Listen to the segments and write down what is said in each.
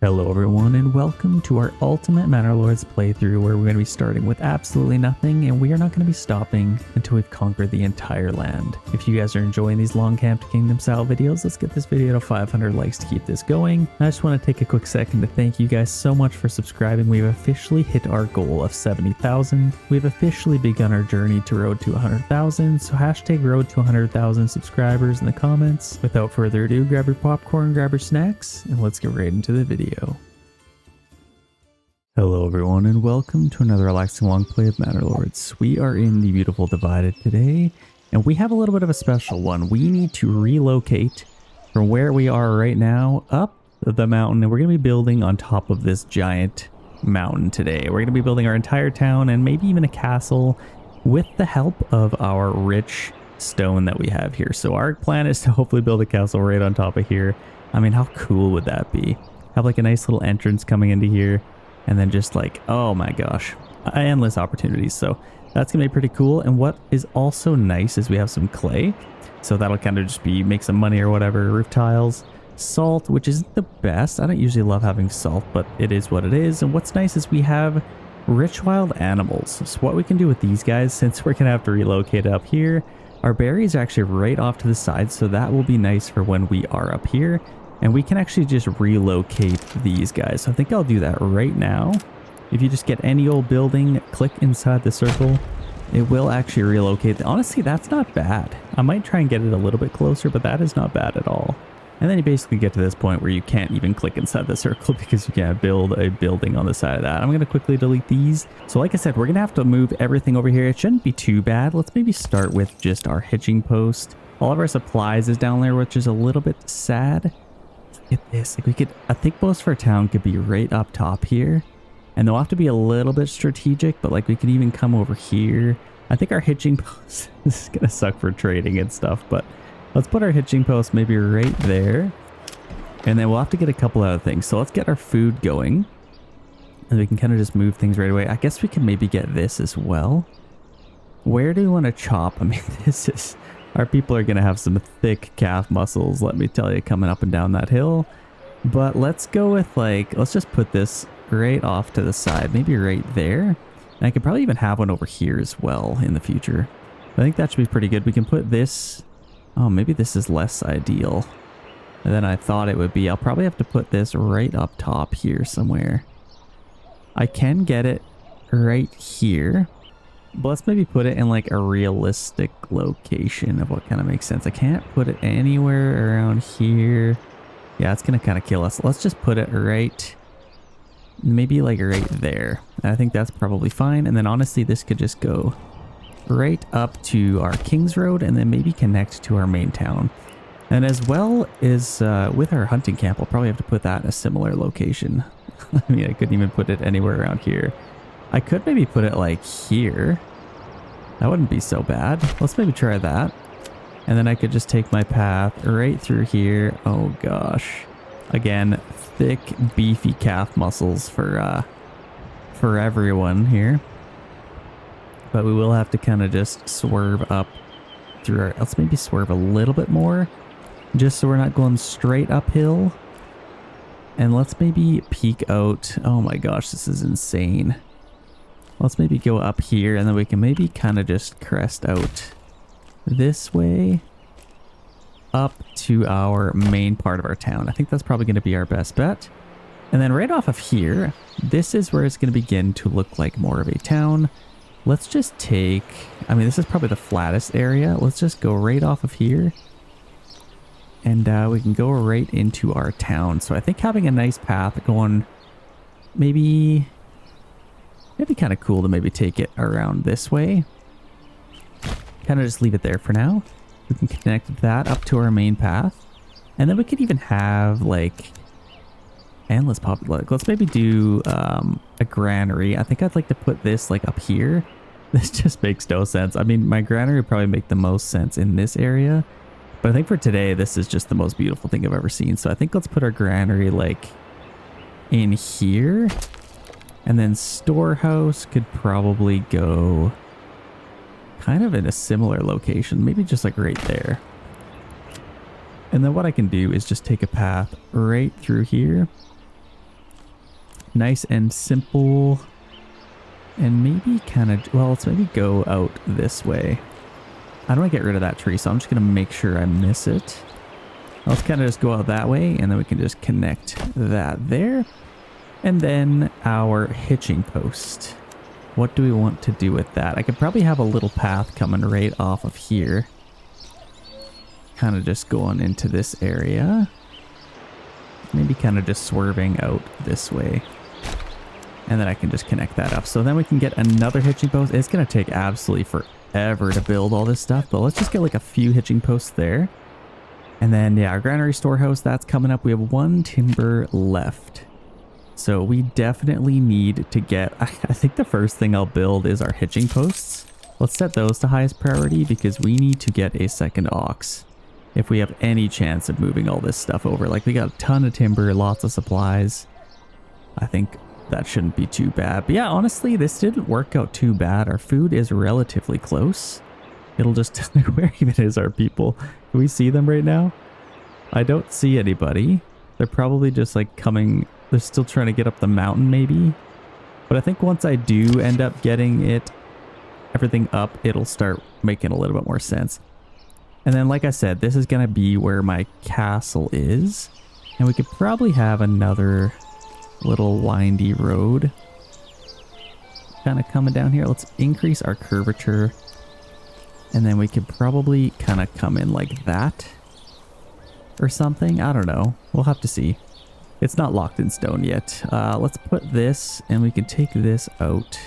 Hello everyone and welcome to our Ultimate Manor Lords playthrough, where we're going to be starting with absolutely nothing and we are not going to be stopping until we've conquered the entire land. If you guys are enjoying these long camped kingdom style videos, let's get this video to 500 likes to keep this going. I just want to take a quick second to thank you guys so much for subscribing. We've officially hit our goal of 70,000. We've officially begun our journey to road to 100,000, so hashtag road to 100,000 subscribers in the comments. Without further ado, grab your popcorn, grab your snacks, and let's get right into the video. Hello everyone and welcome to another relaxing long play of Manor Lords. We are in the beautiful Divided today, and we have a little bit of a special one. We need to relocate from where we are right now up the mountain, and we're going to be building on top of this giant mountain today. We're going to be building our entire town and maybe even a castle with the help of our rich stone that we have here. So our plan is to hopefully build a castle right on top of here. I mean, how cool would that be? Have like a nice little entrance coming into here, and then just like, oh my gosh, endless opportunities. So that's gonna be pretty cool. And what is also nice is we have some clay, so that'll kind of just be make some money or whatever. Roof tiles, salt, which isn't the best. I don't usually love having salt, but it is what it is. And what's nice is we have rich wild animals. So what we can do with these guys, since we're gonna have to relocate up here, our berries are actually right off to the side, so that will be nice for when we are up here. And we can actually just relocate these guys. So I think I'll do that right now. If you just get any old building, click inside the circle, it will actually relocate. Honestly, that's not bad. I might try and get it a little bit closer, but that is not bad at all. And then you basically get to this point where you can't even click inside the circle because you can't build a building on the side of that. I'm going to quickly delete these. So like I said, we're going to have to move everything over here. It shouldn't be too bad. Let's maybe start with just our hitching post. All of our supplies is down there, which is a little bit sad. Get this, like we could, I think most of our town could be right up top here, and they'll have to be a little bit strategic, but like we could even come over here. I think our hitching post this is gonna suck for trading and stuff, but let's put our hitching post maybe right there, and then we'll have to get a couple other things. So let's get our food going, and we can kind of just move things right away. I guess we can maybe get this as well. Where do we want to chop? I mean, this is, our people are going to have some thick calf muscles, let me tell you, coming up and down that hill. But let's go with like, let's just put this right off to the side, maybe right there. And I could probably even have one over here as well in the future. I think that should be pretty good. We can put this, oh, maybe this is less ideal than I thought it would be. I'll probably have to put this right up top here somewhere. I can get it right here. But let's maybe put it in like a realistic location of what kind of makes sense. I can't put it anywhere around here. Yeah, it's going to kind of kill us. Let's just put it right, maybe like right there. I think that's probably fine. And then honestly, this could just go right up to our King's Road and then maybe connect to our main town. And as well as with our hunting camp, I'll probably have to put that in a similar location. I mean, I couldn't even put it anywhere around here. I could maybe put it like here. That wouldn't be so bad. Let's maybe try that. And then I could just take my path right through here. Oh gosh. Again, thick, beefy calf muscles for everyone here. But we will have to kind of just swerve up through our... Let's maybe swerve a little bit more, just so we're not going straight uphill. And let's maybe peek out. Oh my gosh, this is insane. Let's maybe go up here, and then we can maybe kind of just crest out this way up to our main part of our town. I think that's probably going to be our best bet. And then right off of here, this is where it's going to begin to look like more of a town. Let's just take, I mean, this is probably the flattest area. Let's just go right off of here, and we can go right into our town. So I think having a nice path going, maybe... It'd be kind of cool to maybe take it around this way. Kind of just leave it there for now. We can connect that up to our main path. And then we could even have like endless let's maybe do a granary. I think I'd like to put this like up here. This just makes no sense. I mean, my granary would probably make the most sense in this area. But I think for today, this is just the most beautiful thing I've ever seen. So I think let's put our granary like in here. And then storehouse could probably go kind of in a similar location, maybe just like right there. And then what I can do is just take a path right through here Nice and simple. And maybe kind of, well, let's maybe go out this way. I don't want to get rid of that tree, so I'm just going to make sure I miss it. Let's kind of just go out that way, and then we can just connect that there. And then our hitching post. What do we want to do with that? I could probably have a little path coming right off of here. Kind of just going into this area. Maybe kind of just swerving out this way. And then I can just connect that up. So then we can get another hitching post. It's going to take absolutely forever to build all this stuff. But let's just get like a few hitching posts there. And then, yeah, our granary storehouse, that's coming up. We have 1 timber left. So we definitely need to get... I think the first thing I'll build is our hitching posts. Let's set those to highest priority because we need to get a second ox if we have any chance of moving all this stuff over. Like, we got a ton of timber, lots of supplies. I think that shouldn't be too bad. But yeah, honestly, this didn't work out too bad. Our food is relatively close. It'll just... Where even is our people? Can we see them right now? I don't see anybody. They're probably just like coming... They're still trying to get up the mountain maybe. But I think once I do end up getting everything up, it'll start making a little bit more sense. And then, like I said, this is going to be where my castle is. And we could probably have another little windy road kind of coming down here. Let's increase our curvature. And then we could probably kind of come in like that or something. I don't know. We'll have to see. It's not locked in stone yet. Let's put this, and we can take this out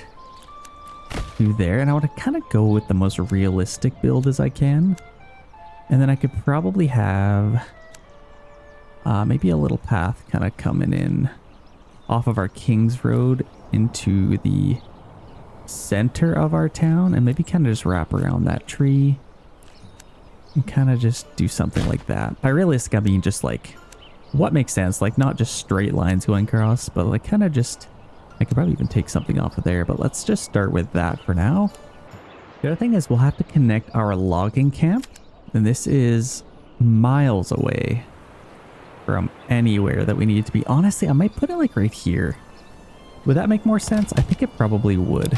to there. And I want to kind of go with the most realistic build as I can. And then I could probably have maybe a little path kind of coming in off of our King's Road into the center of our town, and maybe kind of just wrap around that tree and kind of just do something like that. By realistic, I mean just like what makes sense, like not just straight lines going across, but like kind of just, I could probably even take something off of there, but let's just start with that for now. The other thing is we'll have to connect our logging camp, and this is miles away from anywhere that we need to be. Honestly, I might put it like right here. Would that make more sense? I think it probably would.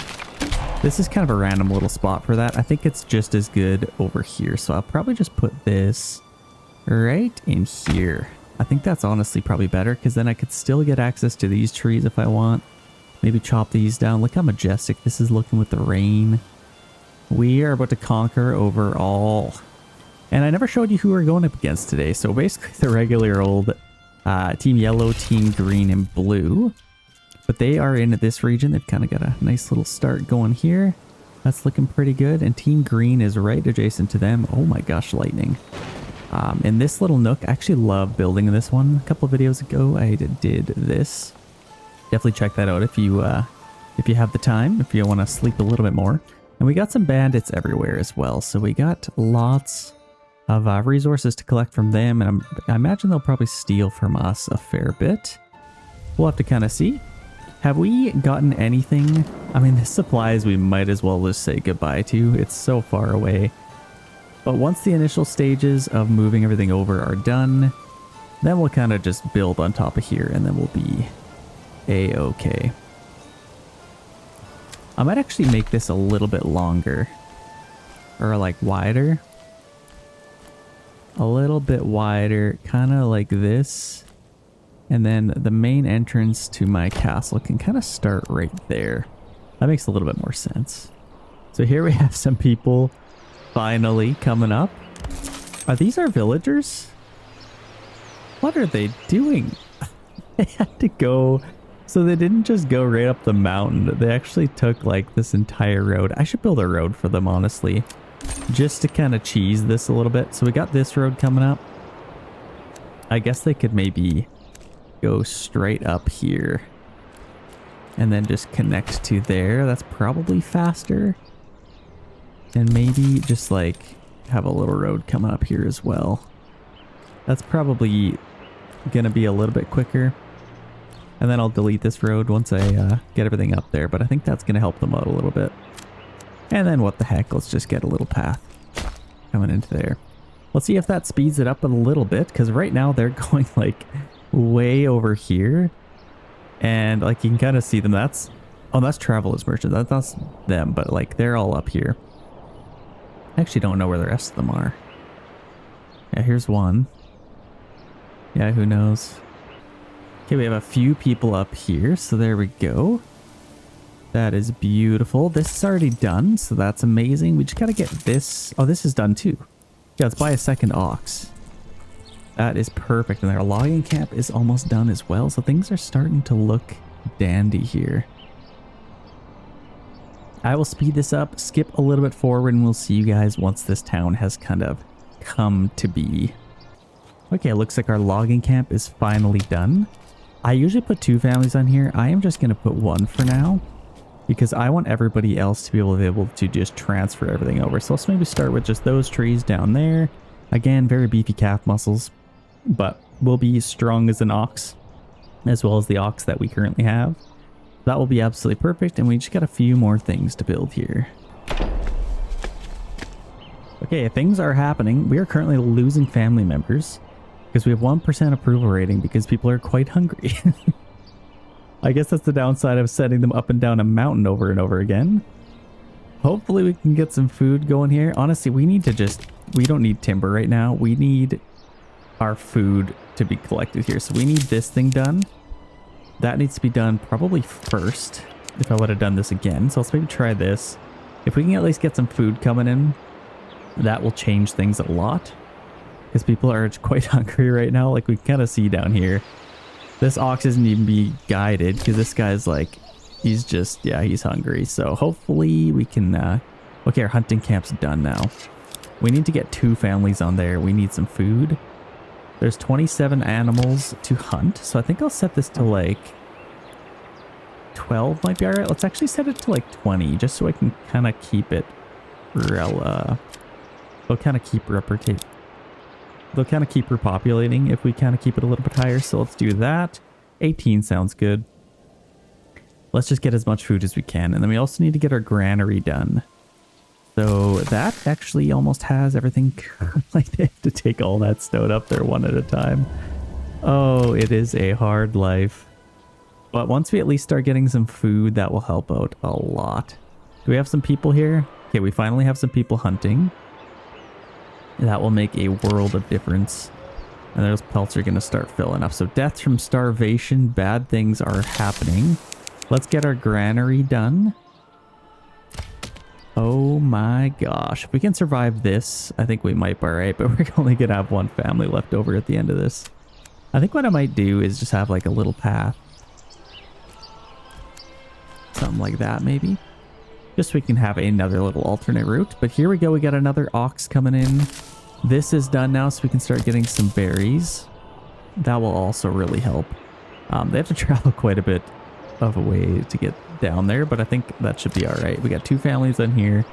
This is kind of a random little spot for that. I think it's just as good over here. So I'll probably just put this right in here. I think that's honestly probably better because then I could still get access to these trees if I want. Maybe chop these down. Look how majestic this is looking with the rain. We are about to conquer over all. And I never showed you who we're going up against today. So basically the regular old Team Yellow, Team Green, and Blue. But they are in this region. They've kind of got a nice little start going here. That's looking pretty good. And Team Green is right adjacent to them. Oh my gosh, lightning. In this little nook, I actually love building this one. A couple of videos ago, I did this. Definitely check that out if you have the time, if you want to sleep a little bit more. And we got some bandits everywhere as well. So we got lots of resources to collect from them. And I imagine they'll probably steal from us a fair bit. We'll have to kind of see. Have we gotten anything? I mean, the supplies we might as well just say goodbye to. It's so far away. But once the initial stages of moving everything over are done, then we'll kind of just build on top of here and then we'll be a-okay. I might actually make this a little bit longer. Or like wider. A little bit wider, kind of like this. And then the main entrance to my castle can kind of start right there. That makes a little bit more sense. So here we have some people finally coming up. Are these our villagers? What are they doing? They had to go... So they didn't just go right up the mountain. They actually took like this entire road. I should build a road for them, honestly. Just to kind of cheese this a little bit. So we got this road coming up. I guess they could maybe go straight up here. And then just connect to there. That's probably faster. And maybe just like have a little road coming up here as well. That's probably gonna be a little bit quicker. And then I'll delete this road once I get everything up there. But I think that's gonna help them out a little bit. And then what the heck, let's just get a little path coming into there. Let's see if that speeds it up a little bit. Because right now they're going like way over here. And like you can kind of see them. That's Travelers Merchant. That's them, but like they're all up here. I actually don't know where the rest of them are. Yeah, here's one. Yeah, who knows? Okay, we have a few people up here, so there we go. That is beautiful. This is already done, so that's amazing. We just gotta get this. Oh, this is done too. Yeah, let's buy a second ox. That is perfect. And their logging camp is almost done as well, so things are starting to look dandy here. I will speed this up, skip a little bit forward, and we'll see you guys once this town has kind of come to be. Okay, it looks like our logging camp is finally done. I usually put 2 families on here. I am just going to put 1 for now because I want everybody else to be able to just transfer everything over. So let's maybe start with just those trees down there. Again, very beefy calf muscles, but will be strong as an ox, as well as the ox that we currently have. That will be absolutely perfect, and we just got a few more things to build here. Okay, things are happening. We are currently losing family members because we have 1% approval rating because people are quite hungry. I guess that's the downside of setting them up and down a mountain over and over again. Hopefully we can get some food going here. Honestly, we need to just... We don't need timber right now. We need our food to be collected here. So we need this thing done. That needs to be done probably first if I would have done this again. So let's maybe try this. If we can at least get some food coming in, that will change things a lot. Because people are quite hungry right now. Like we kind of see down here. This ox isn't even being guided because this guy's like, he's just, yeah, he's hungry. So hopefully we can, okay, our hunting camp's done now. We need to get 2 families on there. We need some food. There's 27 animals to hunt. So I think I'll set this to like 12 might be all right. Let's actually set it to like 20 just so I can kind of keep it they'll kind of keep repopulating if we kind of keep it a little bit higher. So let's do that. 18 sounds good. Let's just get as much food as we can. And then we also need to get our granary done. So that actually almost has everything. Like they have to take all that stone up there one at a time. Oh, it is a hard life. But once we at least start getting some food, that will help out a lot. Do we have some people here? Okay, we finally have some people hunting. That will make a world of difference. And those pelts are going to start filling up. So deaths from starvation, bad things are happening. Let's get our granary done. Oh my gosh. If we can survive this, I think we might be alright, but we're only going to have 1 family left over at the end of this. I think what I might do is just have like a little path. Something like that maybe. Just so we can have another little alternate route. But here we go. We got another ox coming in. This is done now, so we can start getting some berries. That will also really help. They have to travel quite a bit of a way to get down there, but I think that should be all right. We got 2 families in here.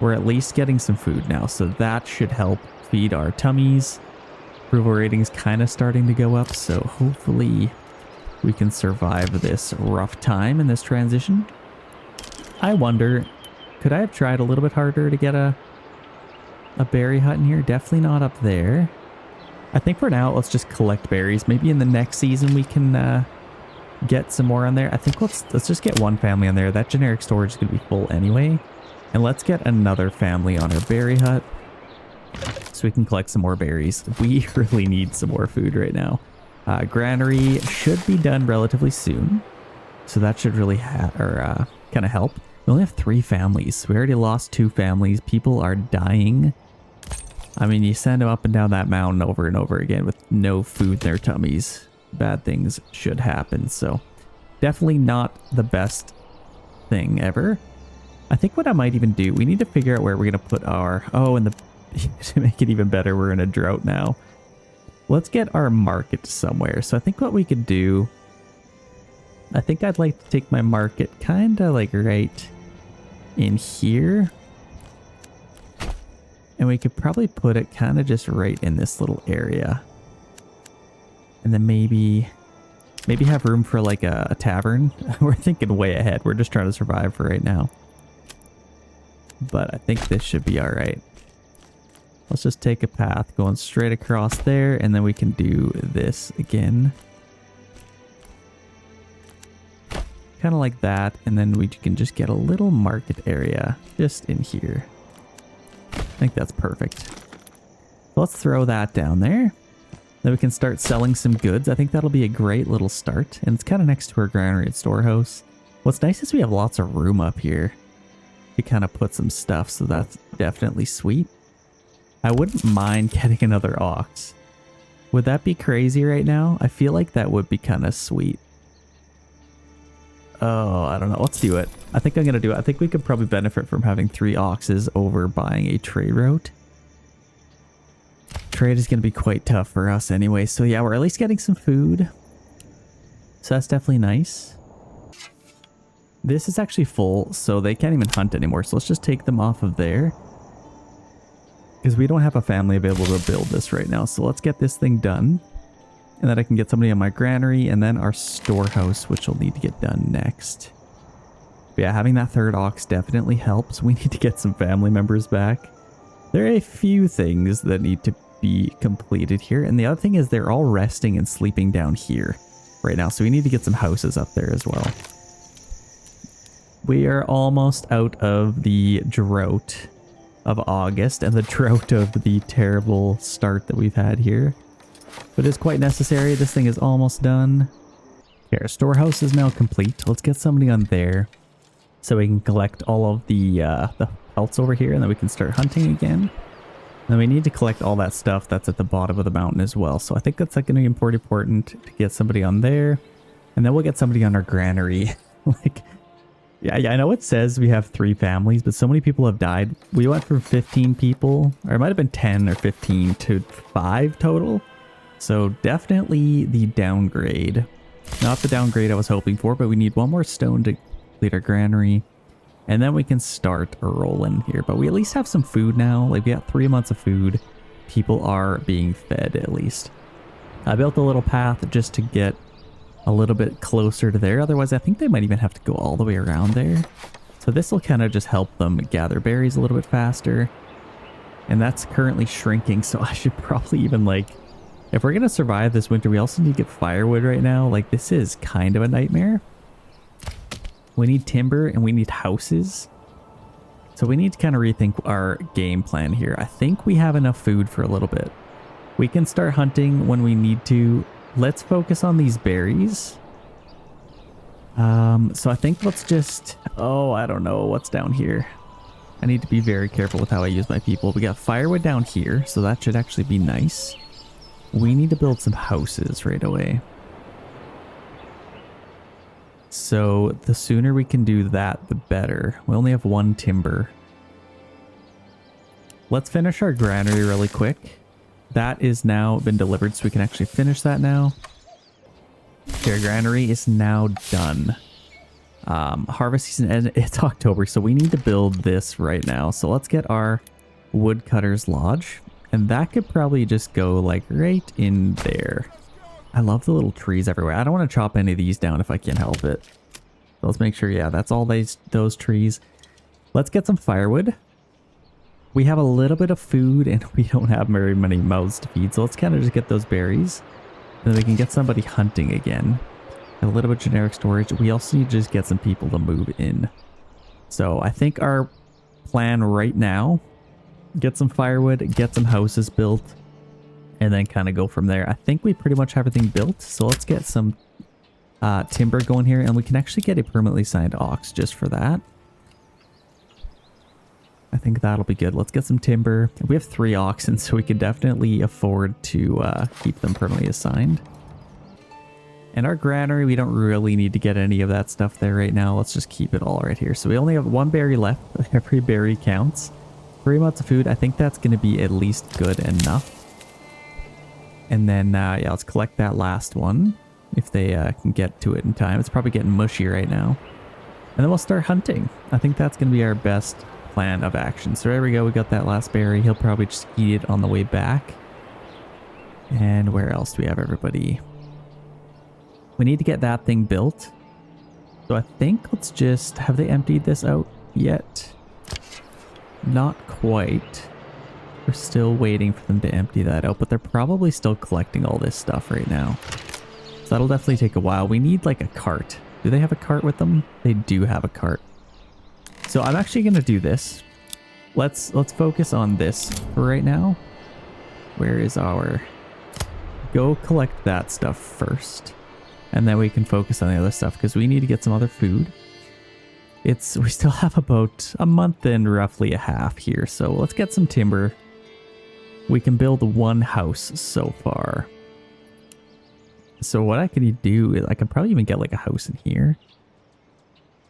We're at least getting some food now, so that should help feed our tummies. Approval rating's kind of starting to go up, so hopefully we can survive this rough time in this transition. I wonder, could I have tried a little bit harder to get a berry hut in here? Definitely not up there. I think for now, let's just collect berries. Maybe in the next season we can get some more on there. I think let's just get 1 family on there. That generic storage is going to be full anyway. And let's get another family on our berry hut so we can collect some more berries. We really need some more food right now. Granary should be done relatively soon. So that should really kind of help. We only have 3 families. We already lost 2 families. People are dying. I mean, you send them up and down that mountain over and over again with no food in their tummies. Bad things should happen. So definitely not the best thing ever. I think what I might even do, we need to figure out where we're going to put our... Oh, and to make it even better, we're in a drought now. Let's get our market somewhere. So I think what we could do... I think I'd like to take my market kind of like right in here. And we could probably put it kind of just right in this little area. And then maybe have room for like a tavern. We're thinking way ahead. We're just trying to survive for right now. But I think this should be all right. Let's just take a path going straight across there. And then we can do this again. kind of like that. And then we can just get a little market area just in here. I think that's perfect. So let's throw that down there. Then we can start selling some goods. I think that'll be a great little start. And it's kind of next to our granary and storehouse. What's nice is we have lots of room up here to kind of put some stuff. So that's definitely sweet. I wouldn't mind getting another ox. Would that be crazy right now? I feel like that would be kind of sweet. Oh, I don't know. Let's do it. I think I'm going to do it. I think we could probably benefit from having 3 oxes over buying a trade route. Trade is going to be quite tough for us anyway. So yeah, we're at least getting some food. So that's definitely nice. This is actually full, so they can't even hunt anymore. So let's just take them off of there. Because we don't have a family available to build this right now. So let's get this thing done. And then I can get somebody on my granary and then our storehouse, which will need to get done next. But yeah, having that 3rd ox definitely helps. We need to get some family members back. There are a few things that need to be completed here. And the other thing is they're all resting and sleeping down here right now. So we need to get some houses up there as well. We are almost out of the drought of August and the drought of the terrible start that we've had here. But it's quite necessary. This thing is almost done. Okay, our storehouse is now complete. Let's get somebody on there so we can collect all of the pelts over here, and then we can start hunting again. Then we need to collect all that stuff that's at the bottom of the mountain as well. So I think that's like going to be important to get somebody on there, and then we'll get somebody on our granary. Like, yeah, I know it says we have 3 families, but so many people have died. We went from 15 people, or it might have been 10 or 15 to 5 total. So definitely the downgrade. Not the downgrade I was hoping for, but we need 1 more stone to complete our granary. And then we can start rolling here. But we at least have some food now. Like, we got 3 months of food. People are being fed at least. I built a little path just to get a little bit closer to there. Otherwise, I think they might even have to go all the way around there. So this will kind of just help them gather berries a little bit faster. And that's currently shrinking. So I should probably even, like, if we're going to survive this winter, we also need to get firewood right now. Like, this is kind of a nightmare. We need timber and we need houses. So we need to kind of rethink our game plan here. I think we have enough food for a little bit. We can start hunting when we need to. Let's focus on these berries. So I think let's just... Oh, I don't know what's down here. I need to be very careful with how I use my people. We got firewood down here, so that should actually be nice. We need to build some houses right away. So the sooner we can do that, the better. We only have 1 timber. Let's finish our granary really quick. That is now been delivered, so we can actually finish that now. Our granary is now done. Harvest season, and it's October, so we need to build this right now. So let's get our woodcutter's lodge, and that could probably just go like right in there. I love the little trees everywhere. I don't want to chop any of these down if I can help it. So let's make sure, yeah, that's all those trees. Let's get some firewood. We have a little bit of food and we don't have very many mouths to feed. So let's kind of just get those berries. And then we can get somebody hunting again. A little bit of generic storage. We also need to just get some people to move in. So I think our plan right now, get some firewood, get some houses built, and then kind of go from there. I think we pretty much have everything built. So let's get some timber going here. And we can actually get a permanently signed ox just for that. I think that'll be good. Let's get some timber. We have 3 oxen, so we could definitely afford to keep them permanently assigned. And our granary, we don't really need to get any of that stuff there right now. Let's just keep it all right here. So we only have 1 berry left. Every berry counts. 3 months of food. I think that's going to be at least good enough. And then, yeah, let's collect that last one. If they can get to it in time. It's probably getting mushy right now. And then we'll start hunting. I think that's going to be our best plan of action. So there we go. We got that last berry. He'll probably just eat it on the way back. And where else do we have everybody? We need to get that thing built. So I think let's just... Have they emptied this out yet? Not quite. We're still waiting for them to empty that out, but they're probably still collecting all this stuff right now. So that'll definitely take a while. We need like a cart Do they have a cart with them? They do have a cart. So I'm actually going to do this. Let's focus on this for right now. Where is our... Go collect that stuff first. And then we can focus on the other stuff because we need to get some other food. We still have about a month and roughly a half here. So let's get some timber. We can build one house so far. So what I can do is I can probably even get like a house in here.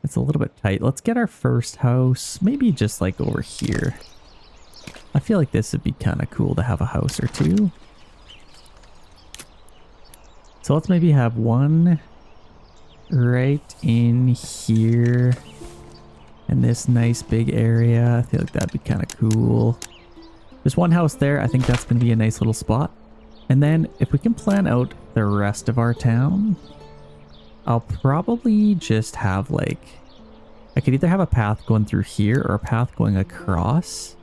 It's a little bit tight. Let's get our first house, maybe just like over here. I feel like this would be kind of cool to have a house or two. So let's maybe have one right in here in this nice big area. I feel like that'd be kind of cool. There's one house there. I think that's going to be a nice little spot. And then if we can plan out the rest of our town, I'll probably just have like, I could either have a path going through here or a path going across.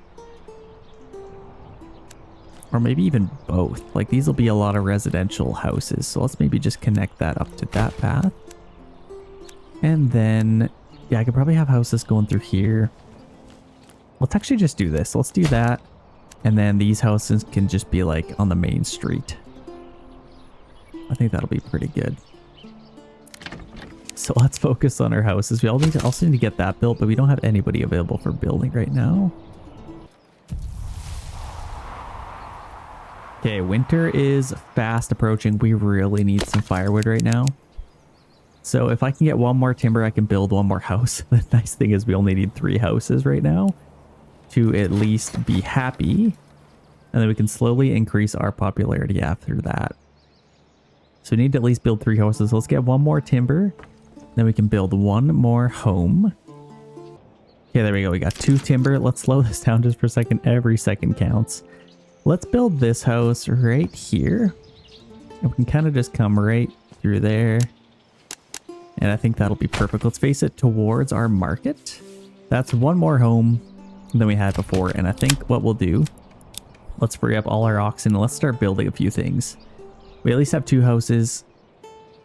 Or maybe even both. Like these will be a lot of residential houses. So let's maybe just connect that up to that path. And then, yeah, I could probably have houses going through here. Let's actually just do this. Let's do that. And then these houses can just be like on the main street. I think that'll be pretty good. So let's focus on our houses. We also need to get that built, but we don't have anybody available for building right now. Okay, winter is fast approaching. We really need some firewood right now. So if I can get one more timber, I can build one more house. The nice thing is we only need 3 houses right now to at least be happy. And then we can slowly increase our popularity after that. So we need to at least build 3 houses. Let's get one more timber. Then we can build one more home. Okay, there we go. We got 2 timber. Let's slow this down just for a second. Every second counts. Let's build this house right here. And we can kind of just come right through there. And I think that'll be perfect. Let's face it towards our market. That's one more home than we had before. And I think what we'll do, let's free up all our oxen and let's start building a few things. We at least have 2 houses.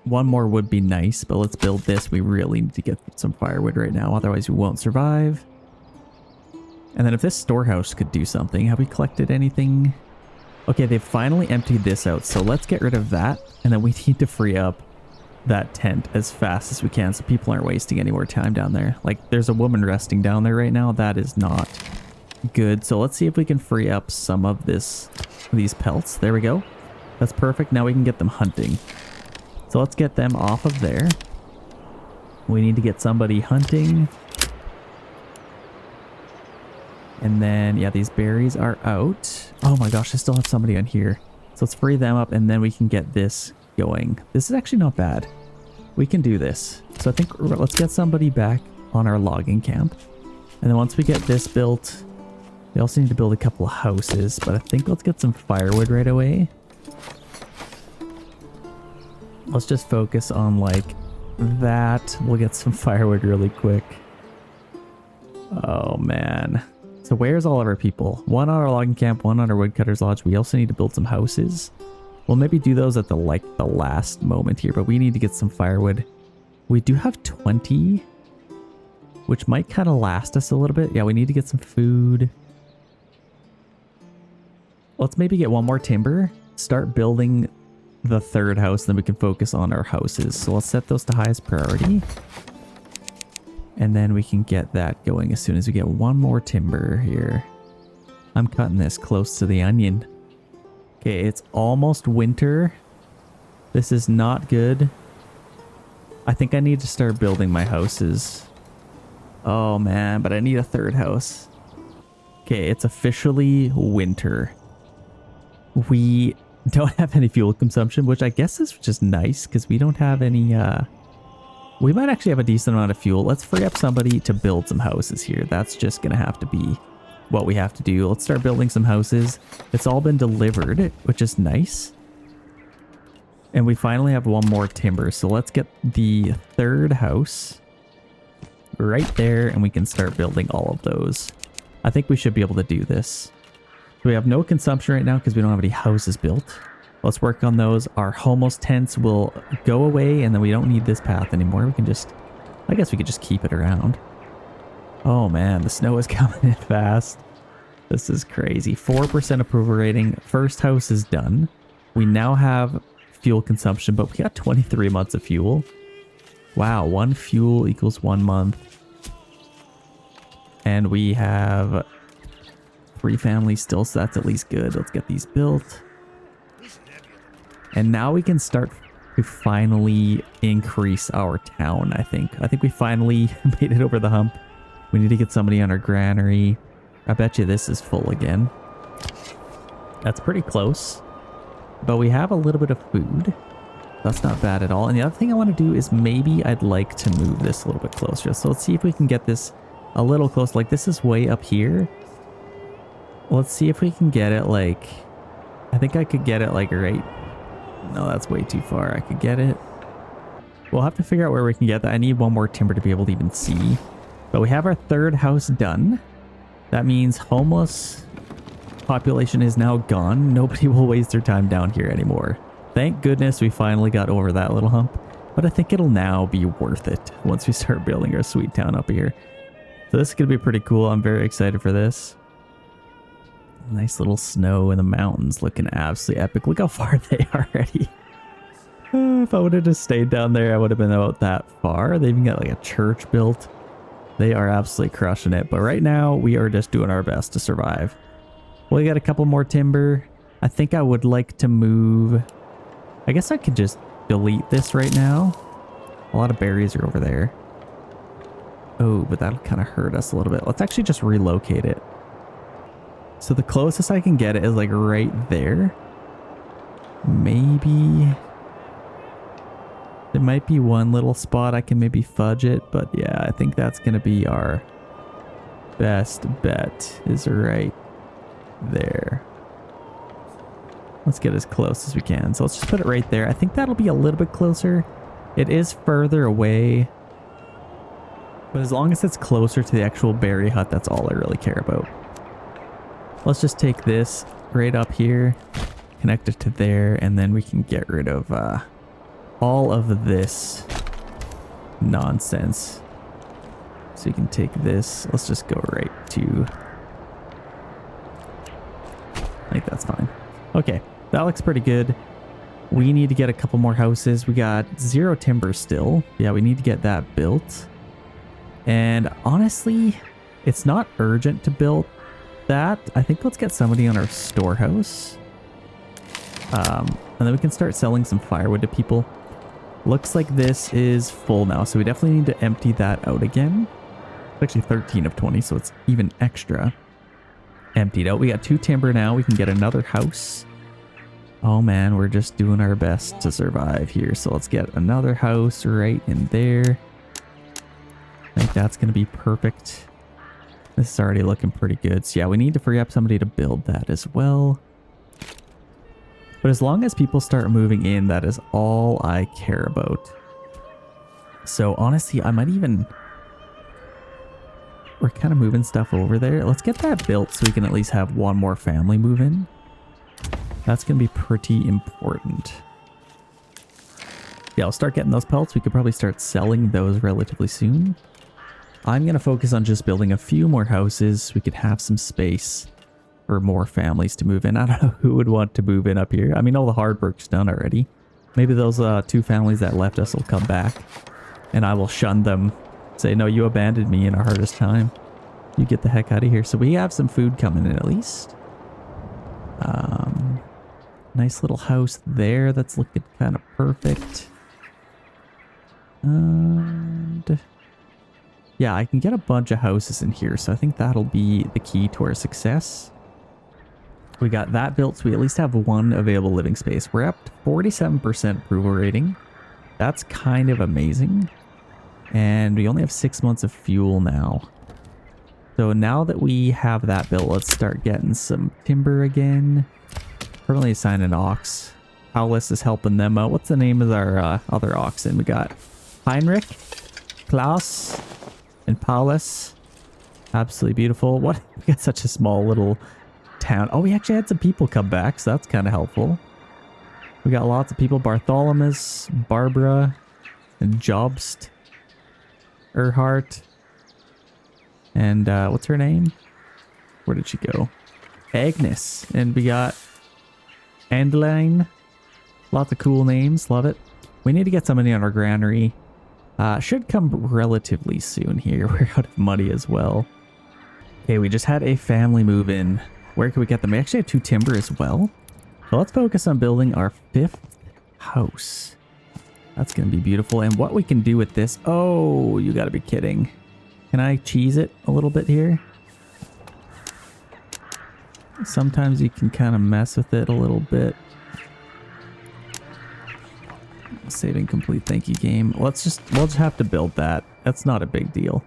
One more would be nice, but let's build this. We really need to get some firewood right now. Otherwise we won't survive. And then if this storehouse could do something, have we collected anything? Okay, they've finally emptied this out. So let's get rid of that. And then we need to free up that tent as fast as we can so people aren't wasting any more time down there. Like there's a woman resting down there right now. That is not good. So let's see if we can free up some of these pelts. There we go. That's perfect. Now we can get them hunting. So let's get them off of there. We need to get somebody hunting. And then, yeah, these berries are out. Oh my gosh, I still have somebody on here. So let's free them up and then we can get this going. This is actually not bad. We can do this. So I think let's get somebody back on our logging camp. And then once we get this built, we also need to build a couple of houses. But I think let's get some firewood right away. Let's just focus on like that. We'll get some firewood really quick. Oh man. So where's all of our people? One on our logging camp, one on our woodcutter's lodge. We also need to build some houses. We'll maybe do those at the last moment here, but we need to get some firewood. We do have 20, which might kind of last us a little bit. Yeah, we need to get some food. Let's maybe get one more timber, start building the 3rd house, then we can focus on our houses. So let's set those to highest priority. And then we can get that going as soon as we get one more timber here. I'm cutting this close to the onion. Okay, it's almost winter. This is not good. I think I need to start building my houses. Oh man, but I need a 3rd house. Okay, it's officially winter. We don't have any fuel consumption, which I guess is just nice because we don't have any we might actually have a decent amount of fuel. Let's free up somebody to build some houses here. That's just gonna have to be what we have to do. Let's start building some houses. It's all been delivered, which is nice. And we finally have one more timber. So let's get the 3rd house right there and we can start building all of those. I think we should be able to do this. We have no consumption right now because we don't have any houses built. Let's work on those. Our homos tents will go away, and then we don't need this path anymore. We can just, I guess we could just keep it around. Oh man, the snow is coming in fast. This is crazy. 4% approval rating. First house is done. We now have fuel consumption, but we got 23 months of fuel. Wow, 1 fuel equals 1 month. And we have 3 families still, so that's at least good. Let's get these built. And now we can start to finally increase our town, I think. I think we finally made it over the hump. We need to get somebody on our granary. I bet you this is full again. That's pretty close. But we have a little bit of food. That's not bad at all. And the other thing I want to do is maybe I'd like to move this a little bit closer. So let's see if we can get this a little close. Like this is way up here. Let's see if we can get it like... I think I could get it like right... No, that's way too far. I could get it. We'll have to figure out where we can get that. I need one more timber to be able to even see. But we have our 3rd house done. That means homeless population is now gone. Nobody will waste their time down here anymore. Thank goodness we finally got over that little hump. But I think it'll now be worth it once we start building our sweet town up here. So this is going to be pretty cool. I'm very excited for this. Nice little snow in the mountains looking absolutely epic. Look how far they are already. If I would have just stayed down there, I would have been about that far. They even got like a church built. They are absolutely crushing it. But right now, we are just doing our best to survive. We got a couple more timber. I think I would like to move... I guess I could just delete this right now. A lot of berries are over there. Oh, but that'll kind of hurt us a little bit. Let's actually just relocate it. So the closest I can get it is like right there. Maybe... There might be one little spot I can maybe fudge it, but yeah, I think that's going to be our best bet is right there. Let's get as close as we can. So let's just put it right there. I think that'll be a little bit closer. It is further away, but as long as it's closer to the actual berry hut, that's all I really care about. Let's just take this right up here, connect it to there, and then we can get rid of all of this nonsense. So you can take this. Let's just go right to... I think that's fine. Okay, that looks pretty good. We need to get a couple more houses. We got 0 timber still. Yeah, we need to get that built. And honestly, it's not urgent to build that. I think let's get somebody on our storehouse. And then we can start selling some firewood to people. Looks like this is full now, so we definitely need to empty that out again. It's actually 13 of 20, so it's even extra emptied out. We got 2 timber now. We can get another house. Oh man, we're just doing our best to survive here. So let's get another house right in there. I think that's going to be perfect. This is already looking pretty good. So yeah, we need to free up somebody to build that as well. But as long as people start moving in, that is all I care about. So honestly, I might even... We're kind of moving stuff over there. Let's get that built so we can at least have one more family move in. That's going to be pretty important. Yeah, I'll start getting those pellets. We could probably start selling those relatively soon. I'm going to focus on just building a few more houses so we could have some space for more families to move in. I don't know who would want to move in up here. I mean, all the hard work's done already. Maybe those 2 families that left us will come back and I will shun them. Say, no, you abandoned me in our hardest time. You get the heck out of here. So we have some food coming in at least. Nice little house there. That's looking kind of perfect. And yeah, I can get a bunch of houses in here. So I think that'll be the key to our success. We got that built, so we at least have 1 available living space. We're up to 47% approval rating. That's kind of amazing. And we only have 6 months of fuel now. So now that we have that built, let's start getting some timber again. Currently assign an ox. Paulus is helping them out. What's the name of our other oxen? We got Heinrich, Klaus, and Paulus. Absolutely beautiful. What? We got such a small little town. Oh, we actually had some people come back, so that's kind of helpful. We got lots of people. Bartholomew, Barbara, and Jobst, Erhart, and what's her name? Where did she go? Agnes. And we got Andeline. Lots of cool names. Love it. We need to get somebody on our granary. Should come relatively soon here. We're out of money as well. Okay, we just had a family move in. Where can we get them? We actually have 2 timber as well. So let's focus on building our 5th house. That's going to be beautiful. And what we can do with this... Oh, you got to be kidding. Can I cheese it a little bit here? Sometimes you can kind of mess with it a little bit. Saving complete, thank you, game. We'll just have to build that. That's not a big deal.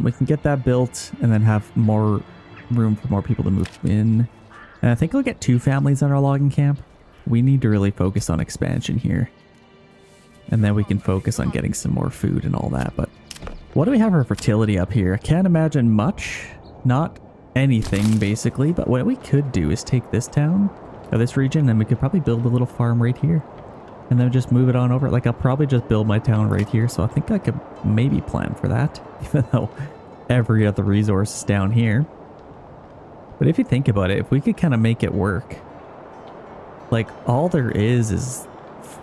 We can get that built and then have more room for more people to move in. And I think we'll get 2 families on our logging camp. We need to really focus on expansion here. And then we can focus on getting some more food and all that. But what do we have for fertility up here? I can't imagine much. Not anything, basically. But what we could do is take this town, or this region, and we could probably build a little farm right here. And then just move it on over. Like, I'll probably just build my town right here. So I think I could maybe plan for that. Even though every other resource is down here. But if you think about it, if we could kind of make it work. Like, all there is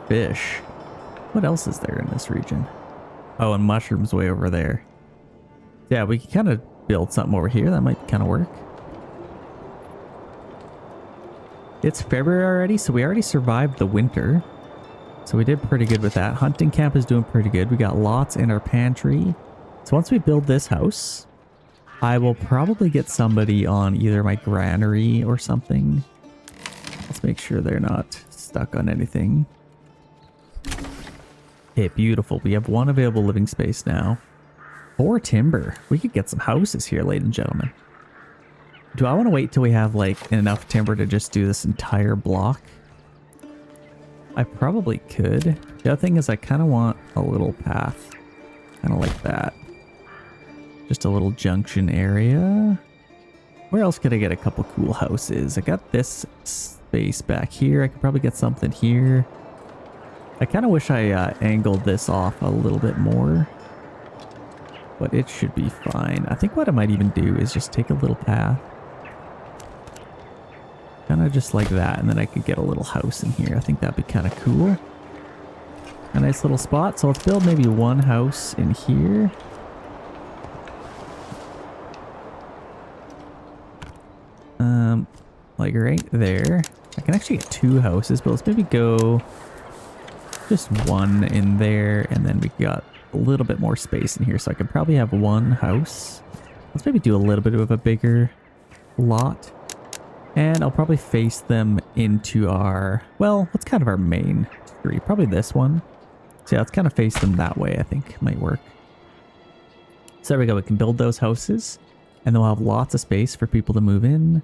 fish. What else is there in this region? Oh, and mushrooms way over there. Yeah, we could kind of build something over here. That might kind of work. It's February already, so we already survived the winter. So we did pretty good with that. Hunting camp is doing pretty good. We got lots in our pantry. So once we build this house, I will probably get somebody on either my granary or something. Let's make sure they're not stuck on anything. Okay, beautiful. We have 1 available living space now. 4 timber. We could get some houses here, ladies and gentlemen. Do I want to wait till we have like enough timber to just do this entire block? I probably could. The other thing is I kind of want a little path. Kind of like that. Just a little junction area. Where else could I get a couple cool houses? I got this space back here. I could probably get something here. I kind of wish I angled this off a little bit more. But it should be fine. I think what I might even do is just take a little path. Kind of just like that, and then I could get a little house in here. I think that'd be kind of cool. A nice little spot. So let's build maybe 1 house in here. Like right there. I can actually get 2 houses, but let's maybe go just 1 in there, and then we got a little bit more space in here, so I could probably have 1 house. Let's maybe do a little bit of a bigger lot. And I'll probably face them into our, well, what's kind of our main street? Probably this one. So yeah, let's kind of face them that way, I think might work. So there we go. We can build those houses, and then we'll have lots of space for people to move in.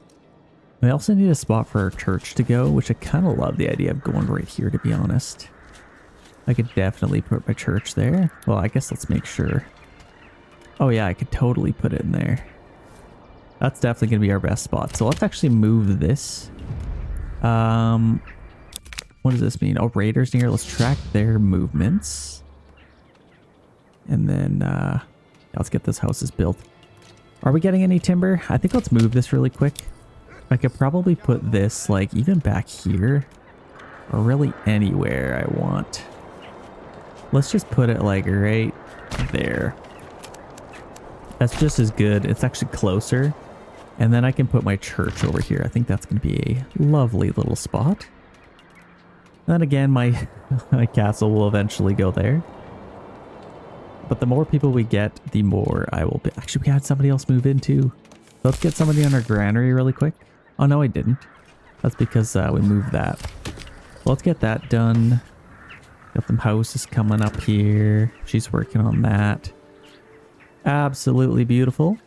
We also need a spot for our church to go, which I kind of love the idea of going right here, to be honest. I could definitely put my church there. Well, I guess let's make sure. Oh yeah, I could totally put it in there. That's definitely going to be our best spot. So let's actually move this. What does this mean? Oh, raiders near. Let's track their movements. And then let's get those houses built. Are we getting any timber? I think let's move this really quick. I could probably put this like even back here. Or really anywhere I want. Let's just put it like right there. That's just as good. It's actually closer. And then I can put my church over here. I think that's going to be a lovely little spot. And then again, my castle will eventually go there. But the more people we get, the more I will be. Actually, we had somebody else move in too. Let's get somebody on our granary really quick. Oh, no, I didn't. That's because we moved that. Let's get that done. Got some houses coming up here. She's working on that. Absolutely beautiful.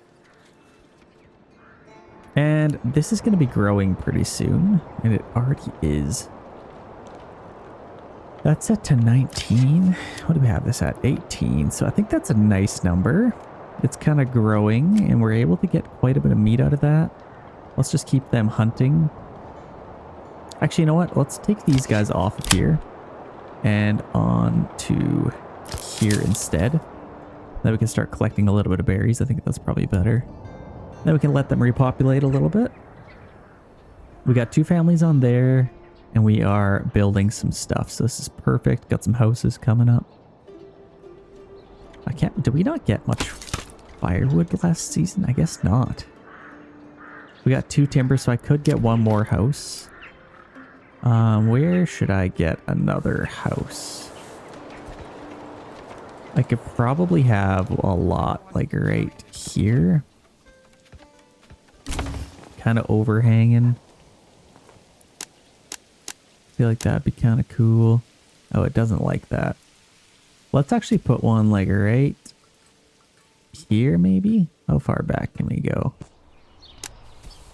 And this is going to be growing pretty soon. And it already is. That's set to 19. What do we have this at? 18. So I think that's a nice number. It's kind of growing, and we're able to get quite a bit of meat out of that. Let's just keep them hunting. Actually, you know what? Let's take these guys off of here and on to here instead. Then we can start collecting a little bit of berries. I think that's probably better. Then we can let them repopulate a little bit. We got 2 families on there, and we are building some stuff. So this is perfect. Got some houses coming up. Did we not get much firewood last season? I guess not. We got 2 timber, so I could get 1 more house. Where should I get another house? I could probably have a lot like right here. Kind of overhanging. Feel like that'd be kind of cool. Oh, it doesn't like that. Let's actually put one like right here maybe. How far back can we go?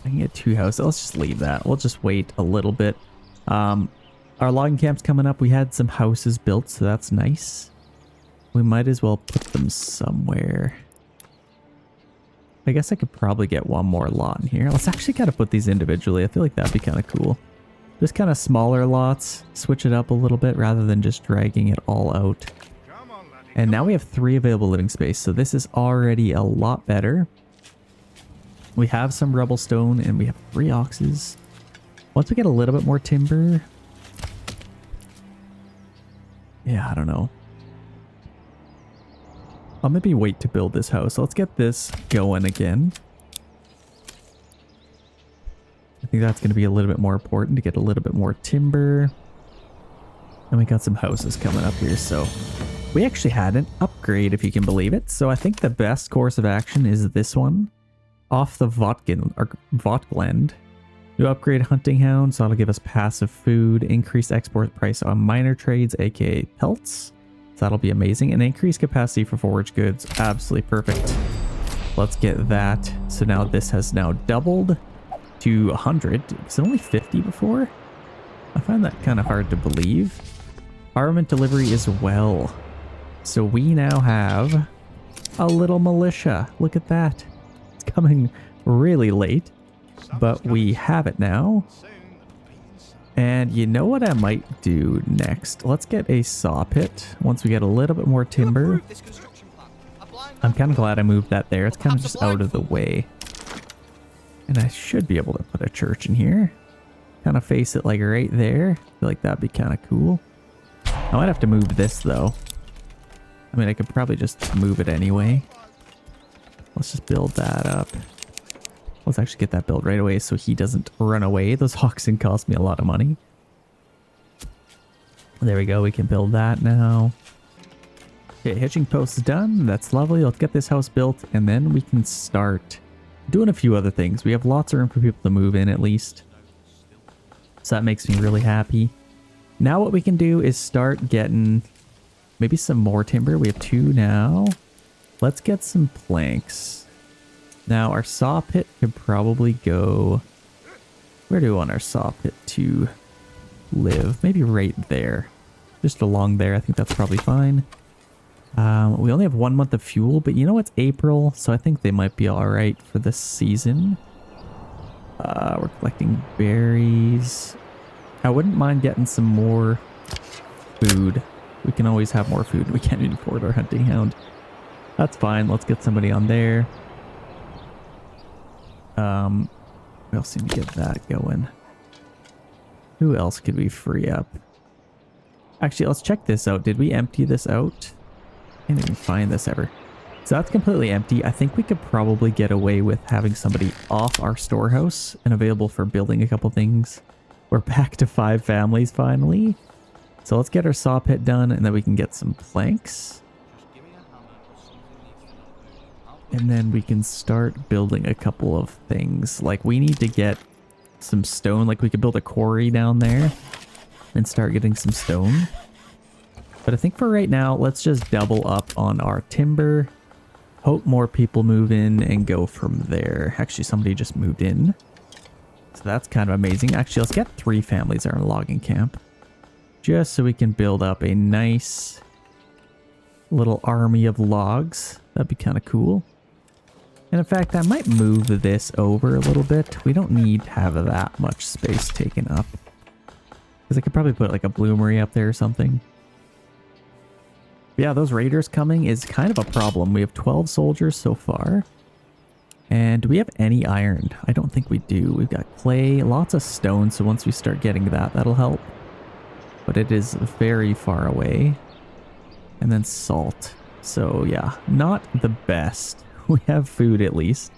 I can get 2 houses. Let's just leave that. We'll just wait a little bit. Our logging camp's coming up. We had some houses built, so that's nice. We might as well put them somewhere. I guess I could probably get 1 more lot in here. Let's actually kind of put these individually. I feel like that'd be kind of cool. Just kind of smaller lots. Switch it up a little bit rather than just dragging it all out. And now we have 3 available living space, so this is already a lot better. We have some rubble stone and we have 3 oxes. Once we get a little bit more timber... Yeah, I don't know. I'll maybe wait to build this house. So let's get this going again. I think that's going to be a little bit more important to get a little bit more timber. And we got some houses coming up here, so... We actually had an upgrade, if you can believe it. So I think the best course of action is this one. Off the Votglend. New upgrade hunting hound, so that'll give us passive food, increased export price on minor trades, aka pelts. So that'll be amazing. And increased capacity for forage goods. Absolutely perfect. Let's get that. So now this has now doubled to 100. Is it only 50 before? I find that kind of hard to believe. Armament delivery as well. So we now have a little militia. Look at that. It's coming really late, but we have it now. And you know what I might do next? Let's get a saw pit once we get a little bit more timber. I'm kind of glad I moved that there. It's kind of just out of the way. And I should be able to put a church in here. Kind of face it like right there. I feel like that'd be kind of cool. I might have to move this though. I mean, I could probably just move it anyway. Let's just build that up. Let's actually get that built right away so he doesn't run away. Those oxen cost me a lot of money. There we go. We can build that now. Okay, hitching post is done. That's lovely. Let's get this house built and then we can start doing a few other things. We have lots of room for people to move in at least. So that makes me really happy. Now what we can do is start getting maybe some more timber. We have 2 now. Let's get some planks. Now our saw pit could probably go... Where do we want our saw pit to live? Maybe right there. Just along there. I think that's probably fine. We only have 1 month of fuel, but you know it's April, so I think they might be alright for this season. We're collecting berries. I wouldn't mind getting some more food. We can always have more food. We can't even afford our hunting hound. That's fine. Let's get somebody on there. We also need to get that going. Who else could we free up? Actually, let's check this out. Did we empty this out? I can't even find this ever. So that's completely empty. I think we could probably get away with having somebody off our storehouse and available for building a couple things. We're back to 5 families finally. So let's get our saw pit done and then we can get some planks. And then we can start building a couple of things. Like we need to get some stone. Like we could build a quarry down there and start getting some stone. But I think for right now, let's just double up on our timber. Hope more people move in and go from there. Actually, somebody just moved in. So that's kind of amazing. Actually, let's get 3 families in our logging camp. Just so we can build up a nice little army of logs. That'd be kind of cool. And in fact, I might move this over a little bit. We don't need to have that much space taken up. Because I could probably put like a bloomery up there or something. But yeah, those raiders coming is kind of a problem. We have 12 soldiers so far. And do we have any iron? I don't think we do. We've got clay, lots of stone. So once we start getting that, that'll help. But it is very far away. And then salt. So yeah, not the best. We have food at least,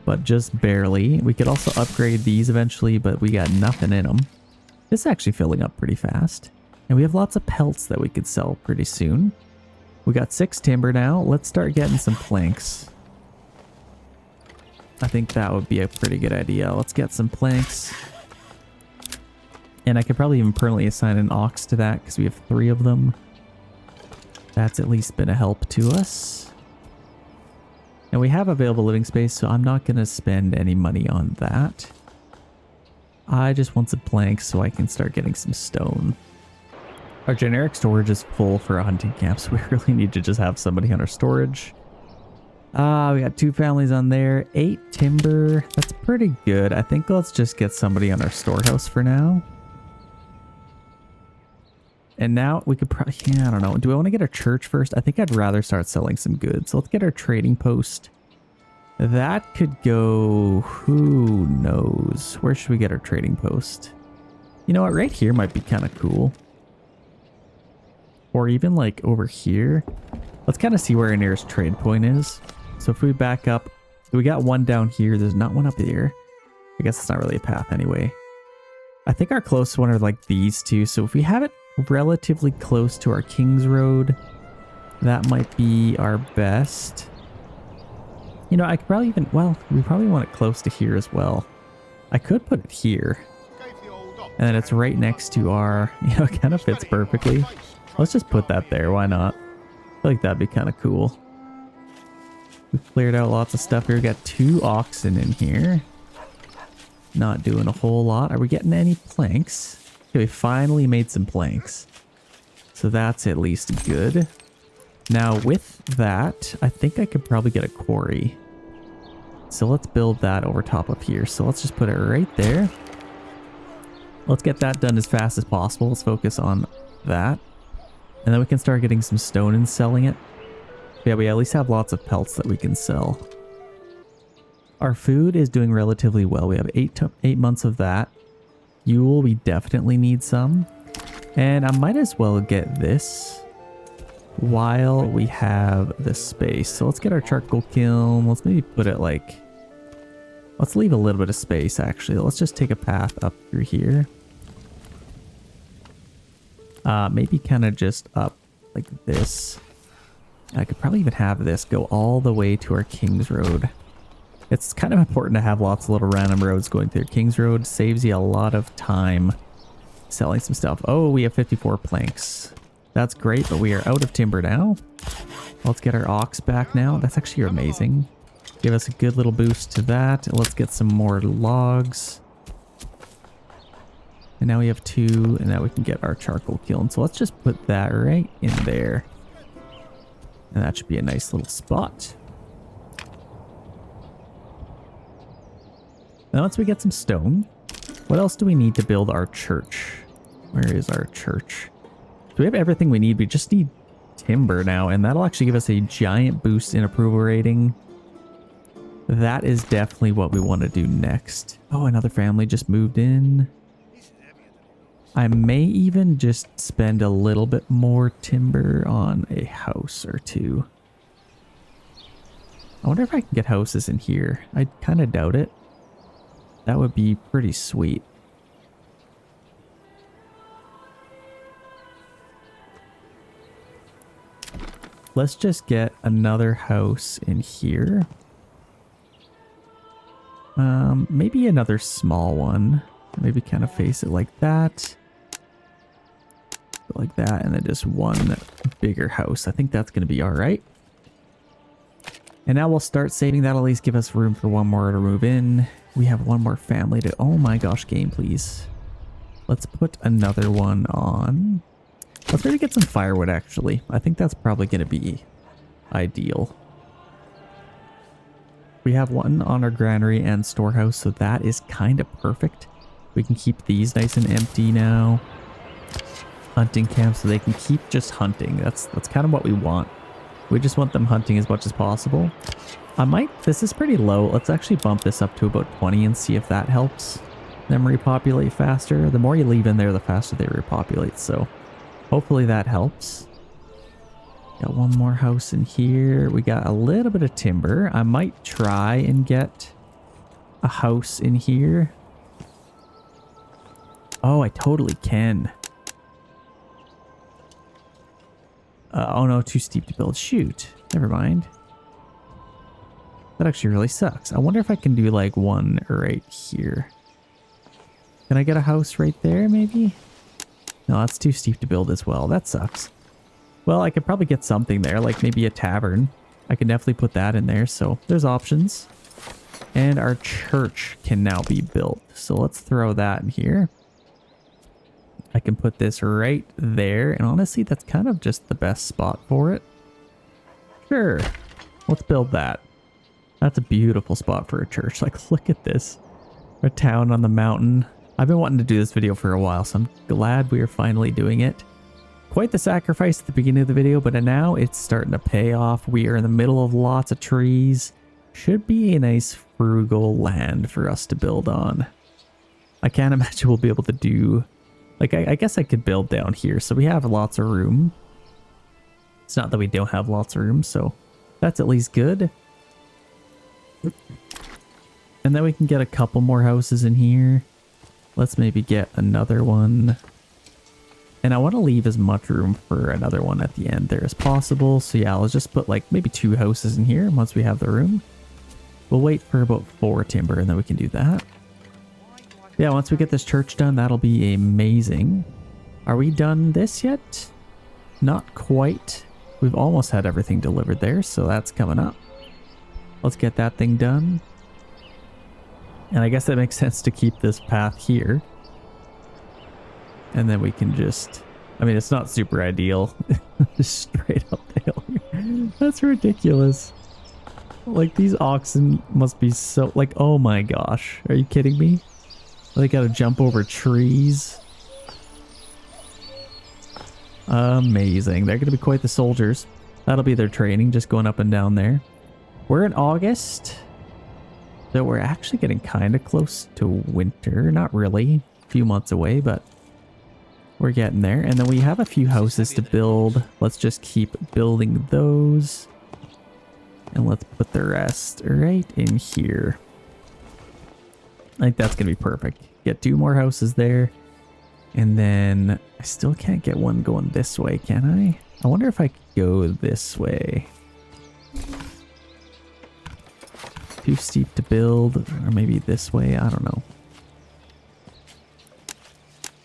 but just barely. We could also upgrade these eventually, but we got nothing in them. This is actually filling up pretty fast. And we have lots of pelts that we could sell pretty soon. We got 6 timber now. Let's start getting some planks. I think that would be a pretty good idea. Let's get some planks. And I could probably even permanently assign an ox to that because we have 3 of them. That's at least been a help to us. And we have available living space, so I'm not going to spend any money on that. I just want some planks so I can start getting some stone. Our generic storage is full for a hunting camp, so we really need to just have somebody on our storage. We got 2 families on there, 8 timber. That's pretty good. I think let's just get somebody on our storehouse for now. And now we could probably, yeah, I don't know. Do I want to get a church first? I think I'd rather start selling some goods. So let's get our trading post. That could go, who knows? Where should we get our trading post? You know what? Right here might be kind of cool. Or even like over here. Let's kind of see where our nearest trade point is. So if we back up, we got one down here. There's not one up here. I guess it's not really a path anyway. I think our closest one are like these two. So if we have it relatively close to our King's Road, that might be our best. You know, I could probably even, well, we probably want it close to here as well. I could put it here. And then it's right next to our, you know, it kind of fits perfectly. Let's just put that there. Why not? I feel like that'd be kind of cool. We've cleared out lots of stuff here. We got 2 oxen in here. Not doing a whole lot. Are we getting any planks? Okay, we finally made some planks. So that's at least good. Now with that, I think I could probably get a quarry. So let's build that over top of here. So let's just put it right there. Let's get that done as fast as possible. Let's focus on that. And then we can start getting some stone and selling it. Yeah, we at least have lots of pelts that we can sell. Our food is doing relatively well. We have 8 months of that. Fuel, we definitely need some. And I might as well get this while we have the space. So let's get our charcoal kiln. Let's maybe put it like, let's leave a little bit of space actually. Let's just take a path up through here. Maybe kind of just up like this. I could probably even have this go all the way to our King's Road. It's kind of important to have lots of little random roads going through King's Road. Saves you a lot of time selling some stuff. Oh, we have 54 planks. That's great, but we are out of timber now. Let's get our ox back now. That's actually amazing. Give us a good little boost to that. Let's get some more logs. And now we have 2, and now we can get our charcoal kiln. So let's just put that right in there. And that should be a nice little spot. Now once we get some stone, what else do we need to build our church? Where is our church? Do we have everything we need? We just need timber now, and that'll actually give us a giant boost in approval rating. That is definitely what we want to do next. Oh, another family just moved in. I may even just spend a little bit more timber on a house or 2. I wonder if I can get houses in here. I kind of doubt it. That would be pretty sweet. Let's just get another house in here. Maybe another small one. Maybe kind of face it like that. Like that, and then just one bigger house. I think that's going to be all right. And now we'll start saving. That'll at least give us room for one more to move in. We have one more family to... Oh my gosh, game, please. Let's put another one on. Let's maybe get some firewood, actually. I think that's probably going to be ideal. We have one on our granary and storehouse, so that is kind of perfect. We can keep these nice and empty now. hunting camp so they can keep just hunting. That's kind of what we want. We just want them hunting as much as possible. This is pretty low. Let's actually bump this up to about 20 and see if that helps them repopulate faster. The more you leave in there, the faster they repopulate. So hopefully that helps. Got one more house in here. We got a little bit of timber. I might try and get a house in here. Oh, I totally can. Oh no, too steep to build. Shoot. Never mind. That actually really sucks. I wonder if I can do like one right here. Can I get a house right there maybe? No, that's too steep to build as well. That sucks. Well, I could probably get something there, like maybe a tavern. I can definitely put that in there, so there's options. And our church can now be built. So let's throw that in here. I can put this right there, and honestly, that's kind of just the best spot for it. Sure, let's build that. That's a beautiful spot for a church. Like, look at this. A town on the mountain. I've been wanting to do this video for a while, so I'm glad we are finally doing it. Quite the sacrifice at the beginning of the video, but now it's starting to pay off. We are in the middle of lots of trees. Should be a nice frugal land for us to build on. I can't imagine we'll be able to do... Like, I guess I could build down here, so we have lots of room. It's not that we don't have lots of room, so that's at least good. And then we can get a couple more houses in here. Let's maybe get another one. And I want to leave as much room for another one at the end there as possible. So yeah, let's just put like maybe 2 houses in here once we have the room. We'll wait for about 4 timber and then we can do that. Yeah, once we get this church done, that'll be amazing. Are we done this yet? Not quite. We've almost had everything delivered there, so that's coming up. Let's get that thing done. And I guess that makes sense to keep this path here. And then we can just... I mean, it's not super ideal. Just straight up the hill. That's ridiculous. Like, these oxen must be so... Like, oh my gosh. Are you kidding me? They gotta jump over trees. Amazing. They're gonna be quite the soldiers. That'll be their training, just going up and down there. We're in August. So we're actually getting kind of close to winter. Not really. A few months away, but we're getting there. And then we have a few houses to build. Let's just keep building those. And let's put the rest right in here. I think that's going to be perfect. Get 2 more houses there. And then I still can't get one going this way, can I? I wonder if I could go this way. Too steep to build, or maybe this way, I don't know.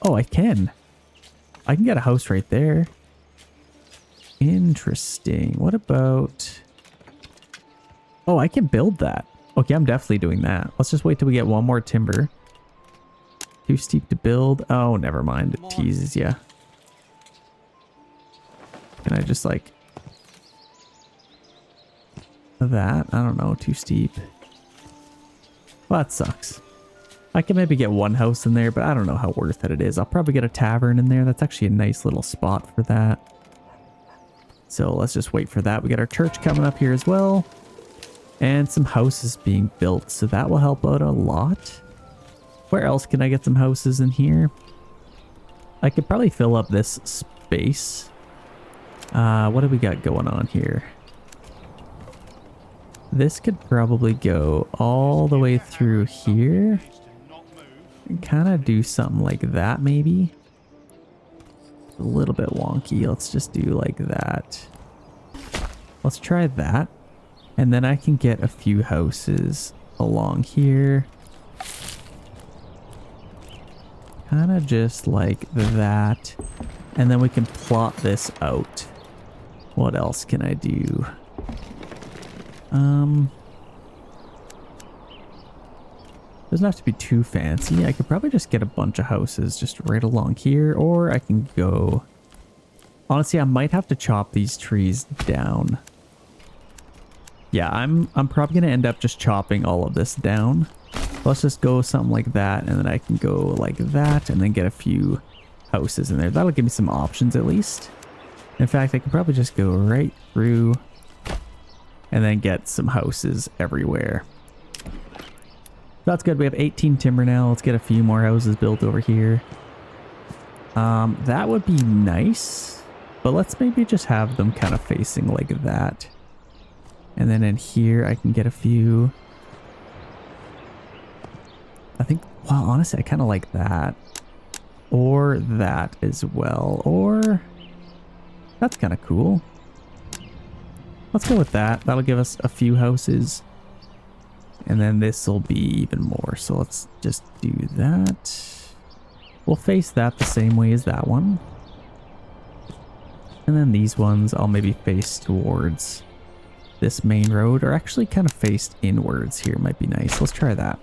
Oh, I can. I can get a house right there. Interesting. What about... Oh, I can build that. Okay, I'm definitely doing that. Let's just wait till we get 1 more timber. Too steep to build. Oh, never mind. It teases you. Can I just like... that? I don't know. Too steep. Well, that sucks. I can maybe get 1 house in there, but I don't know how worth it is. I'll probably get a tavern in there. That's actually a nice little spot for that. So let's just wait for that. We got our church coming up here as well. And some houses being built. So that will help out a lot. Where else can I get some houses in here? I could probably fill up this space. What do we got going on here? This could probably go all the way through here. And kind of do something like that, maybe. A little bit wonky. Let's just do like that. Let's try that. And then I can get a few houses along here. Kind of just like that. And then we can plot this out. What else can I do? Doesn't have to be too fancy. I could probably just get a bunch of houses just right along here, or I can go... Honestly, I might have to chop these trees down. Yeah, I'm probably going to end up just chopping all of this down. Let's just go something like that, and then I can go like that, and then get a few houses in there. That'll give me some options at least. In fact, I could probably just go right through and then get some houses everywhere. That's good. We have 18 timber now. Let's get a few more houses built over here. That would be nice, but let's maybe just have them kind of facing like that. And then in here, I can get a few. I think, well, honestly, I kind of like that. Or that as well. Or that's kind of cool. Let's go with that. That'll give us a few houses. And then this will be even more. So let's just do that. We'll face that the same way as that one. And then these ones I'll maybe face towards this main road, or actually kind of faced inwards here might be nice. Let's try that.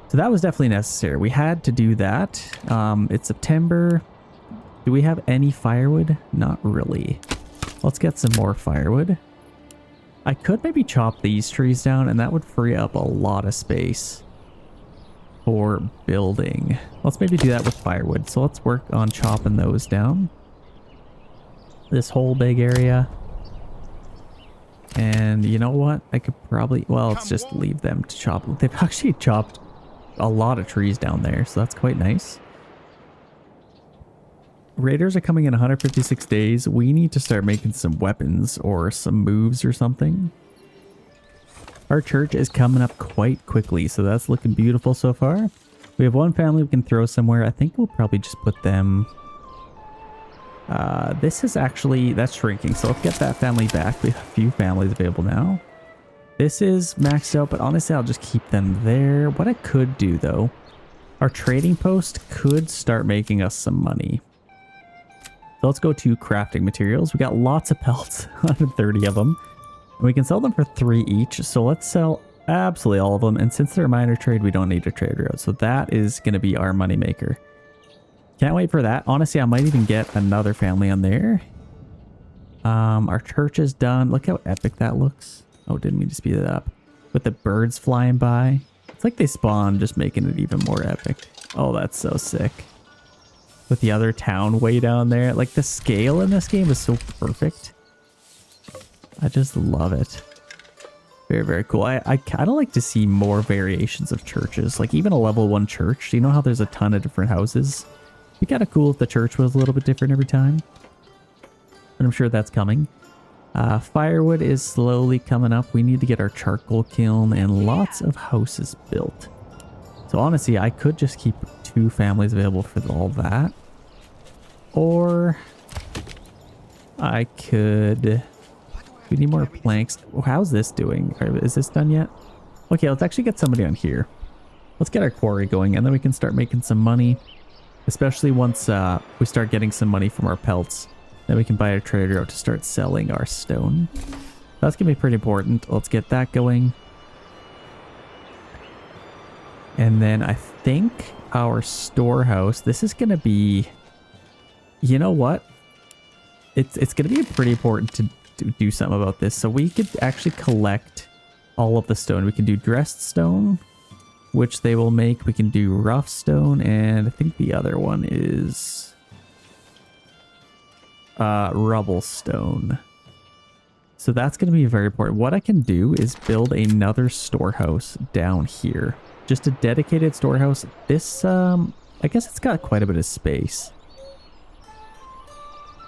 So that was definitely necessary. We had to do that. It's September. Do we have any firewood? Not really. Let's get some more firewood. I could maybe chop these trees down and that would free up a lot of space for building. Let's maybe do that with firewood. So let's work on chopping those down. This whole big area. And you know what? I could probably, well, let's just leave them to chop. They've actually chopped a lot of trees down there, so that's quite nice. Raiders are coming in 156 days. We need to start making some weapons or some moves or something. Our church is coming up quite quickly, so that's looking beautiful so far. We have one family we can throw somewhere. I think we'll probably just put them... this is actually... that's shrinking, so let's get that family back. We have a few families available now. This is maxed out, but honestly, I'll just keep them there. What I could do, though, our trading post could start making us some money. So let's go to crafting materials. We got lots of pelts, 130 of them. And we can sell them for 3 each. So let's sell absolutely all of them. And since they're a minor trade, we don't need a trade route. So that is going to be our money maker. Can't wait for that. Honestly, I might even get another family on there. Our church is done. Look how epic that looks. Oh, didn't mean to speed it up. With the birds flying by. It's like they spawn, just making it even more epic. Oh, that's so sick. With the other town way down there. Like, the scale in this game is so perfect. I just love it. Very, very cool. I kind of like to see more variations of churches. Like, even a level 1 church. You know how there's a ton of different houses? It'd be kind of cool if the church was a little bit different every time. But I'm sure that's coming. Firewood is slowly coming up. We need to get our charcoal kiln and lots of houses built. So honestly, I could just keep 2 families available for all that. Or I could... we need more planks. Oh, how's this doing? Is this done yet? Okay, let's actually get somebody on here. Let's get our quarry going and then we can start making some money. Especially once we start getting some money from our pelts. Then we can buy a trader out to start selling our stone. That's going to be pretty important. Let's get that going. And then I think our storehouse, this is going to be, you know what? It's going to be pretty important to do something about this. So we could actually collect all of the stone. We can do dressed stone, which they will make. We can do rough stone, and I think the other one is rubble stone. So that's going to be very important. What I can do is build another storehouse down here. Just a dedicated storehouse. This, I guess it's got quite a bit of space.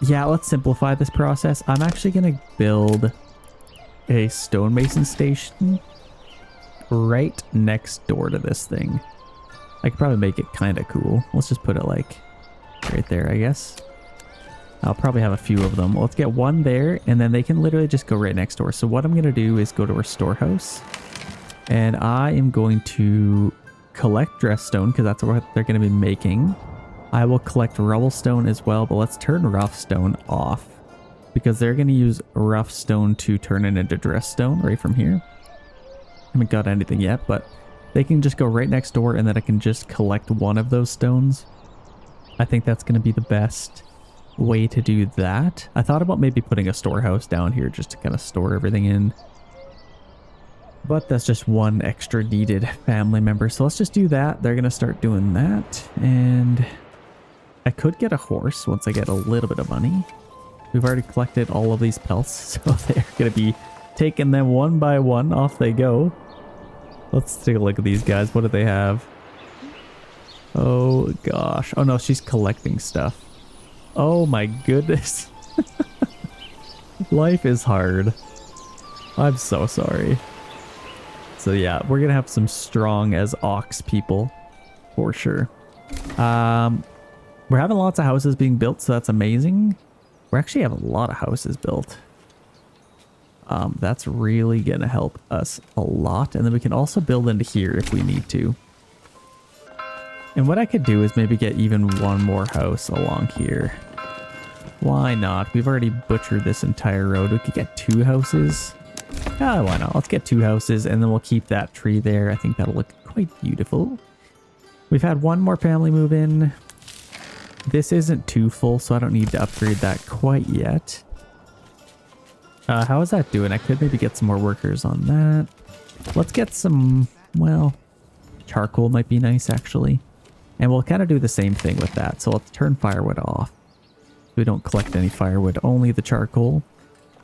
Yeah, let's simplify this process. I'm actually going to build a stonemason station right next door to this thing. I could probably make it kind of cool. Let's just put it like right there, I guess. I'll probably have a few of them. Let's get one there, and then they can literally just go right next door. So what I'm going to do is go to our storehouse, and I am going to collect dress stone because that's what they're going to be making. I will collect rubble stone as well, but let's turn rough stone off because they're going to use rough stone to turn it into dress stone right from here. I haven't got anything yet, but they can just go right next door, and then I can just collect one of those stones. I think that's going to be the best way to do that. I thought about maybe putting a storehouse down here just to kind of store everything in, but that's just one extra needed family member. So let's just do that. They're going to start doing that, and I could get a horse once I get a little bit of money. We've already collected all of these pelts, so they're going to be taking them one by one. Off they go. Let's take a look at these guys. What do they have? Oh, gosh. Oh, no, she's collecting stuff. Oh, my goodness. Life is hard. I'm so sorry. So, yeah, we're going to have some strong as ox people for sure. We're having lots of houses being built, so that's amazing. We actually have a lot of houses built. That's really going to help us a lot. And then we can also build into here if we need to. And what I could do is maybe get even one more house along here. Why not? We've already butchered this entire road. We could get 2 houses. Ah, why not? Let's get 2 houses and then we'll keep that tree there. I think that'll look quite beautiful. We've had one more family move in. This isn't too full, so I don't need to upgrade that quite yet. How is that doing? I could maybe get some more workers on that. Let's get some, well, charcoal might be nice actually. And we'll kind of do the same thing with that. So let's turn firewood off. We don't collect any firewood, only the charcoal.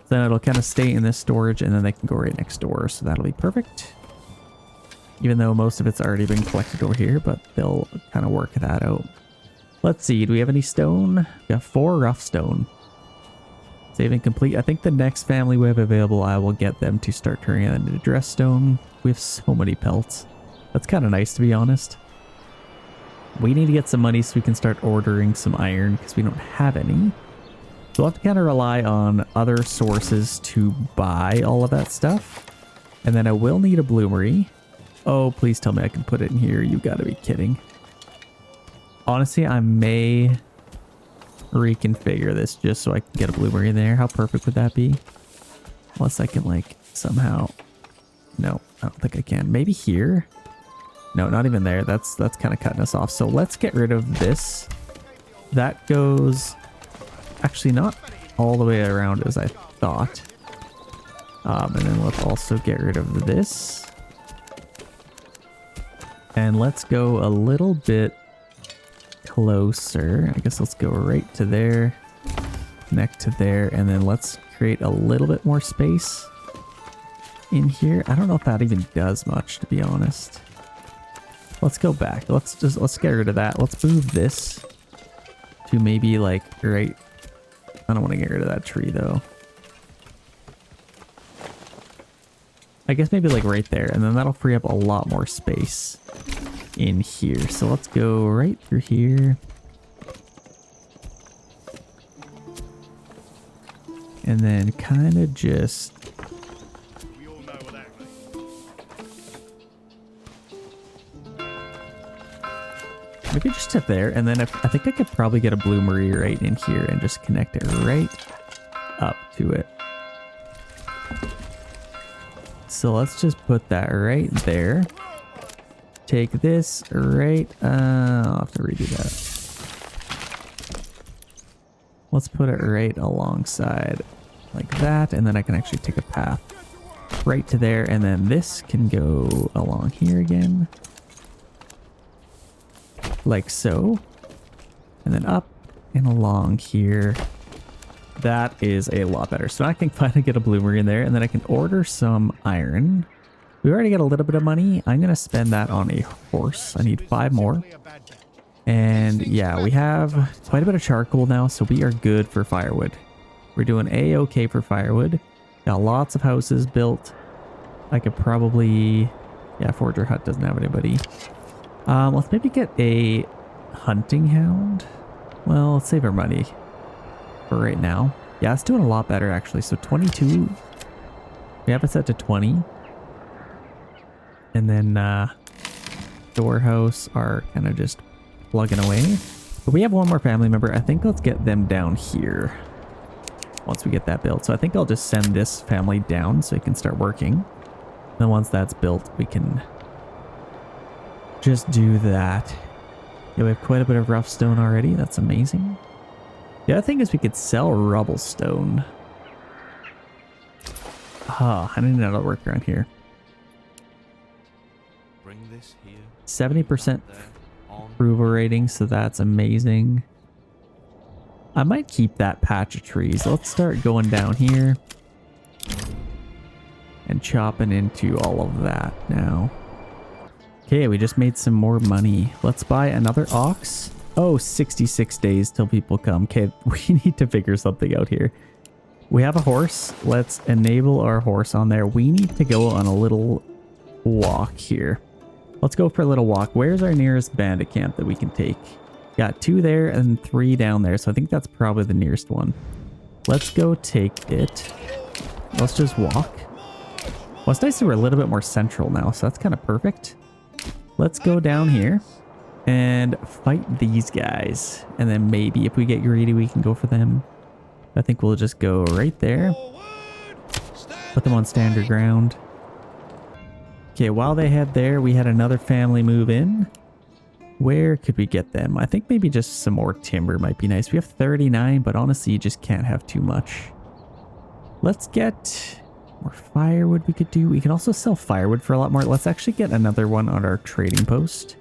Then it'll kind of stay in this storage and then they can go right next door. So that'll be perfect. Even though most of it's already been collected over here, but they'll kind of work that out. Let's see, do we have any stone? We got 4 rough stone. Saving complete. I think the next family we have available, I will get them to start turning it into dress stone. We have so many pelts. That's kind of nice, to be honest. We need to get some money so we can start ordering some iron because we don't have any. So we'll have to kind of rely on other sources to buy all of that stuff. And then I will need a bloomery. Oh, please tell me I can put it in here. You gotta be kidding. Honestly, I may reconfigure this just so I can get a bloomery in there. How perfect would that be? Unless I can like somehow... No, I don't think I can. Maybe here? No, not even there. That's kind of cutting us off. So let's get rid of this. That goes... Actually, not all the way around as I thought. And then let's also get rid of this. And let's go a little bit closer. I guess let's go right to there, connect to there, and then let's create a little bit more space in here. I don't know if that even does much, to be honest. Let's go back. Let's get rid of that. Let's move this to maybe like right. I don't want to get rid of that tree though. I guess maybe like right there, and then that'll free up a lot more space in here. So let's go right through here. And then kind of just... maybe just to there, and then I think I could probably get a bloomery right in here and just connect it right up to it. So let's just put that right there. Take this right, I'll have to redo that. Let's put it right alongside like that, and then I can actually take a path right to there, and then this can go along here again. Like so. And then up and along here. That is a lot better. So I can finally get a bloomery in there, and then I can order some iron. We already got a little bit of money. I'm going to spend that on a horse. I need 5 more. And yeah, we have quite a bit of charcoal now, so we are good for firewood. We're doing A-okay for firewood. Got lots of houses built. I could probably... yeah, Forger Hut doesn't have anybody. Let's maybe get a hunting hound. Well, let's save our money for right now. Yeah, it's doing a lot better actually. So 22. We have it set to 20. And then Storehouse are kind of just plugging away. But we have one more family member. I think let's get them down here once we get that built. So I think I'll just send this family down so it can start working. Then once that's built, we can just do that. Yeah, we have quite a bit of rough stone already. That's amazing. The other thing is we could sell rubble stone. Ah, I need another worker around here. 70% approval rating, so that's amazing. I might keep that patch of trees. Let's start going down here and chopping into all of that now. Okay, we just made some more money. Let's buy another ox. Oh, 66 days till people come. Okay, we need to figure something out here. We have a horse. Let's enable our horse on there. We need to go on a little walk here. Let's go for a little walk. Where's our nearest bandit camp that we can take? Got 2 there and 3 down there. So I think that's probably the nearest one. Let's go take it. Let's just walk. Well, it's nice that we're a little bit more central now. So that's kind of perfect. Let's go down here and fight these guys. And then maybe if we get greedy, we can go for them. I think we'll just go right there. Put them on standard ground. Okay, while they head there, we had another family move in. Where could we get them? I think maybe just some more timber might be nice. We have 39, but honestly, you just can't have too much. Let's get more firewood we could do. We can also sell firewood for a lot more. Let's actually get another one on our trading post.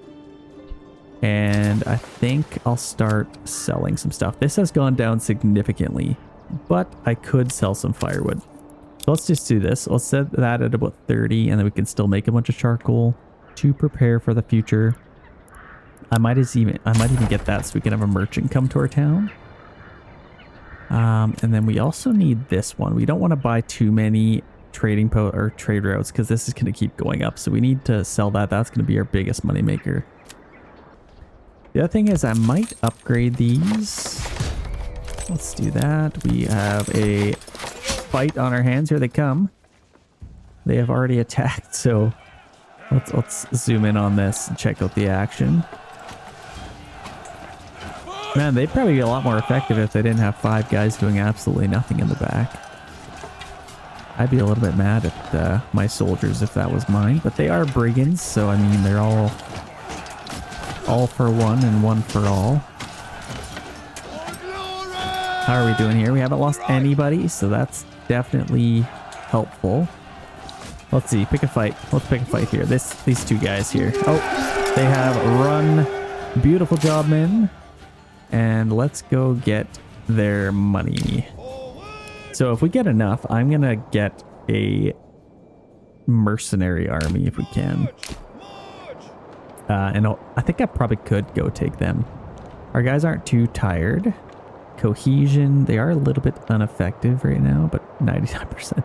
And I think I'll start selling some stuff. This has gone down significantly, but I could sell some firewood. So let's just do this. Let's set that at about 30, and then we can still make a bunch of charcoal to prepare for the future. I might even get that so we can have a merchant come to our town. And then we also need this one. We don't want to buy too many trade routes because this is going to keep going up. So we need to sell that. That's going to be our biggest money maker. The other thing is I might upgrade these. Let's do that. We have a fight on our hands. Here they come. They have already attacked, so let's zoom in on this and check out the action. Man, they'd probably be a lot more effective if they didn't have 5 guys doing absolutely nothing in the back. I'd be a little bit mad at my soldiers if that was mine, but they are brigands, so I mean they're all for one and one for all. How are we doing here? We haven't lost anybody, so that's definitely helpful. Let's see, pick a fight. Let's pick a fight here. These 2 guys here. Oh, they have run. Beautiful job, men. And let's go get their money. So if we get enough, I'm gonna get a mercenary army if we can. And I think I probably could go take them. Our guys aren't too tired. Cohesion, they are a little bit ineffective right now, but 99%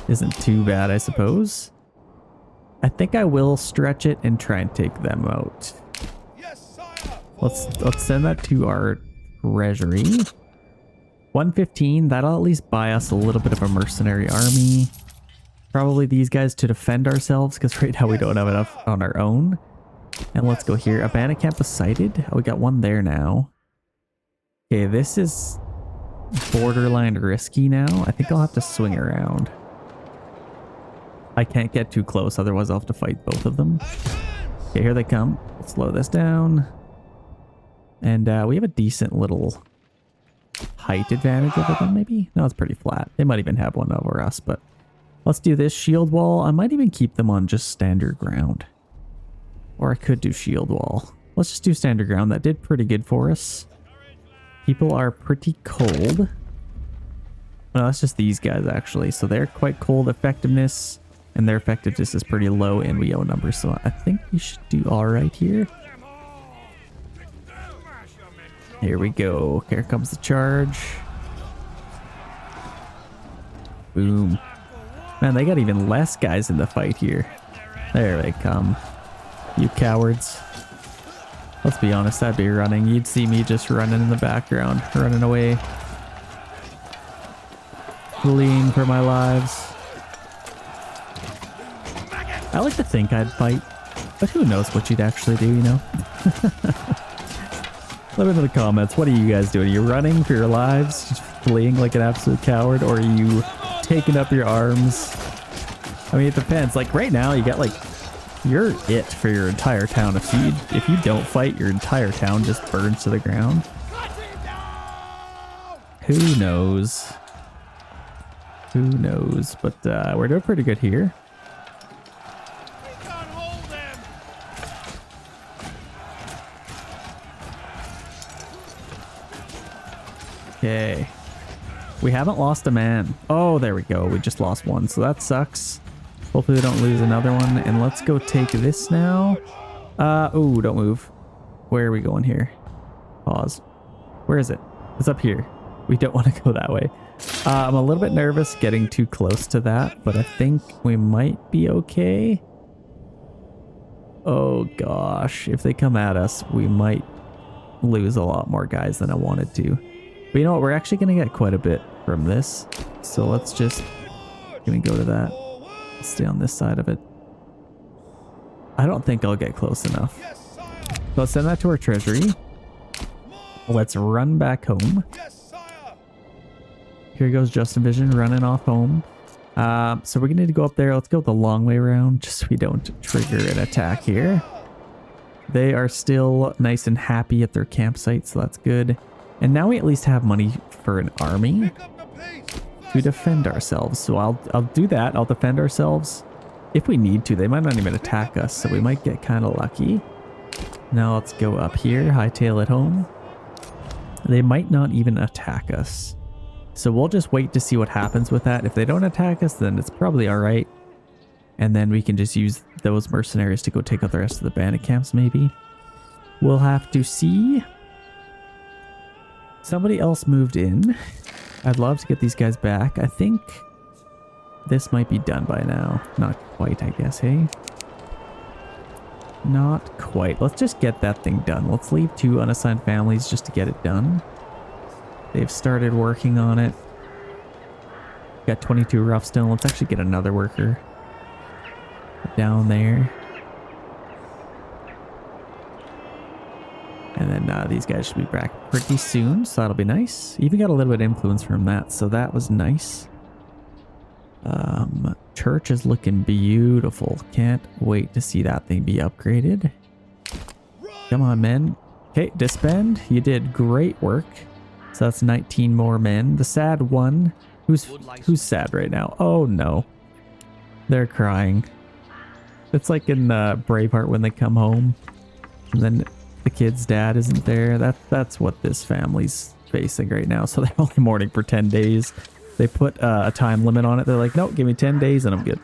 isn't too bad, I suppose. I think I will stretch it and try and take them out. Let's send that to our treasury. 115, that'll at least buy us a little bit of a mercenary army. Probably these guys to defend ourselves, because right now we don't have enough on our own. And let's go here. A bandit camp is sighted. Oh, we got one there now. Okay, this is borderline risky now. I think I'll have to swing around. I can't get too close, otherwise I'll have to fight both of them. Okay, here they come. Let's slow this down. And we have a decent little height advantage over them, maybe? No, it's pretty flat. They might even have one over us, but let's do this. Shield wall. I might even keep them on just standard ground. Or I could do shield wall. Let's just do standard ground. That did pretty good for us. People are pretty cold. No, that's just these guys, actually. So they're quite cold. Effectiveness, and their effectiveness is pretty low in WEO numbers. So I think we should do all right here. Here we go. Here comes the charge. Boom. Man, they got even less guys in the fight here. There they come. You cowards. Let's be honest, I'd be running. You'd see me just running in the background, running away. Fleeing for my lives. I like to think I'd fight, but who knows what you'd actually do, you know? Let me know in the comments, what are you guys doing? Are you running for your lives, just fleeing like an absolute coward, or are you taking up your arms? I mean, it depends. Like right now, you got like, you're it for your entire town. If you don't fight, your entire town just burns to the ground. Who knows? Who knows? But we're doing pretty good here. Okay. We haven't lost a man. Oh, there we go. We just lost one, so that sucks. Hopefully we don't lose another one. And let's go take this now. Oh, don't move. Where are we going here? Pause. Where is it? It's up here. We don't want to go that way. I'm a little bit nervous getting too close to that, but I think we might be okay. Oh gosh, if they come at us, we might lose a lot more guys than I wanted to. But you know what? We're actually going to get quite a bit from this. So let's just gonna go to that. Stay on this side of it. I don't think I'll get close enough. So let's send that to our treasury. Let's run back home. Here goes JustNvision running off home. So we're gonna need to go up there. Let's go the long way around just so we don't trigger an attack here. They are still nice and happy at their campsite, so that's good. And now we at least have money for an army to defend ourselves. So I'll do that. I'll defend ourselves if we need to. They might not even attack us, so we might get kind of lucky. Now let's go up here, hightail it home. They might not even attack us. So we'll just wait to see what happens with that. If they don't attack us, then it's probably all right. And then we can just use those mercenaries to go take out the rest of the bandit camps, maybe. We'll have to see. Somebody else moved in. I'd love to get these guys back. I think this might be done by now. Not quite, I guess, hey? Not quite. Let's just get that thing done. Let's leave 2 unassigned families just to get it done. They've started working on it. Got 22 rough stone. Let's actually get another worker down there. And then these guys should be back pretty soon, so that'll be nice. Even got a little bit of influence from that, so that was nice. Church is looking beautiful. Can't wait to see that thing be upgraded. Come on, men. Okay, disband. You did great work. So that's 19 more men. The sad one. Who's sad right now? Oh no. They're crying. It's like in Braveheart when they come home. And then the kid's dad isn't there. That's what this family's facing right now. So they're only mourning for 10 days. They put a time limit on it. They're like, nope, give me 10 days and I'm good.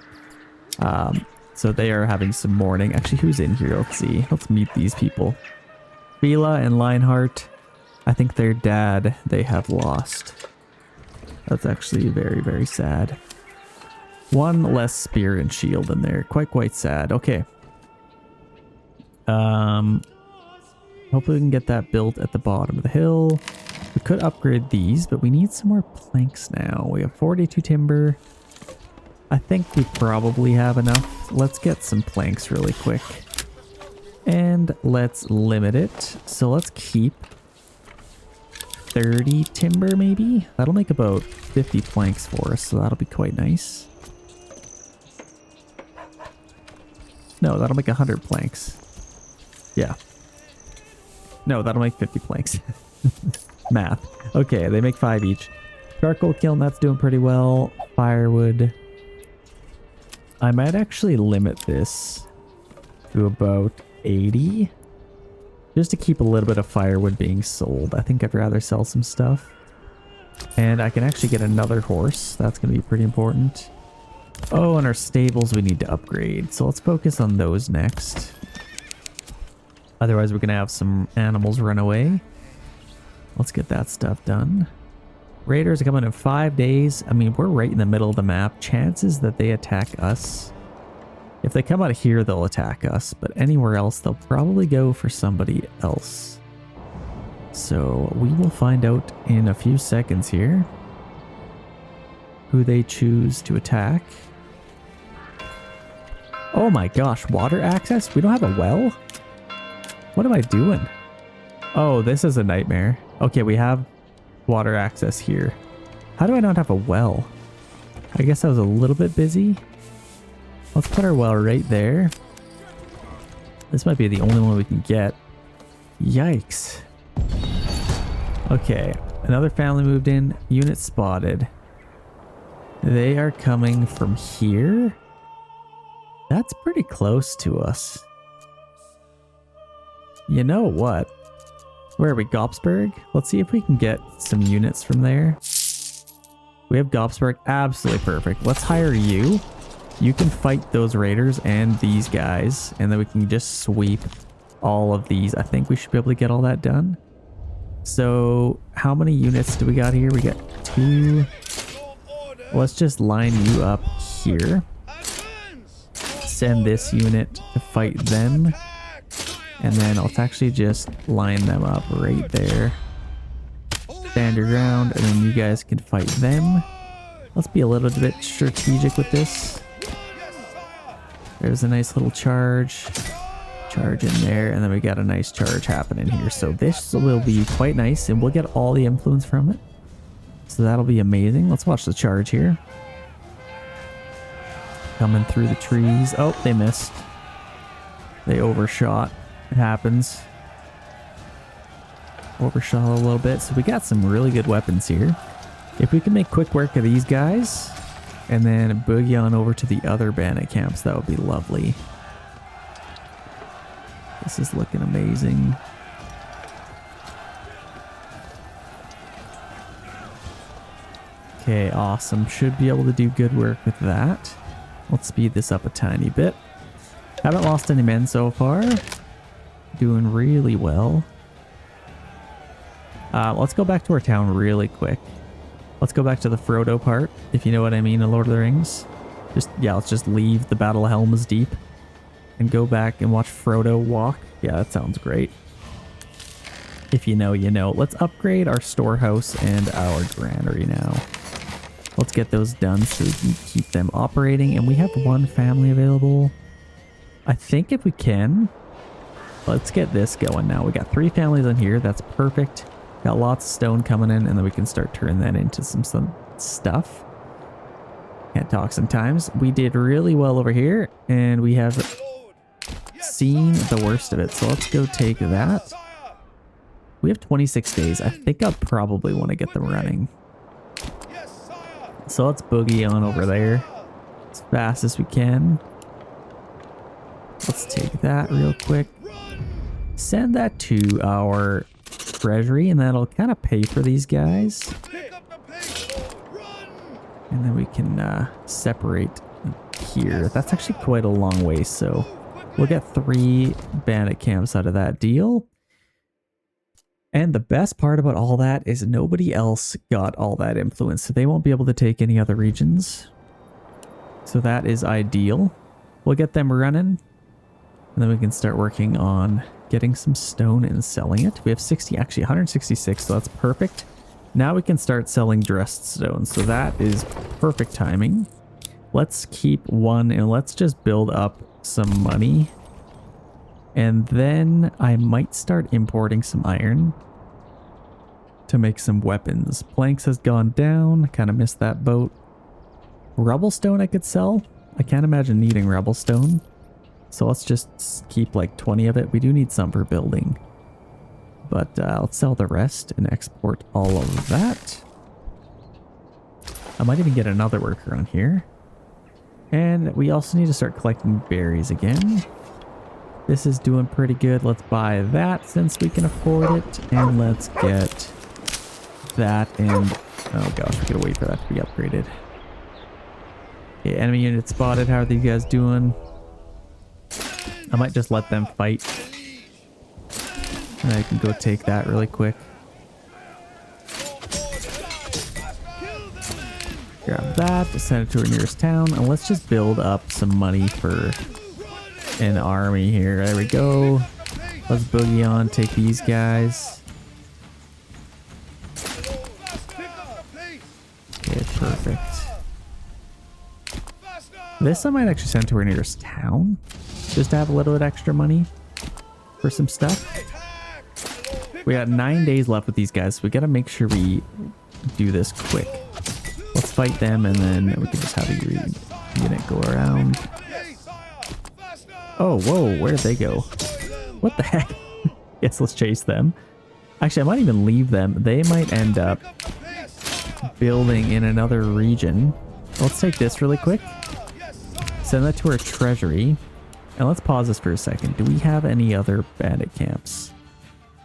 So they are having some mourning. Actually, who's in here? Let's see. Let's meet these people. Bela and Lionheart. I think their dad they have lost. That's actually very, very sad. One less spear and shield in there. Quite sad. Okay. Hopefully we can get that built at the bottom of the hill. We could upgrade these, but we need some more planks now. We have 42 timber. I think we probably have enough. Let's get some planks really quick. And let's limit it. So let's keep 30 timber maybe? That'll make about 50 planks for us, so that'll be quite nice. No, that'll make 100 planks. Yeah. No, that'll make 50 planks. Math. Okay, they make 5 each. Charcoal kiln, that's doing pretty well. Firewood. I might actually limit this to about 80. Just to keep a little bit of firewood being sold. I think I'd rather sell some stuff. And I can actually get another horse. That's going to be pretty important. Oh, and our stables we need to upgrade. So let's focus on those next. Otherwise, we're going to have some animals run away. Let's get that stuff done. Raiders are coming in 5 days. I mean, we're right in the middle of the map. Chances that they attack us. If they come out of here, they'll attack us. But anywhere else, they'll probably go for somebody else. So we will find out in a few seconds here who they choose to attack. Oh my gosh, water access? We don't have a well? What am I doing? Oh, this is a nightmare. Okay, we have water access here. How do I not have a well? I guess I was a little bit busy. Let's put our well right there. This might be the only one we can get. Yikes. Okay, another family moved in. Unit spotted. They are coming from here. That's pretty close to us. You know what? Where are we? Gopsberg? Let's see if we can get some units from there. We have Gopsberg. Absolutely perfect. Let's hire you. You can fight those raiders and these guys, and then we can just sweep all of these. I think we should be able to get all that done. So how many units do we got here? We got 2. Let's just line you up here. Send this unit to fight them. And then let's actually just line them up right there. Stand your ground, and then you guys can fight them. Let's be a little bit strategic with this. There's a nice little charge. Charge in there, and then we got a nice charge happening here. So this will be quite nice, and we'll get all the influence from it. So that'll be amazing. Let's watch the charge here. Coming through the trees. Oh, they missed. They overshot. It happens. Overshot a little bit. So we got some really good weapons here. If we can make quick work of these guys and then boogie on over to the other bandit camps, that would be lovely. This is looking amazing. Okay, awesome. Should be able to do good work with that. Let's speed this up a tiny bit. Haven't lost any men so far. Doing really well. Let's go back to our town really quick. Let's go back to the Frodo part, if you know what I mean in Lord of the Rings. Let's just leave the Battle of Helm's Deep and go back and watch Frodo walk. Yeah, that sounds great. If you know, you know. Let's upgrade our storehouse and our granary now. Let's get those done so we can keep them operating. And we have 1 family available. I think if we can, let's get this going now. We got 3 families on here. That's perfect. Got lots of stone coming in, and then we can start turning that into some stuff. Can't talk sometimes. We did really well over here, and we have seen the worst of it. So let's go take that. We have 26 days. I think I'll probably want to get them running. So let's boogie on over there as fast as we can. Let's take that real quick. Send that to our treasury, and that'll kind of pay for these guys. And then we can separate here. That's actually quite a long way, so we'll get 3 bandit camps out of that deal. And the best part about all that is nobody else got all that influence, so they won't be able to take any other regions. So that is ideal. We'll get them running, and then we can start working on getting some stone and selling it. We have 166, so that's perfect. Now we can start selling dressed stone, so that is perfect timing. Let's keep 1 and let's just build up some money. And then I might start importing some iron to make some weapons. Planks has gone down. Kind of missed that boat. Rubble stone I could sell. I can't imagine needing rubble stone. So let's just keep like 20 of it. We do need some for building. But let's sell the rest and export all of that. I might even get another worker on here. And we also need to start collecting berries again. This is doing pretty good. Let's buy that since we can afford it. And let's get that. And oh gosh, we gotta wait for that to be upgraded. Okay, enemy unit spotted. How are these guys doing? I might just let them fight. And I can go take that really quick. Grab that, send it to our nearest town, and let's just build up some money for an army here. There we go. Let's boogie on, take these guys. Okay, perfect. This I might actually send to our nearest town, just to have a little bit extra money for some stuff. We got 9 days left with these guys, so we gotta make sure we do this quick. Let's fight them, and then we can just have a unit go around. Oh, whoa, where did they go? What the heck? Yes, let's chase them. Actually, I might even leave them. They might end up building in another region. Let's take this really quick. Send that to our treasury. And let's pause this for a second. Do we have any other bandit camps?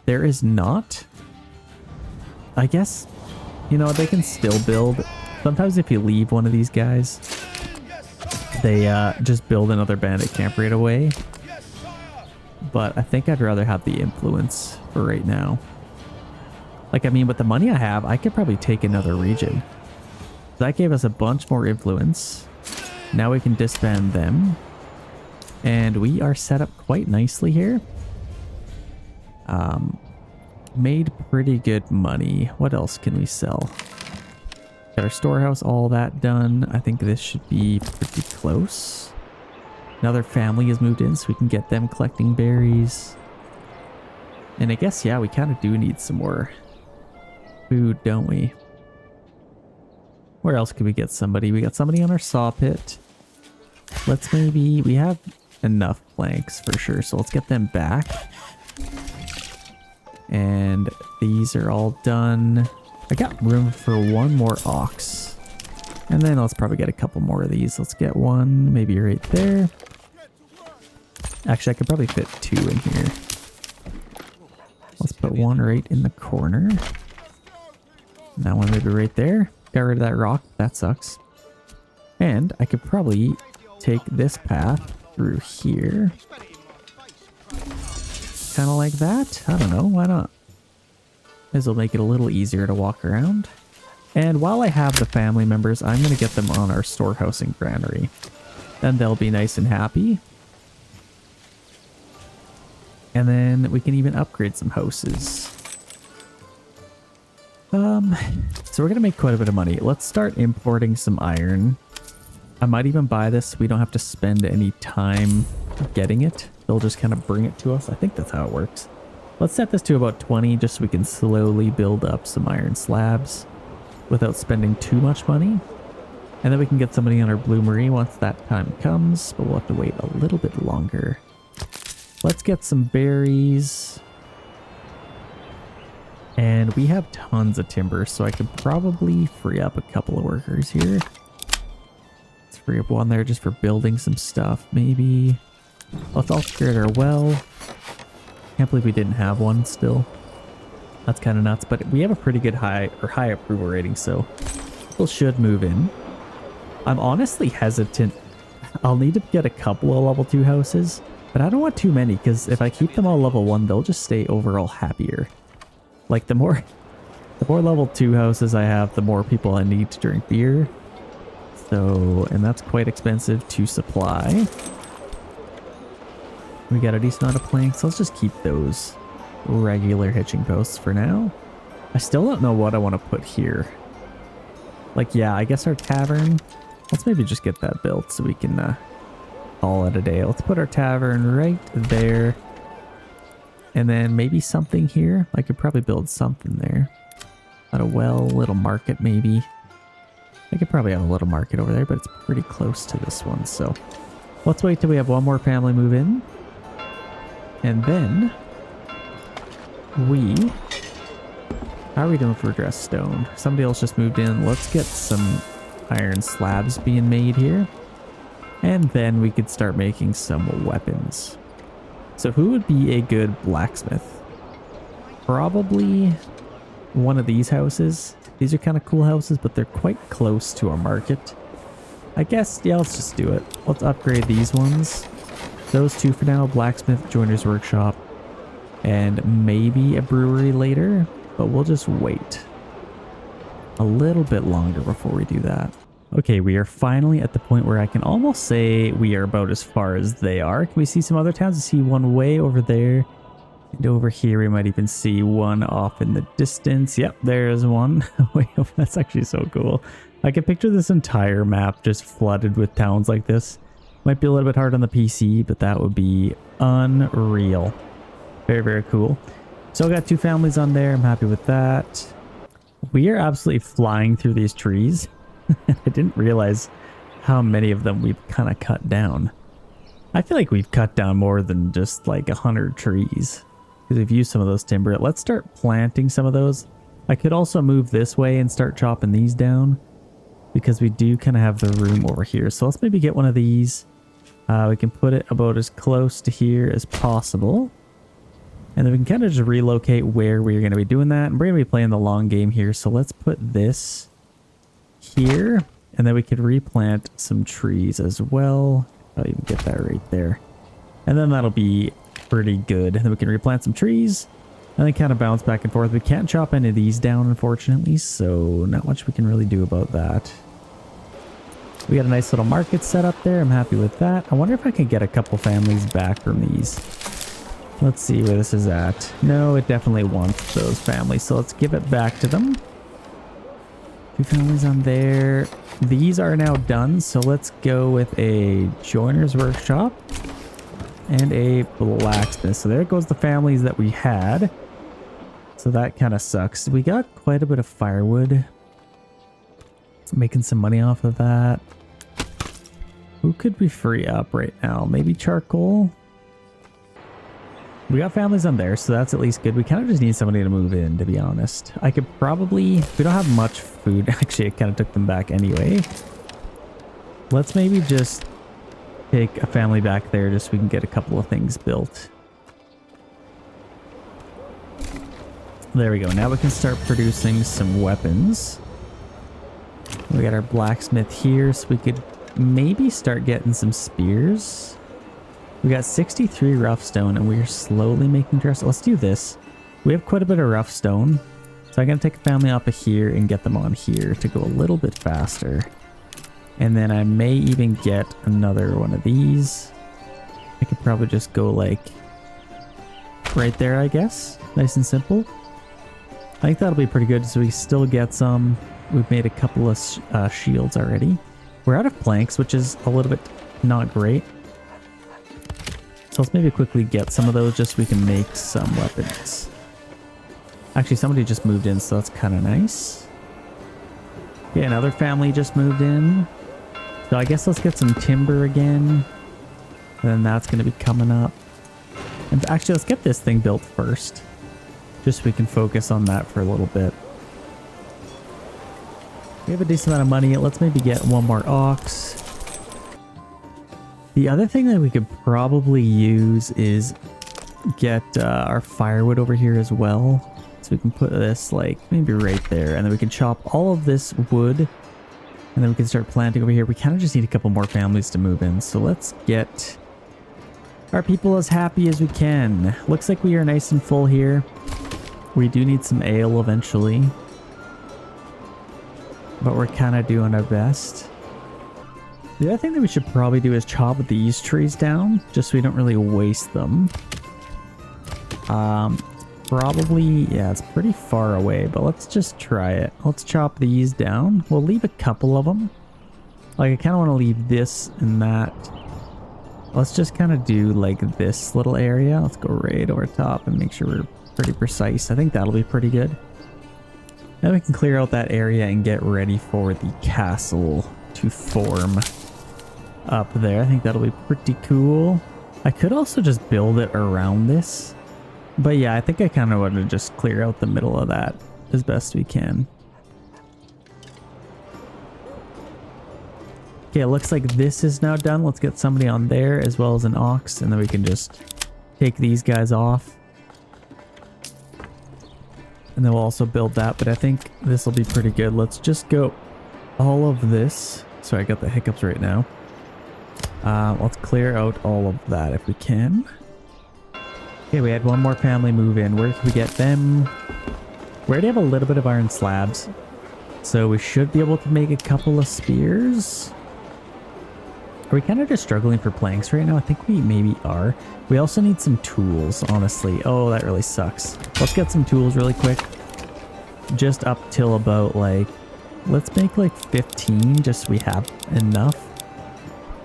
There is not. I guess, you know, they can still build. Sometimes if you leave one of these guys, they just build another bandit camp right away. But I think I'd rather have the influence for right now. Like, I mean, with the money I have, I could probably take another region. That gave us a bunch more influence. Now we can disband them. And we are set up quite nicely here. Made pretty good money. What else can we sell? Got our storehouse, all that done. I think this should be pretty close. Another family has moved in, so we can get them collecting berries. And I guess, yeah, we kind of do need some more food, don't we? Where else could we get somebody? We got somebody on our saw pit. Let's maybe... We have enough planks for sure, so let's get them back. And these are all done. I got room for one more ox. And then let's probably get a couple more of these. Let's get one maybe right there. Actually, I could probably fit two in here. Let's put one right in the corner. And that one maybe right there. Got rid of that rock. That sucks. And I could probably take this path through here. Kind of like that. I don't know. Why not? This will make it a little easier to walk around. And while I have the family members, I'm going to get them on our storehouse and granary. Then they'll be nice and happy. And then we can even upgrade some houses. So we're going to make quite a bit of money. Let's start importing some iron. I might even buy this so we don't have to spend any time getting it. They'll just kind of bring it to us. I think that's how it works. Let's set this to about 20 just so we can slowly build up some iron slabs without spending too much money. And then we can get somebody on our Blue Marine once that time comes, but we'll have to wait a little bit longer. Let's get some berries. And we have tons of timber, so I could probably free up a couple of workers here. Let's free up one there just for building some stuff, maybe. Let's upgrade our well. Can't believe we didn't have one still. That's kind of nuts, but we have a pretty good high approval rating, so people should move in. I'm honestly hesitant. I'll need to get a couple of level 2 houses, but I don't want too many, because if I keep them all level 1, they'll just stay overall happier. Like, the more level 2 houses I have, the more people I need to drink beer. So, and that's quite expensive to supply. We got a decent amount of planks. Let's just keep those regular hitching posts for now. I still don't know what I want to put here. Like, yeah, I guess our tavern. Let's maybe just get that built so we can call it a day. Let's put our tavern right there. And then maybe something here. I could probably build something there. Not a well, little market maybe. I could probably have a little market over there, but it's pretty close to this one. So let's wait till we have one more family move in. And then how are we doing for dress stone? Somebody else just moved in. Let's get some iron slabs being made here. And then we could start making some weapons. So who would be a good blacksmith? Probably one of these houses. These are kind of cool houses, but they're quite close to our market. I guess, yeah, let's just do it. Let's upgrade these ones. Those two for now, blacksmith, joiner's workshop, and maybe a brewery later, but we'll just wait a little bit longer before we do that. Okay, we are finally at the point where I can almost say we are about as far as they are. Can we see some other towns? I see one way over there. And over here we might even see one off in the distance. Yep, there's one. Wait, that's actually so cool. I can picture this entire map just flooded with towns like this. Might be a little bit hard on the PC, but that would be unreal. Very, very cool. So I got 2 families on there. I'm happy with that. We are absolutely flying through these trees. I didn't realize how many of them we've kind of cut down. I feel like we've cut down more than just like 100 trees. Because we've used some of those timber. Let's start planting some of those. I could also move this way and start chopping these down. Because we do kind of have the room over here. So let's maybe get one of these. We can put it about as close to here as possible. And then we can kind of just relocate where we're going to be doing that. And we're going to be playing the long game here. So let's put this here. And then we could replant some trees as well. I'll even get that right there. And then that'll be pretty good. And then we can replant some trees. And then kind of bounce back and forth. We can't chop any of these down, unfortunately. So not much we can really do about that. We got a nice little market set up there. I'm happy with that. I wonder if I can get a couple families back from these. Let's see where this is at. No, it definitely wants those families. So let's give it back to them. 2 families on there. These are now done. So let's go with a joiner's workshop and a blacksmith. So there goes the families that we had. So that kind of sucks. We got quite a bit of firewood. Making some money off of that. Who could we free up right now? Maybe charcoal? We got families on there, so that's at least good. We kind of just need somebody to move in, to be honest. I could probably... We don't have much food. Actually, I kind of took them back anyway. Let's maybe just take a family back there just so we can get a couple of things built. There we go. Now we can start producing some weapons. We got our blacksmith here, so we could maybe start getting some spears. We got 63 rough stone, and we're slowly making progress. Let's do this. We have quite a bit of rough stone, so I'm going to take a family off of here and get them on here to go a little bit faster. And then I may even get another one of these. I could probably just go like right there, I guess. Nice and simple. I think that'll be pretty good, so we still get some. We've made a couple of shields already. We're out of planks, which is a little bit not great. So let's maybe quickly get some of those just so we can make some weapons. Actually, somebody just moved in, so that's kind of nice. Okay, another family just moved in. So I guess let's get some timber again. And then that's going to be coming up. And actually, let's get this thing built first. Just so we can focus on that for a little bit. We have a decent amount of money. Let's maybe get one more ox. The other thing that we could probably use is get our firewood over here as well. So we can put this like maybe right there, and then we can chop all of this wood, and then we can start planting over here. We kind of just need a couple more families to move in. So let's get our people as happy as we can. Looks like we are nice and full here. We do need some ale eventually, but we're kind of doing our best. The other thing that we should probably do is chop these trees down, just so we don't really waste them. Probably, yeah, it's pretty far away, but let's just try it. Let's chop these down. We'll leave a couple of them. Like, I kind of want to leave this and that. Let's just kind of do like this little area. Let's go right over top and make sure we're pretty precise. I think that'll be pretty good. Then we can clear out that area and get ready for the castle to form up there. I think that'll be pretty cool. I could also just build it around this, but yeah, I think I kind of want to just clear out the middle of that as best we can. Okay, it looks like this is now done. Let's get somebody on there as well as an ox, and then we can just take these guys off. And then we'll also build that, but I think this will be pretty good. Let's just go all of this. Sorry, I got the hiccups right now. Let's clear out all of that if we can. Okay, we had one more family move in. Where can we get them? We already have a little bit of iron slabs, so we should be able to make a couple of spears. Are we kind of just struggling for planks right now? I think we maybe are. We also need some tools, honestly. Oh, that really sucks. Let's get some tools really quick. Just up till about like, let's make like 15 just so we have enough.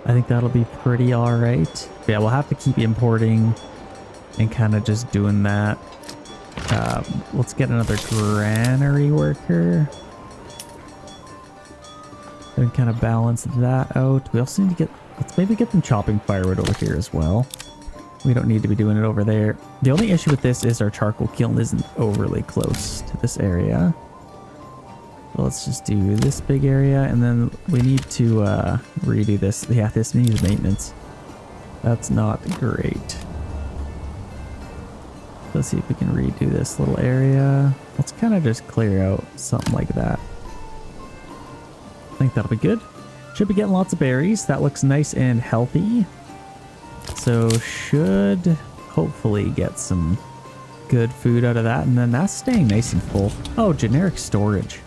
I think that'll be pretty alright. Yeah, we'll have to keep importing and kind of just doing that. Let's get another granary worker. And kind of balance that out. We also need to get, let's maybe get them chopping firewood over here as well. We don't need to be doing it over there. The only issue with this is our charcoal kiln isn't overly close to this area. So let's just do this big area, and then we need to redo this. Yeah, this needs maintenance. That's not great. Let's see if we can redo this little area. Let's kind of just clear out something like that. I think that'll be good. Should be getting lots of berries. That looks nice and healthy. So should hopefully get some good food out of that. And then that's staying nice and full. Oh, generic storage.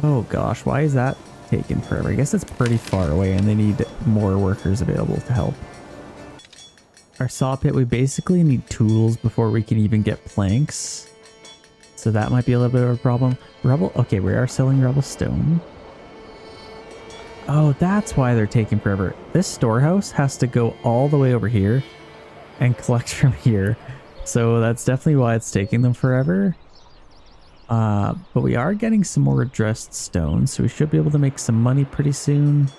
Oh gosh, why is that taking forever? I guess it's pretty far away and they need more workers available to help. Our saw pit, we basically need tools before we can even get planks. So that might be a little bit of a problem. Rubble, okay, we are selling rubble stone. Oh, that's why they're taking forever. This storehouse has to go all the way over here and collect from here. So that's definitely why it's taking them forever. But we are getting some more addressed stone, so we should be able to make some money pretty soon.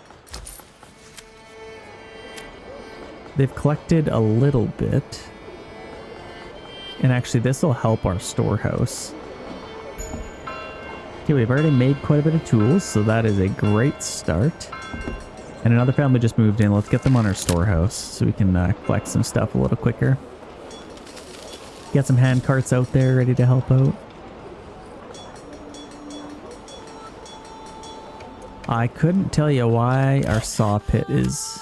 They've collected a little bit. And actually this will help our storehouse. Okay, we've already made quite a bit of tools, so that is a great start. And another family just moved in. Let's get them on our storehouse so we can collect some stuff a little quicker. Get some hand carts out there ready to help out. I couldn't tell you why our saw pit is...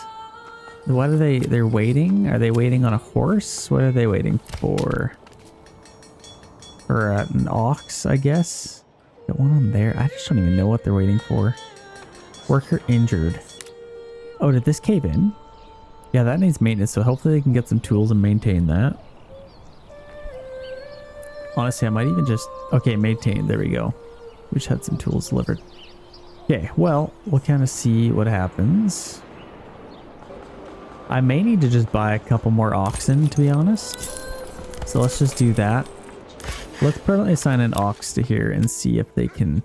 What are they? They're waiting? Are they waiting on a horse? What are they waiting for? Or an ox, I guess? Got one on there. I just don't even know what they're waiting for. Worker injured. Oh, did this cave in? Yeah, that needs maintenance, so hopefully they can get some tools and maintain that. Honestly, I might even just... Okay, maintain. There we go. We just had some tools delivered. Okay, well, we'll kind of see what happens. I may need to just buy a couple more oxen, to be honest. So let's just do that. Let's permanently assign an ox to here and see if they can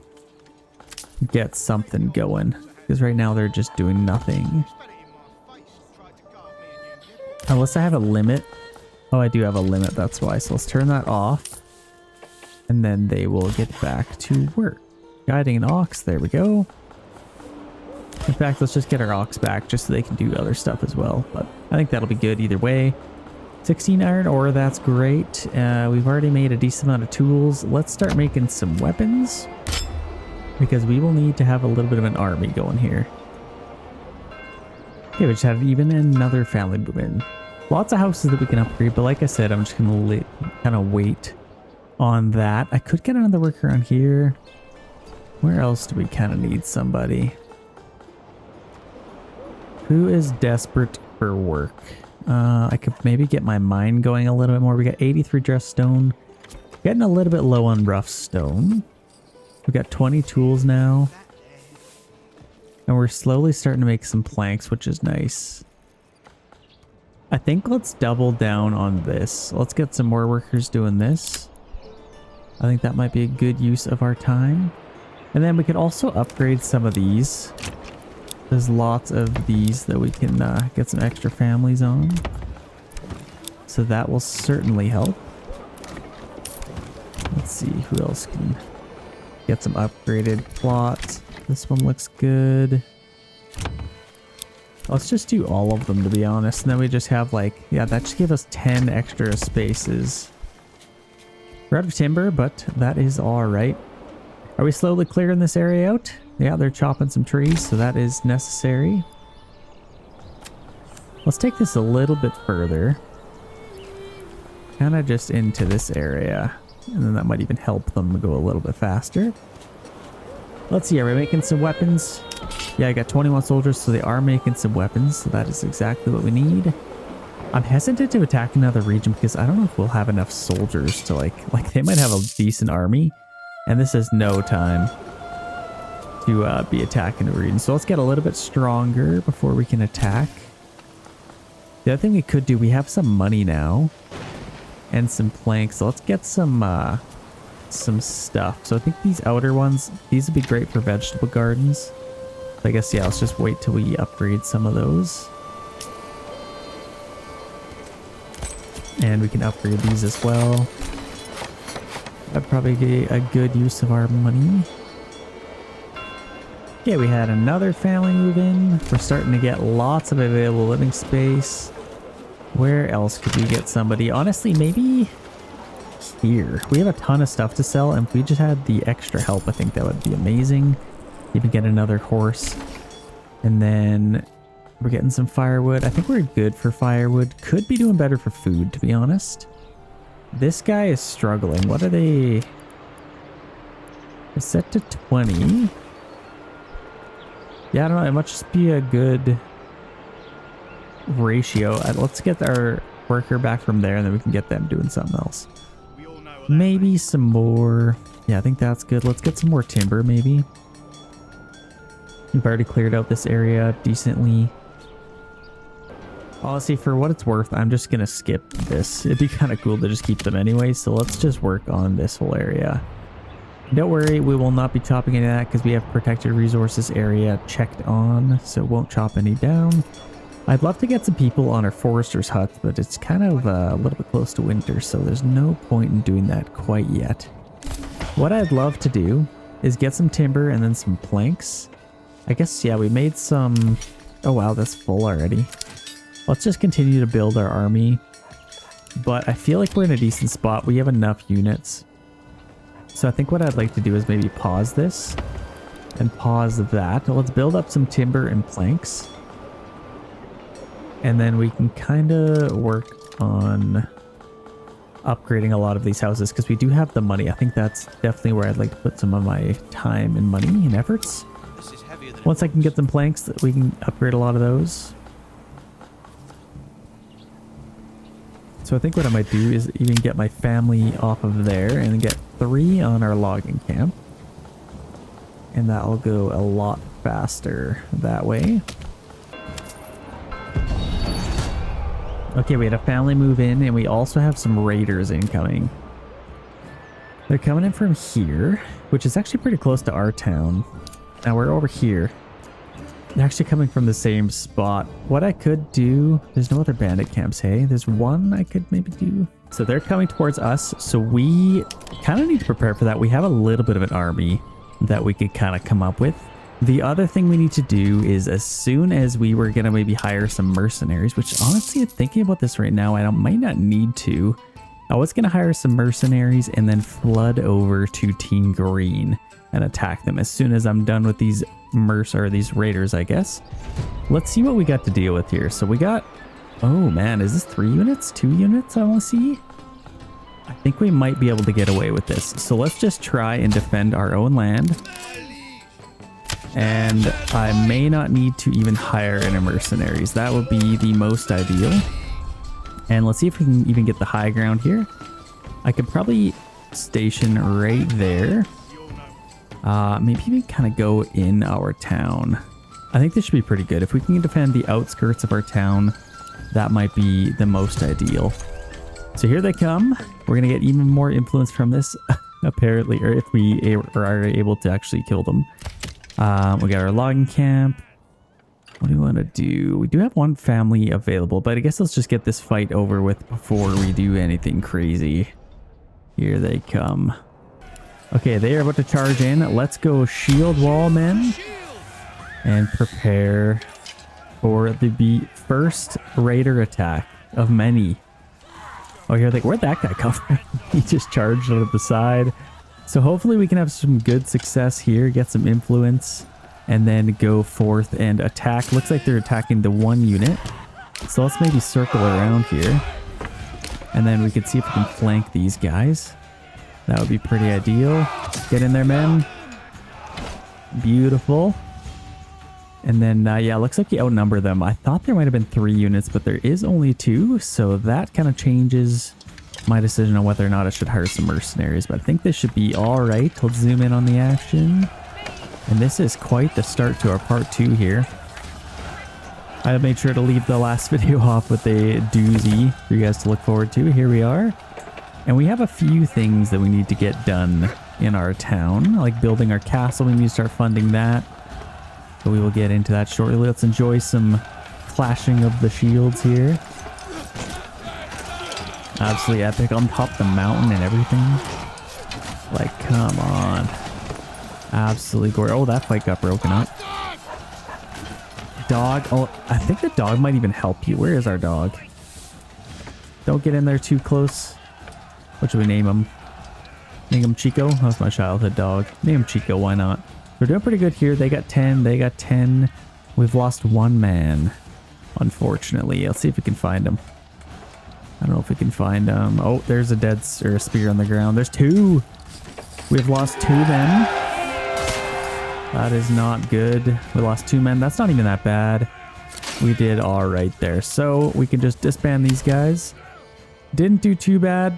get something going. Because right now they're just doing nothing. Unless I have a limit. Oh, I do have a limit, that's why. So let's turn that off. And then they will get back to work. Guiding an ox, there we go. In fact, let's just get our ox back just so they can do other stuff as well. But I think that'll be good either way. 16 iron ore, that's great. We've already made a decent amount of tools. Let's start making some weapons. Because we will need to have a little bit of an army going here. Okay, we just had even another family move in. Lots of houses that we can upgrade, but like I said, I'm just going to kind of wait on that. I could get another worker on here. Where else do we kind of need somebody? Who is desperate for work? I could maybe get my mine going a little bit more. We got 83 dressed stone. Getting a little bit low on rough stone. We got 20 tools now. And we're slowly starting to make some planks, which is nice. I think let's double down on this. Let's get some more workers doing this. I think that might be a good use of our time. And then we could also upgrade some of these. There's lots of these that we can get some extra families on. So that will certainly help. Let's see who else can get some upgraded plots. This one looks good. Let's just do all of them, to be honest. And then we just have like, yeah, that should give us 10 extra spaces. We're out of timber, but that is all right. Are we slowly clearing this area out? Yeah, they're chopping some trees, so that is necessary. Let's take this a little bit further. Kind of just into this area. And then that might even help them go a little bit faster. Let's see, are we making some weapons? Yeah, I got 21 soldiers, so they are making some weapons. So that is exactly what we need. I'm hesitant to attack another region because I don't know if we'll have enough soldiers to like they might have a decent army. And this is no time to be attacking a region. So let's get a little bit stronger before we can attack. The other thing we could do, we have some money now. And some planks. So let's get some stuff. So I think these outer ones, these would be great for vegetable gardens. I guess, yeah, let's just wait till we upgrade some of those. And we can upgrade these as well. That'd probably be a good use of our money. Okay, we had another family move in. We're starting to get lots of available living space. Where else could we get somebody? Honestly, maybe here. We have a ton of stuff to sell, and if we just had the extra help, I think that would be amazing. Even get another horse. And then we're getting some firewood. I think we're good for firewood. Could be doing better for food, to be honest. This guy is struggling. What are they? They're set to 20. Yeah, I don't know. It might just be a good ratio. Let's get our worker back from there, and then we can get them doing something else. Maybe some more. Yeah, I think that's good. Let's get some more timber, maybe. We've already cleared out this area decently. Honestly, for what it's worth, I'm just going to skip this. It'd be kind of cool to just keep them anyway, so let's just work on this whole area. Don't worry, we will not be chopping any of that because we have protected resources area checked on, so it won't chop any down. I'd love to get some people on our forester's hut, but it's kind of a little bit close to winter, so there's no point in doing that quite yet. What I'd love to do is get some timber and then some planks. I guess, yeah, we made some... Oh wow, that's full already. Let's just continue to build our army. But I feel like we're in a decent spot. We have enough units. So I think what I'd like to do is maybe pause this and pause that. Let's build up some timber and planks. And then we can kind of work on upgrading a lot of these houses because we do have the money. I think that's definitely where I'd like to put some of my time and money and efforts. Once I can get some planks, we can upgrade a lot of those. So I think what I might do is even get my family off of there and get 3 on our logging camp. And that'll go a lot faster that way. Okay, we had a family move in, and we also have some raiders incoming. They're coming in from here, which is actually pretty close to our town. Now we're over here. They're actually coming from the same spot. What I could do... There's no other bandit camps, hey? There's one I could maybe do. So they're coming towards us, so we kind of need to prepare for that. We have a little bit of an army that we could kind of come up with. The other thing we need to do is as soon as we were going to maybe hire some mercenaries, which honestly, thinking about this right now, I might not need to. I was going to hire some mercenaries and then flood over to Team Green and attack them as soon as I'm done with these these raiders, I guess. Let's see what we got to deal with here. So we got, oh man, is this 3 units? 2 units I want to see? I think we might be able to get away with this. So let's just try and defend our own land. And I may not need to even hire any mercenaries. That would be the most ideal. And let's see if we can even get the high ground here. I could probably station right there. Maybe even kind of go in our town. I think this should be pretty good. If we can defend the outskirts of our town, that might be the most ideal. So here they come. We're going to get even more influence from this, apparently, or if we are able to actually kill them. We got our logging camp. What do we want to do? We do have one family available, but I guess let's just get this fight over with before we do anything crazy. Here they come. Okay, they are about to charge in. Let's go shield wall, men. And prepare for the first raider attack of many. Oh, here they... Where'd that guy come from? He just charged out of the side. So hopefully we can have some good success here, get some influence, and then go forth and attack. Looks like they're attacking the 1 unit. So let's maybe circle around here. And then we can see if we can flank these guys. That would be pretty ideal. Get in there, men. Beautiful. And then, yeah, looks like you outnumber them. I thought there might have been 3 units, but there is only 2. So that kind of changes my decision on whether or not I should hire some mercenaries. But I think this should be all right. Let's zoom in on the action. And this is quite the start to our part 2 here. I made sure to leave the last video off with a doozy for you guys to look forward to. Here we are. And we have a few things that we need to get done in our town, like building our castle. We need to start funding that. So we will get into that shortly. Let's enjoy some clashing of the shields here. Absolutely epic. On top of the mountain and everything. Like, come on. Absolutely gorgeous. Oh, that fight got broken up. Dog. Oh, I think the dog might even help you. Where is our dog? Don't get in there too close. What should we name him? Name him Chico? That's my childhood dog. Name him Chico, why not? We're doing pretty good here. They got 10, they got 10. We've lost one man, unfortunately. Let's see if we can find him. I don't know if we can find him. Oh, there's a dead or a spear on the ground. There's 2. We've lost 2 men. That is not good. We lost 2 men. That's not even that bad. We did all right there. So we can just disband these guys. Didn't do too bad.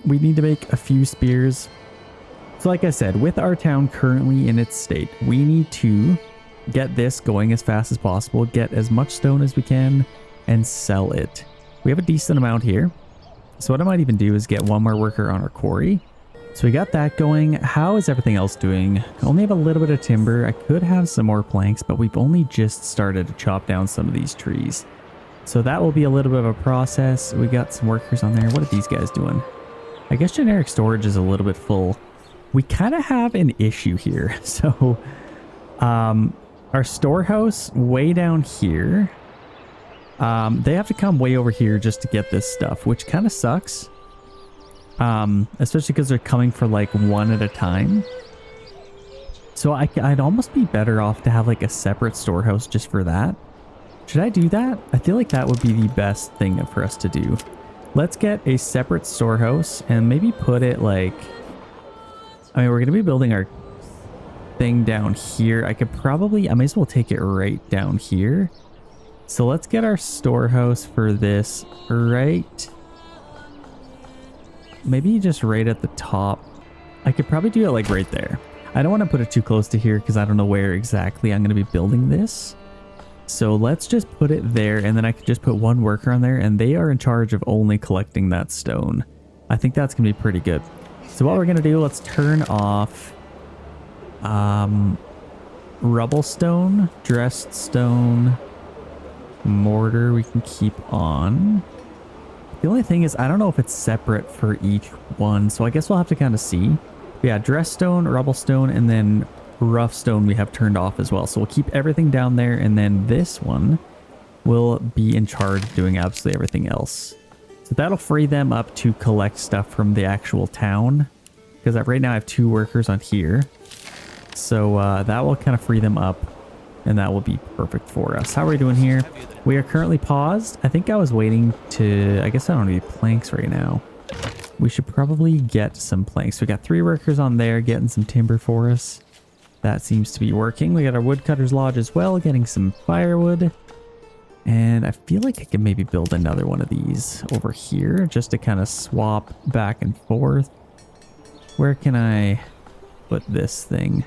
We need to make a few spears. So like I said, with our town currently in its state, we need to get this going as fast as possible, get as much stone as we can, and sell it. We have a decent amount here. So what I might even do is get one more worker on our quarry. So we got that going. How is everything else doing? I only have a little bit of timber. I could have some more planks, but we've only just started to chop down some of these trees. So that will be a little bit of a process. We got some workers on there. What are these guys doing? I guess generic storage is a little bit full. We kind of have an issue here. So our storehouse way down here, they have to come way over here just to get this stuff, which kind of sucks. Especially because they're coming for like one at a time. So I'd almost be better off to have like a separate storehouse just for that. Should I do that? I feel like that would be the best thing for us to do. Let's get a separate storehouse and maybe put it like, I mean, we're going to be building our thing down here. I might as well take it right down here. So let's get our storehouse for this right. Maybe just right at the top. I could probably do it like right there. I don't want to put it too close to here because I don't know where exactly I'm going to be building this. So let's just put it there, and then I could just put one worker on there, and they are in charge of only collecting that stone. I think that's going to be pretty good. So what we're going to do, let's turn off rubble stone, dressed stone, mortar we can keep on. The only thing is, I don't know if it's separate for each one, so I guess we'll have to kind of see. Yeah, dress stone, rubble stone, and then rough stone we have turned off as well. So we'll keep everything down there, and then this one will be in charge of doing absolutely everything else. So that'll free them up to collect stuff from the actual town, because right now I have 2 workers on here. So that will kind of free them up, and that will be perfect for us. How are we doing here? We are currently paused. I think I was waiting to, I guess I don't need planks right now. We should probably get some planks. We got 3 workers on there getting some timber for us. That seems to be working. We got our woodcutter's lodge as well, getting some firewood. And I feel like I can maybe build another one of these over here just to kind of swap back and forth. Where can I put this thing?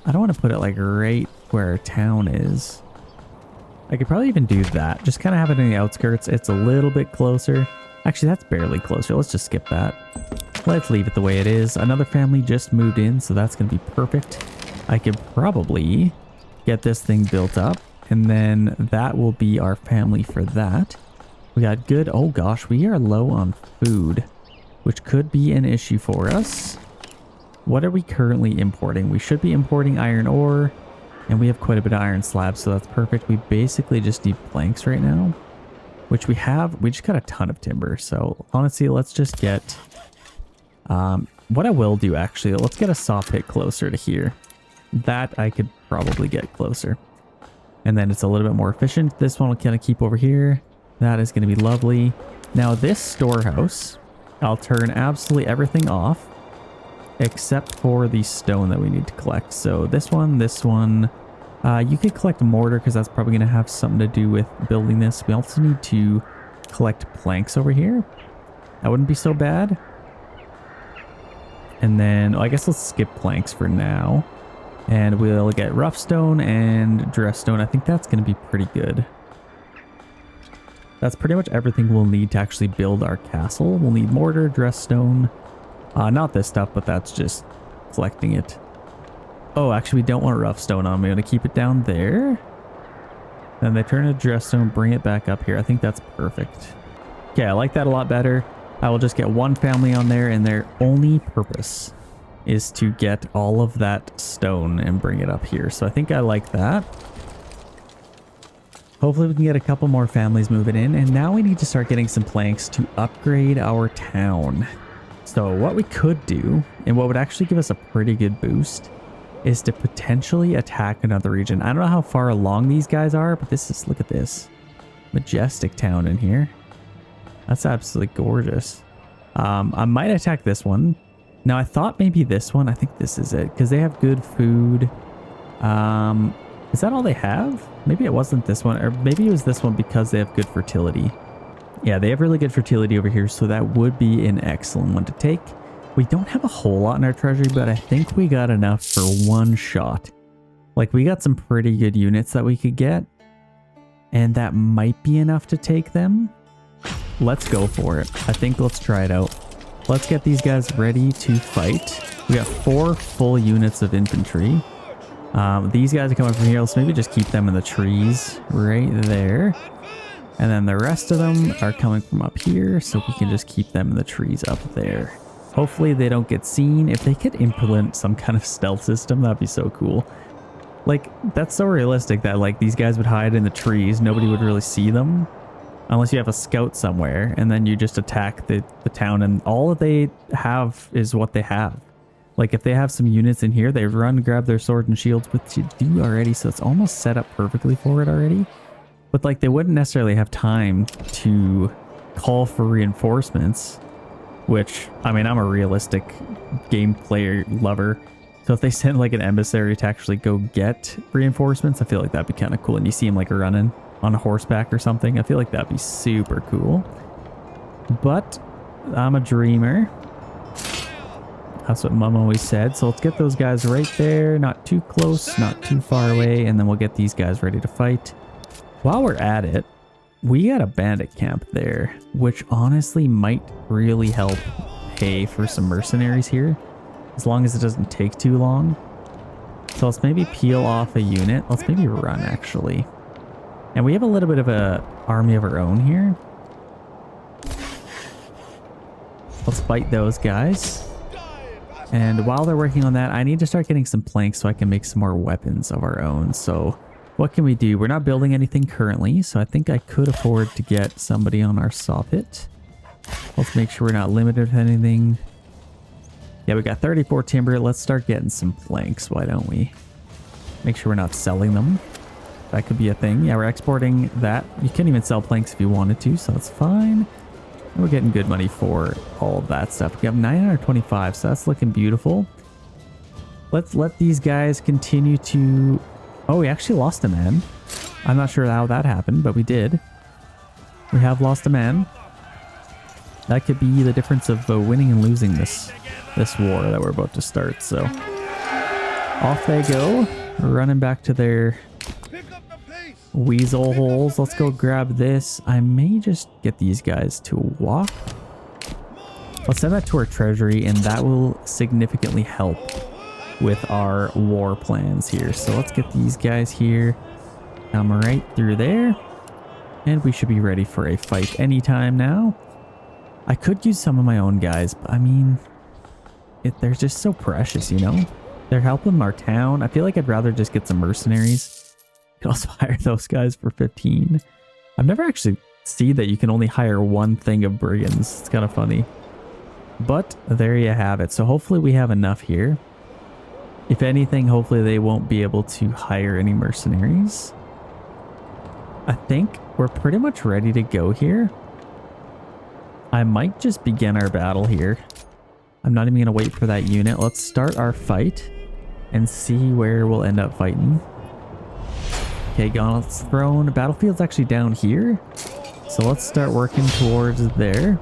I don't want to put it like right where our town is. I could probably even do that. Just kind of have it in the outskirts. It's a little bit closer. Actually, that's barely closer. Let's just skip that. Let's leave it the way it is. Another family just moved in, so that's going to be perfect. I could probably get this thing built up, and then that will be our family for that. We got good. Oh gosh, we are low on food, which could be an issue for us. What are we currently importing? We should be importing iron ore, and we have quite a bit of iron slabs, so that's perfect. We basically just need planks right now, which we have. We just got a ton of timber, so honestly, let's just get... what I will do actually, let's get a saw pit closer to here. That I could probably get closer. And then it's a little bit more efficient. This one will kind of keep over here. That is going to be lovely. Now this storehouse, I'll turn absolutely everything off except for the stone that we need to collect. So this one, you could collect mortar because that's probably going to have something to do with building this. We also need to collect planks over here. That wouldn't be so bad. And then, I guess let's skip planks for now. And we'll get rough stone and dress stone. I think that's going to be pretty good. That's pretty much everything we'll need to actually build our castle. We'll need mortar, dress stone. Not this stuff, but that's just collecting it. Oh, actually, we don't want rough stone on. We're going to keep it down there. Then they turn to dress stone, bring it back up here. I think that's perfect. Okay, I like that a lot better. I will just get one family on there, and their only purpose is to get all of that stone and bring it up here. So I think I like that. Hopefully we can get a couple more families moving in. And now we need to start getting some planks to upgrade our town. So what we could do, and what would actually give us a pretty good boost, is to potentially attack another region. I don't know how far along these guys are, but this is, look at this. Majestic town in here. That's absolutely gorgeous. I might attack this one. Now I thought maybe this one. I think this is it because they have good food. Is that all they have? Maybe it wasn't this one, or maybe it was this one because they have good fertility. Yeah, they have really good fertility over here, so that would be an excellent one to take. We don't have a whole lot in our treasury, but I think we got enough for one shot. Like, we got some pretty good units that we could get, and that might be enough to take them. Let's go for it. I think let's try it out. Let's get these guys ready to fight. We got 4 full units of infantry. These guys are coming from here. Let's maybe just keep them in the trees right there. And then the rest of them are coming from up here, so we can just keep them in the trees up there. Hopefully they don't get seen. If they could implement some kind of stealth system, that'd be so cool. Like, that's so realistic that, like, these guys would hide in the trees. Nobody would really see them. Unless you have a scout somewhere, and then you just attack the town, and all that they have is what they have. Like, if they have some units in here, they run, grab their sword and shields, which you do already, so it's almost set up perfectly for it already. But, like, they wouldn't necessarily have time to call for reinforcements, which, I mean, I'm a realistic game player lover. So if they send, like, an emissary to actually go get reinforcements, I feel like that'd be kind of cool. And you see him, like, running on a horseback or something. I feel like that'd be super cool. But I'm a dreamer. That's what Mom always said. So let's get those guys right there. Not too close, not too far away. And then we'll get these guys ready to fight. While we're at it, we got a bandit camp there, which honestly might really help pay for some mercenaries here, as long as it doesn't take too long. So let's maybe peel off a unit. Let's maybe run, actually. And we have a little bit of an army of our own here. Let's fight those guys. And while they're working on that, I need to start getting some planks so I can make some more weapons of our own. So what can we do? We're not building anything currently, so I think I could afford to get somebody on our saw pit. Let's make sure we're not limited with anything. Yeah, we got 34 timber. Let's start getting some planks. Why don't we? Make sure we're not selling them. That could be a thing. Yeah, we're exporting that. You can't even sell planks if you wanted to, so that's fine. And we're getting good money for all of that stuff. We have 925, so that's looking beautiful. Let's let these guys continue to... Oh, we actually lost a man. I'm not sure how that happened, but we did. We have lost a man. That could be the difference of winning and losing this war that we're about to start. So off they go, running back to their weasel holes. Let's go grab this. I may just get these guys to walk. Let's send that to our treasury, and that will significantly help with our war plans here. So let's get these guys here. Come right through there. And we should be ready for a fight anytime now. I could use some of my own guys, but I mean, they're just so precious, you know? They're helping our town. I feel like I'd rather just get some mercenaries. You can also hire those guys for 15. I've never actually seen that you can only hire one thing of brigands. It's kind of funny. But there you have it. So hopefully we have enough here. If anything, hopefully they won't be able to hire any mercenaries. I think we're pretty much ready to go here. I might just begin our battle here. I'm not even going to wait for that unit. Let's start our fight and see where we'll end up fighting. Okay, Gauntlet's thrown. Battlefield's actually down here. So let's start working towards there.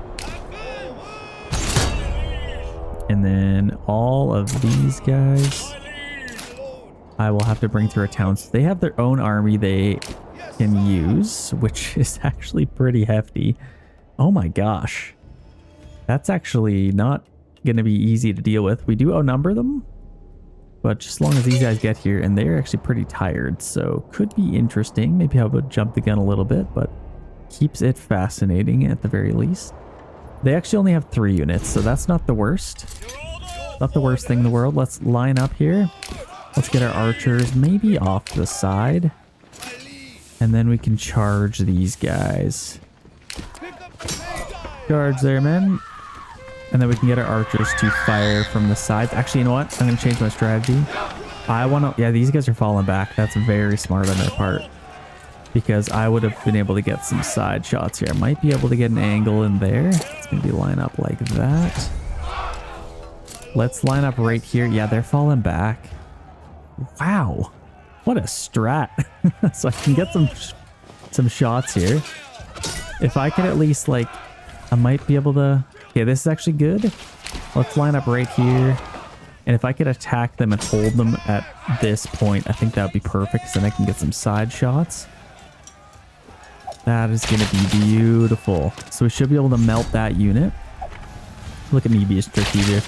And then all of these guys I will have to bring through a town. So they have their own army they can use, which is actually pretty hefty. Oh my gosh. That's actually not going to be easy to deal with. We do outnumber them, but just as long as these guys get here, and they're actually pretty tired, so could be interesting. Maybe I would jump the gun a little bit, but keeps it fascinating at the very least. They actually only have 3 units, so that's not the worst. Not the worst thing in the world. Let's line up here. Let's get our archers maybe off to the side. And then we can charge these guys. Charge there, man. And then we can get our archers to fire from the sides. Actually, you know what? I'm going to change my strategy. I want to... Yeah, these guys are falling back. That's very smart on their part. Because I would have been able to get some side shots here. I might be able to get an angle in there. Let's maybe line up like that. Let's line up right here. Yeah, they're falling back. Wow. What a strat. So I can get some shots here. If I could at least, like... I might be able to... Okay, this is actually good. Let's line up right here. And if I could attack them and hold them at this point, I think that would be perfect. So then I can get some side shots. That is going to be beautiful. So we should be able to melt that unit. Look at me being strategic.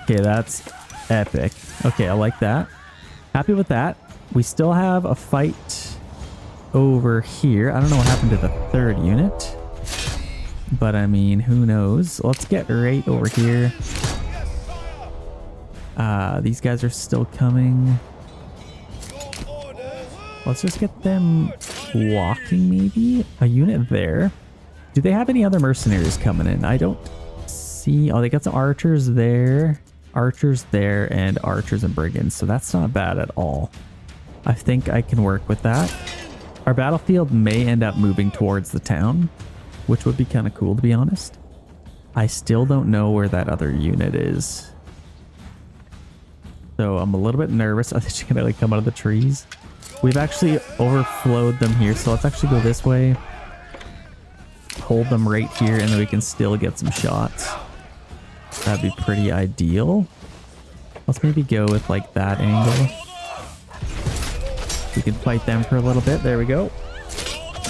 Okay, that's epic. Okay, I like that. Happy with that. We still have a fight over here. I don't know what happened to the third unit. But I mean, who knows? Let's get right over here. These guys are still coming. Let's just get them walking, maybe. A unit there. Do they have any other mercenaries coming in? I don't see. Oh, they got some archers there. Archers there and archers and brigands. So that's not bad at all. I think I can work with that. Our battlefield may end up moving towards the town, which would be kind of cool, to be honest. I still don't know where that other unit is. So I'm a little bit nervous. Are they just gonna like come out of the trees? We've actually overflowed them here, so let's actually go this way. Hold them right here, and then we can still get some shots. That'd be pretty ideal. Let's maybe go with like that angle. We can fight them for a little bit. There we go.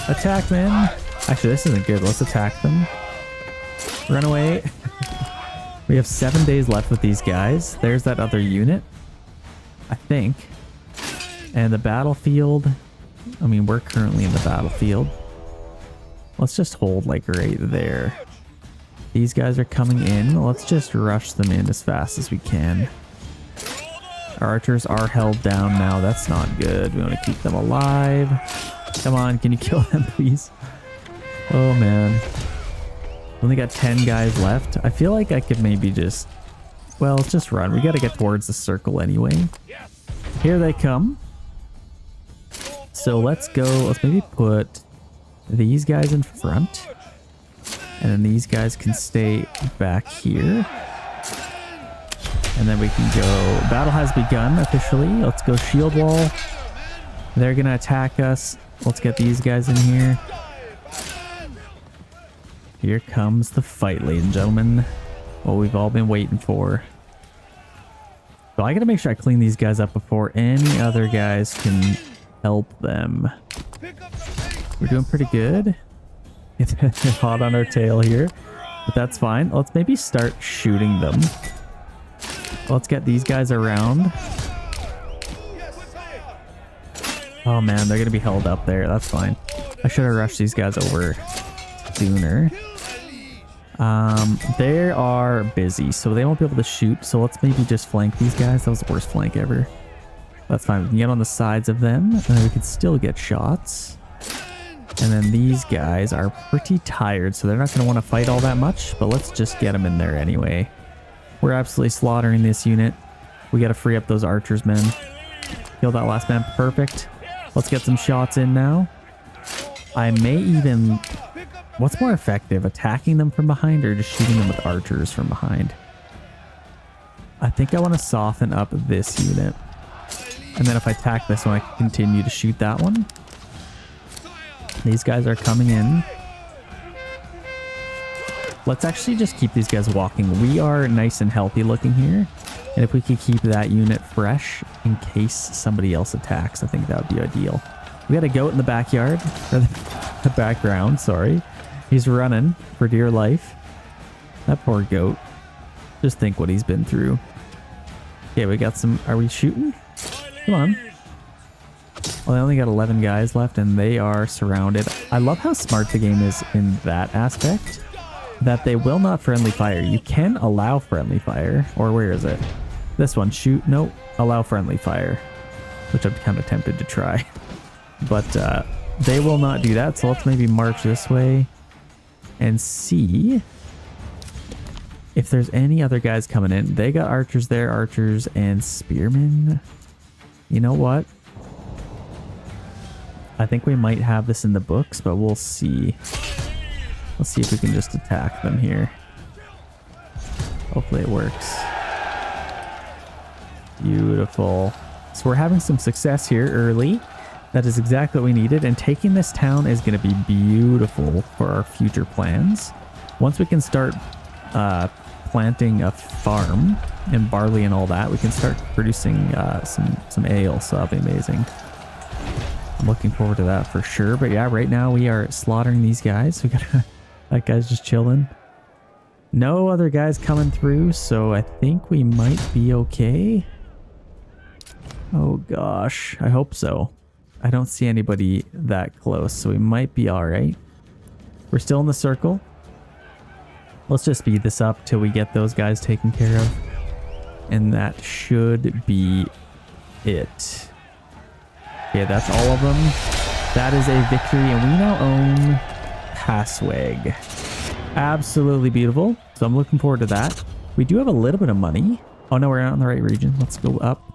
Attack, man. Actually, this isn't good. Let's attack them. Run away. We have 7 days left with these guys. There's that other unit, I think. And the battlefield. I mean, we're currently in the battlefield. Let's just hold like right there. These guys are coming in. Let's just rush them in as fast as we can. Our archers are held down now. That's not good. We want to keep them alive. Come on, can you kill them, please? Oh, man. Only got 10 guys left. I feel like I could maybe just... Well, let's just run. We got to get towards the circle anyway. Here they come. So let's go. Let's maybe put these guys in front. And then these guys can stay back here. And then we can go... Battle has begun officially. Let's go shield wall. They're going to attack us. Let's get these guys in here. Here comes the fight, ladies and gentlemen. What we've all been waiting for. So I gotta make sure I clean these guys up before any other guys can help them. We're doing pretty good. It's hot on our tail here, but that's fine. Let's maybe start shooting them. Let's get these guys around. Oh man, they're gonna be held up there. That's fine. I should have rushed these guys over sooner. They are busy, so they won't be able to shoot. So let's maybe just flank these guys. That was the worst flank ever. That's fine. We can get on the sides of them, and then we can still get shots. And then these guys are pretty tired, so they're not going to want to fight all that much. But let's just get them in there anyway. We're absolutely slaughtering this unit. We got to free up those archers, men. Kill that last man. Perfect. Let's get some shots in now. I may even... What's more effective, attacking them from behind or just shooting them with archers from behind? I think I want to soften up this unit. And then if I attack this one, I can continue to shoot that one. These guys are coming in. Let's actually just keep these guys walking. We are nice and healthy looking here. And if we could keep that unit fresh in case somebody else attacks, I think that would be ideal. We got a goat in the backyard, or the background, sorry. He's running for dear life. That poor goat. Just think what he's been through. Okay, we got some... Are we shooting? Come on. Well, they only got 11 guys left and they are surrounded. I love how smart the game is in that aspect. That they will not friendly fire. You can allow friendly fire. Or where is it? This one. Shoot. Nope. Allow friendly fire. Which I'm kind of tempted to try. But they will not do that. So let's maybe march this way and see if there's any other guys coming in. They got archers there, archers and spearmen. You know what? I think we might have this in the books, but we'll see. Let's see if we can just attack them here. Hopefully it works. Beautiful. So we're having some success here early. That is exactly what we needed. And taking this town is going to be beautiful for our future plans. Once we can start planting a farm and barley and all that, we can start producing some ale. So that'll be amazing. I'm looking forward to that for sure. But yeah, right now we are slaughtering these guys. We got that guy's just chilling. No other guys coming through, so I think we might be okay. Oh gosh, I hope so. I don't see anybody that close, so we might be all right. We're still in the circle. Let's just speed this up till we get those guys taken care of. And that should be it. Okay, that's all of them. That is a victory, and we now own Passweg. Absolutely beautiful. So I'm looking forward to that. We do have a little bit of money. Oh no, we're not in the right region. Let's go up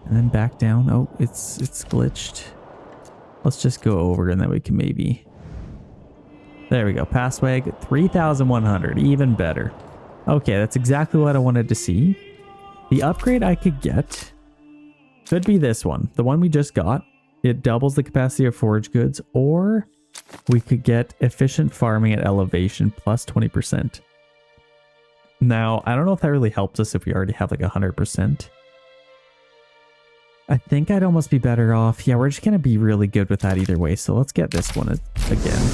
and then back down. Oh, it's glitched. Let's just go over and then we can maybe... There we go. Passweg 3,100. Even better. Okay, that's exactly what I wanted to see. The upgrade I could get could be this one. The one we just got. It doubles the capacity of forage goods, or we could get efficient farming at elevation plus 20%. Now, I don't know if that really helps us if we already have like 100%. I think I'd almost be better off. Yeah, we're just going to be really good with that either way. So let's get this one again.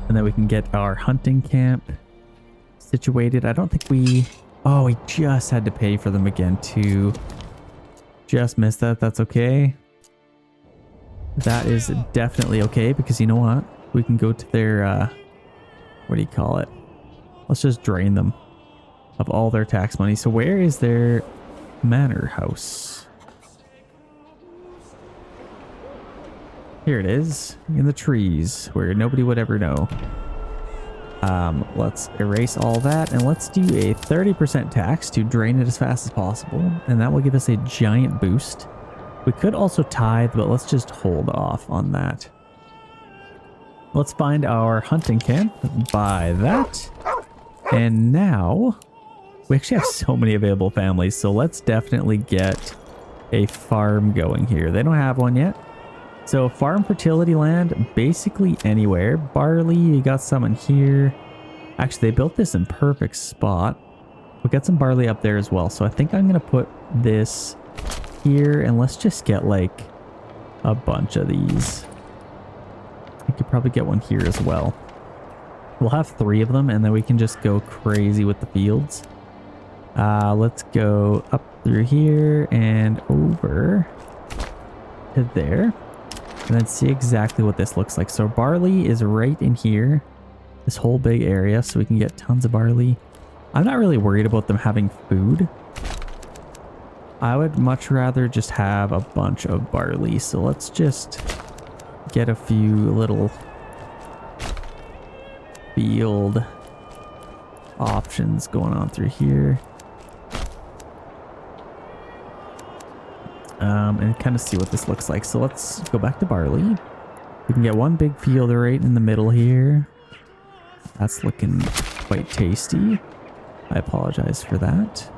And then we can get our hunting camp situated. I don't think we... Oh, we just had to pay for them again too. Just missed that. That's okay. That is definitely okay, because you know what? We can go to their, what do you call it? Let's just drain them of all their tax money. So where is their manor house? Here it is, in the trees, where nobody would ever know. Let's erase all that, and let's do a 30% tax to drain it as fast as possible, and that will give us a giant boost. We could also tithe, but let's just hold off on that. Let's find our hunting camp, buy that, and now we actually have so many available families, so let's definitely get a farm going here. They don't have one yet. So farm fertility land, basically anywhere. Barley, you got some in here. Actually, they built this in perfect spot. We got some barley up there as well. So I think I'm going to put this here, and let's just get like a bunch of these. I could probably get one here as well. We'll have 3 of them, and then we can just go crazy with the fields. Let's go up through here and over to there. And then see exactly what this looks like. So barley is right in here. This whole big area, so we can get tons of barley. I'm not really worried about them having food. I would much rather just have a bunch of barley. So let's just get a few little field options going on through here. And kind of see what this looks like. So let's go back to barley. We can get one big field right in the middle here. That's looking quite tasty. I apologize for that,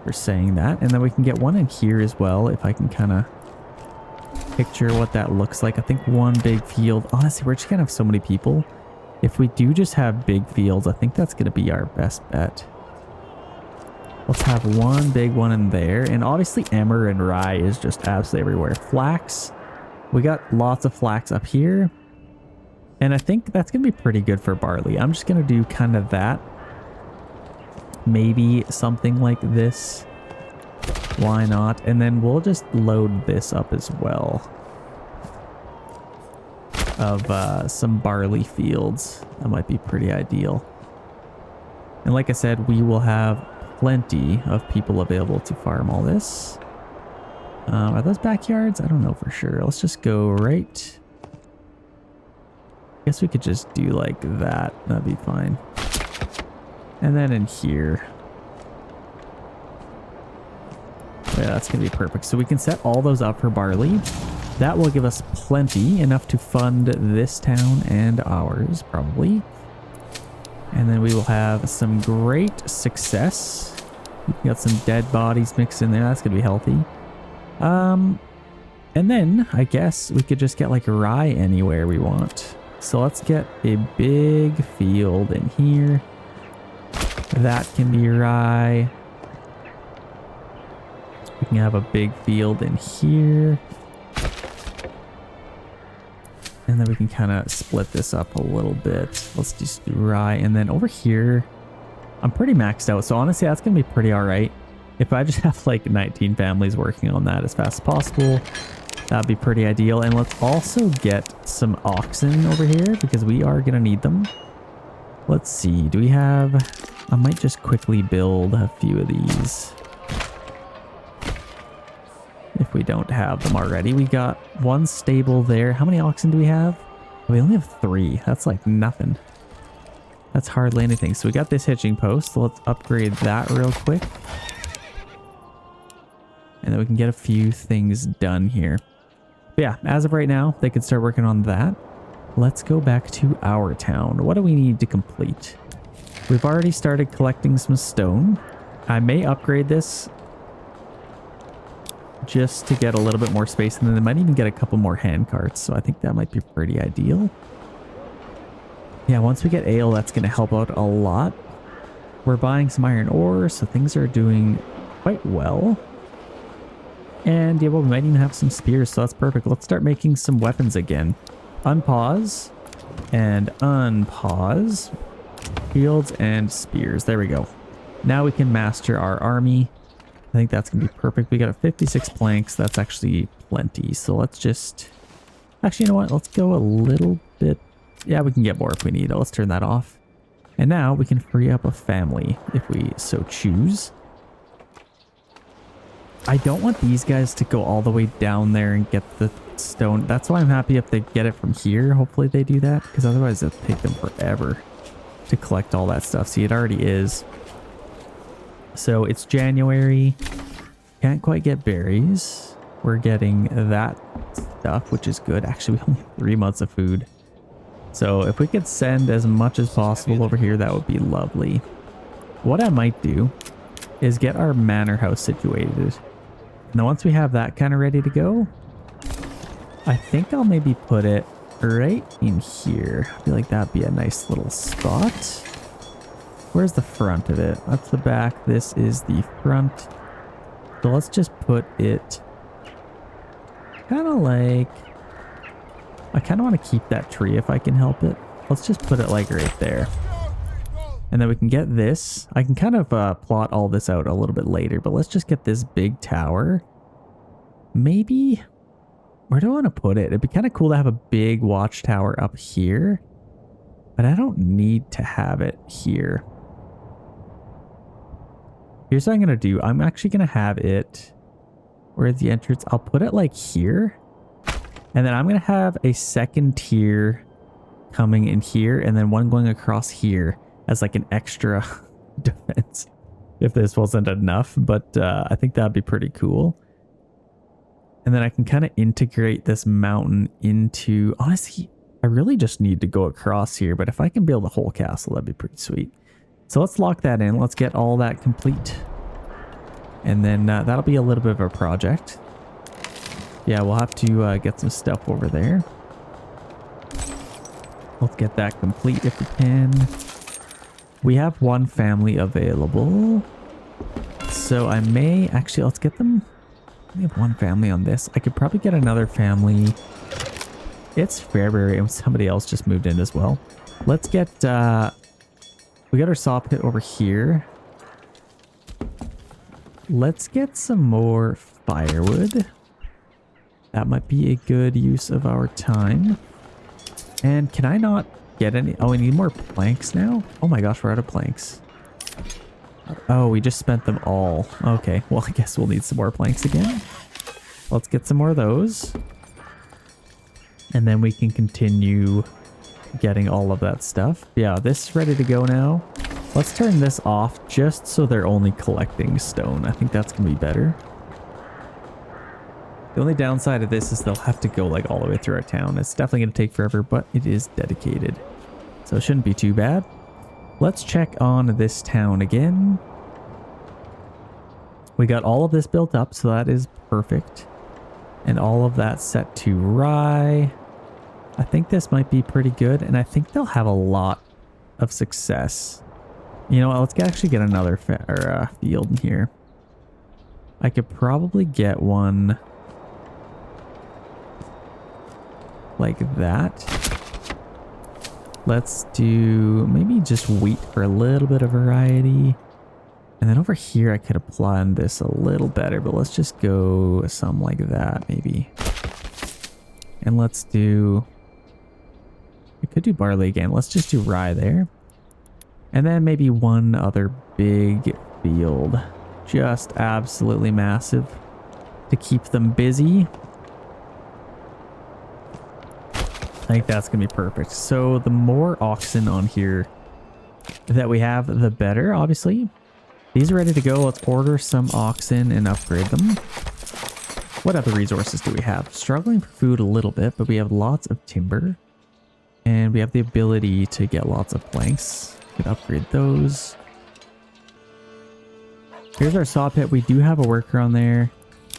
for saying that. And then we can get one in here as well, if I can kind of picture what that looks like. I think one big field. Honestly, we're just gonna have so many people. If we do just have big fields, I think that's gonna be our best bet. Let's have one big one in there. And obviously emmer and rye is just absolutely everywhere. Flax. We got lots of flax up here. And I think that's going to be pretty good for barley. I'm just going to do kind of that. Maybe something like this. Why not? And then we'll just load this up as well. Of some barley fields. That might be pretty ideal. And like I said, we will have plenty of people available to farm all this. Are those backyards? I don't know for sure. Let's just go right. Guess we could just do like that. That'd be fine. And then in here. Yeah, that's going to be perfect. So we can set all those up for barley. That will give us plenty, enough to fund this town and ours, probably. And then we will have some great success. We got some dead bodies mixed in there. That's going to be healthy. And then I guess we could just get like rye anywhere we want. So let's get a big field in here. That can be rye. We can have a big field in here. And then we can kind of split this up a little bit. Let's just do rye. And then over here, I'm pretty maxed out. So honestly, that's going to be pretty all right. If I just have like 19 families working on that as fast as possible, that'd be pretty ideal. And let's also get some oxen over here because we are going to need them. Let's see. Do we have... I might just quickly build a few of these. If we don't have them already. We got one stable there. How many oxen do we have? We only have 3. That's like nothing. That's hardly anything. So we got this hitching post. So let's upgrade that real quick. And then we can get a few things done here. But yeah, as of right now, they can start working on that. Let's go back to our town. What do we need to complete? We've already started collecting some stone. I may upgrade this just to get a little bit more space, and then they might even get a couple more hand carts. So I think that might be pretty ideal. Yeah, once we get ale, that's going to help out a lot. We're buying some iron ore, so things are doing quite well. And yeah, well, we might even have some spears, so that's perfect. Let's start making some weapons again. Unpause and unpause. Shields and spears. There we go. Now we can master our army. I think that's going to be perfect. We got a 56 planks. That's actually plenty. So let's just... Actually, you know what? Let's go a little bit... Yeah, we can get more if we need it. Let's turn that off. And now we can free up a family if we so choose. I don't want these guys to go all the way down there and get the stone. That's why I'm happy if they get it from here. Hopefully they do that, because otherwise it'll take them forever to collect all that stuff. See, it already is. So it's January. Can't quite get berries. We're getting that stuff, which is good. Actually, we only have 3 months of food. So if we could send as much as possible over here, that would be lovely. What I might do is get our manor house situated. Now, once we have that kind of ready to go, I think I'll maybe put it right in here. I feel like that'd be a nice little spot. Where's the front of it? That's the back. This is the front. So let's just put it kind of like... I kind of want to keep that tree if I can help it. Let's just put it like right there. And then we can get this. I can kind of plot all this out a little bit later, but let's just get this big tower. Maybe... Where do I want to put it? It'd be kind of cool to have a big watchtower up here, but I don't need to have it here. Here's what I'm going to do. I'm actually going to have it... Where's the entrance? I'll put it like here. And then I'm going to have a second tier coming in here, and then one going across here as like an extra defense if this wasn't enough, but I think that'd be pretty cool. And then I can kind of integrate this mountain into... Honestly, I really just need to go across here, but if I can build a whole castle, that'd be pretty sweet. So let's lock that in. Let's get all that complete. And then that'll be a little bit of a project. Yeah, we'll have to get some stuff over there. Let's get that complete if we can. We have one family available. So I may... Actually, let's get them... We have one family on this. I could probably get another family. It's February and somebody else just moved in as well. Let's get... we got our saw pit over here. Let's get some more firewood. That might be a good use of our time. And can I not get any... Oh, we need more planks now? Oh my gosh, we're out of planks. Oh, we just spent them all. Okay, well, I guess we'll need some more planks again. Let's get some more of those. And then we can continue getting all of that stuff. Yeah, this is ready to go now. Let's turn this off just so they're only collecting stone. I think that's going to be better. The only downside of this is they'll have to go like all the way through our town. It's definitely going to take forever, but it is dedicated. So it shouldn't be too bad. Let's check on this town again. We got all of this built up, so that is perfect. And all of that set to rye. I think this might be pretty good, and I think they'll have a lot of success. You know what, let's actually get another field in here. I could probably get one like that. Let's do maybe just wheat for a little bit of variety. And then over here I could have planned this a little better, but let's just go some like that maybe. And let's do... I could do barley again. Let's just do rye there. And then maybe one other big field. Just absolutely massive to keep them busy. I think that's going to be perfect. So the more oxen on here that we have, the better, obviously. These are ready to go. Let's order some oxen and upgrade them. What other resources do we have? Struggling for food a little bit, but we have lots of timber. And we have the ability to get lots of planks. We can upgrade those. Here's our saw pit. We do have a worker on there.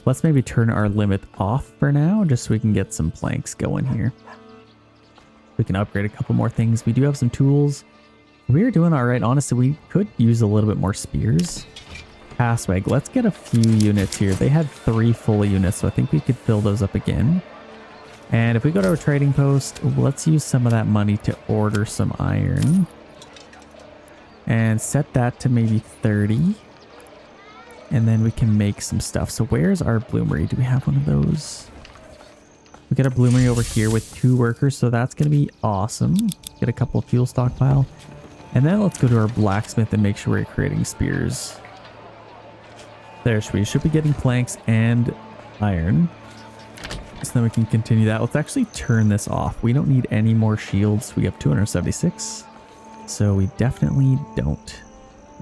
Let's maybe turn our limit off for now, just so we can get some planks going here. We can upgrade a couple more things. We do have some tools. We're doing all right. Honestly, we could use a little bit more spears. Passwag. Let's get a few units here. They had 3 full units, so I think we could fill those up again. And if we go to a trading post, let's use some of that money to order some iron. And set that to maybe 30. And then we can make some stuff. So where's our bloomery? Do we have one of those? We got a bloomery over here with 2 workers, so that's going to be awesome. Get a couple of fuel stockpile. And then let's go to our blacksmith and make sure we're creating spears. There, we should be getting planks and iron. So then we can continue that. Let's actually turn this off. We don't need any more shields. We have 276. So we definitely don't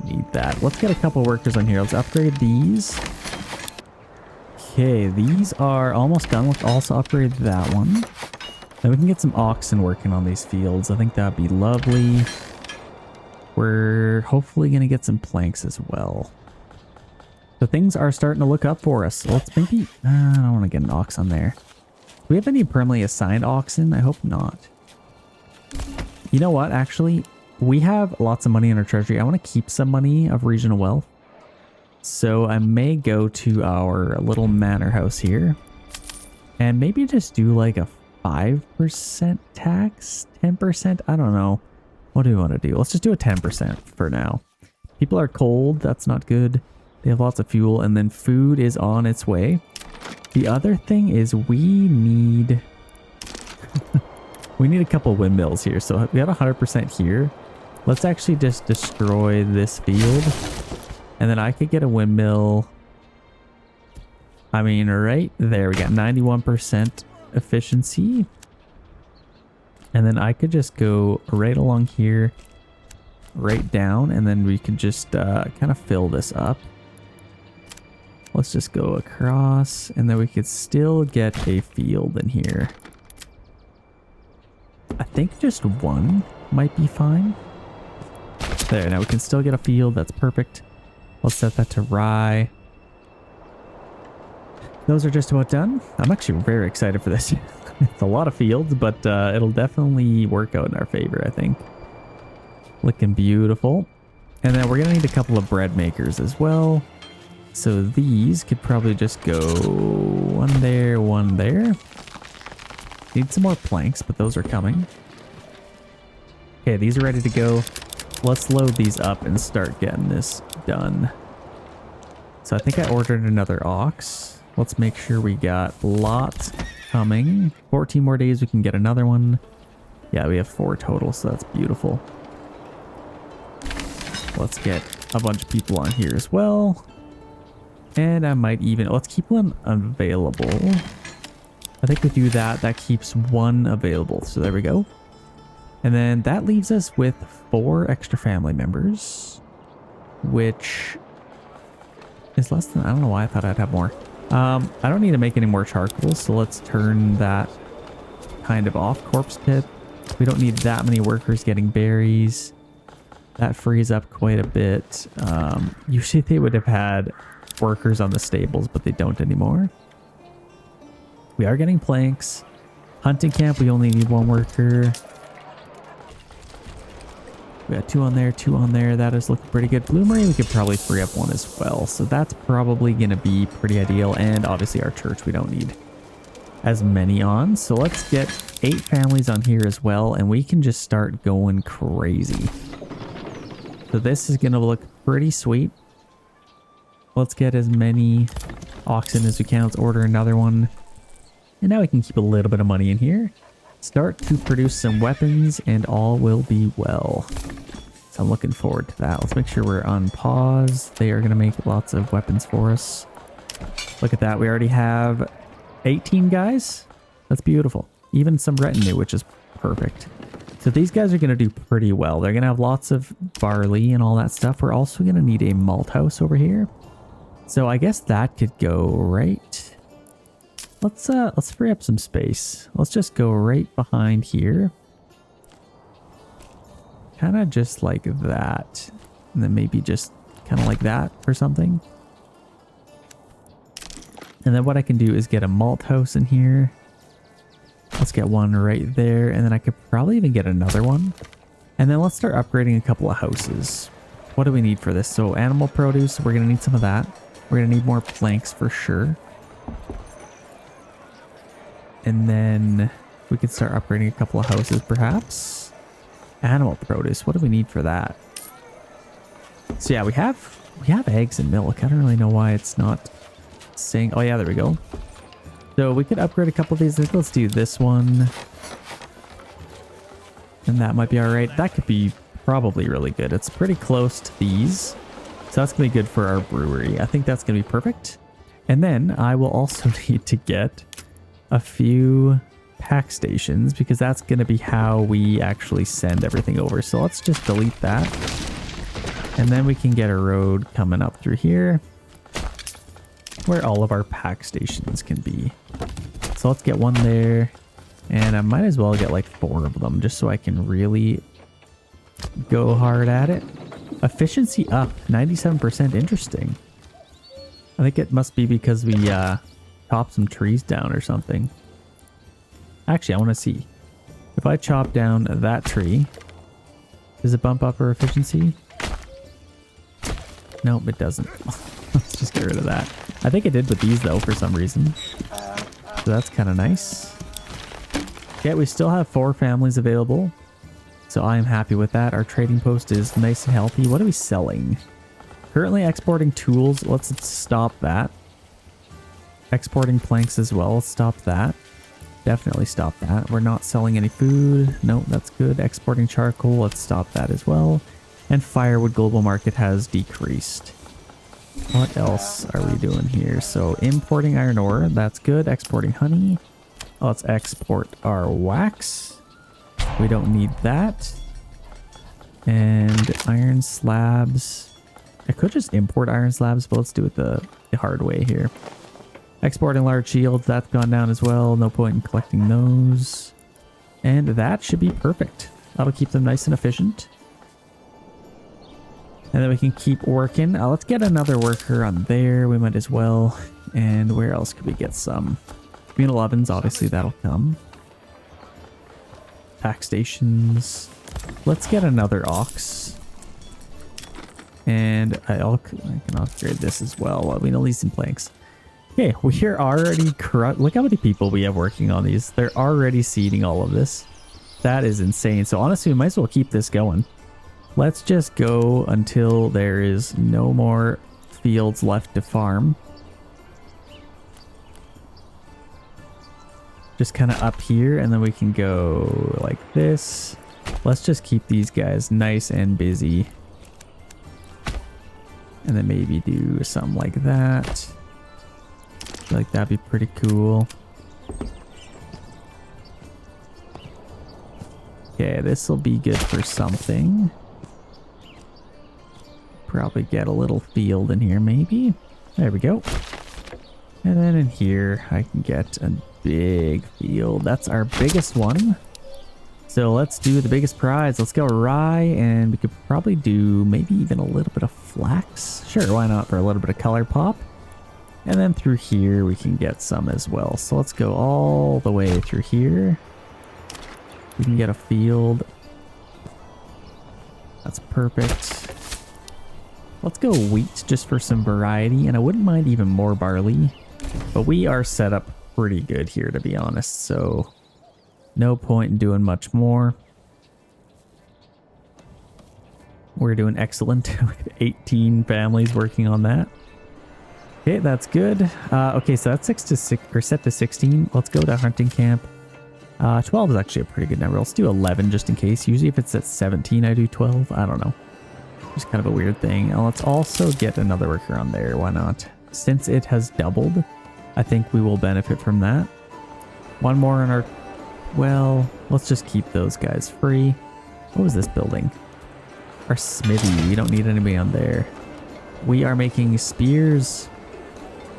need that. Let's get a couple workers on here. Let's upgrade these. Okay, these are almost done. Let's also upgrade that one. Then we can get some oxen working on these fields. I think that'd be lovely. We're hopefully going to get some planks as well. So things are starting to look up for us. So let's maybe... I don't want to get an ox on there. Do we have any permanently assigned oxen? I hope not. You know what? Actually, we have lots of money in our treasury. I want to keep some money of regional wealth. So I may go to our little manor house here. And maybe just do like a 5% tax? 10%? I don't know. What do we want to do? Let's just do a 10% for now. People are cold. That's not good. They have lots of fuel. And then food is on its way. The other thing is we need... we need a couple windmills here. So we have 100% here. Let's actually just destroy this field. And then I could get a windmill. I mean, right there. We got 91% efficiency. And then I could just go right along here. Right down. And then we could just kind of fill this up. Let's just go across, and then we could still get a field in here. I think just one might be fine. There, now we can still get a field. That's perfect. Let's set that to rye. Those are just about done. I'm actually very excited for this. It's a lot of fields, but it'll definitely work out in our favor, I think. Looking beautiful. And then we're going to need a couple of bread makers as well. So these could probably just go one there, one there. Need some more planks, but those are coming. Okay, these are ready to go. Let's load these up and start getting this done. So I think I ordered another ox. Let's make sure we got lots coming. 14 more days, we can get another one. Yeah, we have 4 total, so that's beautiful. Let's get a bunch of people on here as well. And I might even, let's keep one available. I think we do that. That keeps one available. So there we go. And then that leaves us with 4 extra family members, which is less than, I don't know why I thought I'd have more. I don't need to make any more charcoal, so let's turn that kind of off. Corpse pit. We don't need that many workers getting berries. That frees up quite a bit. Usually they would have had workers on the stables, but they don't anymore. We are getting planks. Hunting camp, we only need 1 worker. We got 2 on there, 2 on there. That is looking pretty good. Bloomery, we could probably free up 1 as well. So that's probably going to be pretty ideal. And obviously our church, we don't need as many on. So let's get 8 families on here as well. And we can just start going crazy. So this is going to look pretty sweet. Let's get as many oxen as we can. Let's order another one. And now we can keep a little bit of money in here. Start to produce some weapons and all will be well. So I'm looking forward to that. Let's make sure we're on pause. They are going to make lots of weapons for us. Look at that. We already have 18 guys. That's beautiful. Even some retinue, which is perfect. So these guys are going to do pretty well. They're going to have lots of barley and all that stuff. We're also going to need a malt house over here. So I guess that could go right. Let's free up some space. Let's just go right behind here. Kind of just like that. And then maybe just kind of like that or something. And then what I can do is get a malt house in here. Let's get one right there. And then I could probably even get another one. And then let's start upgrading a couple of houses. What do we need for this? So animal produce, we're going to need some of that. We're going to need more planks for sure. And then we can start upgrading a couple of houses perhaps. Animal produce, what do we need for that? So yeah, we have eggs and milk. I don't really know why it's not saying, oh yeah, there we go. So we could upgrade a couple of these. Let's do this one. And that might be all right. That could be probably really good. It's pretty close to these. So that's gonna be good for our brewery. I think that's gonna be perfect. And then I will also need to get a few pack stations because that's going to be how we actually send everything over. So let's just delete that. And then we can get a road coming up through here where all of our pack stations can be. So let's get one there. And I might as well get like 4 of them just so I can really go hard at it. Efficiency up 97%. Interesting. I think it must be because we chop some trees down or something. Actually, I want to see. If I chop down that tree, does it bump up our efficiency? Nope, it doesn't. Let's just get rid of that. I think it did with these though for some reason. So that's kind of nice. Yeah, we still have 4 families available. So I am happy with that. Our trading post is nice and healthy. What are we selling? Currently exporting tools. Let's stop that. Exporting planks as well. Let's stop that. Definitely stop that. We're not selling any food. No, that's good. Exporting charcoal. Let's stop that as well. And firewood global market has decreased. What else are we doing here? So importing iron ore. That's good. Exporting honey. Let's export our wax. We don't need that. And iron slabs. I could just import iron slabs, but let's do it the hard way here. Exporting large shields, that's gone down as well. No point in collecting those. And that should be perfect. That'll keep them nice and efficient. And then we can keep working. Let's get another worker on there. We might as well. And where else could we get some? Communal ovens, obviously that'll come. Pack stations. Let's get another ox. And I can upgrade this as well. We need some planks. Okay, we are already corrupt. Look how many people we have working on these. They're already seeding all of this. That is insane. So honestly, we might as well keep this going. Let's just go until there is no more fields left to farm. Just kind of up here, and then we can go like this. Let's just keep these guys nice and busy. And then maybe do something like that. I feel like that'd be pretty cool. Okay, this will be good for something. Probably get a little field in here, maybe. There we go. And then in here, I can get a big field. That's our biggest one. So let's do the biggest prize. Let's go rye, and we could probably do maybe even a little bit of flax. Sure, why not, for a little bit of color pop. And then through here, we can get some as well. So let's go all the way through here. We can get a field. That's perfect. Let's go wheat just for some variety, and I wouldn't mind even more barley. But we are set up pretty good here, to be honest, so no point in doing much more. We're doing excellent with 18 families working on that. Okay, that's good. Okay, so that's 6 to 6 or set to 16. Let's go to hunting camp. 12 is actually a pretty good number. Let's do 11 just in case. Usually if it's at 17, I do 12. I don't know. It's kind of a weird thing. And let's also get another worker on there. Why not? Since it has doubled, I think we will benefit from that. One more in our... Well, let's just keep those guys free. What was this building? Our smithy. We don't need anybody on there. We are making spears.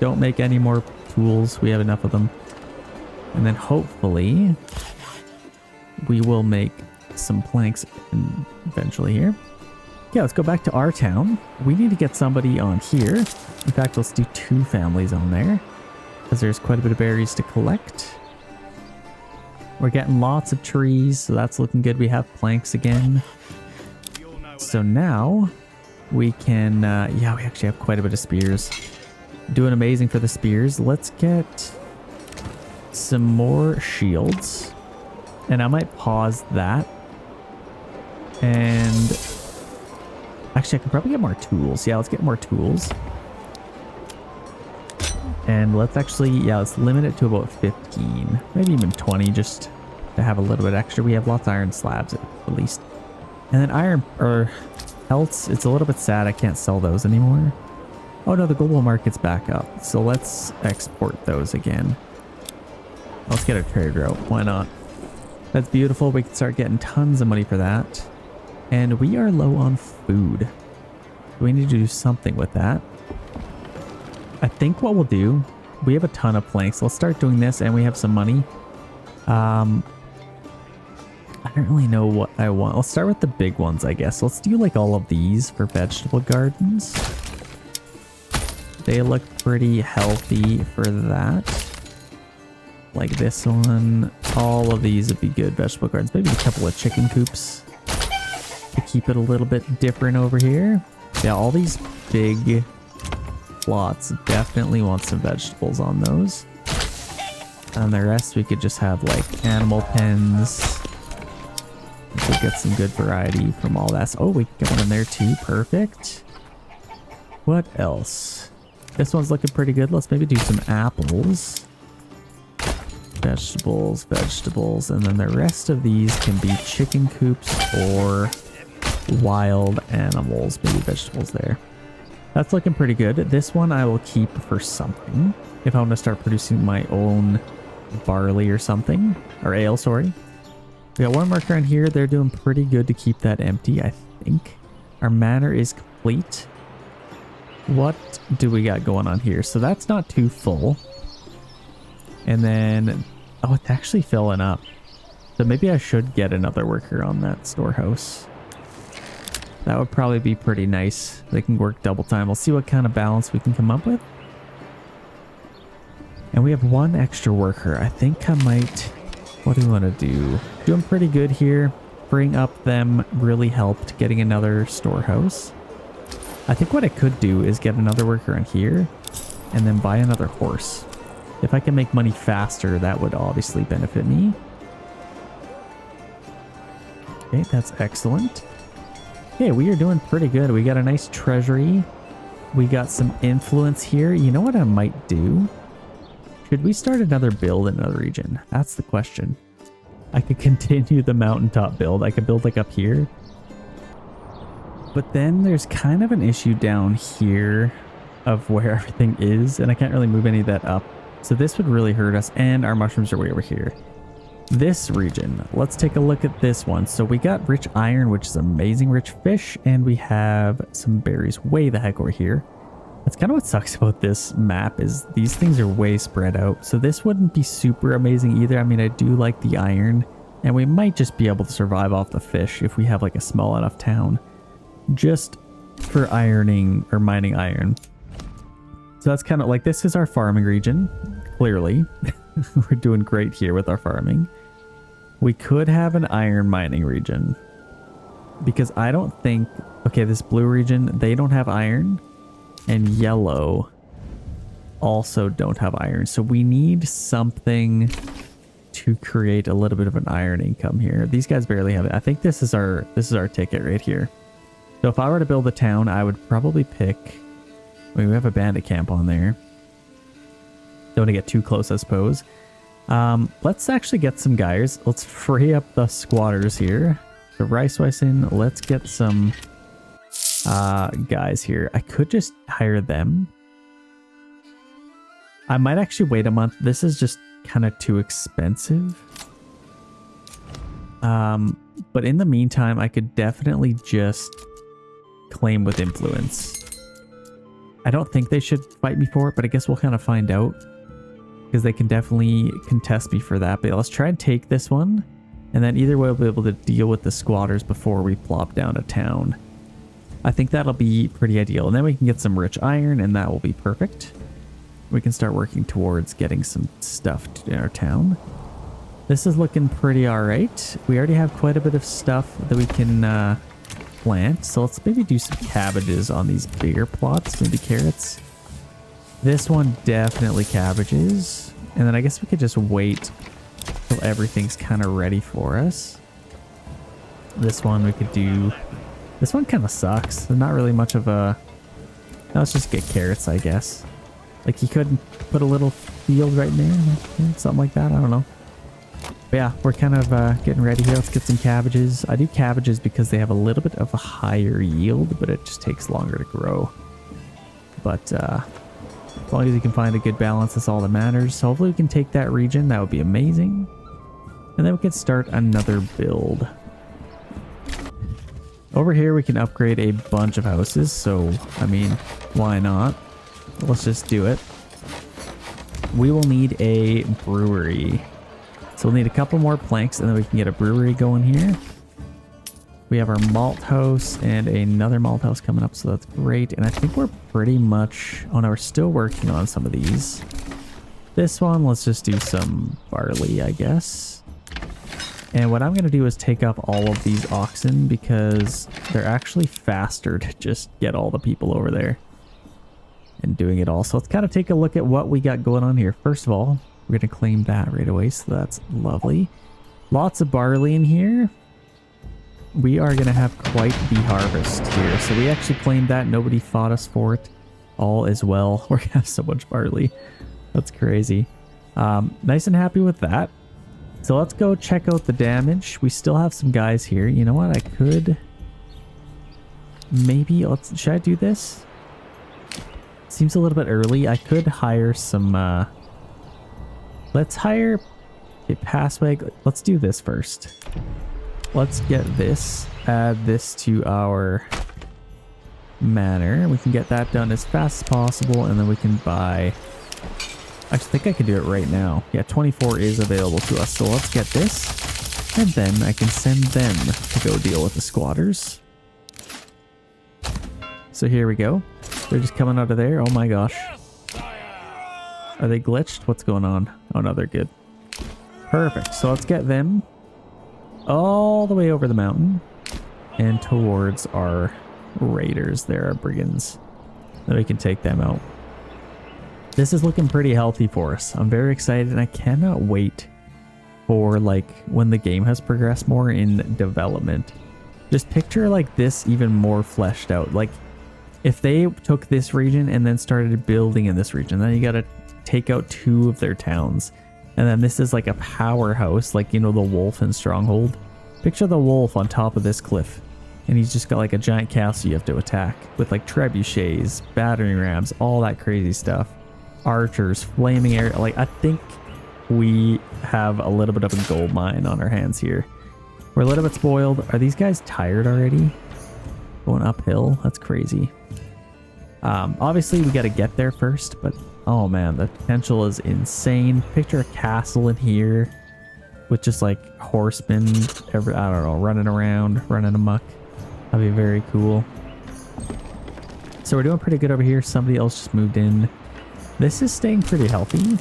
Don't make any more tools. We have enough of them. And then hopefully we will make some planks eventually here. Yeah, let's go back to our town. We need to get somebody on here. In fact, let's do 2 families on there, because there's quite a bit of berries to collect. We're getting lots of trees, so that's looking good. We have planks again. So now we can, yeah, we actually have quite a bit of spears. Doing amazing for the spears. Let's get some more shields. And I might pause that. And actually, I could probably get more tools. Yeah, let's get more tools. And let's actually, yeah, let's limit it to about 15. Maybe even 20 just to have a little bit extra. We have lots of iron slabs at least. And then iron, or else, it's a little bit sad I can't sell those anymore. Oh no, the global market's back up. So let's export those again. Let's get a trade route. Why not? That's beautiful. We can start getting tons of money for that. And we are low on food. We need to do something with that. I think what we'll do, we have a ton of planks. Let's start doing this, and we have some money. I don't really know what I want. Let's start with the big ones, I guess. Let's do like all of these for vegetable gardens. They look pretty healthy for that. Like this one. All of these would be good vegetable gardens. Maybe a couple of chicken coops to keep it a little bit different over here. Yeah, all these big plots definitely want some vegetables on those. And the rest we could just have like animal pens. We could get some good variety from all that. Oh, we can get one in there too. Perfect. What else? This one's looking pretty good. Let's maybe do some apples. Vegetables, vegetables, and then the rest of these can be chicken coops or wild animals. Maybe vegetables there. That's looking pretty good. This one I will keep for something. If I want to start producing my own barley or something. Or ale, sorry. We got one marker in here. They're doing pretty good to keep that empty, I think. Our manor is complete. What do we got going on here? So that's not too full. And then, oh, it's actually filling up. So maybe I should get another worker on that storehouse. That would probably be pretty nice. They can work double time. We'll see what kind of balance we can come up with. And we have one extra worker. I think I might... What do we want to do? Doing pretty good here. Bring up them really helped getting another storehouse. I think what I could do is get another worker in here and then buy another horse. If I can make money faster, that would obviously benefit me. Okay, that's excellent. Okay, we are doing pretty good. We got a nice treasury. We got some influence here. You know what I might do? Should we start another build in another region? That's the question. I could continue the mountaintop build. I could build like up here. But then there's kind of an issue down here of where everything is, and I can't really move any of that up. So this would really hurt us, and our mushrooms are way over here. This region, let's take a look at this one. So we got rich iron, which is amazing, rich fish, and we have some berries way the heck over here. That's kind of what sucks about this map, is these things are way spread out. So this wouldn't be super amazing either. I mean, I do like the iron, and we might just be able to survive off the fish if we have like a small enough town just for ironing or mining iron. So that's kind of like, this is our farming region, clearly. We're doing great here with our farming. We could have an iron mining region, because I don't think, okay, this blue region, they don't have iron, and yellow also don't have iron. So we need something to create a little bit of an iron income here. These guys barely have it. I think this is our ticket right here. So if I were to build a town, I would probably pick, I mean, we have a bandit camp on there. Don't want to get too close, I suppose. Let's actually get some guys. Let's free up the squatters here. The Ryzen, let's get some guys here. I could just hire them. I might actually wait a month. This is just kind of too expensive. But in the meantime, I could definitely just claim with influence. I don't think they should fight me for it, but I guess we'll kind of find out, because they can definitely contest me for that. But let's try and take this one, and then either way we'll be able to deal with the squatters before we plop down a town. I think that'll be pretty ideal, and then we can get some rich iron, and that will be perfect. We can start working towards getting some stuff in our town. This is looking pretty alright. We already have quite a bit of stuff that we can plant, so let's maybe do some cabbages on these bigger plots, maybe carrots. This one definitely cabbages, and then I guess we could just wait till everything's kind of ready for us. This one we could do. This one kind of sucks. There's not really much of a... Let's just get carrots, I guess. Like, you could put a little field right there, something like that. I don't know. But yeah, we're kind of getting ready here. Let's get some cabbages. I do cabbages because they have a little bit of a higher yield, but it just takes longer to grow. But as long as you can find a good balance, that's all that matters. So hopefully we can take that region. That would be amazing. And then we can start another build. Over here we can upgrade a bunch of houses, so I mean, why not? Let's just do it. We will need a brewery. So we'll need a couple more planks, and then we can get a brewery going here. We have our malt house and another malt house coming up, so that's great. And I think we're pretty much... Oh no, we're still working on some of these. This one, let's just do some barley, I guess. And what I'm going to do is take up all of these oxen, because they're actually faster to just get all the people over there and doing it all. So let's kind of take a look at what we got going on here. First of all, we're going to claim that right away, so that's lovely. Lots of barley in here. We are going to have quite the harvest here. So we actually claimed that. Nobody fought us for it. All is well. We're going to have so much barley. That's crazy. Nice and happy with that. So let's go check out the damage. We still have some guys here. You know what? I could... Maybe... Should I do this? Seems a little bit early. I could hire some... Let's hire a passwag. Let's do this first. Let's get this. Add this to our manor. We can get that done as fast as possible, and then we can buy... I think I can do it right now. Yeah, 24 is available to us. So let's get this, and then I can send them to go deal with the squatters. So here we go. They're just coming out of there. Oh my gosh. Are they glitched? What's going on? Oh no, they're good. Perfect. So let's get them all the way over the mountain and towards our raiders there, our brigands. Then we can take them out. This is looking pretty healthy for us. I'm very excited, and I cannot wait for like when the game has progressed more in development. Just picture like this even more fleshed out. Like if they took this region and then started building in this region, then you got to take out 2 of their towns. And then this is like a powerhouse, like, you know, the wolf in Stronghold. Picture the wolf on top of this cliff. And he's just got like a giant castle you have to attack with like trebuchets, battering rams, all that crazy stuff. Archers, flaming air. Like, I think we have a little bit of a gold mine on our hands here. We're a little bit spoiled. Are these guys tired already? Going uphill? That's crazy. Obviously, we got to get there first, but oh man, the potential is insane. Picture a castle in here with just like horsemen, I don't know, running around, running amok. That'd be very cool. So we're doing pretty good over here. Somebody else just moved in. This is staying pretty healthy.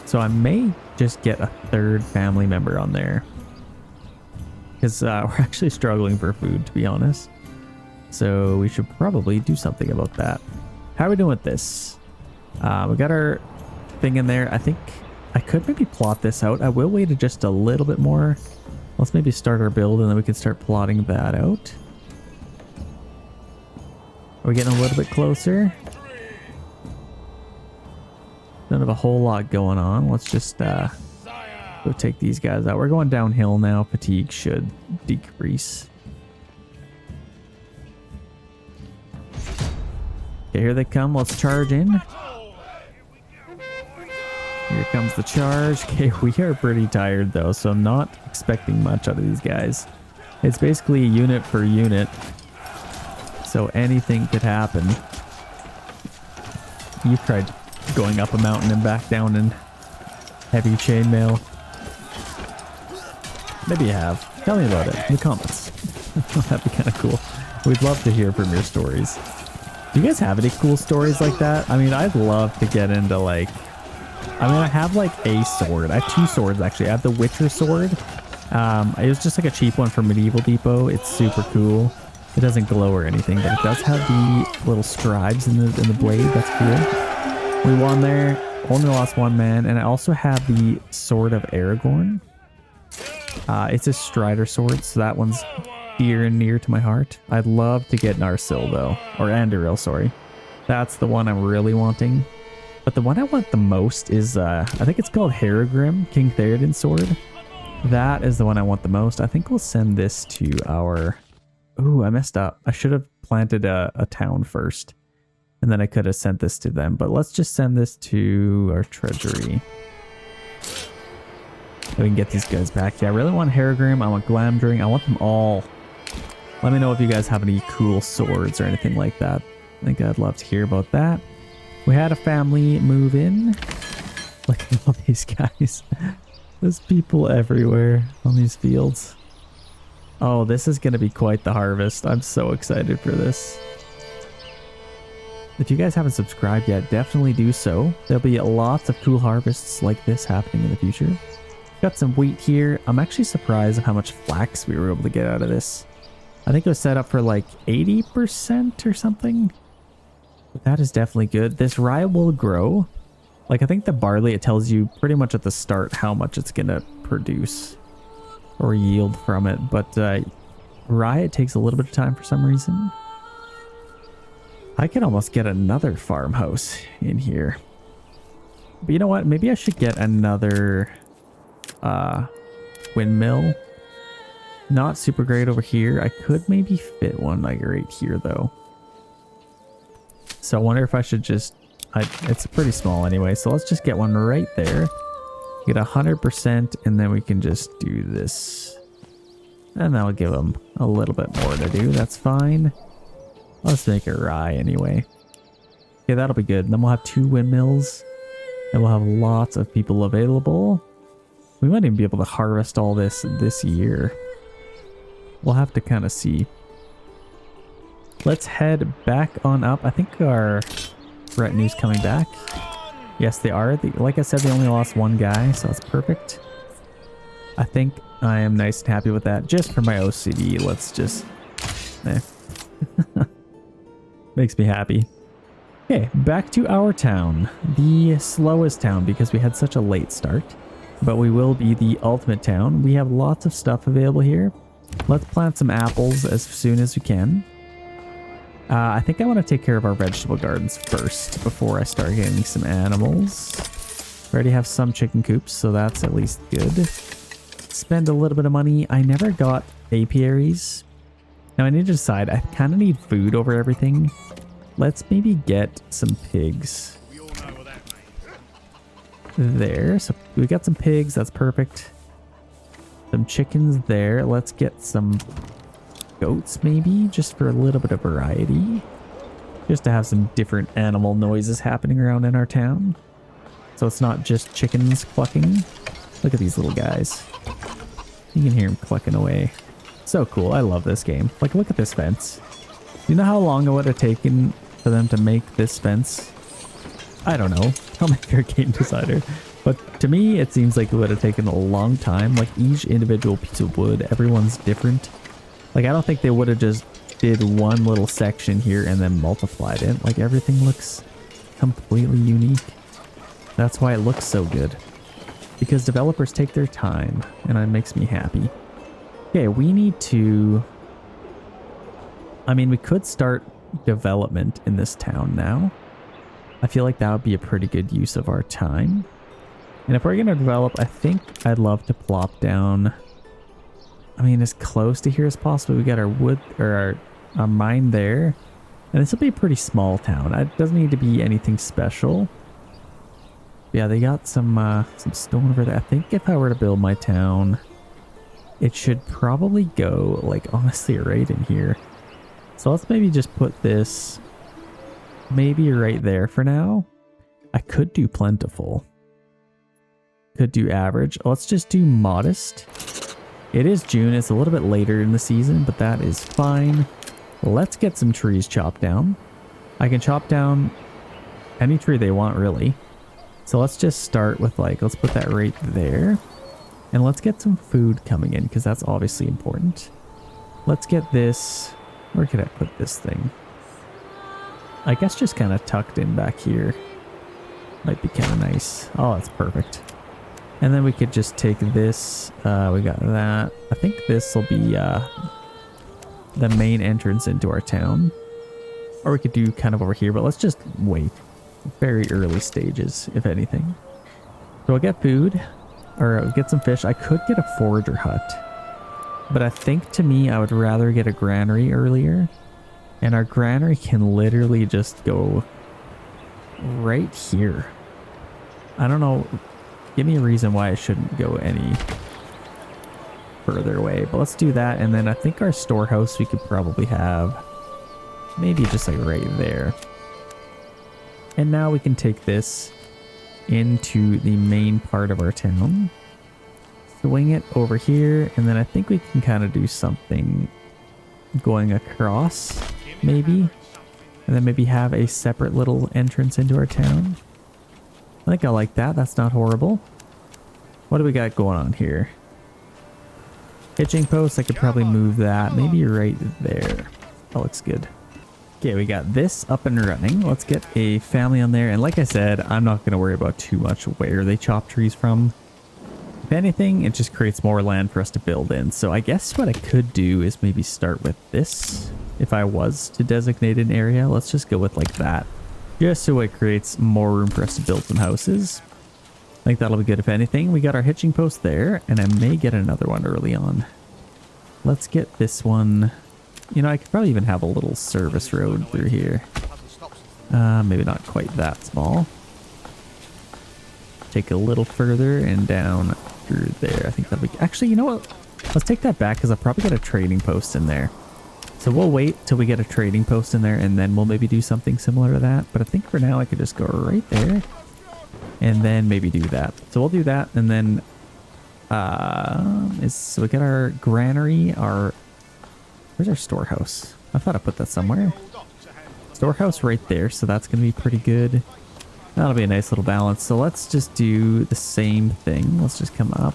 So I may just get a third family member on there. Because we're actually struggling for food, to be honest. So we should probably do something about that. How are we doing with this? We got our thing in there. I think I could maybe plot this out. I will wait just a little bit more. Let's maybe start our build and then we can start plotting that out. Are we getting a little bit closer? Don't have a whole lot going on. Let's just go take these guys out. We're going downhill now. Fatigue should decrease. Okay, here they come. Let's charge in. Here comes the charge. Okay, we are pretty tired though, so I'm not expecting much out of these guys. It's basically unit for unit, so anything could happen. You've tried going up a mountain and back down in heavy chainmail. Maybe you have. Tell me about it in the comments. That'd be kind of cool. We'd love to hear from your stories. Do you guys have any cool stories like that? I mean, I'd love to get into like... I have like a sword. I have two swords actually. I have the Witcher sword. It was just like a cheap one from Medieval Depot. It's super cool. It doesn't glow or anything, but it does have the little scribes in the blade. That's cool. We won there. Only lost one man. And I also have the Sword of Aragorn. It's a Strider sword, so that one's dear and near to my heart. I'd love to get Narsil though. Or Anduril, sorry. That's the one I'm really wanting. But the one I want the most is, I think it's called Haragrim, King Theoden's sword. That is the one I want the most. I think we'll send this to our... Ooh, I messed up. I should have planted a town first. And then I could have sent this to them. But let's just send this to our treasury. So we can get these guys back. Yeah, I really want Haragrim. I want Glamdring. I want them all. Let me know if you guys have any cool swords or anything like that. I think I'd love to hear about that. We had a family move in. Look at all these guys. There's people everywhere on these fields. Oh, this is going to be quite the harvest. I'm so excited for this. If you guys haven't subscribed yet, definitely do so. There'll be lots of cool harvests like this happening in the future. Got some wheat here. I'm actually surprised at how much flax we were able to get out of this. I think it was set up for like 80% or something. But that is definitely good. This rye will grow. Like, I think the barley, it tells you pretty much at the start how much it's going to produce or yield from it. But rye, it takes a little bit of time for some reason. I could almost get another farmhouse in here. But you know what? Maybe I should get another windmill. Not super great over here. I could maybe fit one like right here though. So I wonder if I should just... it's pretty small anyway, so let's just get one right there. Get 100% and then we can just do this. And that'll give them a little bit more to do. That's fine. Let's make it rye anyway. Okay, that'll be good. And then we'll have 2 windmills. And we'll have lots of people available. We might even be able to harvest all this year. We'll have to kind of see. Let's head back on up. I think our retinue's coming back. Yes, they are. Like I said, they only lost one guy, so that's perfect. I think I am nice and happy with that. Just for my OCD, let's just... Makes me happy. Okay, back to our town. The slowest town because we had such a late start. But we will be the ultimate town. We have lots of stuff available here. Let's plant some apples as soon as we can. I think I want to take care of our vegetable gardens first before I start getting some animals. We already have some chicken coops, so that's at least good. Spend a little bit of money. I never got apiaries. Now I need to decide, I kind of need food over everything. Let's maybe get some pigs. There, so we got some pigs, that's perfect. Some chickens there. Let's get some goats maybe, just for a little bit of variety. Just to have some different animal noises happening around in our town. So it's not just chickens clucking. Look at these little guys. You can hear them clucking away. So cool, I love this game. Like, look at this fence. You know how long it would have taken for them to make this fence? I don't know. Tell me if you're a game designer. But to me, it seems like it would have taken a long time. Like, each individual piece of wood, everyone's different. Like, I don't think they would have just did one little section here and then multiplied it. Like, everything looks completely unique. That's why it looks so good. Because developers take their time, and it makes me happy. Okay, we need to... I mean, we could start development in this town now. I feel like that would be a pretty good use of our time. And if we're going to develop, I think I'd love to plop down, I mean, as close to here as possible. We got our wood, or our mine there. And this will be a pretty small town. It doesn't need to be anything special. Yeah, they got some stone over there. I think if I were to build my town, it should probably go, like, honestly, right in here. So let's maybe just put this maybe right there for now. I could do plentiful. Could do average. Let's just do modest. It is June. It's a little bit later in the season, but that is fine. Let's get some trees chopped down. I can chop down any tree they want, really. So let's just start with, like, let's put that right there. And let's get some food coming in, because that's obviously important. Let's get this... Where could I put this thing? I guess just kind of tucked in back here. Might be kind of nice. Oh, that's perfect. And then we could just take this. We got that. I think this will be the main entrance into our town. Or we could do kind of over here, but let's just wait. Very early stages, if anything. So I'll get food, or I'll get some fish. I could get a forager hut. But I think, to me, I would rather get a granary earlier. And our granary can literally just go right here. I don't know. Give me a reason why it shouldn't go any further away. But let's do that. And then I think our storehouse we could probably have maybe just like right there. And now we can take this into the main part of our town. Swing it over here, and then I think we can kind of do something going across, maybe. And then maybe have a separate little entrance into our town. I think I like that. That's not horrible. What do we got going on here? Hitching post, I could probably move that. Maybe right there. That looks good. Okay, we got this up and running. Let's get a family on there. And like I said, I'm not going to worry about too much where they chop trees from. If anything, it just creates more land for us to build in. So I guess what I could do is maybe start with this. If I was to designate an area, let's just go with like that. Just so it creates more room for us to build some houses. I think that'll be good. If anything, we got our hitching post there, and I may get another one early on. Let's get this one. You know, I could probably even have a little service road through here. Maybe not quite that small. Take a little further and down through there. I think that'll be... Actually, you know what? Let's take that back, because I'll probably get a trading post in there. So we'll wait till we get a trading post in there, and then we'll maybe do something similar to that. But I think for now I could just go right there. And then maybe do that. So we'll do that, and then... so we get our granary, our... Where's our storehouse? I thought I put that somewhere. Storehouse right there, so that's going to be pretty good. That'll be a nice little balance. So let's just do the same thing. Let's just come up.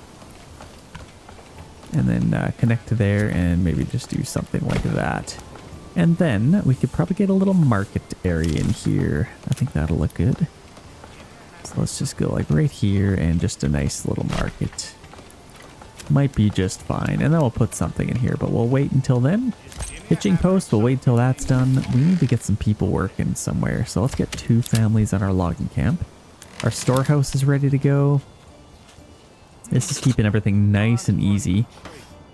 And then connect to there and maybe just do something like that. And then we could probably get a little market area in here. I think that'll look good. So let's just go like right here and just a nice little market. Might be just fine. And then we'll put something in here, but we'll wait until then. Hitching post, we'll wait until that's done. We need to get some people working somewhere. So let's get 2 families on our logging camp. Our storehouse is ready to go. This is keeping everything nice and easy.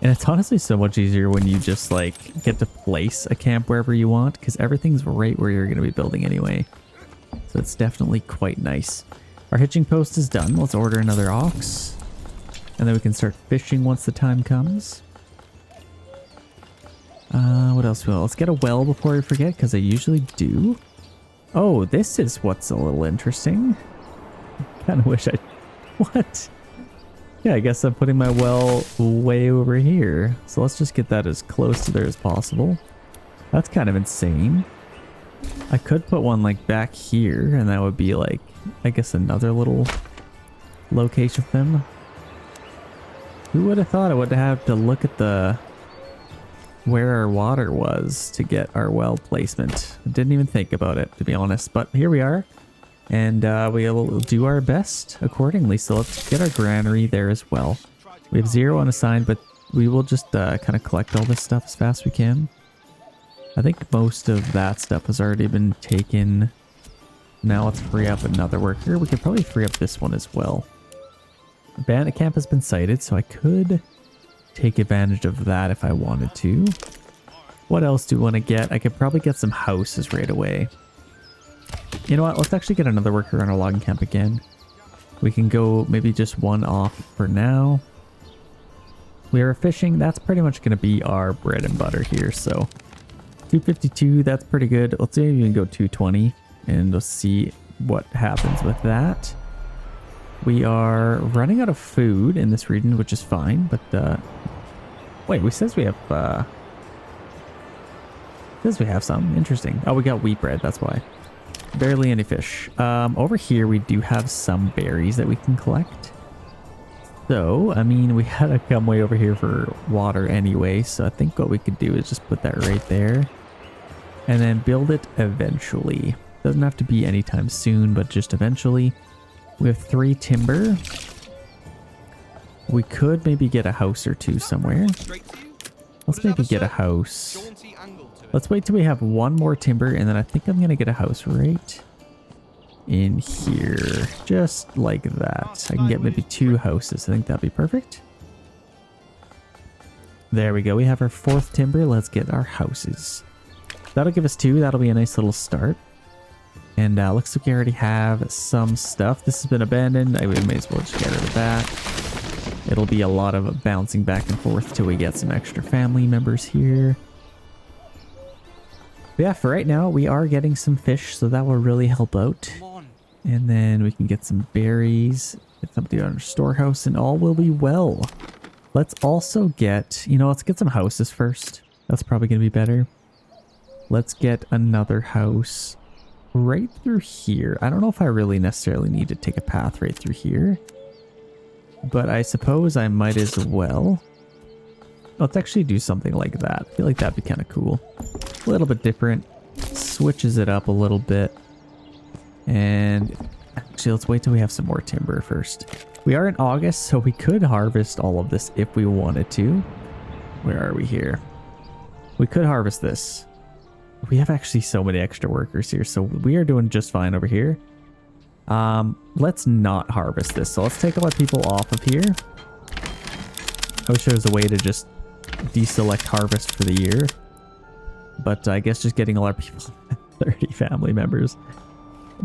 And it's honestly so much easier when you just like get to place a camp wherever you want, because everything's right where you're going to be building anyway. So it's definitely quite nice. Our hitching post is done. Let's order another ox. And then we can start fishing once the time comes. What else? Well, let's get a well before we forget, because I usually do. Oh, this is what's a little interesting. Kind of wish I... What? Yeah, I guess I'm putting my well way over here. So let's just get that as close to there as possible. That's kind of insane. I could put one like back here, and that would be like, I guess, another little location for them. Who would have thought I would have to look at the where our water was to get our well placement? I didn't even think about it, to be honest, but here we are. And we will do our best accordingly. So let's get our granary there as well. We have 0 unassigned, but we will just kind of collect all this stuff as fast as we can. I think most of that stuff has already been taken. Now let's free up another worker. We could probably free up this one as well. Bandit camp has been sighted, so I could take advantage of that if I wanted to. What else do we want to get? I could probably get some houses right away. You know what? Let's actually get another worker on our logging camp again. We can go maybe just one off for now. We are fishing. That's pretty much going to be our bread and butter here. So 252, that's pretty good. Let's even go 220 and we'll see what happens with that. We are running out of food in this region, which is fine, but wait, we says we have some. Interesting. Oh, we got wheat bread, that's why. Barely any fish. Over here we do have some berries that we can collect. So, I mean, we had to come way over here for water anyway, so I think what we could do is just put that right there. And then build it eventually. Doesn't have to be anytime soon, but just eventually. We have 3 timber. We could maybe get a house or two somewhere. Let's maybe get a house. Let's wait till we have 1 more timber, and then I think I'm going to get a house right in here. Just like that. I can get maybe 2 houses. I think that'd be perfect. There we go. We have our 4th timber. Let's get our houses. That'll give us 2. That'll be a nice little start. And looks like we already have some stuff. This has been abandoned. We may as well just get rid of that. It'll be a lot of bouncing back and forth till we get some extra family members here. But yeah, for right now, we are getting some fish, so that will really help out. And then we can get some berries, get somebody on our storehouse, and all will be well. Let's also get, let's get some houses first. That's probably going to be better. Let's get another house right through here. I don't know if I really necessarily need to take a path right through here, but I suppose I might as well. Let's actually do something like that. I feel like that'd be kind of cool. A little bit different. Switches it up a little bit. And actually, let's wait till we have some more timber first. We are in August, so we could harvest all of this if we wanted to. Where are we here? We could harvest this. We have actually so many extra workers here, so we are doing just fine over here. Let's not harvest this. So let's take all our people off of here. I wish there was a way to just deselect harvest for the year. But I guess just getting all our people, 30 family members.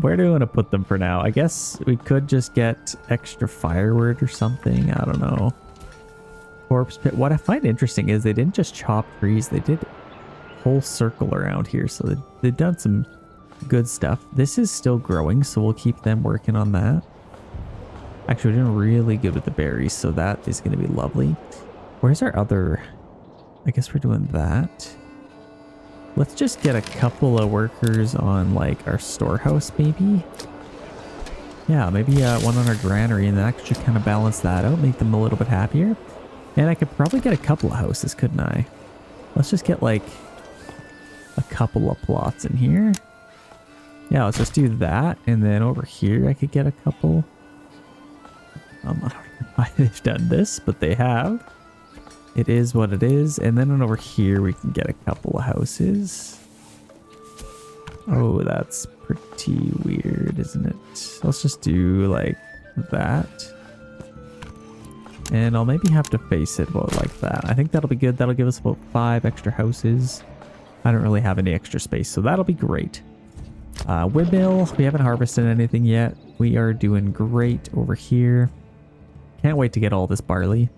Where do we want to put them for now? I guess we could just get extra firewood or something. I don't know. Corpse pit. What I find interesting is they didn't just chop trees. They did whole circle around here, so they've done some good stuff. This is still growing, so we'll keep them working on that. Actually, we're doing really good with the berries, so that is going to be lovely. Where's our other? I guess we're doing that. Let's just get a couple of workers on like our storehouse, maybe. Yeah, maybe one on our granary, and that should kind of balance that out, make them a little bit happier. And I could probably get a couple of houses, couldn't I? Let's just get like a couple of plots in here. Yeah, let's just do that. And then over here, I could get a couple. I don't know why they've done this, but they have. It is what it is. And then over here, we can get a couple of houses. Oh, that's pretty weird, isn't it? Let's just do like that. And I'll maybe have to face it about like that. I think that'll be good. That'll give us about 5 extra houses. I don't really have any extra space, so that'll be great. Windmill, we haven't harvested anything yet. We are doing great over here. Can't wait to get all this barley.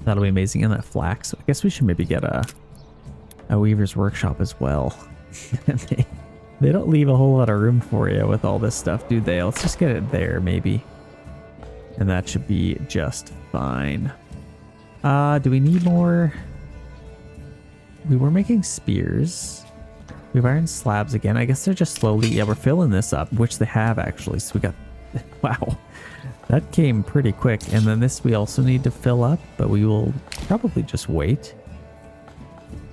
That'll be amazing. And that flax. I guess we should maybe get a weaver's workshop as well. They don't leave a whole lot of room for you with all this stuff, do they? Let's just get it there, maybe. And that should be just fine. Do we need more? We were making spears. We have iron slabs again. I guess they're just slowly... Yeah, we're filling this up, which they have actually. So we got... Wow. That came pretty quick. And then this we also need to fill up, but we will probably just wait.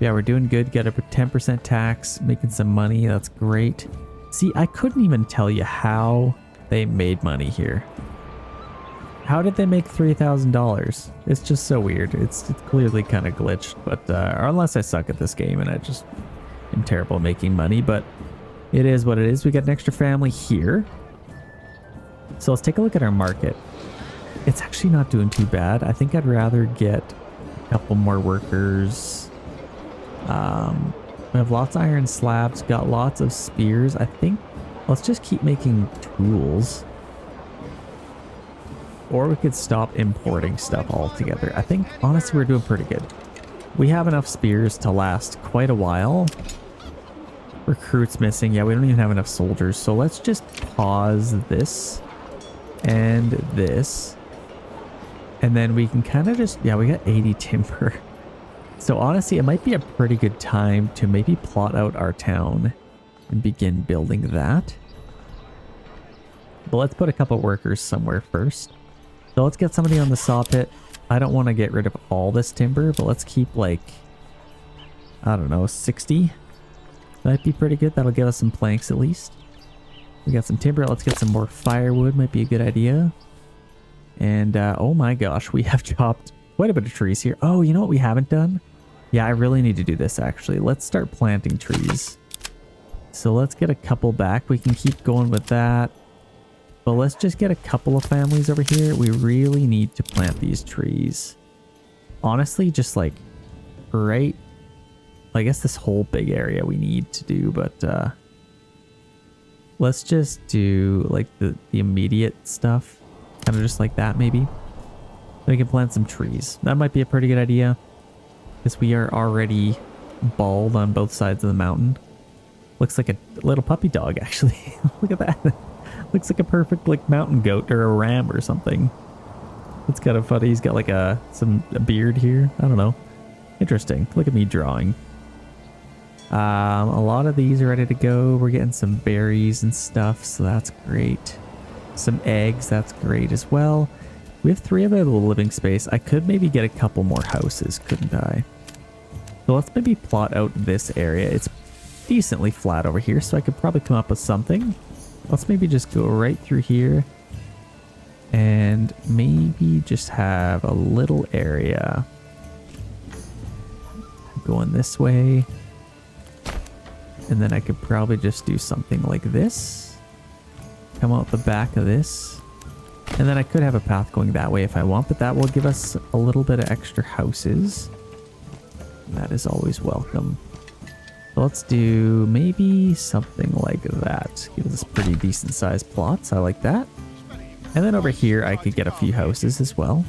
Yeah, we're doing good. Get a 10% tax, making some money. That's great. See, I couldn't even tell you how they made money here. How did they make $3,000? It's just so weird. It's clearly kind of glitched, but or unless I suck at this game and I just am terrible at making money, but it is what it is. We got an extra family here. So let's take a look at our market. It's actually not doing too bad. I think I'd rather get a couple more workers. We have lots of iron slabs, got lots of spears. I think let's just keep making tools. Or we could stop importing stuff altogether. I think, honestly, we're doing pretty good. We have enough spears to last quite a while. Recruits missing. Yeah, we don't even have enough soldiers. So let's just pause this and this. And then we can kind of just... Yeah, we got 80 timber. So honestly, it might be a pretty good time to maybe plot out our town and begin building that. But let's put a couple workers somewhere first. So let's get somebody on the saw pit. I don't want to get rid of all this timber, but let's keep like, I don't know, 60. Might be pretty good. That'll give us some planks at least. We got some timber. Let's get some more firewood. Might be a good idea. And oh my gosh, we have chopped quite a bit of trees here. Oh, you know what we haven't done? Yeah, I really need to do this actually. Let's start planting trees. So let's get a couple back. We can keep going with that. But let's just get a couple of families over here. We really need to plant these trees. Honestly, just like right... I guess this whole big area we need to do, but let's just do like the immediate stuff. Kind of just like that maybe. Then we can plant some trees. That might be a pretty good idea. Because we are already bald on both sides of the mountain. Looks like a little puppy dog actually. Look at that. Looks like a perfect like mountain goat or a ram or something. It's kind of funny. He's got like a beard here. I don't know. Interesting. Look at me drawing. A lot of these are ready to go. We're getting some berries and stuff, so that's great. Some eggs, that's great as well. We have 3 available living space. I could maybe get a couple more houses, couldn't I? So let's maybe plot out this area. It's decently flat over here, so I could probably come up with something. Let's maybe just go right through here and maybe just have a little area going this way. And then I could probably just do something like this. Come out the back of this. And then I could have a path going that way if I want, but that will give us a little bit of extra houses. That is always welcome. So let's do maybe something like that. Give us pretty decent sized plots. I like that. And then over here, I could get a few houses as well.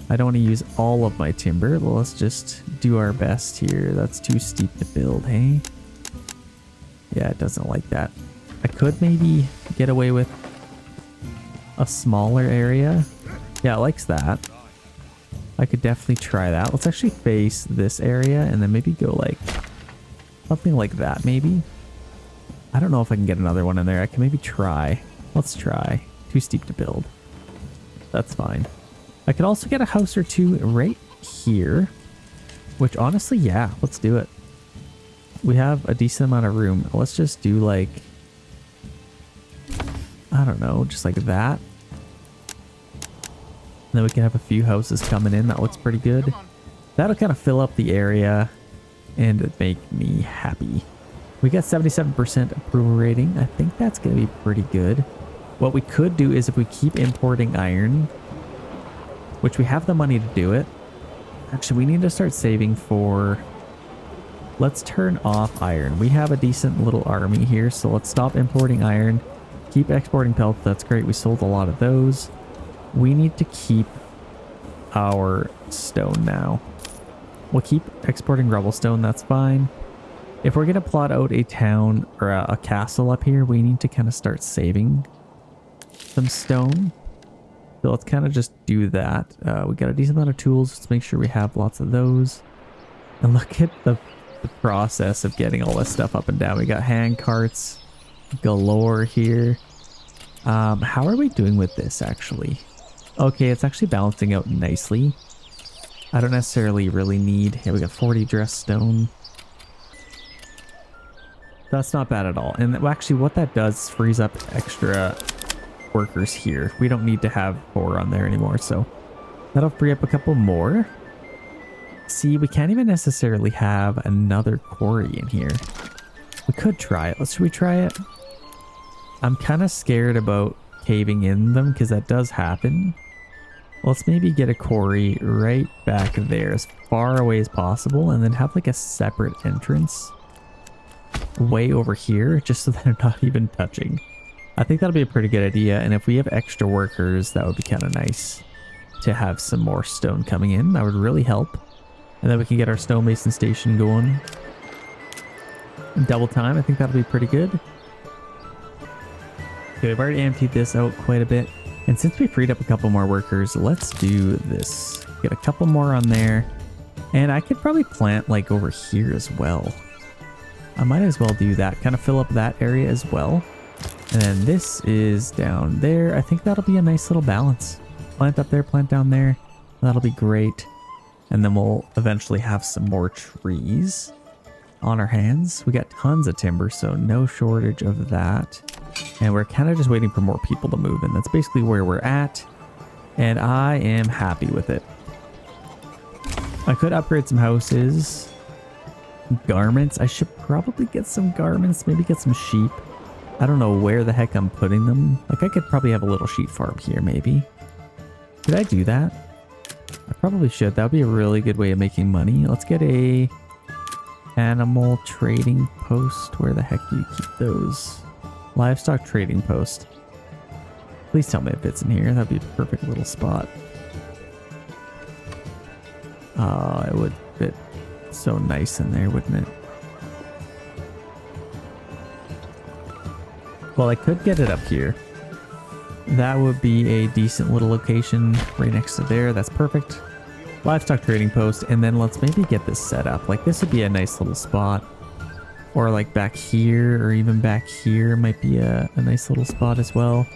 I don't want to use all of my timber. Well, let's just do our best here. That's too steep to build, hey? Yeah, it doesn't like that. I could maybe get away with a smaller area. Yeah, it likes that. I could definitely try that. Let's actually face this area and then maybe go like something like that maybe. I don't know if I can get another one in there. I can maybe try. Let's try. Too steep to build. That's fine. I could also get a house or two right here. Which honestly, yeah, let's do it. We have a decent amount of room. Let's just do like, I don't know, just like that. And then we can have a few houses coming in. That looks pretty good. That'll kind of fill up the area and make me happy. We got 77% approval rating. I think that's going to be pretty good. What we could do is if we keep importing iron, which we have the money to do it. Actually, we need to start saving for... Let's turn off iron. We have a decent little army here, so let's stop importing iron. Keep exporting pellets. That's great. We sold a lot of those. We need to keep our stone now. We'll keep exporting rubble stone. That's fine. If we're going to plot out a town or a castle up here, we need to kind of start saving some stone. So let's kind of just do that. We got a decent amount of tools. Let's make sure we have lots of those. And look at the process of getting all this stuff up and down. We got hand carts galore here. How are we doing with this actually? Okay, it's actually balancing out nicely. I don't necessarily really need... Yeah, we got 40 dress stone. That's not bad at all. And actually what that does frees up extra workers here. We don't need to have 4 on there anymore, so that'll free up a couple more. See, we can't even necessarily have another quarry in here. We could try it. Should we try it? I'm kind of scared about caving in them because that does happen. Let's maybe get a quarry right back there as far away as possible and then have like a separate entrance way over here just so they're not even touching. I think that'll be a pretty good idea, and if we have extra workers, that would be kind of nice to have some more stone coming in. That would really help. And then we can get our stonemason station going. Double time, I think that'll be pretty good. Okay, we've already emptied this out quite a bit. And since we freed up a couple more workers, let's do this. Get a couple more on there. And I could probably plant like over here as well. I might as well do that. Kind of fill up that area as well. And then this is down there. I think that'll be a nice little balance. Plant up there, plant down there. That'll be great. And then we'll eventually have some more trees on our hands. We got tons of timber, so no shortage of that. And we're kind of just waiting for more people to move in. That's basically where we're at. And I am happy with it. I could upgrade some houses. Garments. I should probably get some garments. Maybe get some sheep. I don't know where the heck I'm putting them. Like I could probably have a little sheep farm here maybe. Could I do that? I probably should. That would be a really good way of making money. Let's get a animal trading post. Where the heck do you keep those? Livestock trading post. Please tell me it fits in here. That'd be a perfect little spot. It would fit so nice in there, wouldn't it? Well, I could get it up here. That would be a decent little location right next to there. That's perfect. Livestock trading post. And then let's maybe get this set up. Like this would be a nice little spot. Or like back here or even back here might be a nice little spot as well.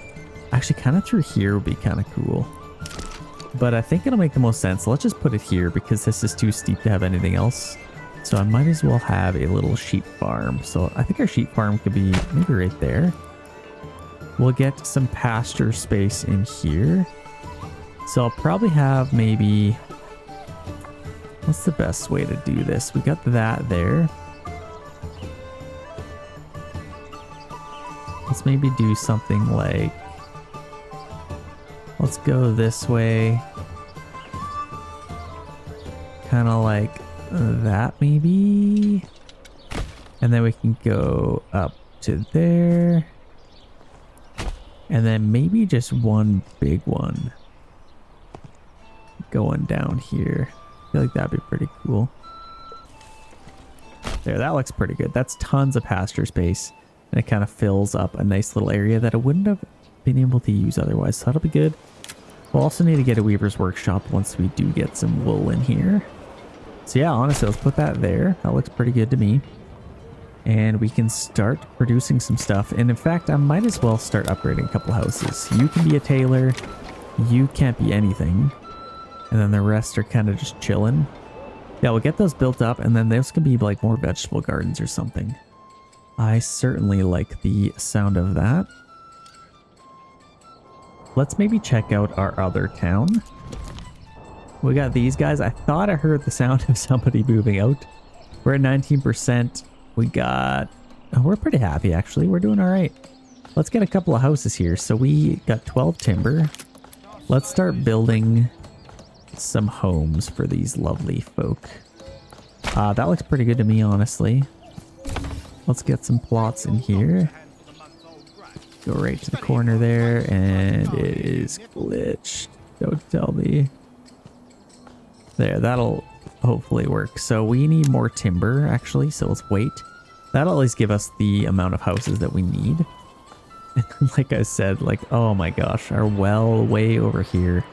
Actually, kind of through here would be kind of cool. But I think it'll make the most sense. Let's just put it here because this is too steep to have anything else. So I might as well have a little sheep farm. So I think our sheep farm could be maybe right there. We'll get some pasture space in here. So I'll probably have maybe... What's the best way to do this? We got that there. Let's maybe do something like... Let's go this way. Kind of like that maybe. And then we can go up to there. And then maybe just one big one going down here. I feel like that'd be pretty cool. There, that looks pretty good. That's tons of pasture space. And it kind of fills up a nice little area that I wouldn't have been able to use otherwise. So that'll be good. We'll also need to get a weaver's workshop once we do get some wool in here. So yeah, honestly, let's put that there. That looks pretty good to me. And we can start producing some stuff. And in fact, I might as well start upgrading a couple houses. You can be a tailor. You can't be anything. And then the rest are kind of just chilling. Yeah, we'll get those built up. And then those can be like more vegetable gardens or something. I certainly like the sound of that. Let's maybe check out our other town. We got these guys. I thought I heard the sound of somebody moving out. We're at 19%. We got... Oh, we're pretty happy, actually. We're doing all right. Let's get a couple of houses here. So we got 12 timber. Let's start building some homes for these lovely folk. That looks pretty good to me, honestly. Let's get some plots in here. Go right to the corner there, and it is glitched. Don't tell me. There, that'll hopefully work. So we need more timber, actually, so let's wait. That'll at least give us the amount of houses that we need. Like I said, like, oh my gosh, our well way over here.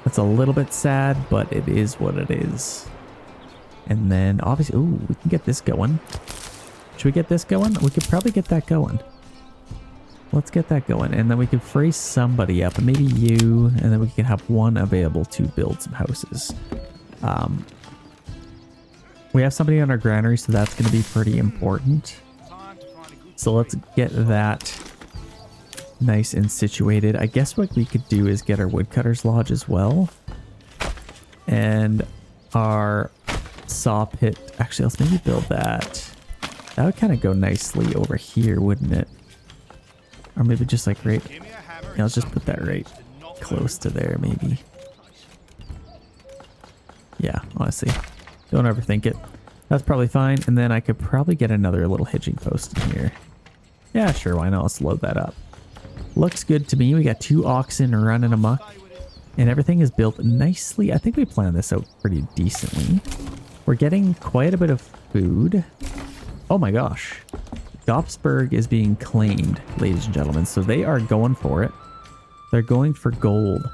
That's a little bit sad, but it is what it is. And then obviously, ooh, we can get this going. Should we get this going? We could probably get that going. Let's get that going, and then we could free somebody up, maybe you, and then we can have one available to build some houses. We have somebody on our granary, so that's going to be pretty important. So let's get that nice and situated. I guess what we could do is get our woodcutter's lodge as well. And our saw pit. Actually, let's maybe build that. That would kind of go nicely over here, wouldn't it? Or maybe just like right... Yeah, let's just put that right close to there, maybe. Yeah, honestly. Don't overthink it. That's probably fine. And then I could probably get another little hitching post in here. Yeah, sure, why not? Let's load that up. Looks good to me. We got 2 oxen running amok. And everything is built nicely. I think we planned this out pretty decently. We're getting quite a bit of food. Oh my gosh. Gopsburg is being claimed, ladies and gentlemen. So they are going for it. They're going for gold.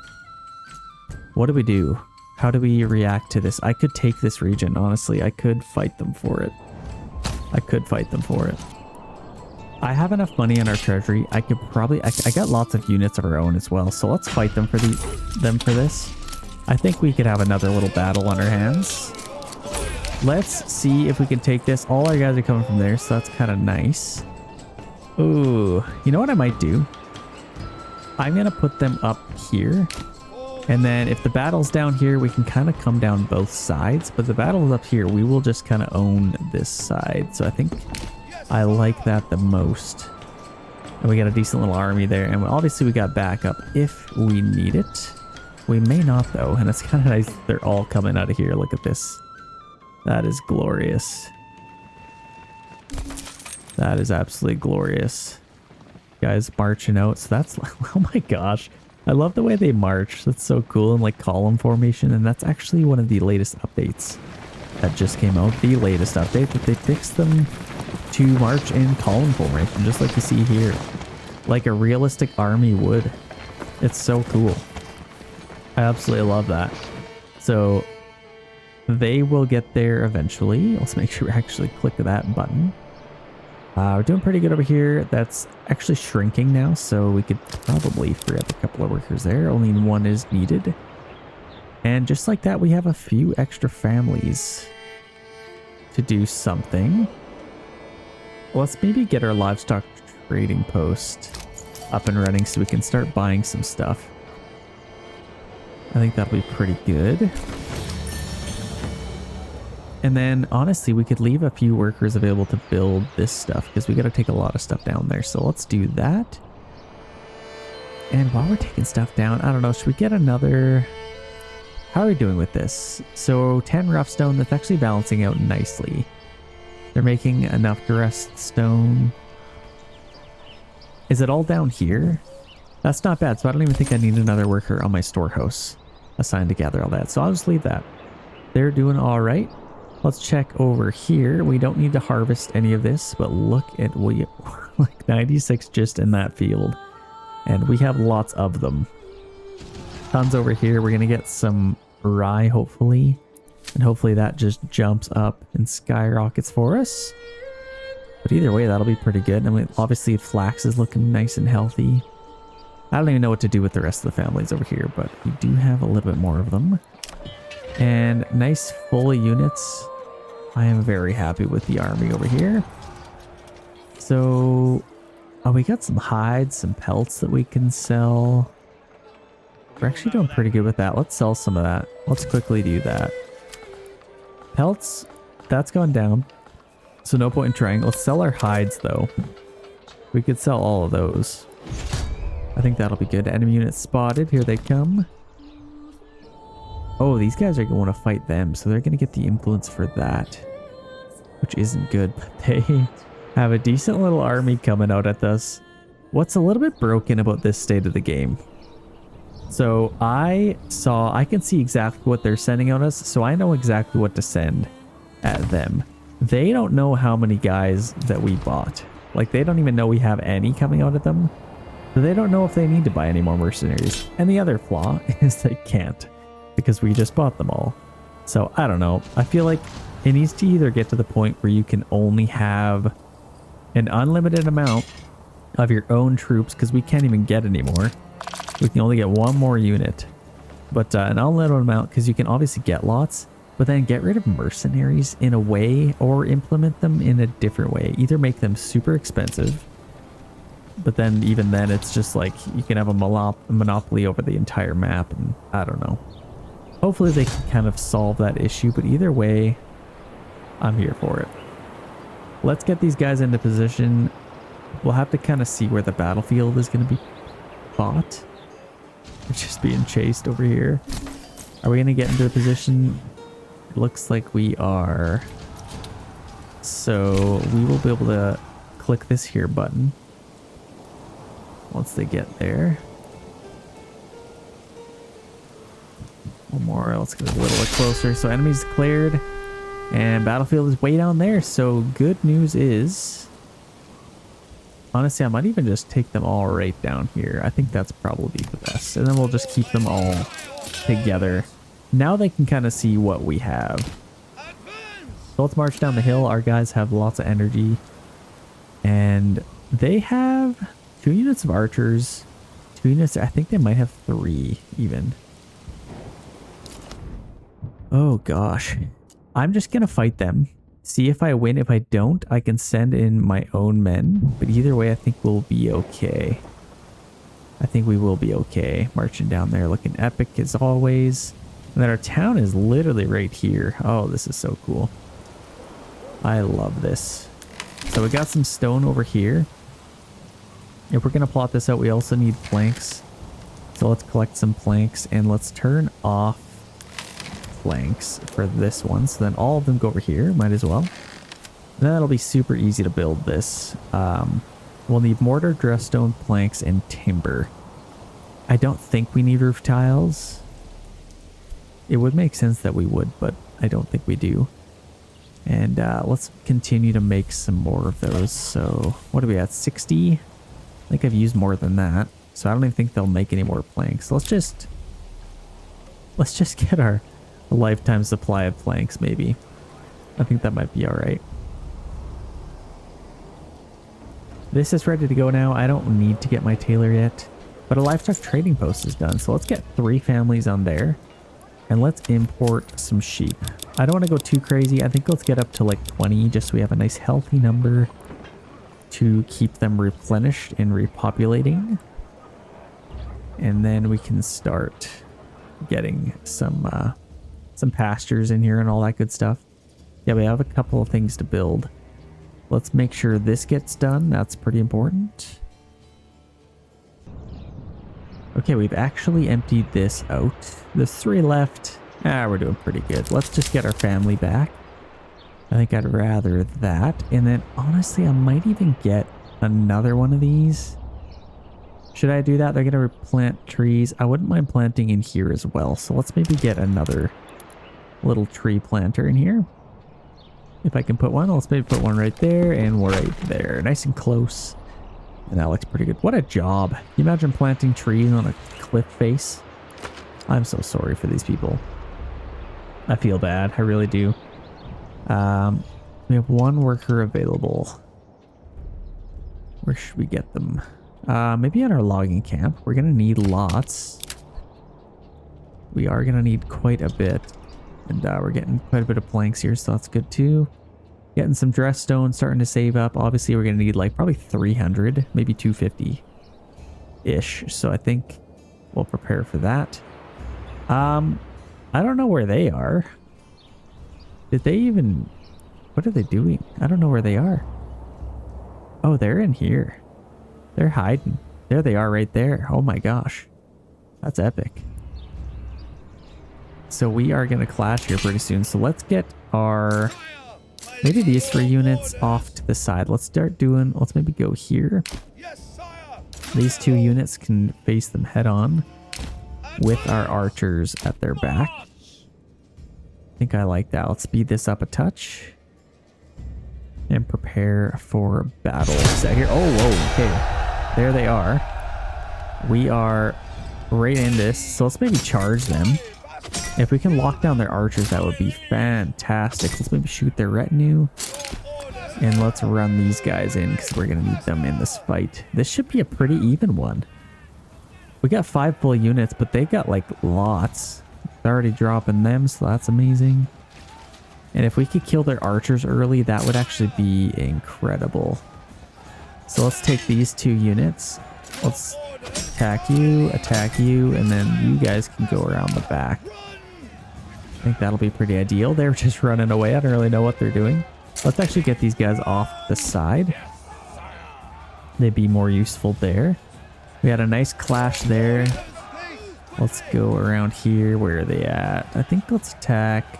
What do we do? How do we react to this? I could take this region, honestly. I could fight them for it. I could fight them for it. I have enough money in our treasury. I could probably... I got lots of units of our own as well. So let's fight them for this. I think we could have another little battle on our hands. Let's see if we can take this. All our guys are coming from there, so that's kind of nice. Ooh, you know what I might do? I'm going to put them up here. And then if the battle's down here, we can kind of come down both sides. But the battle's up here, we will just kind of own this side. So I think I like that the most. And we got a decent little army there. And obviously we got backup if we need it. We may not though. And it's kind of nice they're all coming out of here. Look at this. That is glorious. That is absolutely glorious. Guys marching out. So that's, oh my gosh. I love the way they march. That's so cool. And like column formation. And that's actually one of the latest updates that just came out. The latest update that they fixed them to march in column formation. Just like you see here. Like a realistic army would. It's so cool. I absolutely love that. So they will get there eventually. Let's make sure we actually click that button. We're doing pretty good over here. That's actually shrinking now, so we could probably free up a couple of workers there. Only one is needed. And just like that, we have a few extra families to do something. Let's maybe get our livestock trading post up and running so we can start buying some stuff. I think that'll be pretty good. And then, honestly, we could leave a few workers available to build this stuff because we got to take a lot of stuff down there. So let's do that. And while we're taking stuff down, I don't know, should we get another... How are we doing with this? So 10 rough stone, that's actually balancing out nicely. They're making enough dressed stone. Is it all down here? That's not bad. So I don't even think I need another worker on my storehouse assigned to gather all that. So I'll just leave that. They're doing all right. Let's check over here. We don't need to harvest any of this, but look at like 96 just in that field. And we have lots of them. Tons over here. We're going to get some rye, hopefully. And hopefully that just jumps up and skyrockets for us. But either way, that'll be pretty good. I mean, obviously flax is looking nice and healthy. I don't even know what to do with the rest of the families over here, but we do have a little bit more of them. And nice full units. I am very happy with the army over here. So, oh, we got some hides, some pelts that we can sell. We're actually doing pretty good with that. Let's sell some of that. Let's quickly do that. Pelts, that's gone down. So no point in trying. Let's sell our hides though. We could sell all of those. I think that'll be good. Enemy units spotted. Here they come. Oh, these guys are going to fight them, so they're going to get the influence for that, which isn't good. But they have a decent little army coming out at us. What's a little bit broken about this state of the game? So I can see exactly what they're sending at us, so I know exactly what to send at them. They don't know how many guys that we bought. Like, they don't even know we have any coming out at them. So they don't know if they need to buy any more mercenaries. And the other flaw is they can't, because we just bought them all. So I don't know. I feel like it needs to either get to the point where you can only have an unlimited amount of your own troops, because we can't even get any more. We can only get one more unit. But an unlimited amount, because you can obviously get lots, but then get rid of mercenaries in a way, or implement them in a different way. Either make them super expensive, but then even then it's just like you can have a monopoly over the entire map, and I don't know. Hopefully they can kind of solve that issue, but either way, I'm here for it. Let's get these guys into position. We'll have to kind of see where the battlefield is going to be fought. We're just being chased over here. Are we going to get into the position? It looks like we are. So we will be able to click this here button once they get there. One more. Let's get a little bit closer. So enemies cleared. And battlefield is way down there. So good news is, honestly, I might even just take them all right down here. I think that's probably the best. And then we'll just keep them all together. Now they can kind of see what we have. So let's march down the hill. Our guys have lots of energy. And they have 2 units of archers. 2 units. I think they might have 3 even. Oh gosh. I'm just going to fight them. See if I win. If I don't, I can send in my own men. But either way, I think we'll be okay. I think we will be okay. Marching down there looking epic as always. And then our town is literally right here. Oh, this is so cool. I love this. So we got some stone over here. If we're going to plot this out, we also need planks. So let's collect some planks and let's turn off planks for this one. So then all of them go over here. Might as well. And then that'll be super easy to build this. We'll need mortar, dressed stone, planks, and timber. I don't think we need roof tiles. It would make sense that we would, but I don't think we do. And let's continue to make some more of those. So what are we at? 60? I think I've used more than that. So I don't even think they'll make any more planks. So let's just get our lifetime supply of planks, maybe. I think that might be all right. This is ready to go now. I don't need to get my tailor yet, but a livestock trading post is done. So let's get 3 families on there. And let's import some sheep. I don't want to go too crazy. I think let's get up to like 20 just so we have a nice healthy number to keep them replenished and repopulating. And then we can start getting some pastures in here and all that good stuff. Yeah, we have a couple of things to build. Let's make sure this gets done. That's pretty important. Okay, we've actually emptied this out. There's 3 left. We're doing pretty good. Let's just get our family back. I think I'd rather that. And then, honestly, I might even get another one of these. Should I do that? They're going to replant trees. I wouldn't mind planting in here as well. So let's maybe get another little tree planter in here. If I can put one, let's maybe put one right there and right there. Nice and close. And that looks pretty good. What a job. Can you imagine planting trees on a cliff face? I'm so sorry for these people. I feel bad. I really do. We have 1 worker available. Where should we get them? Maybe at our logging camp. We're going to need lots. We are going to need quite a bit. And we're getting quite a bit of planks here, so that's good too. Getting some dress stone, starting to save up. Obviously, we're going to need like probably 300, maybe 250-ish. So I think we'll prepare for that. I don't know where they are. Did they even... What are they doing? I don't know where they are. Oh, they're in here. They're hiding. There they are right there. Oh my gosh. That's epic. So we are going to clash here pretty soon. So let's get our, maybe these 3 units off to the side. Let's start doing, let's maybe go here. These 2 units can face them head on with our archers at their back. I think I like that. Let's speed this up a touch and prepare for battle. Set here. Oh, whoa, okay. There they are. We are right in this. So let's maybe charge them. If we can lock down their archers, that would be fantastic. Let's maybe shoot their retinue. And let's run these guys in because we're going to need them in this fight. This should be a pretty even one. We got 5 full units, but they got like lots. They're already dropping them, so that's amazing. And if we could kill their archers early, that would actually be incredible. So let's take these 2 units. Let's attack you, and then you guys can go around the back. I think that'll be pretty ideal. They're just running away. I don't really know what they're doing. Let's actually get these guys off the side. They'd be more useful there. We had a nice clash there. Let's go around here. Where are they at? I think let's attack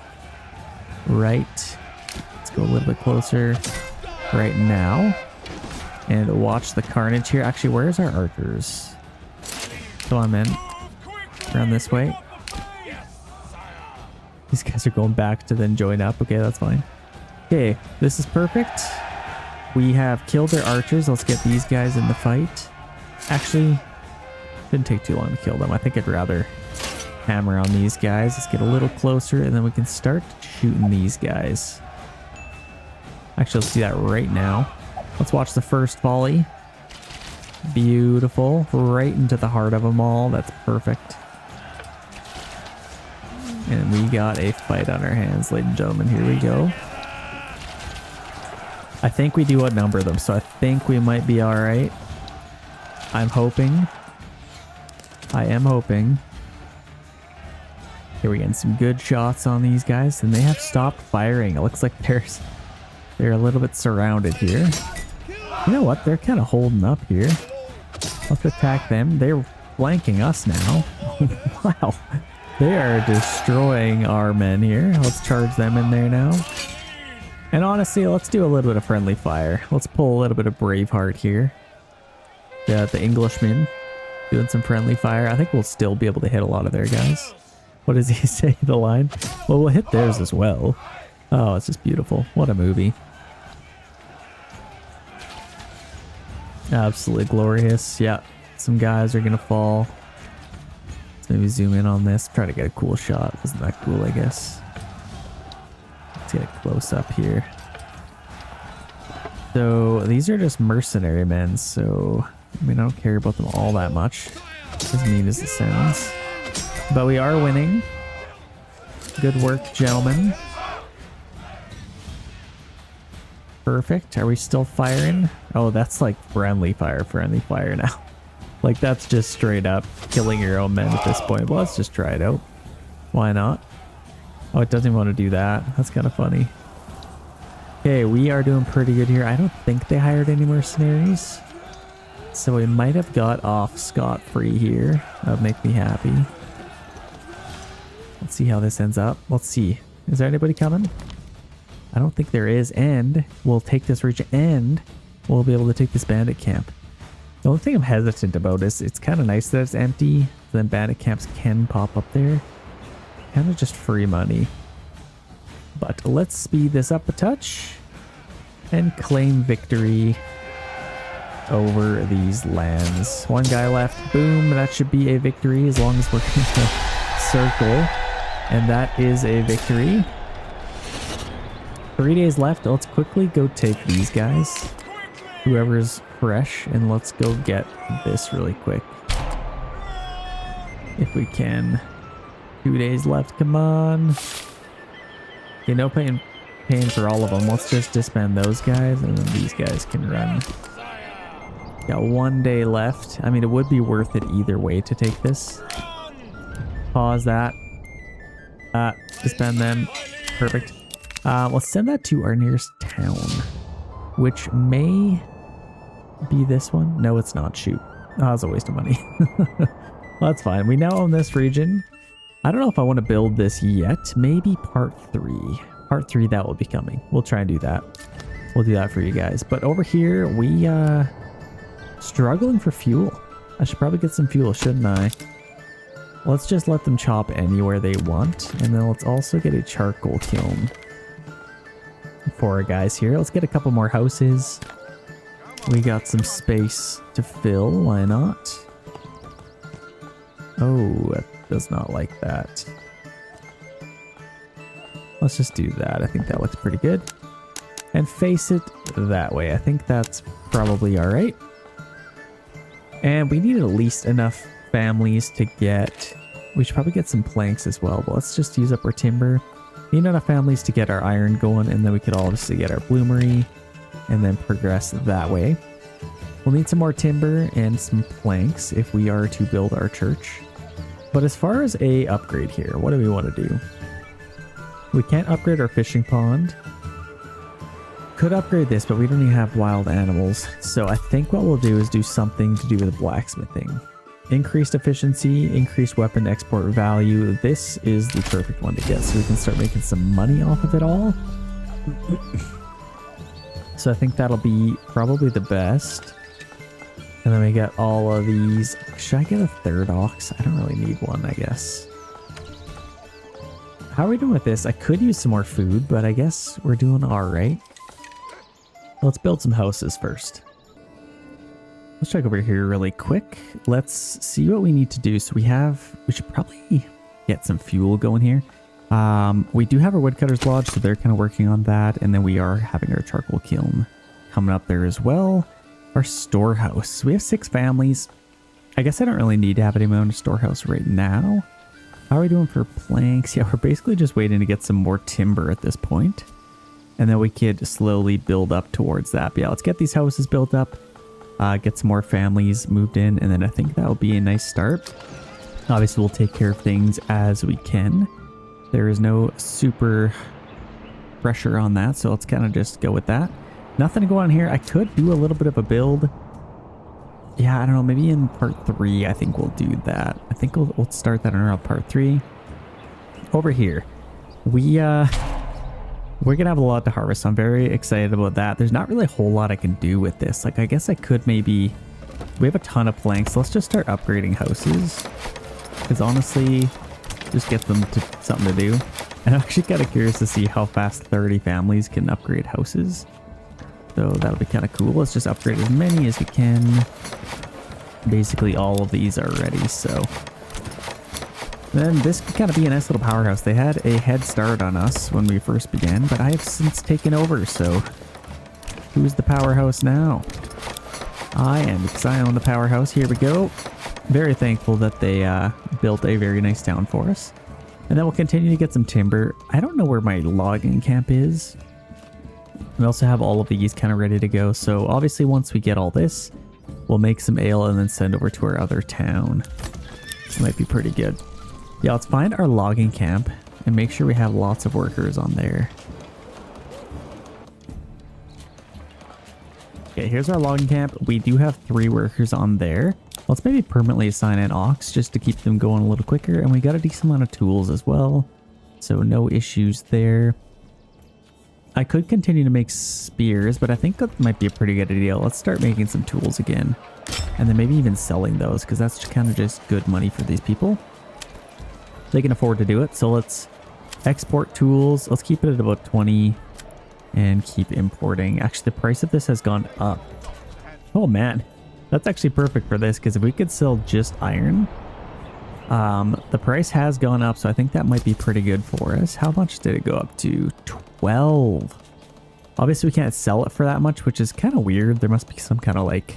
right. Let's go a little bit closer right now. And watch the carnage here. Actually, where's our archers? Come on, man. Around this way. These guys are going back to then join up. Okay, that's fine. Okay, this is perfect. We have killed their archers. Let's get these guys in the fight. Actually, didn't take too long to kill them. I think I'd rather hammer on these guys. Let's get a little closer and then we can start shooting these guys. Actually, let's do that right now. Let's watch the first volley. Beautiful. Right into the heart of them all. That's perfect. And we got a fight on our hands, ladies and gentlemen. Here we go. I think we do outnumber them, so I think we might be alright. I'm hoping. I am hoping. Here we get some good shots on these guys, and they have stopped firing. It looks like they're a little bit surrounded here. You know what? They're kind of holding up here. Let's attack them. They're flanking us now. Wow. They are destroying our men here. Let's charge them in there now. And honestly, let's do a little bit of friendly fire. Let's pull a little bit of Braveheart here. The Englishman doing some friendly fire. I think we'll still be able to hit a lot of their guys. What does he say? The line? Well, we'll hit theirs as well. Oh, it's just beautiful. What a movie. Absolutely glorious. Yeah, some guys are gonna fall. Let's maybe zoom in on this. Try to get a cool shot. Wasn't that cool, I guess? Let's get a close up here. So these are just mercenary men, so I mean, I don't care about them all that much. As mean as it sounds. But we are winning. Good work, gentlemen. Perfect. Are we still firing? Oh, that's like friendly fire now. Like that's just straight up killing your own men at this point. Well, let's just try it out. Why not? Oh, it doesn't even want to do that. That's kind of funny. Okay, we are doing pretty good here. I don't think they hired any mercenaries. So we might have got off scot-free here. That would make me happy. Let's see how this ends up. Let's see. Is there anybody coming? I don't think there is, and we'll take this region, and we'll be able to take this bandit camp. The only thing I'm hesitant about is it's kind of nice that it's empty, then bandit camps can pop up there. Kind of just free money. But let's speed this up a touch and claim victory over these lands. One guy left. Boom. That should be a victory as long as we're in the circle. And that is a victory. 3 days left. Let's quickly go take these guys. Whoever's fresh. And let's go get this really quick. If we can. 2 days left. Come on. Okay, no paying for all of them. Let's just disband those guys. And then these guys can run. Got 1 day left. I mean, it would be worth it either way to take this. Pause that. Disband them. Perfect. Let's send that to our nearest town, which may be this one. No, it's not. Shoot. Oh, that's a waste of money. Well, that's fine. We now own this region. I don't know if I want to build this yet. Maybe part 3. Part 3, that will be coming. We'll try and do that. We'll do that for you guys. But over here, we struggling for fuel. I should probably get some fuel, shouldn't I? Let's just let them chop anywhere they want. And then let's also get a charcoal kiln for our guys here. Let's get a couple more houses. We got some space to fill. Why not? Oh, it does not like that. Let's just do that. I think that looks pretty good. And face it that way. I think that's probably all right. And we need at least enough families to get... We should probably get some planks as well, but let's just use up our timber. We need enough families to get our iron going, and then we could obviously get our bloomery and then progress that way. We'll need some more timber and some planks if we are to build our church. But as far as a upgrade here, what do we want to do? We can't upgrade our fishing pond. Could upgrade this, but we don't even have wild animals. So I think what we'll do is do something to do with blacksmithing. Increased efficiency, increased weapon export value. This is the perfect one to get, so we can start making some money off of it all. So I think that'll be probably the best. And then we get all of these. Should I get a third ox? I don't really need one, I guess. How are we doing with this? I could use some more food, but I guess we're doing all right. Let's build some houses first. Let's check over here really quick. Let's see what we need to do. So we should probably get some fuel going here. We do have our woodcutters lodge, so they're kind of working on that. And then we are having our charcoal kiln coming up there as well. Our storehouse. We have 6 families. I guess I don't really need to have any own storehouse right now. How are we doing for planks? Yeah, we're basically just waiting to get some more timber at this point. And then we could slowly build up towards that. But yeah, let's get these houses built up. Get some more families moved in, and then I think that'll be a nice start. Obviously, we'll take care of things as we can. There is no super pressure on that, so let's kind of just go with that. Nothing to go on here. I could do a little bit of a build. Yeah, I don't know. Maybe in part 3, I think we'll do that. I think we'll start that around part 3. Over here, we're gonna have a lot to harvest, so I'm very excited about that. There's not really a whole lot I can do with this. Like, I guess I could maybe... We have a ton of planks, so let's just start upgrading houses. Because honestly, just get them to something to do. And I'm actually kind of curious to see how fast 30 families can upgrade houses. So that'll be kind of cool. Let's just upgrade as many as we can. Basically all of these are ready, so... Then this could kind of be a nice little powerhouse. They had a head start on us when we first began, but I have since taken over, so who's the powerhouse now? I am, because I own the powerhouse. Here we go. Very thankful that they built a very nice town for us. And then we'll continue to get some timber. I don't know where my logging camp is. We also have all of these kind of ready to go, so obviously once we get all this, we'll make some ale and then send over to our other town. This might be pretty good. Yeah, let's find our logging camp and make sure we have lots of workers on there. Okay, here's our logging camp. We do have 3 workers on there. Let's maybe permanently assign an ox just to keep them going a little quicker. And we got a decent amount of tools as well, so no issues there. I could continue to make spears, but I think that might be a pretty good deal. Let's start making some tools again. And then maybe even selling those, because that's kind of just good money for these people. They can afford to do it, so let's export tools. Let's keep it at about 20 and keep importing. Actually, the price of this has gone up. Oh man, that's actually perfect for this, because if we could sell just iron, the price has gone up, so I think that might be pretty good for us. How much did it go up to? 12. Obviously, we can't sell it for that much, which is kind of weird. There must be some kind of like,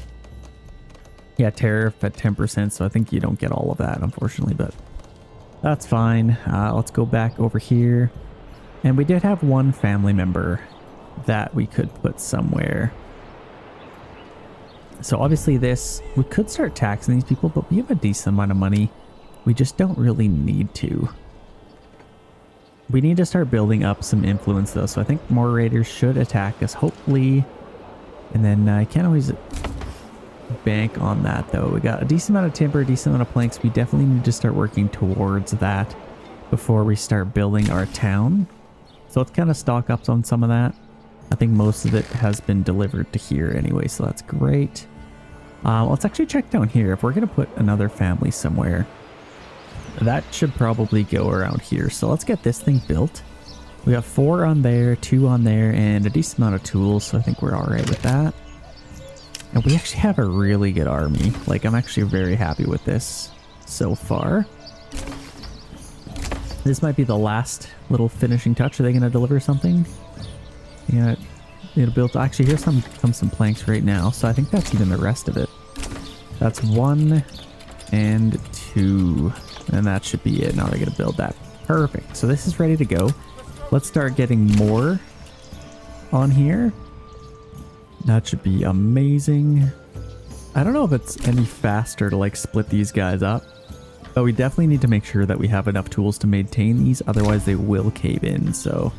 yeah, tariff at 10%, so I think you don't get all of that, unfortunately, but that's fine. Let's go back over here. And we did have one family member that we could put somewhere. So obviously this, we could start taxing these people, but we have a decent amount of money. We just don't really need to. We need to start building up some influence though. So I think more raiders should attack us, hopefully. And then I can't always bank on that though. We got a decent amount of timber, a decent amount of planks. We definitely need to start working towards that. before we start building our town. So let's kind of stock up on some of that. I think most of it has been delivered to here anyway, so that's great. Let's actually check down here. If we're going to put another family somewhere, that should probably go around here. So let's get this thing built. We got 4 on there, 2 on there, and a decent amount of tools, so I think we're all right with that. And we actually have a really good army. Like, I'm actually very happy with this so far. This might be the last little finishing touch. Are they going to deliver something? Yeah, it'll build. Actually, here's some planks right now. So I think that's even the rest of it. That's 1 and 2, and that should be it. Now they're going to build that. Perfect. So this is ready to go. Let's start getting more on here. That should be amazing. I don't know if it's any faster to like split these guys up, but we definitely need to make sure that we have enough tools to maintain these, otherwise they will cave in. So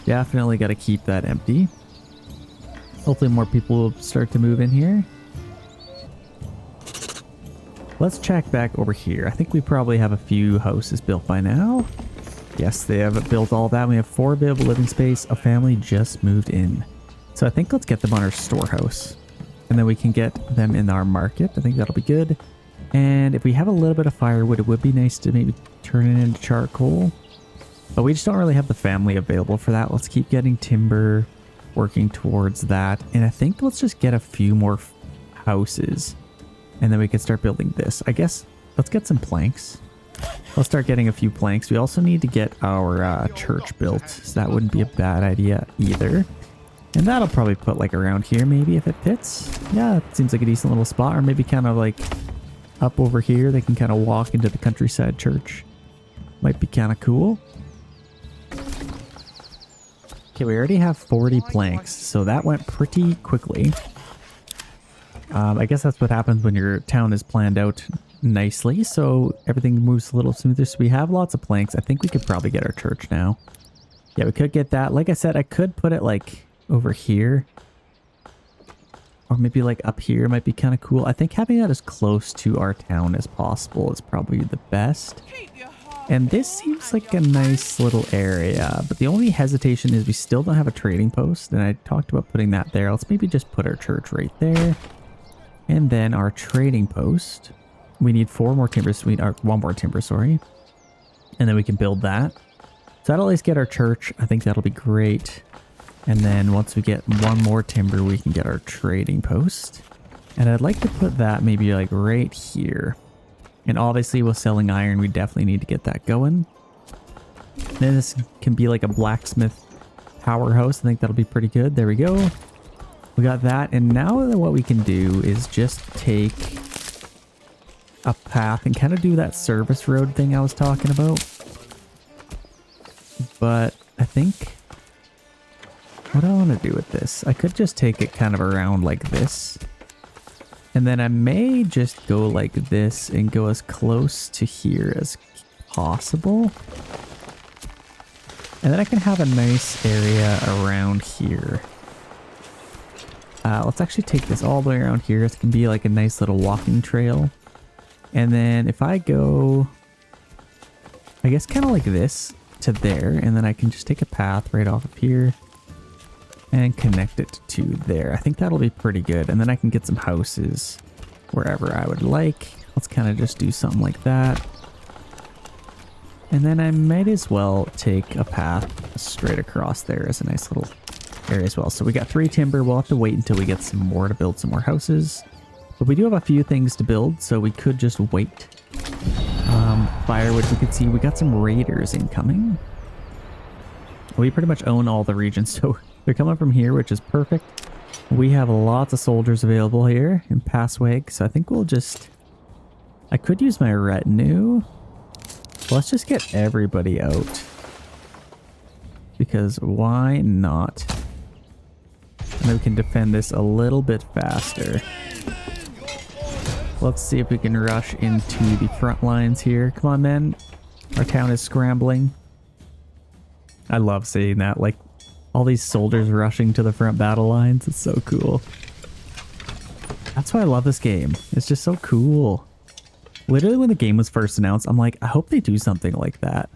definitely got to keep that empty. Hopefully more people will start to move in here. Let's check back over here. I think we probably have a few houses built by now. Yes, they have built all that. We have 4 available living space. A family just moved in. So I think let's get them on our storehouse. And then we can get them in our market. I think that'll be good. And if we have a little bit of firewood, it would be nice to maybe turn it into charcoal. But we just don't really have the family available for that. Let's keep getting timber, working towards that. And I think let's just get a few more houses. And then we can start building this. I guess let's get some planks. Let's start getting a few planks. We also need to get our church built, so that wouldn't be a bad idea either. And that'll probably put like around here maybe if it fits. Yeah, it seems like a decent little spot. Or maybe kind of like up over here. They can kind of walk into the countryside church. Might be kind of cool. Okay, we already have 40 planks, so that went pretty quickly. I guess that's what happens when your town is planned out nicely, so everything moves a little smoother. So we have lots of planks. I think we could probably get our church now. Yeah, we could get that. Like I said, I could put it like over here, or maybe like up here might be kind of cool. I think having that as close to our town as possible is probably the best. And this seems like a nice little area, but the only hesitation is we still don't have a trading post, and I talked about putting that there. Let's maybe just put our church right there, and then our trading post. We need 4 more timbers. We need 1 more timber, sorry. And then we can build that. So that'll at least get our church. I think that'll be great. And then once we get 1 more timber, we can get our trading post. And I'd like to put that maybe like right here. And obviously with selling iron, we definitely need to get that going. Then this can be like a blacksmith powerhouse. I think that'll be pretty good. There we go. We got that. And now what we can do is just take a path and kind of do that service road thing I was talking about. But I think, what do I want to do with this? I could just take it kind of around like this. And then I may just go like this and go as close to here as possible. And then I can have a nice area around here. Let's actually take this all the way around here. This can be like a nice little walking trail. And then if I go, I guess kind of like this to there, and then I can just take a path right off of here and connect it to there. I think that'll be pretty good. And then I can get some houses wherever I would like. Let's kind of just do something like that. And then I might as well take a path straight across there as a nice little area as well. So we got 3 timber. We'll have to wait until we get some more to build some more houses. But we do have a few things to build, so we could just wait. Firewood, we could see we got some raiders incoming. We pretty much own all the regions, so they're coming from here, which is perfect. We have lots of soldiers available here in Passwag, so I think we'll just... I could use my retinue. Let's just get everybody out. Because why not? And then we can defend this a little bit faster. Let's see if we can rush into the front lines here. Come on, men. Our town is scrambling. I love seeing that. Like, all these soldiers rushing to the front battle lines. It's so cool. That's why I love this game. It's just so cool. Literally, when the game was first announced, I'm like, I hope they do something like that.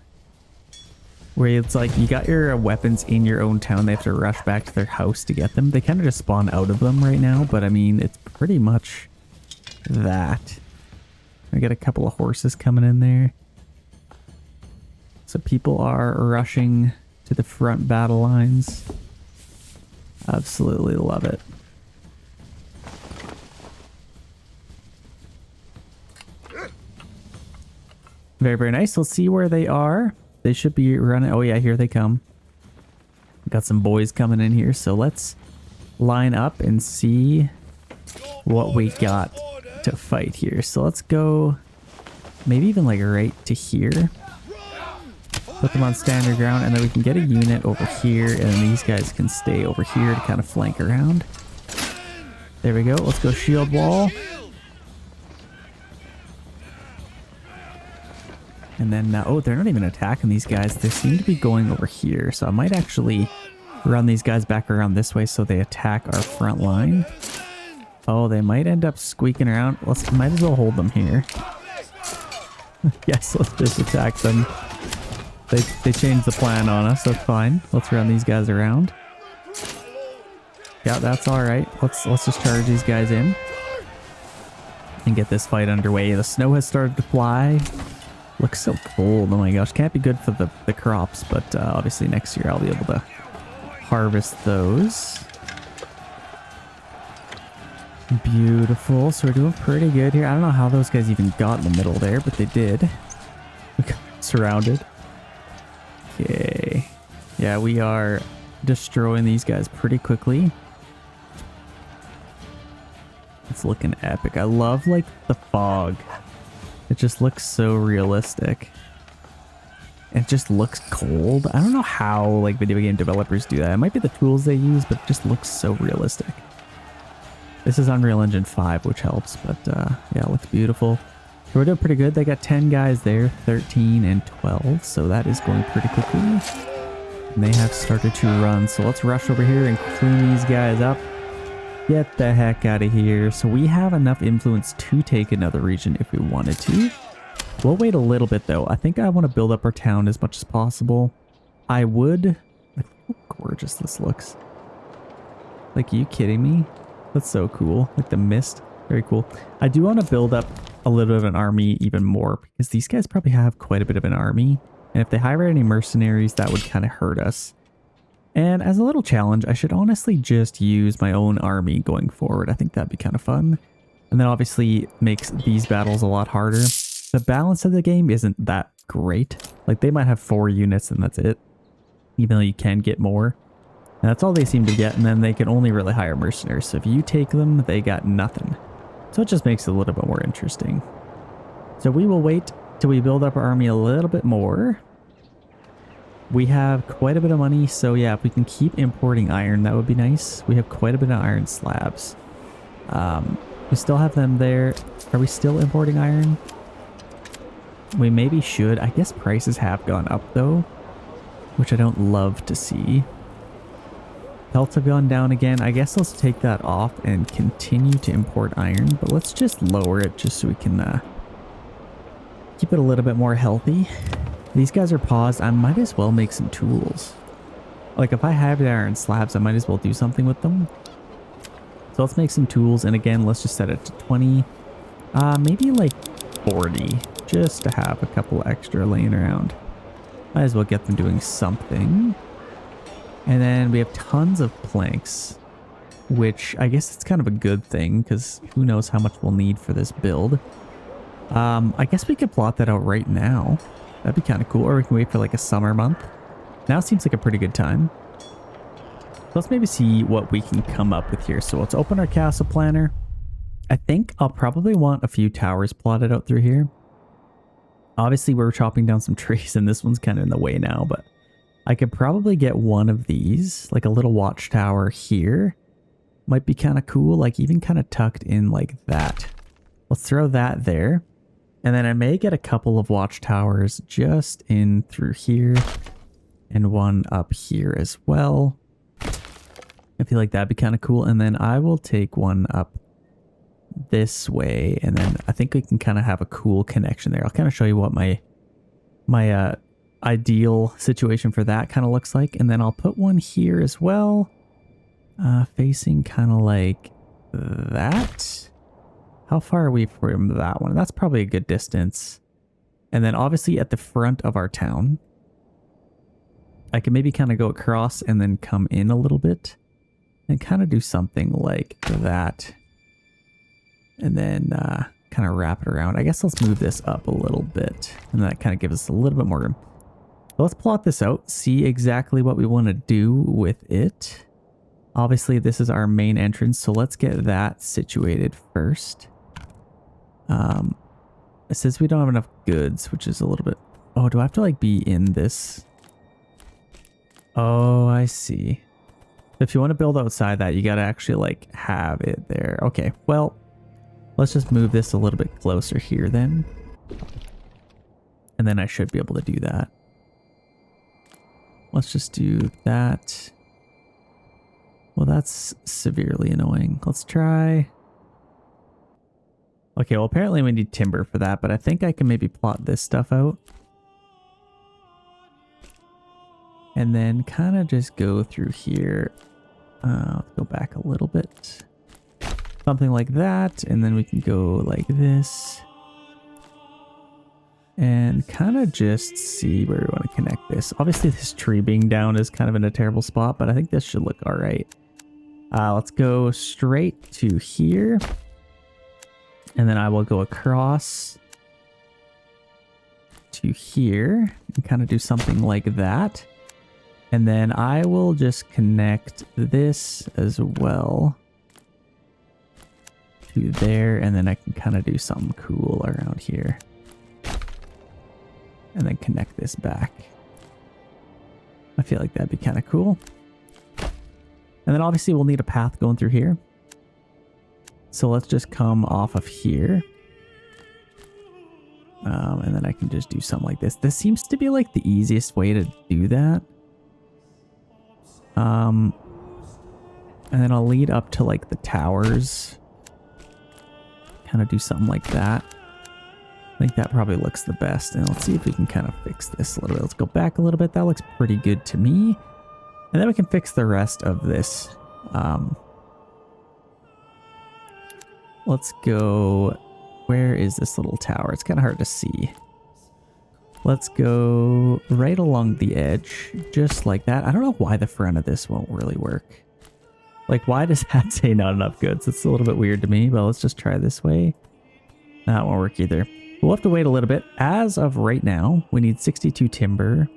where it's like you got your weapons in your own town. They have to rush back to their house to get them. They kind of just spawn out of them right now, but I mean, it's pretty much that. I got a couple of horses coming in there. So people are rushing to the front battle lines. Absolutely love it. Very, very nice. Let's see where they are. They should be running. Oh yeah, here they come. Got some boys coming in here. So let's line up and see what we got to fight here. So let's go maybe even like right to here. Put them on standard ground, and then we can get a unit over here, and then these guys can stay over here to kind of flank around. There we go. Let's go shield wall. And then, oh, they're not even attacking these guys. They seem to be going over here. So I might actually run these guys back around this way so they attack our front line. Oh, they might end up squeaking around. Might as well hold them here. Yes, let's just attack them. They changed the plan on us. That's fine. Let's run these guys around. Yeah, that's all right. Let's just charge these guys in and get this fight underway. The snow has started to fly. Looks so cold. Oh my gosh, can't be good for the crops, but obviously next year I'll be able to harvest those. Beautiful. So we're doing pretty good here. I don't know how those guys even got in the middle there, but they did. We got surrounded. Okay. Yeah, we are destroying these guys pretty quickly. It's looking epic. I love like the fog. It just looks so realistic. It just looks cold. I don't know how like video game developers do that. It might be the tools they use, but it just looks so realistic. This is Unreal Engine 5, which helps, but yeah, it looks beautiful. So we're doing pretty good. They got 10 guys there, 13 and 12, so that is going pretty quickly. And they have started to run, so let's rush over here and clean these guys up. Get the heck out of here. So we have enough influence to take another region if we wanted to. We'll wait a little bit though. I think I want to build up our town as much as possible. I would... Look how gorgeous this looks. Like, are you kidding me? That's so cool. Like the mist. Very cool. I do want to build up a little bit of an army even more because these guys probably have quite a bit of an army. And if they hire any mercenaries, that would kind of hurt us. And as a little challenge, I should honestly just use my own army going forward. I think that'd be kind of fun. And then obviously makes these battles a lot harder. The balance of the game isn't that great. Like they might have 4 units and that's it. Even though you can get more. And that's all they seem to get. And then they can only really hire mercenaries. So if you take them, they got nothing. So it just makes it a little bit more interesting. So we will wait till we build up our army a little bit more. We have quite a bit of money, so yeah, if we can keep importing iron, that would be nice. We have quite a bit of iron slabs. We still have them there. Are we still importing iron? We maybe should. I guess prices have gone up though, which I don't love to see. Pelts have gone down again. I guess let's take that off and continue to import iron, but let's just lower it just so we can keep it a little bit more healthy. These guys are paused. I might as well make some tools. Like if I have the iron slabs, I might as well do something with them. So let's make some tools. And again, let's just set it to 20. Maybe like 40 just to have a couple extra laying around. Might as well get them doing something. And then we have tons of planks, which I guess it's kind of a good thing because who knows how much we'll need for this build. I guess we could plot that out right now. That'd be kind of cool. Or we can wait for like a summer month. Now seems like a pretty good time. Let's maybe see what we can come up with here. So let's open our castle planner. I think I'll probably want a few towers plotted out through here. Obviously, we're chopping down some trees and this one's kind of in the way now, but I could probably get one of these, like a little watchtower here. Might be kind of cool, like even kind of tucked in like that. Let's throw that there. And then I may get a couple of watchtowers just in through here and one up here as well. I feel like that'd be kind of cool. And then I will take one up this way. And then I think we can kind of have a cool connection there. I'll kind of show you what my ideal situation for that kind of looks like. And then I'll put one here as well, facing kind of like that. How far are we from that one? That's probably a good distance. And then obviously at the front of our town, I can maybe kind of go across and then come in a little bit and kind of do something like that. And then kind of wrap it around. I guess let's move this up a little bit, and that kind of gives us a little bit more room. So let's plot this out, see exactly what we want to do with it. Obviously, this is our main entrance, so let's get that situated first. It says we don't have enough goods, which is a little bit... Oh, do I have to like be in this? Oh, I see. If you want to build outside that, you got to actually like have it there. Okay, well, let's just move this a little bit closer here then. And then I should be able to do that. Let's just do that. Well, that's severely annoying. Let's try... Okay, well, apparently we need timber for that, but I think I can maybe plot this stuff out. And then kind of just go through here. Let's go back a little bit. Something like that, and then we can go like this. And kind of just see where we want to connect this. Obviously, this tree being down is kind of in a terrible spot, but I think this should look all right. Let's go straight to here. And then I will go across to here and kind of do something like that. And then I will just connect this as well to there. And then I can kind of do something cool around here. And then connect this back. I feel like that'd be kind of cool. And then obviously we'll need a path going through here. So let's just come off of here. And then I can just do something like this. This seems to be like the easiest way to do that. And then I'll lead up to like the towers. Kind of do something like that. I think that probably looks the best. And let's see if we can kind of fix this a little bit. Let's go back a little bit. That looks pretty good to me. And then we can fix the rest of this. Let's go... Where is this little tower? It's kind of hard to see. Let's go right along the edge, just like that. I don't know why the front of this won't really work. Like, why does that say not enough goods? It's a little bit weird to me, but let's just try this way. That won't work either. We'll have to wait a little bit. As of right now, we need 62 timber,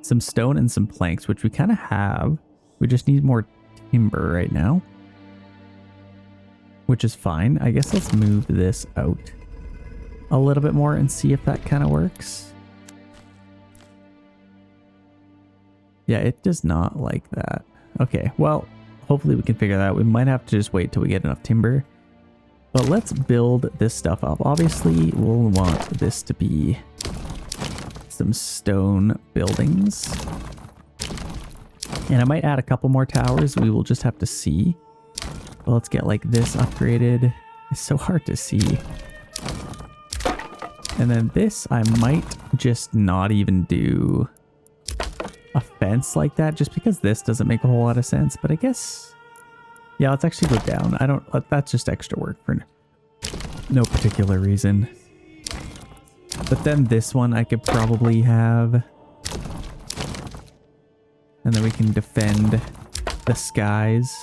some stone, and some planks, which we kind of have. We just need more timber right now, which is fine. I guess let's move this out a little bit more and see if that kind of works. Yeah, it does not like that. Okay, well, hopefully we can figure that out. We might have to just wait till we get enough timber. But let's build this stuff up. Obviously, we'll want this to be some stone buildings. And I might add a couple more towers. We will just have to see. But let's get like this upgraded. It's so hard to see. And then this, I might just not even do a fence like that, just because this doesn't make a whole lot of sense. But I guess, yeah, let's actually go down. I don't, that's just extra work for no particular reason. But then this one I could probably have. And then we can defend the skies.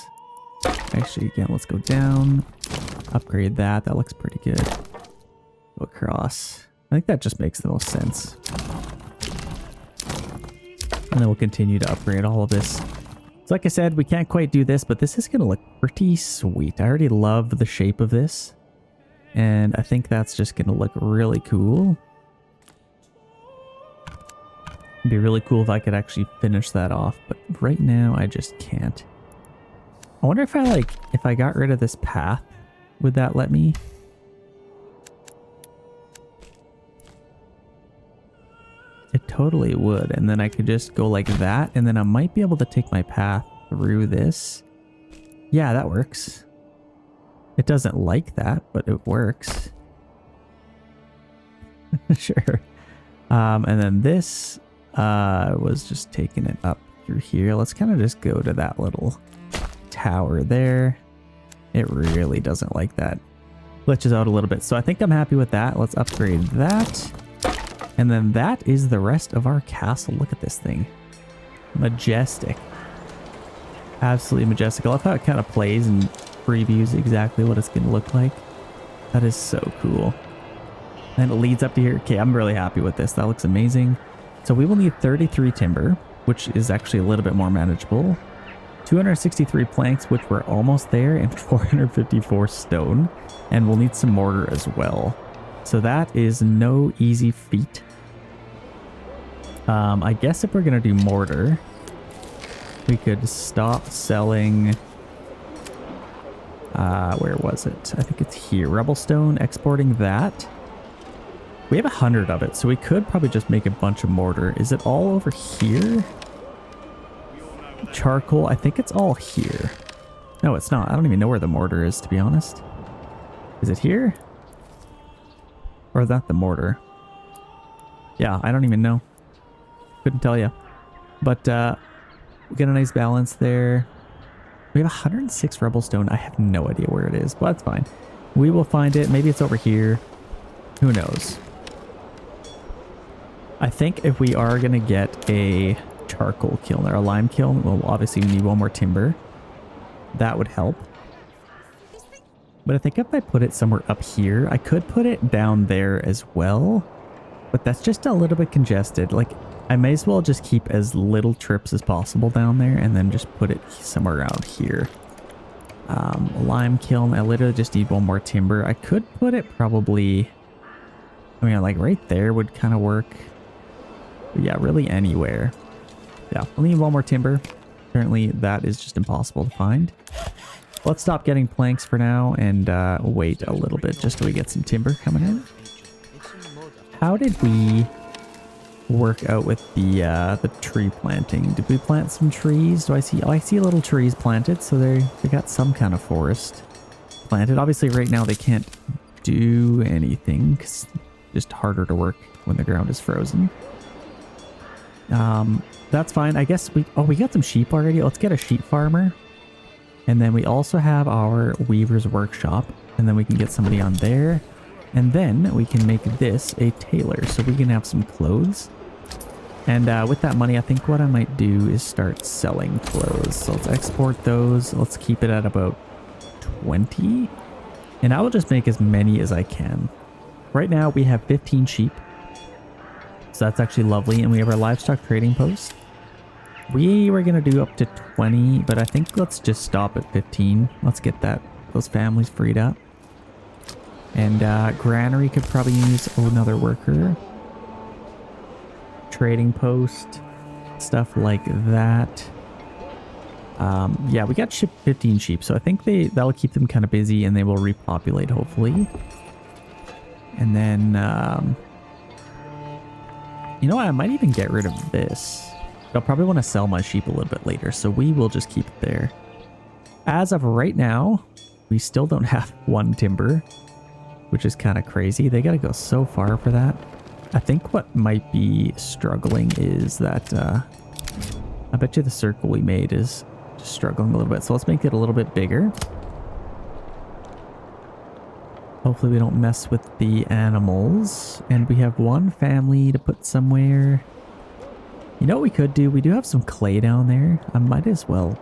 Actually, again, let's go down. Upgrade that. That looks pretty good. Go across. I think that just makes the most sense. And then we'll continue to upgrade all of this. So like I said, we can't quite do this, but this is going to look pretty sweet. I already love the shape of this. And I think that's just going to look really cool. It'd be really cool if I could actually finish that off, but right now I just can't. I wonder if if I got rid of this path, would that let me? It totally would. And then I could just go like that, and then I might be able to take my path through this. Yeah, that works. It doesn't like that, but it works. Sure. And then this was just taking it up through here. Let's kind of just go to that little tower there. It really doesn't like that. Glitches out a little bit. So I think I'm happy with that. Let's upgrade that. And then that is the rest of our castle. Look at this thing. Majestic. Absolutely majestic. I love how it kind of plays and previews exactly what it's going to look like. That is so cool. And it leads up to here. Okay, I'm really happy with this. That looks amazing. So we will need 33 timber, which is actually a little bit more manageable. 263 planks, which we're almost there, and 454 stone. And we'll need some mortar as well. So that is no easy feat. I guess if we're going to do mortar, we could stop selling... where was it? I think it's here. Rubblestone, exporting that. We have 100 of it, so we could probably just make a bunch of mortar. Is it all over here? Charcoal, I think it's all here. No, it's not. I don't even know where the mortar is, to be honest. Is it here? Or is that the mortar? Yeah, I don't even know. Couldn't tell you. But we get a nice balance there. We have 106 Rubblestone. I have no idea where it is, but that's fine. We will find it. Maybe it's over here. Who knows? I think if we are going to get a charcoal kiln or a lime kiln, well, obviously we need one more timber. That would help. But I think if I put it somewhere up here, I could put it down there as well. But that's just a little bit congested. Like, I may as well just keep as little trips as possible down there and then just put it somewhere around here. Lime kiln, I literally just need one more timber. I could put it probably, I mean, like right there would kind of work. But yeah, really anywhere. Yeah, we'll need one more timber. Apparently that is just impossible to find. Let's stop getting planks for now and wait a little bit just so we get some timber coming in. How did we work out with the tree planting? Did we plant some trees? Do I see? Oh, I see little trees planted, so they got some kind of forest planted. Obviously right now they can't do anything because it's just harder to work when the ground is frozen. That's fine. I guess we got some sheep already. Let's get a sheep farmer. And then we also have our weaver's workshop, and then we can get somebody on there. And then we can make this a tailor, so we can have some clothes. And with that money, I think what I might do is start selling clothes. So let's export those. Let's keep it at about 20. And I will just make as many as I can. Right now we have 15 sheep. So that's actually lovely. And we have our livestock trading post. We were going to do up to 20, but I think let's just stop at 15. Let's get those families freed up. And granary could probably use another worker. Trading post, stuff like that. Yeah, we got 15 sheep, so I think that'll keep them kind of busy and they will repopulate hopefully. And then, you know what, I might even get rid of this. I'll probably want to sell my sheep a little bit later, so we will just keep it there. As of right now, we still don't have one timber, which is kind of crazy. They got to go so far for that. I think what might be struggling is that I bet you the circle we made is just struggling a little bit. So let's make it a little bit bigger. Hopefully we don't mess with the animals. And we have one family to put somewhere. You know what we could do? We do have some clay down there. I might as well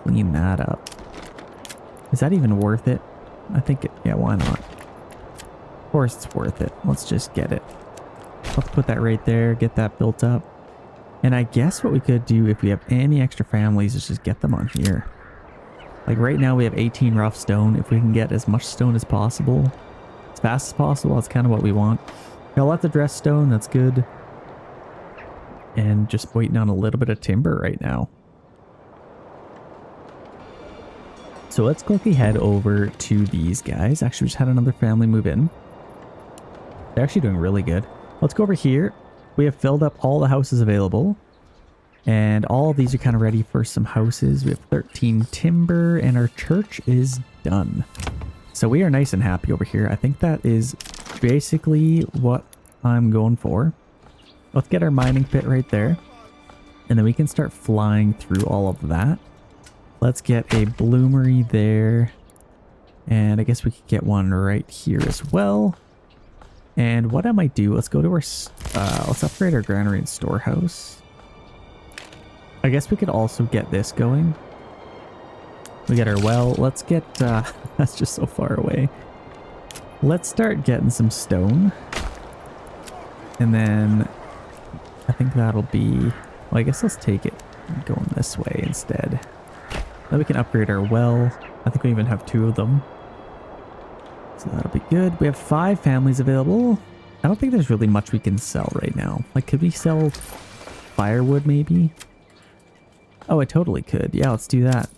clean that up. Is that even worth it? I think yeah, why not? Of course it's worth it. Let's just get it. Let's put that right there, get that built up. And I guess what we could do if we have any extra families is just get them on here. Like right now we have 18 rough stone. If we can get as much stone as possible, as fast as possible, that's kind of what we want. Got lots of dress stone, that's good. And just waiting on a little bit of timber right now. So let's quickly head over to these guys. Actually, we just had another family move in. They're actually doing really good. Let's go over here. We have filled up all the houses available. And all of these are kind of ready for some houses. We have 13 timber and our church is done. So we are nice and happy over here. I think that is basically what I'm going for. Let's get our mining pit right there. And then we can start flying through all of that. Let's get a bloomery there. And I guess we could get one right here as well. And what I might do, let's go to our, let's upgrade our granary and storehouse. I guess we could also get this going. We get our well. Let's get, that's just so far away. Let's start getting some stone. And then I think that'll be, well, I guess let's take it going this way instead. Then we can upgrade our well. I think we even have 2 of them. So that'll be good. We have 5 families available. I don't think there's really much we can sell right now. Like, could we sell firewood maybe? Oh, I totally could. Yeah, let's do that.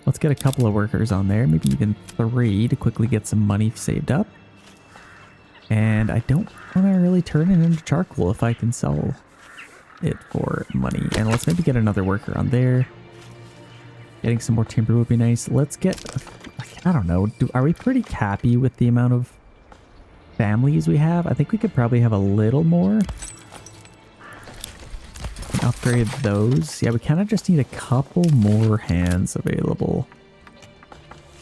Let's get a couple of workers on there. Maybe even 3 to quickly get some money saved up. And I don't want to really turn it into charcoal if I can sell it for money. And let's maybe get another worker on there. Getting some more timber would be nice. Let's get, I don't know, are we pretty happy with the amount of families we have? I think we could probably have a little more. Upgrade those. Yeah, we kind of just need a couple more hands available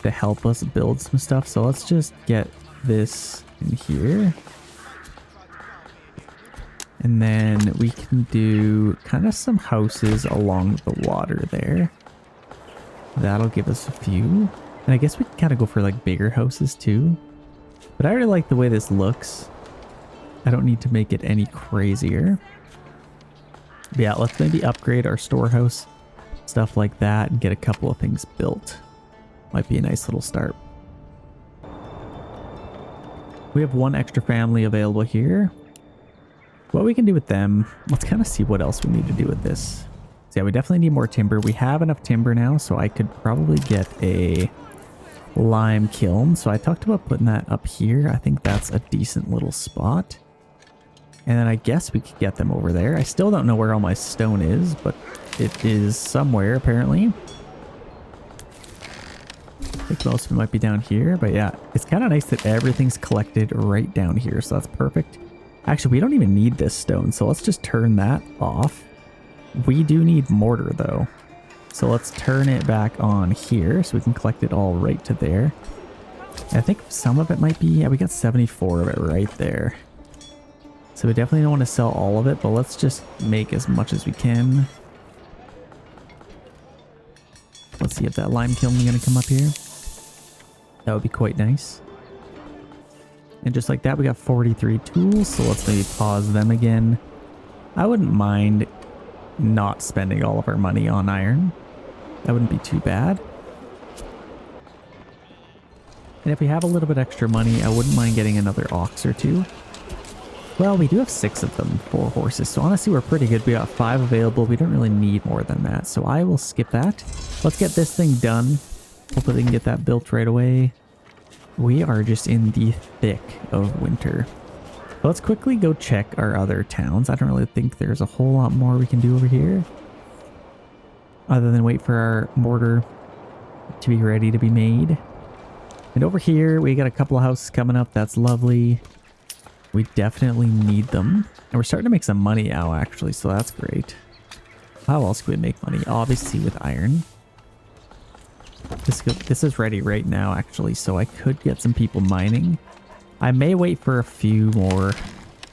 to help us build some stuff. So let's just get this in here. And then we can do kind of some houses along the water there. That'll give us a few. And I guess we can kind of go for like bigger houses too. But I really like the way this looks. I don't need to make it any crazier. But yeah, let's maybe upgrade our storehouse, stuff like that, and get a couple of things built. Might be a nice little start. We have 1 extra family available here. What we can do with them, let's kind of see what else we need to do with this. So yeah, we definitely need more timber. We have enough timber now, so I could probably get a lime kiln. So I talked about putting that up here. I think that's a decent little spot. And then I guess we could get them over there. I still don't know where all my stone is, but it is somewhere apparently. I think most of it might be down here, but yeah, it's kind of nice that everything's collected right down here, so that's perfect. Actually, we don't even need this stone, so let's just turn that off. We do need mortar though, so let's turn it back on here so we can collect it all right to there. I think some of it might be, yeah, we got 74 of it right there. So we definitely don't want to sell all of it, but let's just make as much as we can. Let's see if that lime kiln is going to come up here. That would be quite nice. And just like that, we got 43 tools, so let's maybe pause them again. I wouldn't mind not spending all of our money on iron. That wouldn't be too bad. And if we have a little bit extra money, I wouldn't mind getting another ox or 2. Well, we do have 6 of them, 4 horses, so honestly we're pretty good. We got 5 available. We don't really need more than that, so I will skip that. Let's get this thing done. Hopefully we can get that built right away. We are just in the thick of winter. So let's quickly go check our other towns. I don't really think there's a whole lot more we can do over here, other than wait for our mortar to be ready to be made. And over here, we got a couple of houses coming up. That's lovely. We definitely need them. And we're starting to make some money now, actually, so that's great. How else could we make money? Obviously with iron. This is ready right now, actually, so I could get some people mining. I may wait for a few more.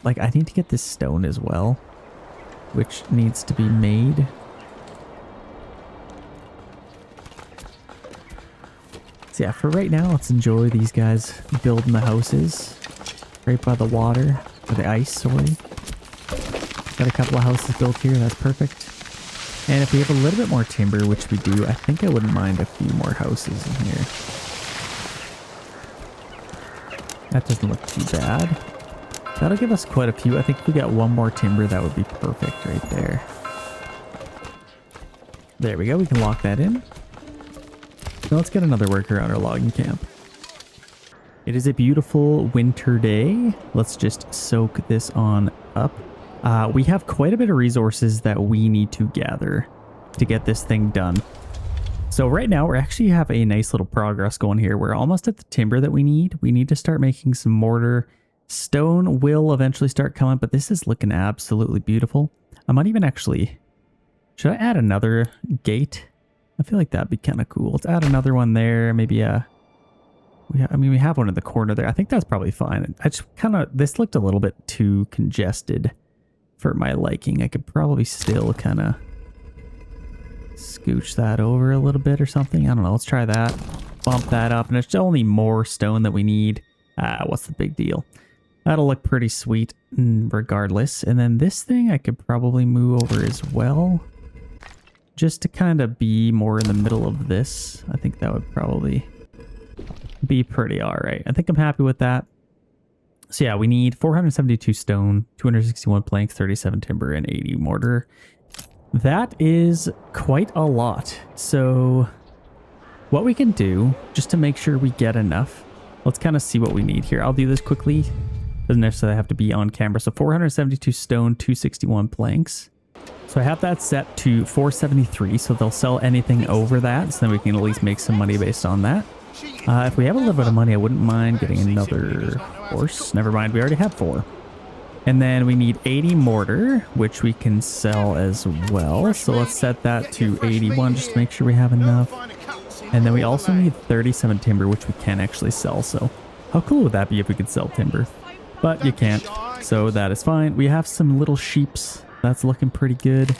Like, I need to get this stone as well, which needs to be made. So yeah, for right now, let's enjoy these guys building the houses right by the water, or the ice, sorry. Got a couple of houses built here, that's perfect. And if we have a little bit more timber, which we do, I think I wouldn't mind a few more houses in here. That doesn't look too bad. That'll give us quite a few. I think if we got one more timber, that would be perfect right there. There we go, we can lock that in. Now let's get another worker on our logging camp. It is a beautiful winter day. Let's just soak this on up. We have quite a bit of resources that we need to gather to get this thing done. So right now we actually have a nice little progress going here. We're almost at the timber that we need. We need to start making some mortar Stone will eventually start coming, but this is looking absolutely beautiful. I might even actually... Should I add another gate? I feel like that'd be kind of cool. Let's add another one there. Maybe we have one in the corner there. I think that's probably fine. I just kind of... This looked a little bit too congested for my liking. I could probably still kind of scooch that over a little bit or something. I don't know. Let's try that. Bump that up. And it's only more stone that we need. What's the big deal? That'll look pretty sweet regardless. And then this thing I could probably move over as well. Just to kind of be more in the middle of this. I think that would probably be pretty alright. I think I'm happy with that. So yeah, we need 472 stone, 261 planks, 37 timber, and 80 mortar. That is quite a lot. So what we can do, just to make sure we get enough, let's kind of see what we need here. I'll do this quickly. Doesn't necessarily have to be on camera. So 472 stone, 261 planks. So I have that set to 473. So they'll sell anything over that. So then we can at least make some money based on that. If we have a little bit of money, I wouldn't mind getting another horse. Never mind, we already have 4. And then we need 80 mortar, which we can sell as well. So let's set that to 81 just to make sure we have enough. And then we also need 37 timber, which we can actually sell. So how cool would that be if we could sell timber? But you can't, so that is fine. We have some little sheeps. That's looking pretty good.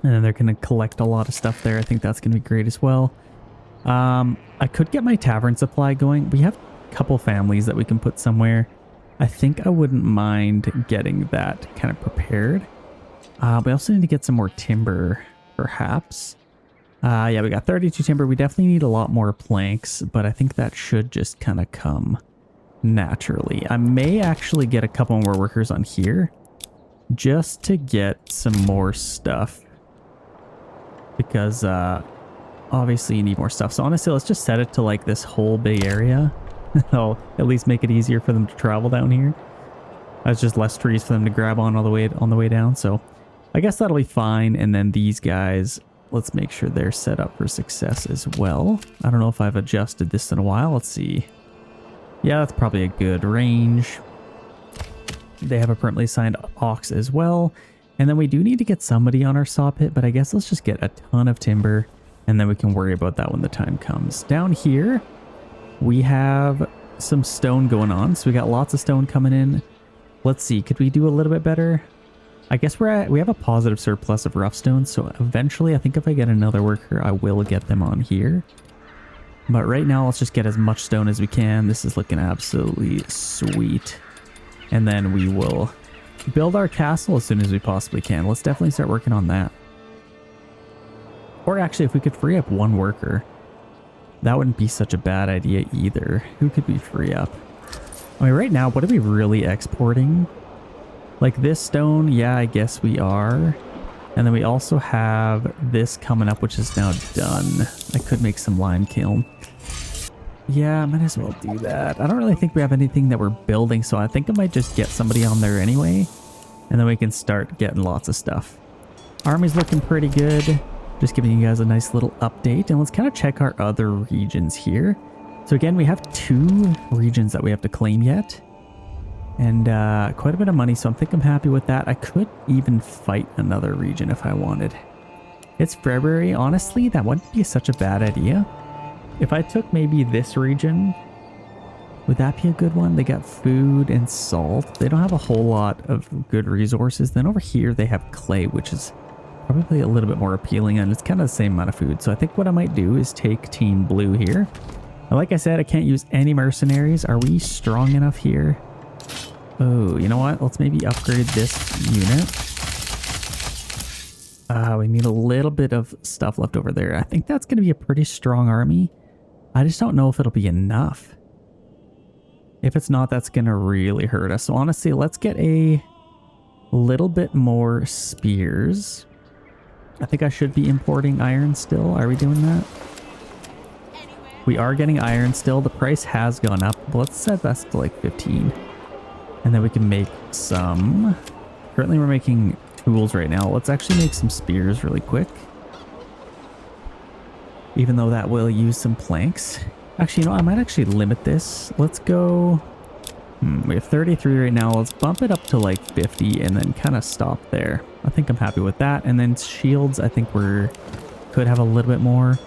And then they're going to collect a lot of stuff there. I think that's going to be great as well. I could get my tavern supply going. We have a couple families that we can put somewhere. I think I wouldn't mind getting that kind of prepared. We also need to get some more timber, perhaps. Yeah, we got 32 timber. We definitely need a lot more planks, but I think that should just kind of come naturally. I may actually get a couple more workers on here just to get some more stuff because obviously you need more stuff. So honestly, let's just set it to like this whole big area. I'll at least make it easier for them to travel down here. That's just less trees for them to grab on the way down. So I guess that'll be fine. And then these guys, let's make sure they're set up for success as well. I don't know if I've adjusted this in a while. Let's see. Yeah, that's probably a good range. They have a permanently assigned ox as well. And then we do need to get somebody on our saw pit, but I guess let's just get a ton of timber and then we can worry about that when the time comes. Down here, we have some stone going on. So we got lots of stone coming in. Let's see, could we do a little bit better? I guess we have a positive surplus of rough stone. So eventually, I think if I get another worker, I will get them on here. But right now, let's just get as much stone as we can. This is looking absolutely sweet. And then we will build our castle as soon as we possibly can. Let's definitely start working on that. Or actually, if we could free up one worker, that wouldn't be such a bad idea either. Who could we free up? I mean, right now, what are we really exporting? Like this stone, yeah, I guess we are. And then we also have this coming up, which is now done. I could make some lime kiln. Yeah, I might as well do that. I don't really think we have anything that we're building, so I think I might just get somebody on there anyway. And then we can start getting lots of stuff. Army's looking pretty good. Just giving you guys a nice little update. And let's kind of check our other regions here. So again, we have 2 regions that we have to claim yet. And quite a bit of money, so I think I'm happy with that. I could even fight another region if I wanted. It's February. Honestly, that wouldn't be such a bad idea. If I took maybe this region, would that be a good one? They got food and salt. They don't have a whole lot of good resources. Then over here, they have clay, which is probably a little bit more appealing, and it's kind of the same amount of food. So I think what I might do is take Team Blue here. And like I said, I can't use any mercenaries. Are we strong enough here? Oh, you know what? Let's maybe upgrade this unit. We need a little bit of stuff left over there. I think that's going to be a pretty strong army. I just don't know if it'll be enough. If it's not, that's going to really hurt us. So honestly, let's get a little bit more spears. I think I should be importing iron still. Are we doing that? We are getting iron still. The price has gone up. But let's set that to like 15. And then we can make some. Currently we're making tools right now. Let's actually make some spears really quick. Even though that will use some planks. Actually, you know, I might actually limit this. Let's go We have 33 right now. Let's bump it up to like 50 and then kind of stop there. I think I'm happy with that. And then shields, I think could have a little bit more.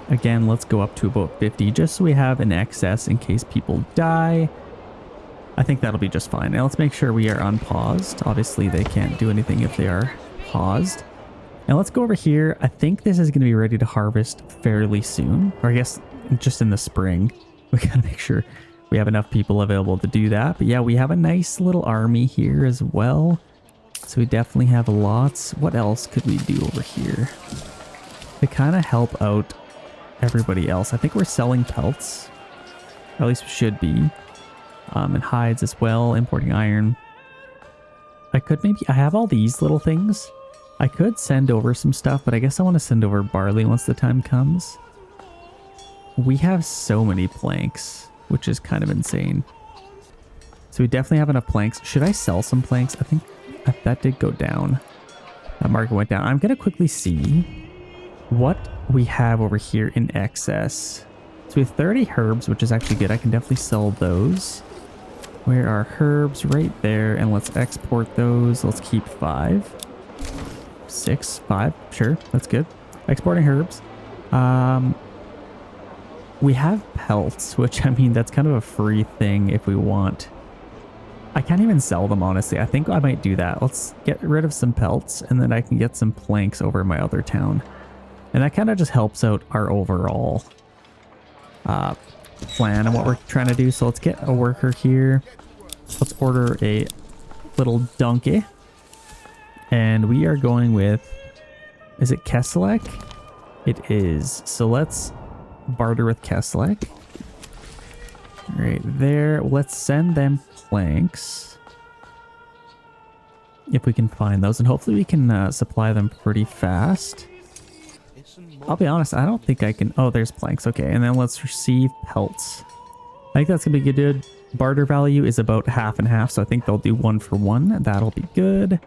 Again, let's go up to about 50 just so we have an excess in case people die. I think that'll be just fine. Now let's make sure we are unpaused. Obviously, they can't do anything if they are paused. Now let's go over here. I think this is going to be ready to harvest fairly soon. Or I guess just in the spring. We got to make sure we have enough people available to do that. But yeah, we have a nice little army here as well. So we definitely have lots. What else could we do over here to kind of help out everybody else? I think we're selling pelts. Or at least we should be. And hides as well. Importing iron. I have all these little things. I could send over some stuff, but I guess I want to send over barley once the time comes. We have so many planks, which is kind of insane. So we definitely have enough planks. Should I sell some planks? I think that did go down. That market went down. I'm going to quickly see what we have over here in excess. So we have 30 herbs, which is actually good. I can definitely sell those. Where are herbs? Right there. And let's export those. Let's keep 5. 6, 5. Sure, that's good. Exporting herbs. We have pelts, which, I mean, that's kind of a free thing if we want. I can't even sell them, honestly. I think I might do that. Let's get rid of some pelts, and then I can get some planks over in my other town. And that kind of just helps out our overall plan and what we're trying to do. So let's get a worker here. Let's order a little donkey. And we are going with, is it Kesselek? It is. So let's barter with Kesselek. Right there. Let's send them planks. If we can find those. And hopefully we can supply them pretty fast. I'll be honest, I don't think I can. Oh, there's planks. Okay, and then let's receive pelts. I think that's going to be good. Barter value is about half and half, so I think they'll do 1 for 1. That'll be good.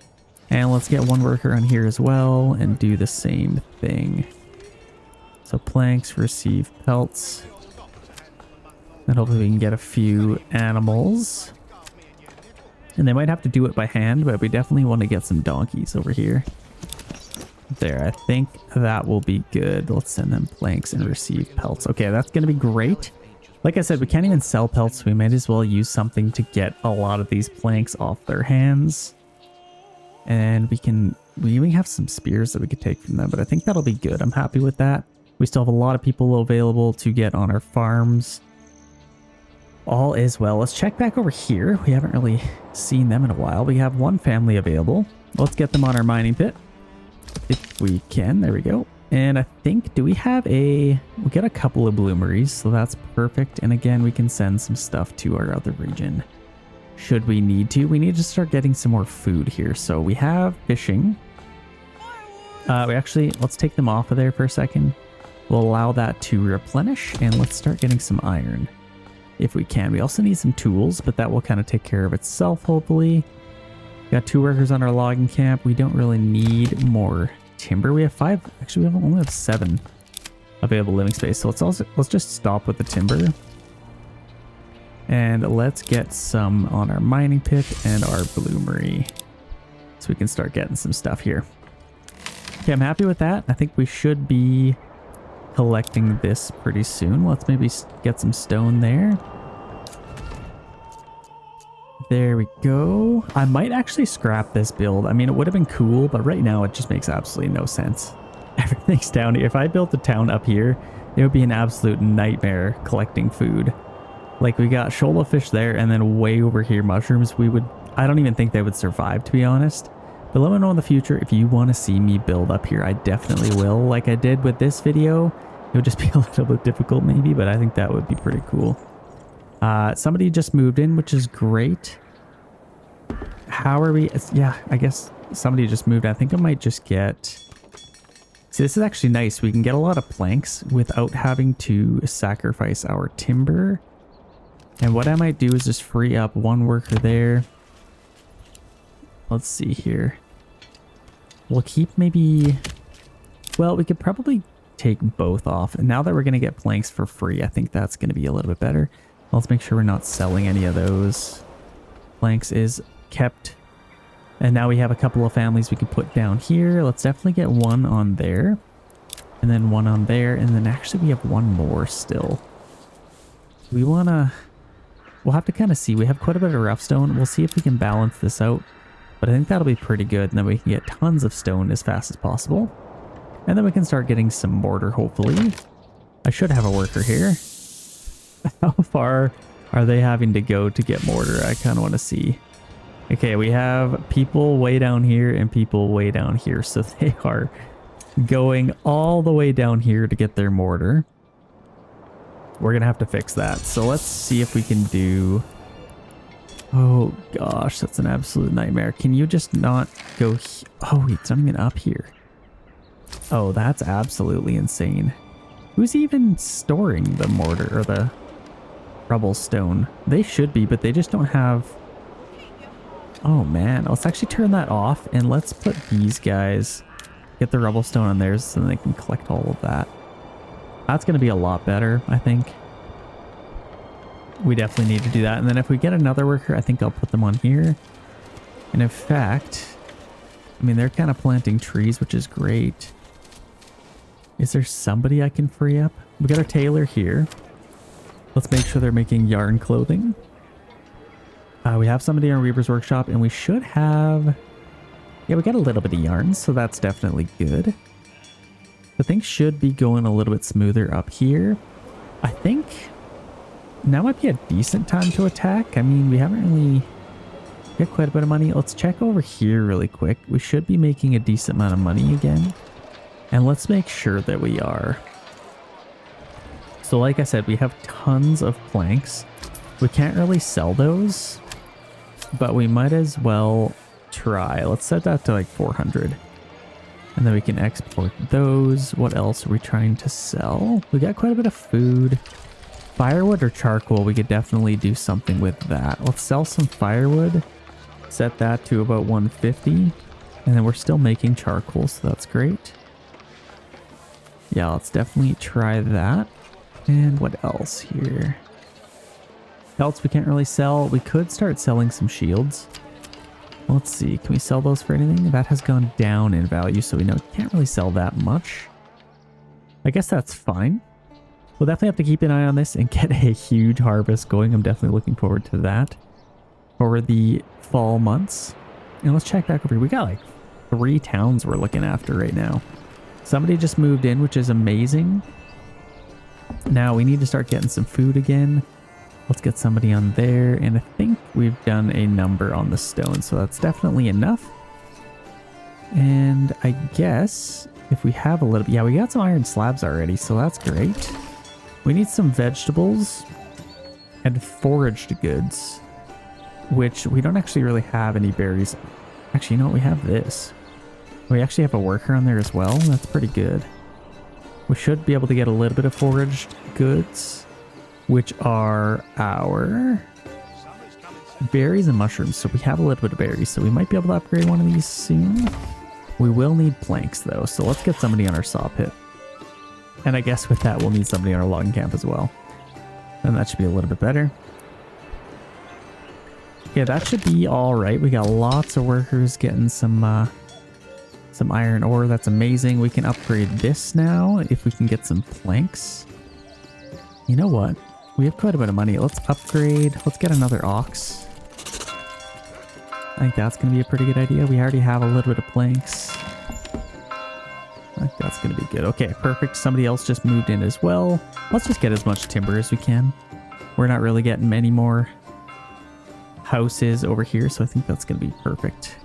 And let's get one worker on here as well and do the same thing. So planks, receive pelts. And hopefully we can get a few animals. And they might have to do it by hand, but we definitely want to get some donkeys over here. There, I think that will be good. Let's send them planks and receive pelts. Okay, that's going to be great. Like I said, we can't even sell pelts, so we might as well use something to get a lot of these planks off their hands. And we even have some spears that we could take from them, but I think that'll be good. I'm happy with that. We still have a lot of people available to get on our farms. All is well. Let's check back over here. We haven't really seen them in a while. We have one family available. Let's get them on our mining pit. If we can. There we go. And I think, we get a couple of bloomeries, so that's perfect. And again, we can send some stuff to our other region. Should we need to? We need to start getting some more food here. So we have fishing. Let's take them off of there for a second. We'll allow that to replenish, and let's start getting some iron if we can. We also need some tools, but that will kind of take care of itself, hopefully. Got 2 workers on our logging camp. We don't really need more timber. We have 5. Actually, we only have 7 available living space. So let's just stop with the timber. And let's get some on our mining pit and our bloomery. So we can start getting some stuff here. Okay, I'm happy with that. I think we should be collecting this pretty soon. Let's maybe get some stone there. There we go. I might actually scrap this build. I mean, it would have been cool, but right now it just makes absolutely no sense. Everything's down here. If I built a town up here, it would be an absolute nightmare collecting food. Like, we got shoal fish there, and then way over here, mushrooms. I don't even think they would survive, to be honest. But let me know in the future if you want to see me build up here. I definitely will. Like I did with this video. It would just be a little bit difficult maybe, but I think that would be pretty cool. Somebody just moved in, which is great. How are we? Yeah, I guess somebody just moved. I think I might just get... See, this is actually nice. We can get a lot of planks without having to sacrifice our timber. And what I might do is just free up one worker there. Let's see here. We'll keep maybe... Well, we could probably take both off. And now that we're going to get planks for free, I think that's going to be a little bit better. Let's make sure we're not selling any of those. Planks is kept. And now we have a couple of families we can put down here. Let's definitely get one on there. And then one on there. And then actually we have one more still. We want to... We'll have to kind of see. We have quite a bit of rough stone. We'll see if we can balance this out. But I think that'll be pretty good. And then we can get tons of stone as fast as possible. And then we can start getting some mortar, hopefully. I should have a worker here. How far are they having to go to get mortar? I kind of want to see. Okay, we have people way down here and people way down here. So they are going all the way down here to get their mortar. We're going to have to fix that. So let's see if we can do... Oh gosh, that's an absolute nightmare. Can you just not go... Oh, it's not even up here. Oh, that's absolutely insane. Who's even storing the mortar or the rubble stone? They should be, but they just don't have... Oh man, let's actually turn that off and let's put these guys, get the rubble stone on theirs so they can collect all of that. That's going to be a lot better, I think. We definitely need to do that. And then if we get another worker, I think I'll put them on here. And in fact, I mean, they're kind of planting trees, which is great. Is there somebody I can free up? We got our tailor here. Let's make sure they're making yarn clothing. We have somebody in Reaper's workshop and we should have... Yeah, we got a little bit of yarn, so that's definitely good. But things should be going a little bit smoother up here. I think now might be a decent time to attack. I mean, we haven't really got quite a bit of money. Let's check over here really quick. We should be making a decent amount of money again. And let's make sure that we are. So like I said, we have tons of planks. We can't really sell those, but we might as well try. Let's set that to like 400. And then we can export those. What else are we trying to sell? We got quite a bit of food. Firewood or charcoal, we could definitely do something with that. Let's sell some firewood. Set that to about 150. And then we're still making charcoal, so that's great. Yeah, let's definitely try that. And what else here? Else we can't really sell. We could start selling some shields. Let's see, can we sell those for anything? That has gone down in value, so we know we can't really sell that much. I guess that's fine. We'll definitely have to keep an eye on this and get a huge harvest going. I'm definitely looking forward to that for the fall months. And let's check back over here. We got like 3 towns we're looking after right now. Somebody just moved in, which is amazing. Now we need to start getting some food again. Let's get somebody on there, and I think we've done a number on the stone, so that's definitely enough. And I guess if we have a little... Yeah, we got some iron slabs already, so that's great. We need some vegetables and foraged goods, which we don't actually really have any berries. Actually, you know what? We have this. We actually have a worker on there as well. That's pretty good. We should be able to get a little bit of foraged goods, which are our berries and mushrooms. So we have a little bit of berries, so we might be able to upgrade one of these soon. We will need planks though, so let's get somebody on our saw pit. And I guess with that, we'll need somebody on our logging camp as well. And that should be a little bit better. Yeah, that should be all right. We got lots of workers getting some iron ore. That's amazing. We can upgrade this now if we can get some planks. You know what? We have quite a bit of money. Let's upgrade. Let's get another ox. I think that's going to be a pretty good idea. We already have a little bit of planks. I think that's going to be good. Okay, perfect. Somebody else just moved in as well. Let's just get as much timber as we can. We're not really getting many more houses over here, so I think that's going to be perfect.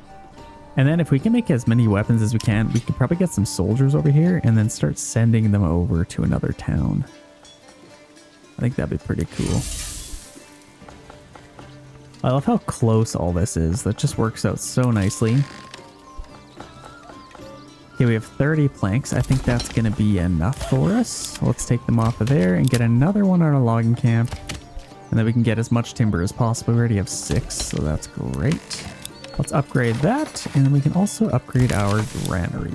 And then if we can make as many weapons as we can, we could probably get some soldiers over here and then start sending them over to another town. I think that'd be pretty cool. I love how close all this is. That just works out so nicely. Okay, we have 30 planks. I think that's going to be enough for us. Let's take them off of there and get another one on our logging camp. And then we can get as much timber as possible. We already have 6, so that's great. Let's upgrade that. And then we can also upgrade our granary.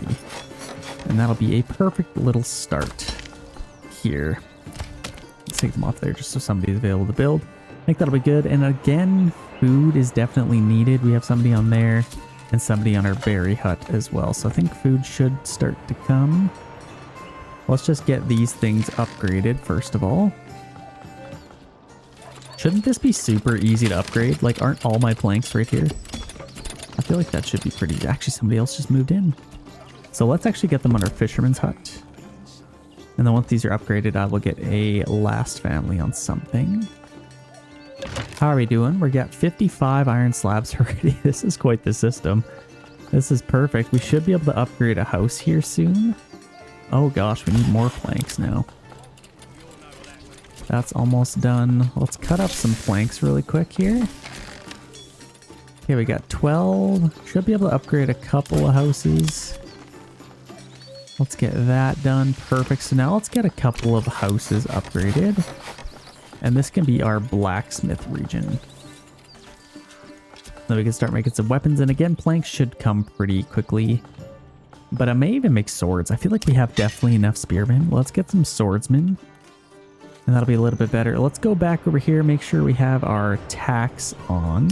And that'll be a perfect little start here. Let's see take them off there just so somebody's available to build. I think that'll be good. And again, food is definitely needed. We have somebody on there and somebody on our berry hut as well. So I think food should start to come. Let's just get these things upgraded first of all. Shouldn't this be super easy to upgrade? Like, aren't all my planks right here? I feel like that should be pretty... Actually, somebody else just moved in. So let's actually get them on our fisherman's hut. And then once these are upgraded, I will get a last family on something. How are we doing? We got 55 iron slabs already. This is quite the system. This is perfect. We should be able to upgrade a house here soon. Oh gosh, we need more planks now. That's almost done. Let's cut up some planks really quick here. Okay, we got 12. Should be able to upgrade a couple of houses. Let's get that done. Perfect. So now let's get a couple of houses upgraded. And this can be our blacksmith region. Then we can start making some weapons. And again, planks should come pretty quickly. But I may even make swords. I feel like we have definitely enough spearmen. Let's get some swordsmen. And that'll be a little bit better. Let's go back over here. Make sure we have our tax on.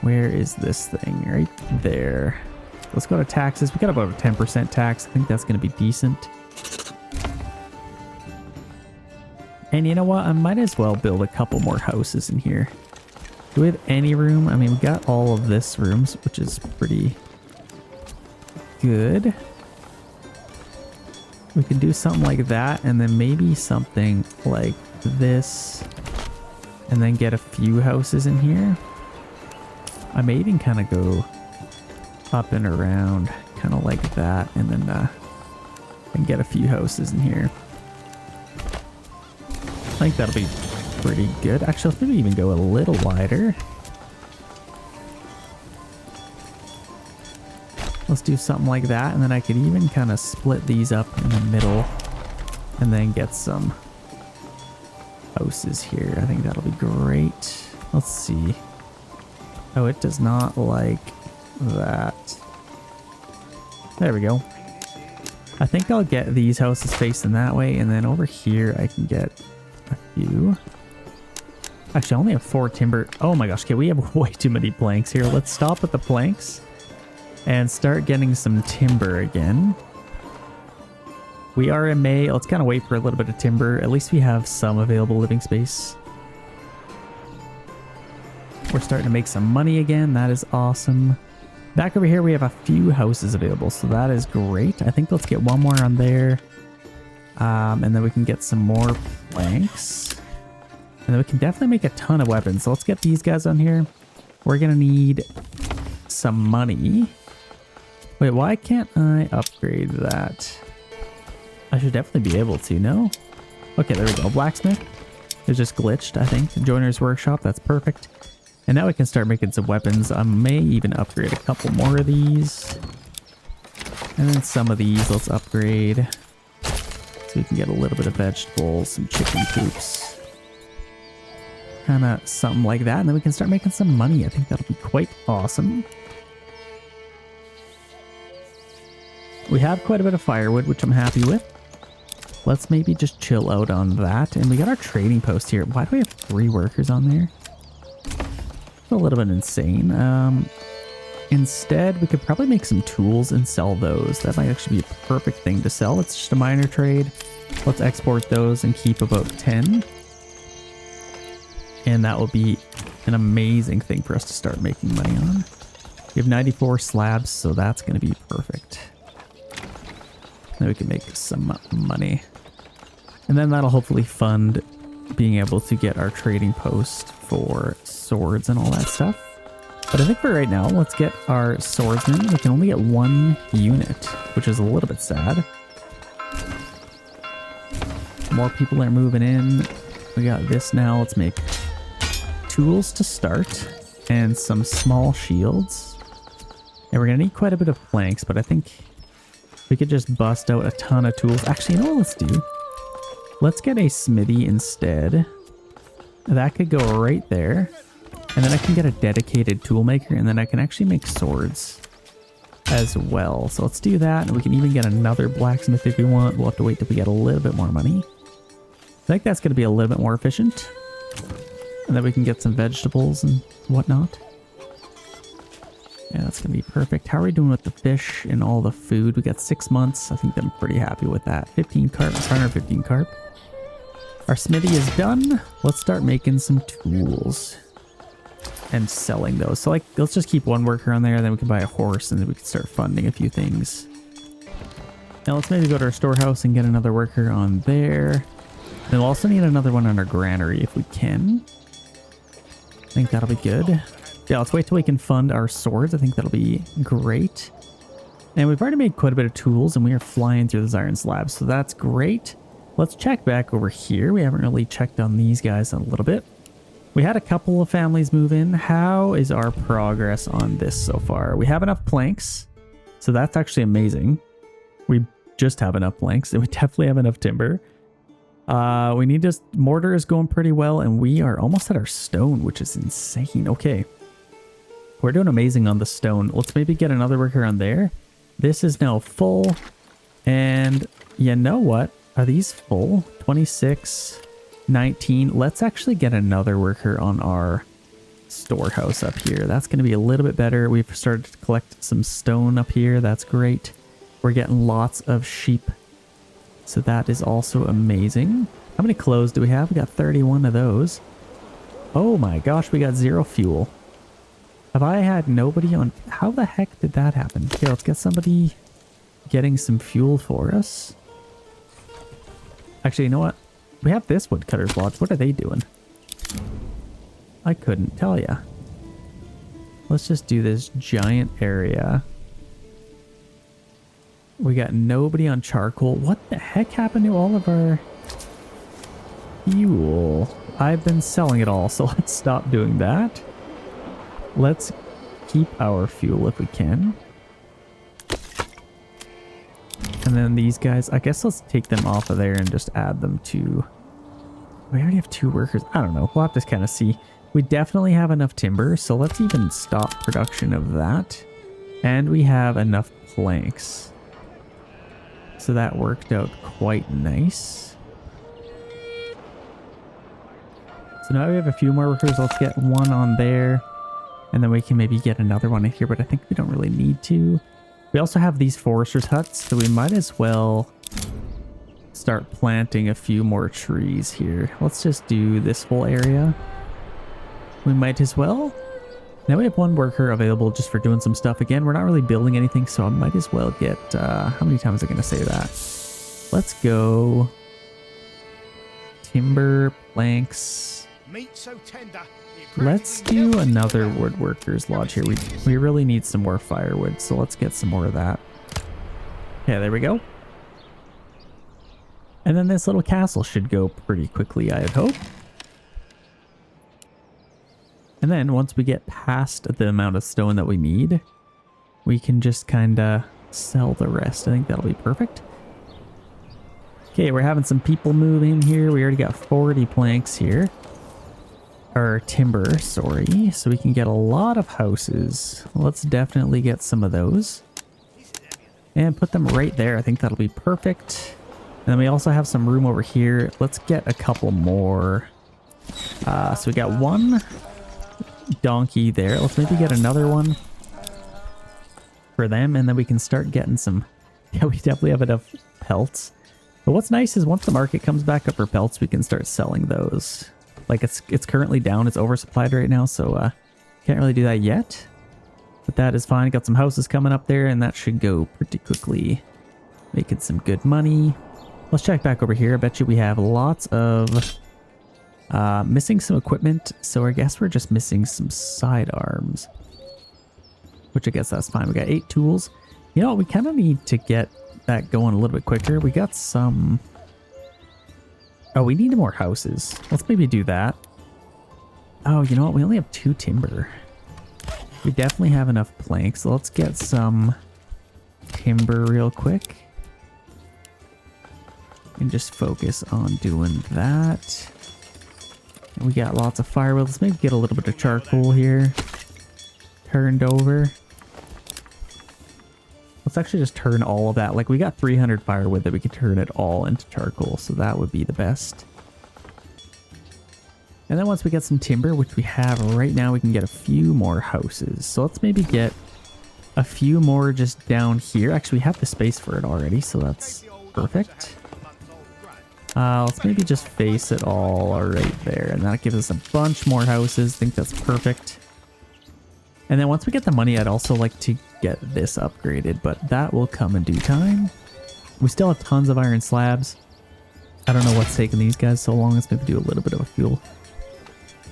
Where is this thing? Right there. Let's go to taxes. We got about a 10% tax. I think that's going to be decent. And you know what? I might as well build a couple more houses in here. Do we have any room? I mean, we got all of this rooms, which is pretty good. We can do something like that, and then maybe something like this, and then get a few houses in here. I may even kind of go up and around, kind of like that, and then and get a few houses in here. I think that'll be pretty good. Actually, let's maybe even go a little wider. Let's do something like that, and then I could even kind of split these up in the middle and then get some houses here. I think that'll be great. Let's see. Oh, it does not like that. There we go. I think I'll get these houses facing that way, and then over here I can get a few. Actually, I only have 4 timber. Oh my gosh, okay, we have way too many planks here. Let's stop at the planks and start getting some timber again. We are in May. Let's kind of wait for a little bit of timber. At least we have some available living space. We're starting to make some money again. That is awesome. Back over here, we have a few houses available, so that is great. I think let's get one more on there. And then we can get some more planks. And then we can definitely make a ton of weapons. So let's get these guys on here. We're going to need some money. Wait, why can't I upgrade that? I should definitely be able to, no? Okay, there we go. Blacksmith. It just glitched, I think. Joiner's workshop, that's perfect. And now we can start making some weapons. I may even upgrade a couple more of these. And then some of these, let's upgrade. So we can get a little bit of vegetables, some chicken coops. Kind of something like that. And then we can start making some money. I think that'll be quite awesome. We have quite a bit of firewood, which I'm happy with. Let's maybe just chill out on that. And we got our trading post here. Why do we have 3 workers on there? It's a little bit insane. Instead, we could probably make some tools and sell those. That might actually be a perfect thing to sell. It's just a minor trade. Let's export those and keep about 10. And that will be an amazing thing for us to start making money on. We have 94 slabs, so that's going to be perfect. Then we can make some money. And then that'll hopefully fund being able to get our trading post for swords and all that stuff. But I think for right now, let's get our swordsman. We can only get 1 unit, which is a little bit sad. More people are moving in. We got this now. Let's make tools to start and some small shields. And we're going to need quite a bit of planks, but I think we could just bust out a ton of tools. Actually, you know what let's do? Let's get a smithy instead. That could go right there. And then I can get a dedicated tool maker, and then I can actually make swords as well. So let's do that. And we can even get another blacksmith if we want. We'll have to wait till we get a little bit more money. think that's going to be a little bit more efficient. And then we can get some vegetables and whatnot. Yeah, that's going to be perfect. How are we doing with the fish and all the food? We got 6 months. I think I'm pretty happy with that. 15 carp. 115 carp. Our smithy is done. Let's start making some tools and selling those. So like, let's just keep one worker on there, then we can buy a horse, and then we can start funding a few things. Now let's maybe go to our storehouse and get another worker on there. Then we'll also need another one on our granary if we can. I think that'll be good. Yeah, let's wait till we can fund our swords. I think that'll be great. And we've already made quite a bit of tools, and we are flying through this iron slab, so that's great. Let's check back over here. We haven't really checked on these guys in a little bit. We had a couple of families move in. How is our progress on this so far? We have enough planks, so that's actually amazing. We just have enough planks, and we definitely have enough timber. We need just mortar is going pretty well, and we are almost at our stone, which is insane. Okay, we're doing amazing on the stone. Let's maybe get another worker on there. This is now full, and you know what? Are these full? 26, 19. Let's actually get another worker on our storehouse up here. That's going to be a little bit better. We've started to collect some stone up here. That's great. We're getting lots of sheep. So that is also amazing. How many clothes do we have? We got 31 of those. Oh my gosh, we got 0 fuel. Have I had nobody on? How the heck did that happen? Okay, let's get somebody getting some fuel for us. Actually, you know what? We have this woodcutter's lodge. What are they doing? I couldn't tell ya. Let's just do this giant area. We got nobody on charcoal. What the heck happened to all of our fuel? I've been selling it all, so let's stop doing that. Let's keep our fuel if we can. And then these guys, I guess let's take them off of there and just add them to... We already have 2 workers. I don't know. We'll have to kind of see. We definitely have enough timber, so let's even stop production of that. And we have enough planks. So that worked out quite nice. So now we have a few more workers. Let's get one on there. And then we can maybe get another one in here, but I think we don't really need to. We also have these forester's huts, so we might as well start planting a few more trees here. Let's just do this whole area. We might as well. Now we have one worker available just for doing some stuff. Again, we're not really building anything, so I might as well get... how many times am I going to say that? Let's go... Timber, planks... Meat so tender. Let's do another woodworker's lodge here. We really need some more firewood, so let's get some more of that. Yeah, there we go. And then this little castle should go pretty quickly, I hope. And then once we get past the amount of stone that we need, we can just kind of sell the rest. I think that'll be perfect. Okay, we're having some people move in here. We already got 40 planks here. Or timber, sorry. So we can get a lot of houses. Let's definitely get some of those. And put them right there. I think that'll be perfect. And then we also have some room over here. Let's get a couple more. So we got one donkey there. Let's maybe get another one for them. And then we can start getting some... Yeah, we definitely have enough pelts. But what's nice is once the market comes back up for pelts, we can start selling those. Like it's currently down, it's oversupplied right now, so can't really do that yet. But that is fine. Got some houses coming up there, and that should go pretty quickly. Making some good money. Let's check back over here. I bet you we have lots of missing some equipment, so I guess we're just missing some sidearms. Which I guess that's fine. We got 8 tools. You know, we kind of need to get that going a little bit quicker. We got some... Oh, we need more houses. Let's maybe do that. Oh, you know what? We only have 2 timber. We definitely have enough planks. So let's get some timber real quick. And just focus on doing that. And we got lots of firewood. Let's maybe get a little bit of charcoal here. Turned over. Let's actually just turn all of that. Like, we got 300 firewood that we could turn it all into charcoal, so that would be the best. And then once we get some timber, which we have right now, we can get a few more houses. So let's maybe get a few more just down here. Actually, we have the space for it already, so that's perfect. Let's maybe just face it all right there, and that gives us a bunch more houses. I think that's perfect. And then once we get the money, I'd also like to get this upgraded, but that will come in due time. We still have tons of iron slabs. I don't know what's taking these guys so long. Let's maybe do a little bit of a fuel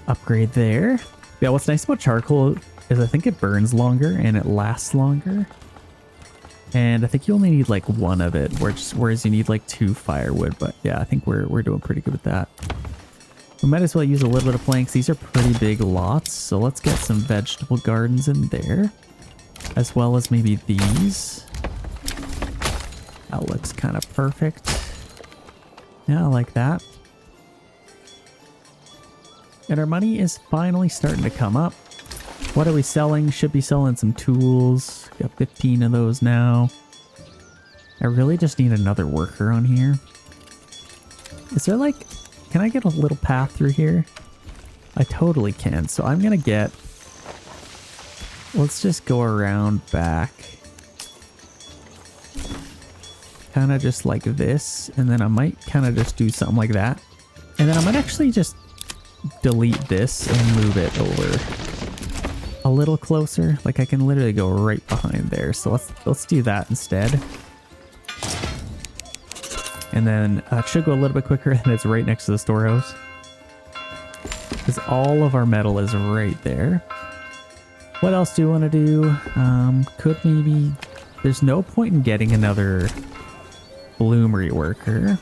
upgrade there. Yeah, what's nice about charcoal is I think it burns longer and it lasts longer. And I think you only need like one of it, whereas you need like 2 firewood. But yeah, I think we're doing pretty good with that. We might as well use a little bit of planks. These are pretty big lots, so let's get some vegetable gardens in there, as well as maybe these. That looks kind of perfect. Yeah, I like that. And our money is finally starting to come up. What are we selling? Should be selling some tools. Got 15 of those now. I really just need another worker on here. Is there like... Can I get a little path through here? I totally can. So I'm going to get... Let's just go around back. Kind of just like this. And then I might kind of just do something like that. And then I might actually just delete this and move it over a little closer. Like I can literally go right behind there. So let's do that instead. And then it should go a little bit quicker, and it's right next to the storehouse. Because all of our metal is right there. What else do you want to do? Could maybe... There's no point in getting another bloomery worker.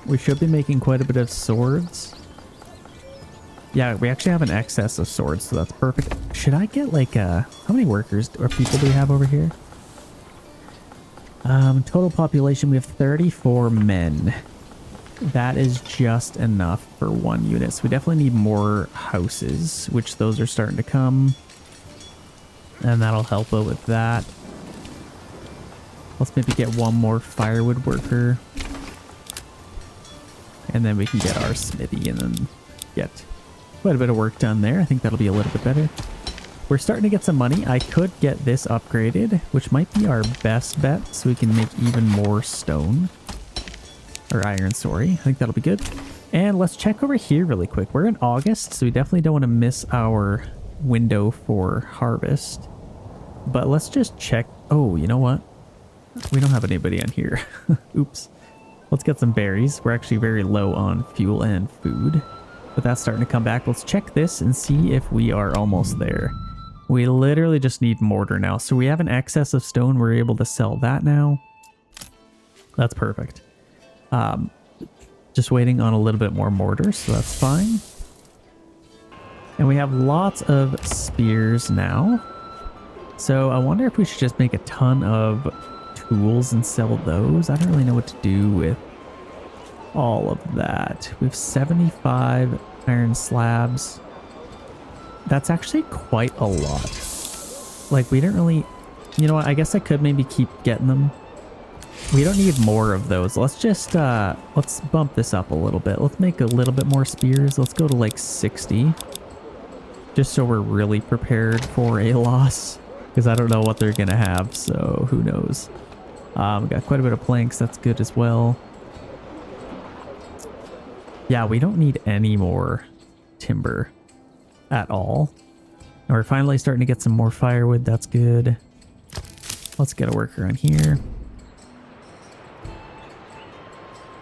We should be making quite a bit of swords. Yeah, we actually have an excess of swords, so that's perfect. Should I get like how many workers or people do we have over here? Total population, we have 34 men. That is just enough for 1 unit. So we definitely need more houses, which those are starting to come. And that'll help out with that. Let's maybe get 1 more firewood worker. And then we can get our smithy and then get quite a bit of work done there. I think that'll be a little bit better. We're starting to get some money. I could get this upgraded, which might be our best bet, so we can make even more stone. Or iron, sorry. I think that'll be good. And let's check over here really quick. We're in August, so we definitely don't want to miss our window for harvest. But let's just check. Oh, you know what? We don't have anybody on here. Oops. Let's get some berries. We're actually very low on fuel and food, but that's starting to come back. Let's check this and see if we are almost there. We literally just need mortar now. So we have an excess of stone. We're able to sell that now. That's perfect. Just waiting on a little bit more mortar, so that's fine. And we have lots of spears now. So I wonder if we should just make a ton of tools and sell those. I don't really know what to do with all of that. We have 75 iron slabs. That's actually quite a lot. Like, we didn't really... You know what? I guess I could maybe keep getting them. We don't need more of those. Let's just, let's bump this up a little bit. Let's make a little bit more spears. Let's go to like 60. Just so we're really prepared for a loss. Because I don't know what they're going to have, so who knows. We got quite a bit of planks. That's good as well. Yeah, we don't need any more timber at all. And we're finally starting to get some more firewood. That's good. Let's get a worker on here.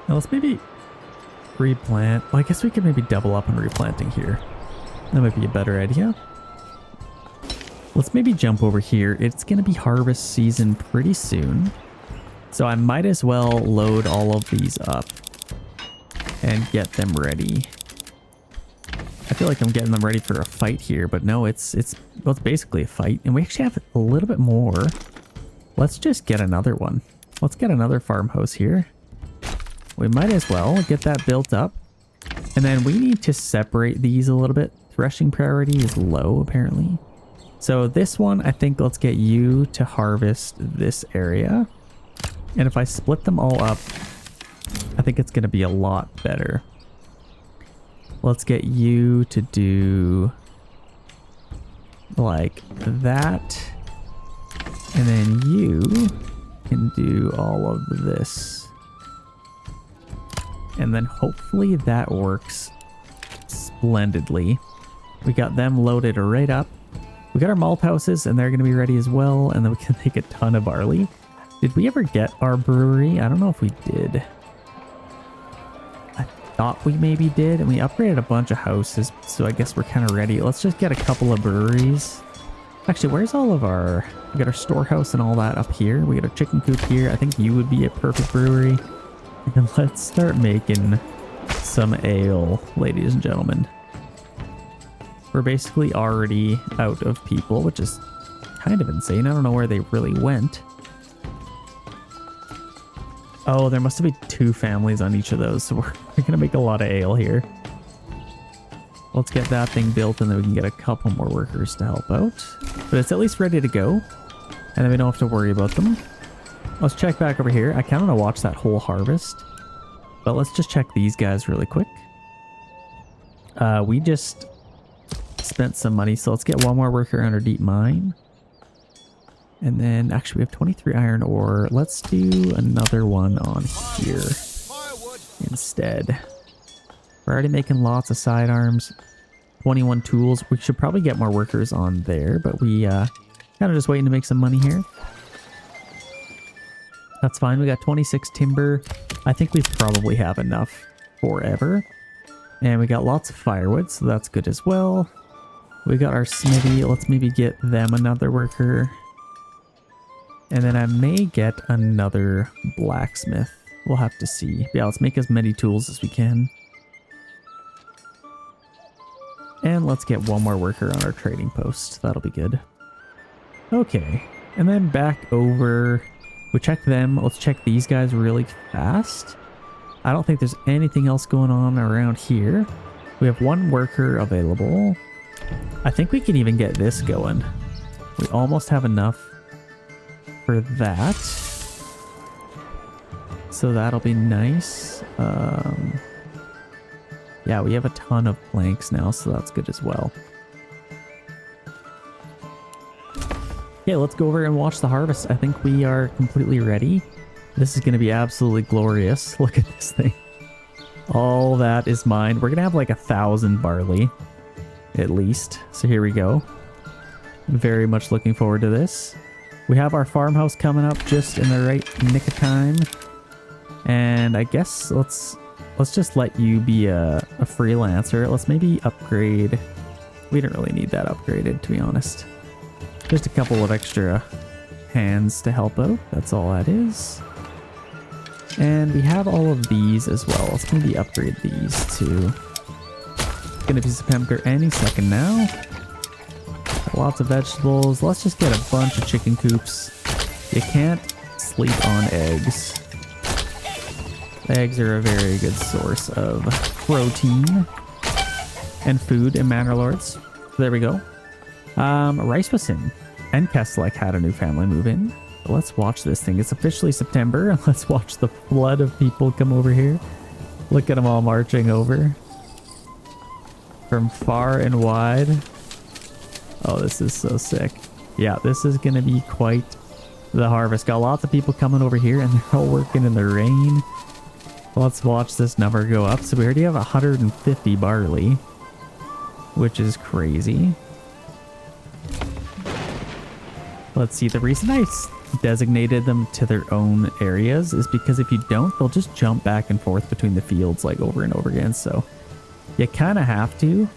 Now let's maybe replant. Well, I guess we could maybe double up on replanting here. That might be a better idea. Let's maybe jump over here. It's going to be harvest season pretty soon. So I might as well load all of these up and get them ready. I feel like I'm getting them ready for a fight here, but no, it's basically a fight. And we actually have a little bit more. Let's just get another one. Let's get another farmhouse here. We might as well get that built up. And then we need to separate these a little bit. Threshing priority is low, apparently. So this one, I think let's get you to harvest this area. And if I split them all up, I think it's going to be a lot better. Let's get you to do like that. And then you can do all of this. And then hopefully that works splendidly. We got them loaded right up. We got our malt houses and they're going to be ready as well. And then we can make a ton of barley. Did we ever get our brewery? I don't know if we did. I thought we maybe did. And we upgraded a bunch of houses. So I guess we're kind of ready. Let's just get a couple of breweries. Actually, where's all of our... We got our storehouse and all that up here. We got a chicken coop here. I think you would be a perfect brewery. And let's start making some ale, ladies and gentlemen. We're basically already out of people, which is kind of insane. I don't know where they really went. Oh, there must have been 2 families on each of those, so we're going to make a lot of ale here. Let's get that thing built, and then we can get a couple more workers to help out. But it's at least ready to go, and then we don't have to worry about them. Let's check back over here. I kind of want to watch that whole harvest, but let's just check these guys really quick. We just spent some money, so let's get one more worker under deep mine. And then, actually, we have 23 iron ore. Let's do another one on here instead. We're already making lots of sidearms. 21 tools. We should probably get more workers on there, but we kind of just waiting to make some money here. That's fine. We got 26 timber. I think we probably have enough forever. And we got lots of firewood, so that's good as well. We got our smithy. Let's maybe get them another worker. And then I may get another blacksmith. We'll have to see. Yeah, let's make as many tools as we can. And let's get one more worker on our trading post. That'll be good. Okay. And then back over. We checked them. Let's check these guys really fast. I don't think there's anything else going on around here. We have one worker available. I think we can even get this going. We almost have enough for that. So that'll be nice. Yeah, we have a ton of planks now, so that's good as well. Okay, let's go over and watch the harvest. I think we are completely ready. This is going to be absolutely glorious. Look at this thing. All that is mine. We're going to have like 1,000 barley, at least. So here we go. Very much looking forward to this. We have our farmhouse coming up just in the right nick of time. And I guess let's just let you be a freelancer. Let's maybe upgrade. We don't really need that upgraded, to be honest. Just a couple of extra hands to help out. That's all that is. And we have all of these as well. Let's maybe upgrade these too. It's gonna be September any second now. Lots of vegetables. Let's just get a bunch of chicken coops. You can't sleep on eggs. Eggs are a very good source of protein and food in Manor Lords. So there we go. Rice was in. And Kesselek had a new family move in. Let's watch this thing. It's officially September. Let's watch the flood of people come over here. Look at them all marching over. From far and wide. Oh, this is so sick. Yeah, this is going to be quite the harvest. Got lots of people coming over here and they're all working in the rain. Let's watch this number go up. So we already have 150 barley, which is crazy. Let's see. The reason I designated them to their own areas is because if you don't, they'll just jump back and forth between the fields like over and over again. So you kind of have to.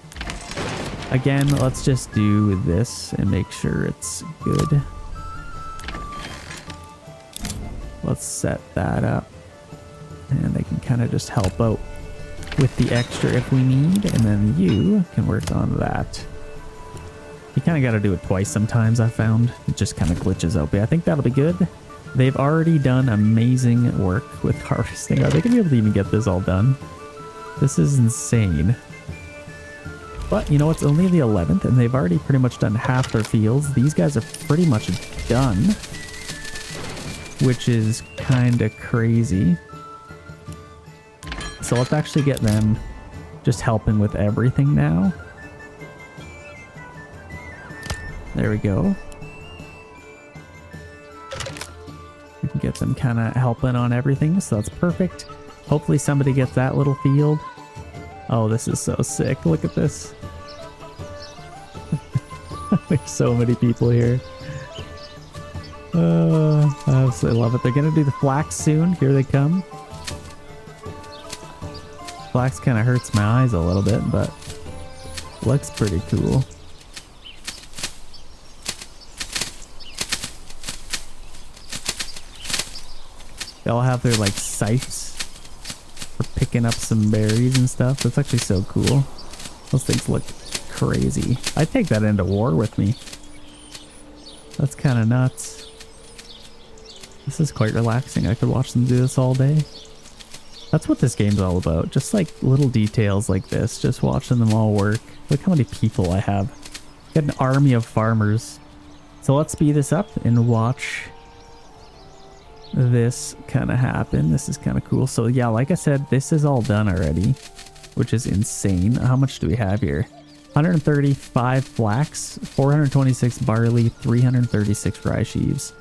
Again, let's just do this and make sure it's good. Let's set that up. And they can kind of just help out with the extra if we need. And then you can work on that. You kind of got to do it twice sometimes, I found. It just kind of glitches out. But I think that'll be good. They've already done amazing work with harvesting. Are they going to be able to even get this all done? This is insane. But, you know, it's only the 11th, and they've already pretty much done half their fields. These guys are pretty much done, which is kind of crazy. So let's actually get them just helping with everything now. There we go. We can get them kind of helping on everything, so that's perfect. Hopefully somebody gets that little field. Oh, this is so sick. Look at this. There's so many people here. I absolutely love it. They're going to do the flax soon. Here they come. Flax kind of hurts my eyes a little bit, but looks pretty cool. They all have their like scythes for picking up some berries and stuff. That's actually so cool. Those things look crazy. I'd take that into war with me. That's kind of nuts. This is quite relaxing. I could watch them do this all day. That's what this game's all about. Just like little details like this. Just watching them all work. Look how many people I have. Got an army of farmers. So let's speed this up and watch this kind of happen. This is kind of cool. So yeah, like I said, this is all done already, which is insane. How much do we have here? 135 flax, 426 barley, 336 rye sheaves.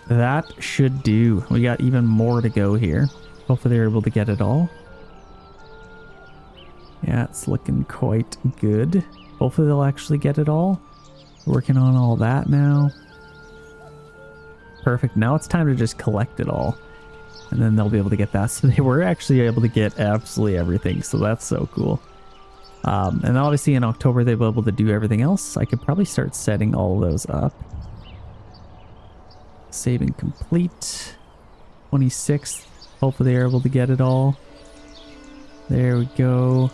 That should do. We got even more to go here. Hopefully they're able to get it all. Yeah, it's looking quite good. Hopefully they'll actually get it all. Working on all that now. Perfect. Now it's time to just collect it all. And then they'll be able to get that. So they were actually able to get absolutely everything. So that's so cool. And obviously in October they'll be able to do everything else. I could probably start setting all of those up. Saving complete. 26th. Hopefully they're able to get it all. There we go.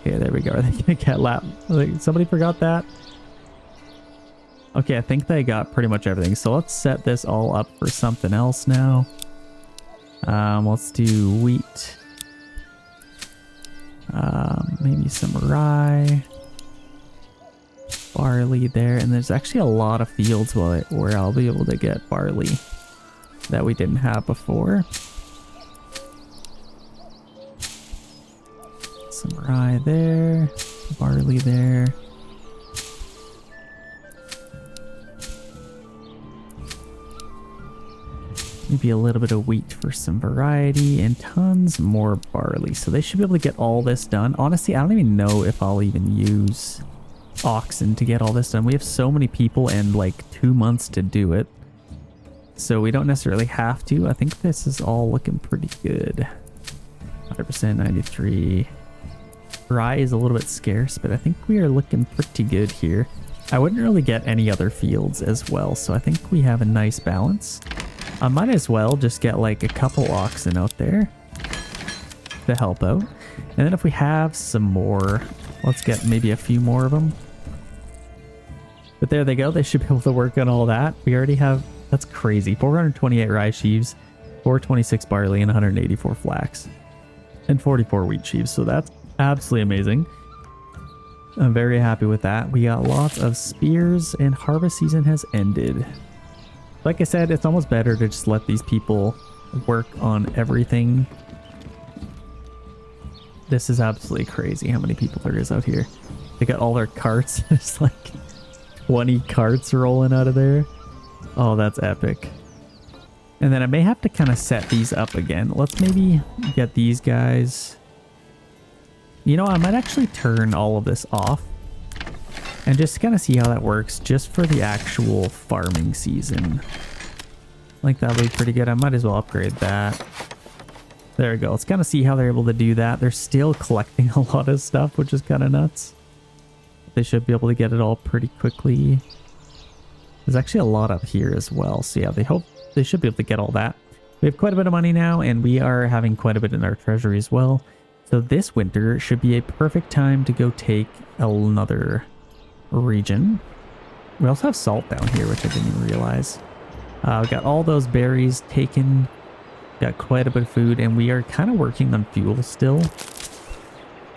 Okay, there we go. Are they gonna get lap? Somebody forgot that? Okay, I think they got pretty much everything. So let's set this all up for something else now. Let's do wheat. Maybe some rye. Barley there. And there's actually a lot of fields where I'll be able to get barley that we didn't have before. Some rye there. Barley there. Maybe a little bit of wheat for some variety and tons more barley. So they should be able to get all this done. Honestly, I don't even know if I'll even use oxen to get all this done. We have so many people and like 2 months to do it. So we don't necessarily have to. I think this is all looking pretty good. 100%, 93. Rye is a little bit scarce, but I think we are looking pretty good here. I wouldn't really get any other fields as well. So I think we have a nice balance. I might as well just get like a couple oxen out there to help out. And then if we have some more, let's get maybe a few more of them. But there they go. They should be able to work on all that. We already have, that's crazy. 428 rye sheaves, 426 barley, and 184 flax. And 44 wheat sheaves. So that's absolutely amazing. I'm very happy with that. We got lots of spears and harvest season has ended. Like I said, it's almost better to just let these people work on everything. This is absolutely crazy how many people there is out here. They got all their carts. There's like 20 carts rolling out of there. Oh, that's epic. And then I may have to kind of set these up again. Let's maybe get these guys. You know, I might actually turn all of this off. And just kind of see how that works just for the actual farming season. Like that'll be pretty good. I might as well upgrade that. There we go. Let's kind of see how they're able to do that. They're still collecting a lot of stuff, which is kind of nuts. They should be able to get it all pretty quickly. There's actually a lot up here as well. So yeah, they should be able to get all that. We have quite a bit of money now, and we are having quite a bit in our treasury as well. So this winter should be a perfect time to go take another region. We also have salt down here, which I didn't even realize. We got all those berries taken. Got quite a bit of food, and we are kind of working on fuel still.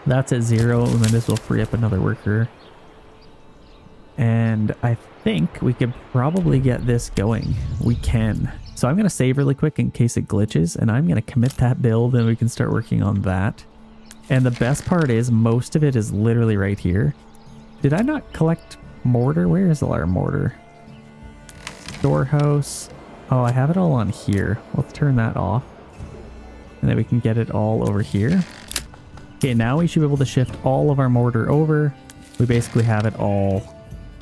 That's at 0. We might as well free up another worker. And I think we could probably get this going. We can. So I'm going to save really quick in case it glitches, and I'm going to commit that build, and we can start working on that. And the best part is most of it is literally right here. Did I not collect mortar? Where is our mortar? Storehouse. Oh, I have it all on here. Let's turn that off. And then we can get it all over here. Okay, now we should be able to shift all of our mortar over. We basically have it all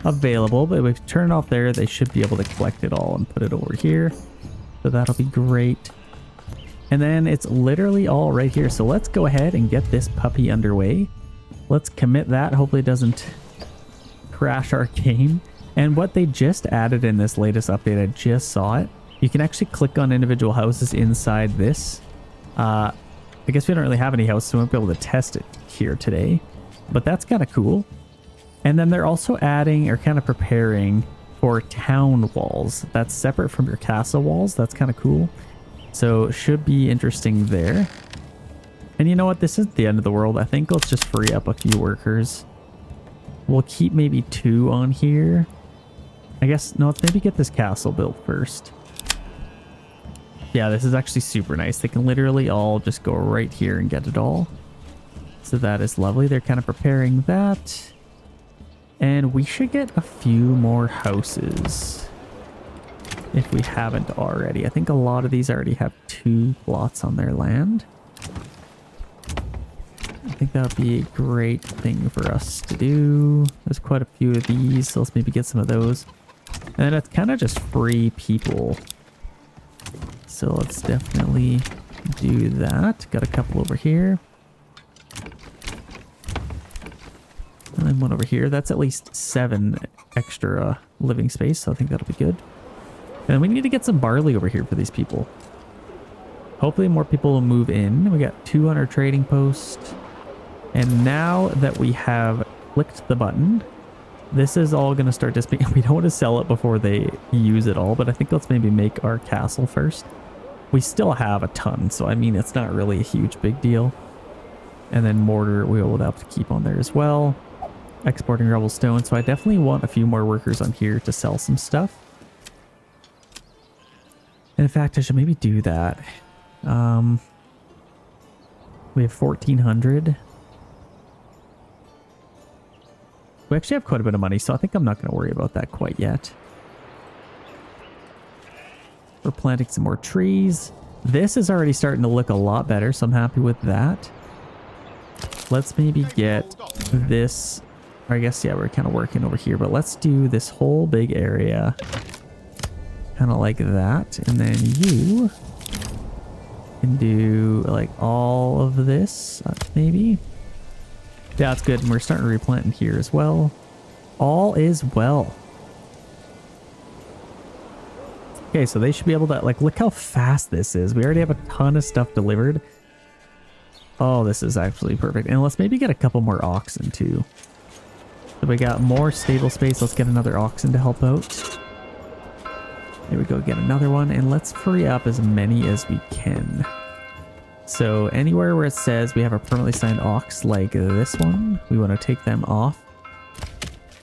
available, but if we turn it off there, they should be able to collect it all and put it over here. So that'll be great. And then it's literally all right here. So let's go ahead and get this puppy underway. Let's commit that. Hopefully it doesn't crash our game. And what they just added in this latest update, I just saw it. You can actually click on individual houses inside this. I guess we don't really have any houses, so we won't be able to test it here today. But that's kind of cool. And then they're also adding or kind of preparing for town walls. That's separate from your castle walls. That's kind of cool. So should be interesting there. And you know what? This is the end of the world. I think let's just free up a few workers. We'll keep maybe 2 on here. I guess, no, let's maybe get this castle built first. Yeah, this is actually super nice. They can literally all just go right here and get it all. So that is lovely. They're kind of preparing that. And we should get a few more houses if we haven't already. I think a lot of these already have 2 plots on their land. I think that would be a great thing for us to do. There's quite a few of these, so let's maybe get some of those. And then it's kind of just free people. So let's definitely do that. Got a couple over here. And then one over here. That's at least 7 extra living space, so I think that'll be good. And we need to get some barley over here for these people. Hopefully more people will move in. We got 200 trading posts. And now that we have clicked the button, this is all going to start just being... We don't want to sell it before they use it all, but I think let's maybe make our castle first. We still have a ton, so I mean, it's not really a huge big deal. And then mortar we will have to keep on there as well. Exporting rubble stone, so I definitely want a few more workers on here to sell some stuff. In fact, I should maybe do that. We have 1,400. We actually have quite a bit of money, so I think I'm not going to worry about that quite yet. We're planting some more trees. This is already starting to look a lot better, so I'm happy with that. Let's maybe get this... Or I guess, yeah, we're kind of working over here, but let's do this whole big area. Kind of like that. And then you can do like all of this, maybe. Yeah, that's good. And we're starting to replant in here as well. All is well. Okay, so they should be able to, like, look how fast this is. We already have a ton of stuff delivered. Oh, this is actually perfect. And let's maybe get a couple more oxen too. So we got more stable space. Let's get another oxen to help out. There we go, get another one. And let's free up as many as we can. So anywhere where it says we have a permanently signed ox, like this one, we want to take them off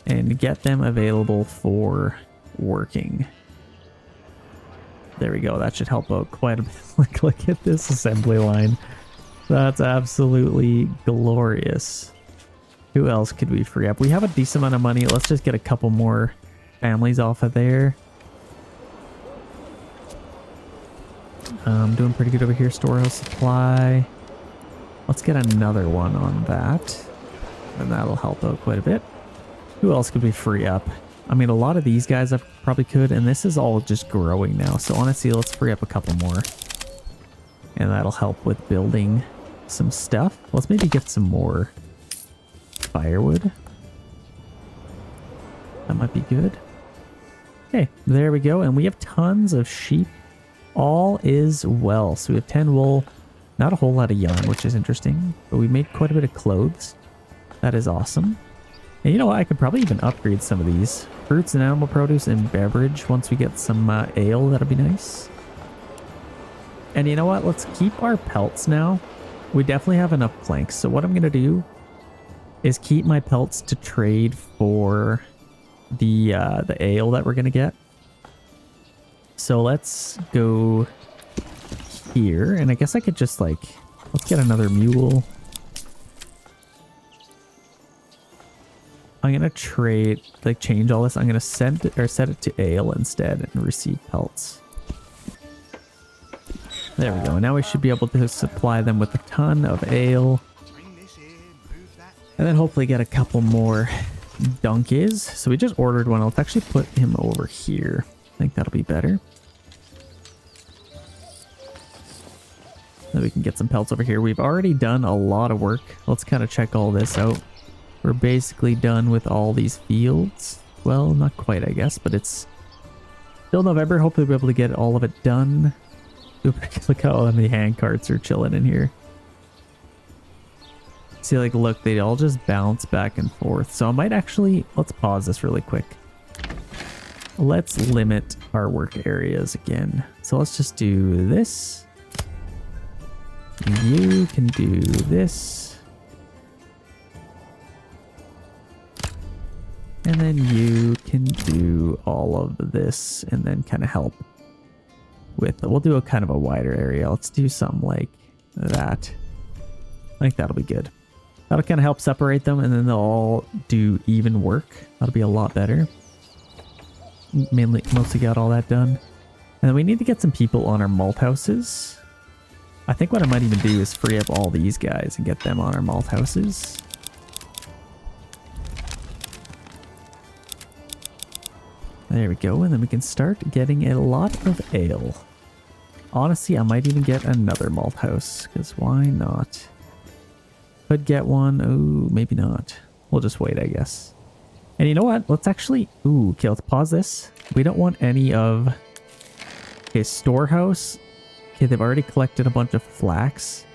and get them available for working. There we go. That should help out quite a bit. Look at this assembly line. That's absolutely glorious. Who else could we free up? We have a decent amount of money. Let's just get a couple more families off of there. Doing pretty good over here. Storehouse supply. Let's get another one on that. And that'll help out quite a bit. Who else could we free up? I mean, a lot of these guys I probably could. And this is all just growing now. So honestly, let's free up a couple more. And that'll help with building some stuff. Let's maybe get some more firewood. That might be good. Okay, there we go. And we have tons of sheep. All is well. So we have 10 wool, not a whole lot of yarn, which is interesting, but we made quite a bit of clothes. That is awesome. And you know what? I could probably even upgrade some of these. Fruits and animal produce and beverage. Once we get some ale, that'll be nice. And you know what? Let's keep our pelts now. We definitely have enough planks. So what I'm going to do is keep my pelts to trade for the ale that we're going to get. So let's go here. And I guess I could just like, let's get another mule. I'm gonna trade, like change all this. I'm gonna send it, or set it to ale instead and receive pelts. There we go. Now we should be able to supply them with a ton of ale. And then hopefully get a couple more donkeys. So we just ordered one. Let's actually put him over here. I think that'll be better. Then we can get some pelts over here. We've already done a lot of work. Let's kind of check all this out. We're basically done with all these fields. Well, not quite, I guess, but it's still November. Hopefully we'll be able to get all of it done. Look how many hand carts are chilling in here. See, like, look, they all just bounce back and forth. So I might actually, let's pause this really quick. Let's limit our work areas again. So let's just do this. You can do this. And then you can do all of this and then kind of help with, we'll do a kind of a wider area. Let's do something like that. I think that'll be good. That'll kind of help separate them and then they'll all do even work. That'll be a lot better. Mostly got all that done. And then we need to get some people on our malt houses. I think what I might even do is free up all these guys and get them on our malt houses. There we go, and then we can start getting a lot of ale. Honestly, I might even get another malt house, because why not? Could get one. Ooh, maybe not. We'll just wait, I guess. And you know what? Let's actually... Ooh, okay, let's pause this. We don't want any of... Okay, storehouse. Okay, they've already collected a bunch of flax.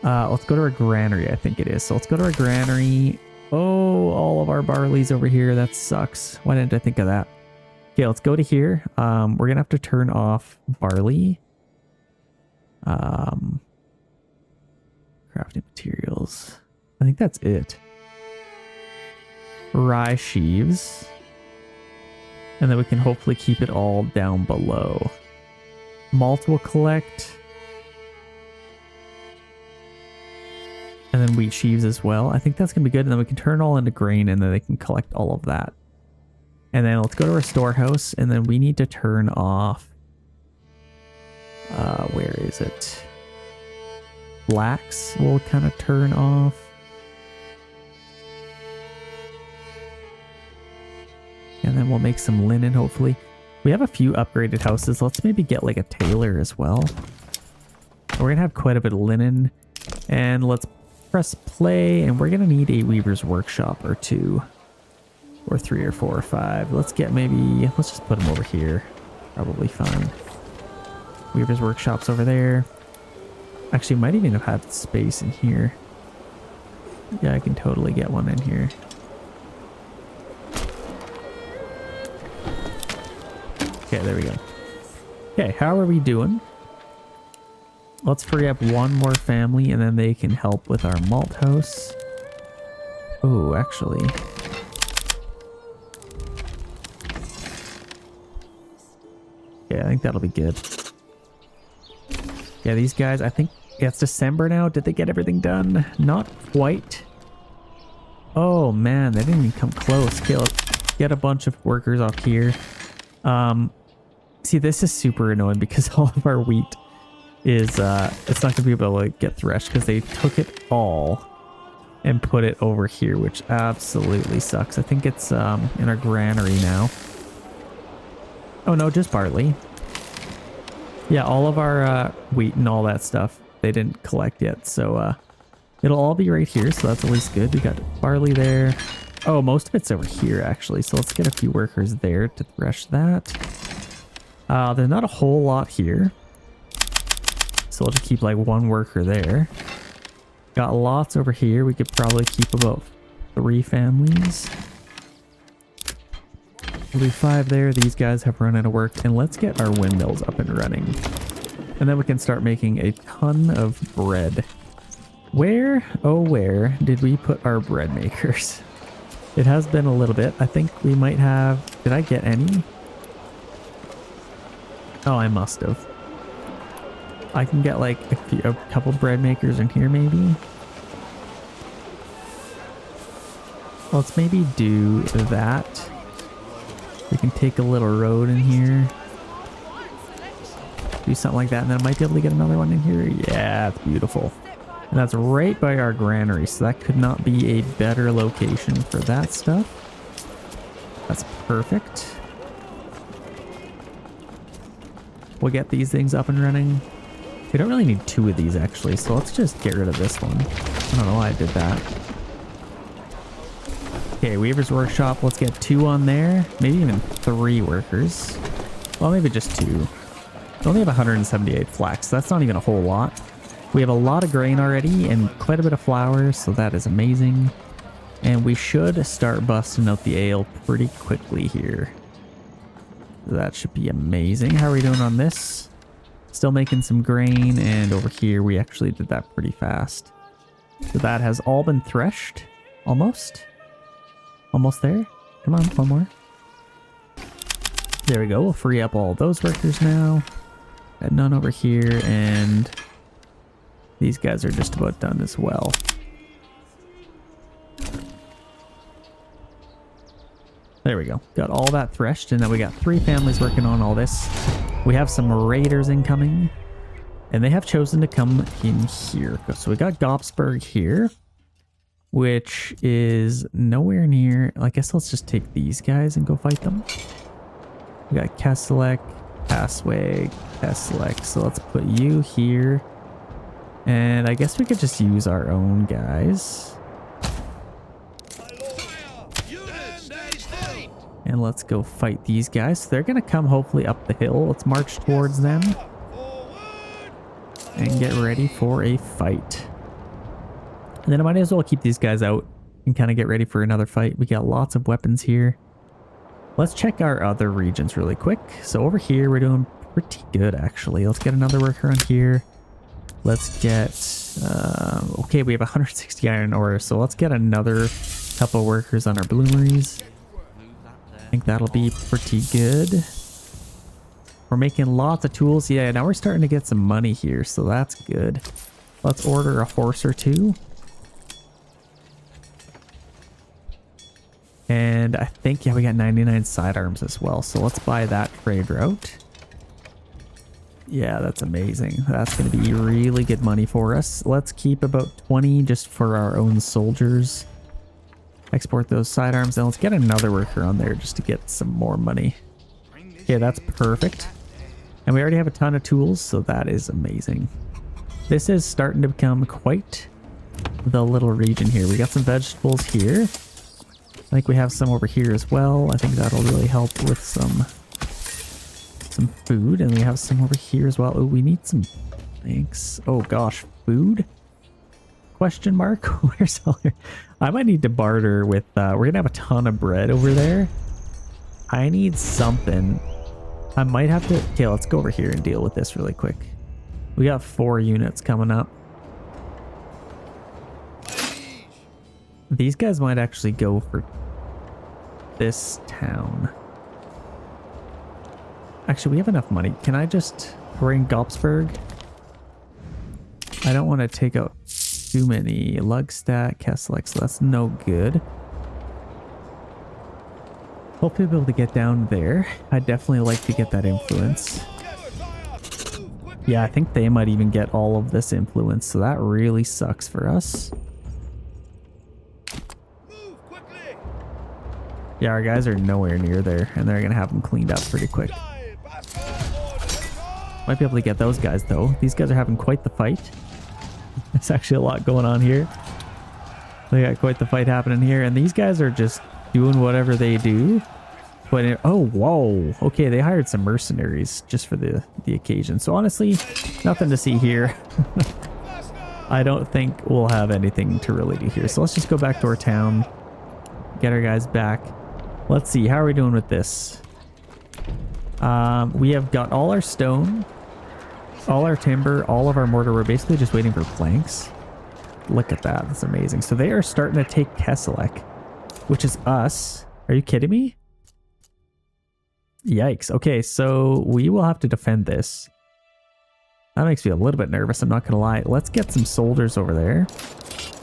Let's go to our granary, I think it is. So let's go to our granary. Oh, all of our barley's over here. That sucks. Why didn't I think of that? Okay, let's go to here. We're going to have to turn off barley. Crafting materials. I think that's it. Rye sheaves. And then we can hopefully keep it all down below. Malt will collect. And then wheat sheaves as well. I think that's going to be good. And then we can turn all into grain and then they can collect all of that. And then let's go to our storehouse. And then we need to turn off... where is it? Flax will kind of turn off. And then we'll make some linen, hopefully. We have a few upgraded houses. Let's maybe get like a tailor as well. We're going to have quite a bit of linen. And let's press play. And we're going to need a weaver's workshop or two. Or 3 or 4 or 5. Let's get maybe... Let's just put them over here. Probably fine. Weaver's workshop's over there. Actually, might even have had space in here. Yeah, I can totally get one in here. Okay, there we go. Okay, how are we doing? Let's free up one more family and then they can help with our malt house. Oh, actually. Yeah, I think that'll be good. Yeah, these guys, I think it's December now. Did they get everything done? Not quite. Oh man, they didn't even come close. Okay, let's get a bunch of workers off here. See, this is super annoying because all of our wheat is, it's not gonna be able to get threshed because they took it all and put it over here, which absolutely sucks. I think it's, in our granary now. Oh no, just barley. Yeah, all of our, wheat and all that stuff, they didn't collect yet. So, it'll all be right here. So that's at least good. We got barley there. Oh, most of it's over here actually. So let's get a few workers there to thresh that. There's not a whole lot here. So we'll just keep like one worker there. Got lots over here. We could probably keep about 3 families. We'll do 5 there. These guys have run out of work. And let's get our windmills up and running. And then we can start making a ton of bread. Where, oh where, did we put our bread makers? It has been a little bit. I think we might have... Did I get any? Oh, I must have. I can get like a couple bread makers in here maybe. Let's maybe do that. We can take a little road in here. Do something like that, and then I might be able to get another one in here. Yeah, it's beautiful. And that's right by our granary, so that could not be a better location for that stuff. That's perfect. We'll get these things up and running. We don't really need 2 of these actually, so let's just get rid of this one. I don't know why I did that. Okay, Weaver's Workshop, let's get 2 on there. Maybe even 3 workers. Well, maybe just 2. We only have 178 flax, so that's not even a whole lot. We have a lot of grain already and quite a bit of flour, so that is amazing. And we should start busting out the ale pretty quickly here. That should be amazing. How are we doing on this? Still making some grain, and over here we actually did that pretty fast. So that has all been threshed. Almost. Almost there. Come on, one more. There we go. We'll free up all those workers now. Got none over here, and these guys are just about done as well. There we go. Got all that threshed, and now we got 3 families working on all this. We have some raiders incoming, and they have chosen to come in here. So we got Gopsburg here, which is nowhere near. I guess let's just take these guys and go fight them. We got Kesselek, Passwag, Kesselek. So let's put you here. And I guess we could just use our own guys. And let's go fight these guys. So they're going to come hopefully up the hill. Let's march towards them. And get ready for a fight. And then I might as well keep these guys out and kind of get ready for another fight. We got lots of weapons here. Let's check our other regions really quick. So over here, we're doing pretty good, actually. Let's get another worker on here. Let's get... okay, we have 160 iron ore, so let's get another couple workers on our bloomeries. I think that'll be pretty good. We're making lots of tools. Yeah, now we're starting to get some money here, so that's good. Let's order a horse or 2. And I think, yeah, we got 99 sidearms as well, so let's buy that trade route. Yeah, that's amazing. That's going to be really good money for us. Let's keep about 20 just for our own soldiers. Export those sidearms, and let's get another worker on there just to get some more money. Okay, that's perfect. And we already have a ton of tools, so that is amazing. This is starting to become quite the little region here. We got some vegetables here. I think we have some over here as well. I think that'll really help with some food, and we have some over here as well. Oh, we need some... Thanks. Oh gosh, food? Question mark? Where's all your... I might need to barter with... we're gonna have a ton of bread over there. I need something. I might have to... Okay, let's go over here and deal with this really quick. We got 4 units coming up. These guys might actually go for this town. Actually, we have enough money. Can I just... We're in Gopsburg. I don't want to take out too many. Lugstadt, Kesselek, so that's no good. Hopefully we'll be able to get down there. I'd definitely like to get that influence. Yeah, I think they might even get all of this influence, so that really sucks for us. Yeah, our guys are nowhere near there, and they're going to have them cleaned up pretty quick. Might be able to get those guys, though. These guys are having quite the fight. There's actually a lot going on here. They got quite the fight happening here, and these guys are just doing whatever they do. But oh, whoa. Okay, they hired some mercenaries just for the occasion. So honestly, nothing to see here. I don't think we'll have anything to really do here. So let's just go back to our town. Get our guys back. Let's see. How are we doing with this? We have got all our stone, all our timber, all of our mortar. We're basically just waiting for planks. Look at that. That's amazing. So they are starting to take Kesselek, which is us. Are you kidding me? Yikes. Okay, so we will have to defend this. That makes me a little bit nervous, I'm not going to lie. Let's get some soldiers over there.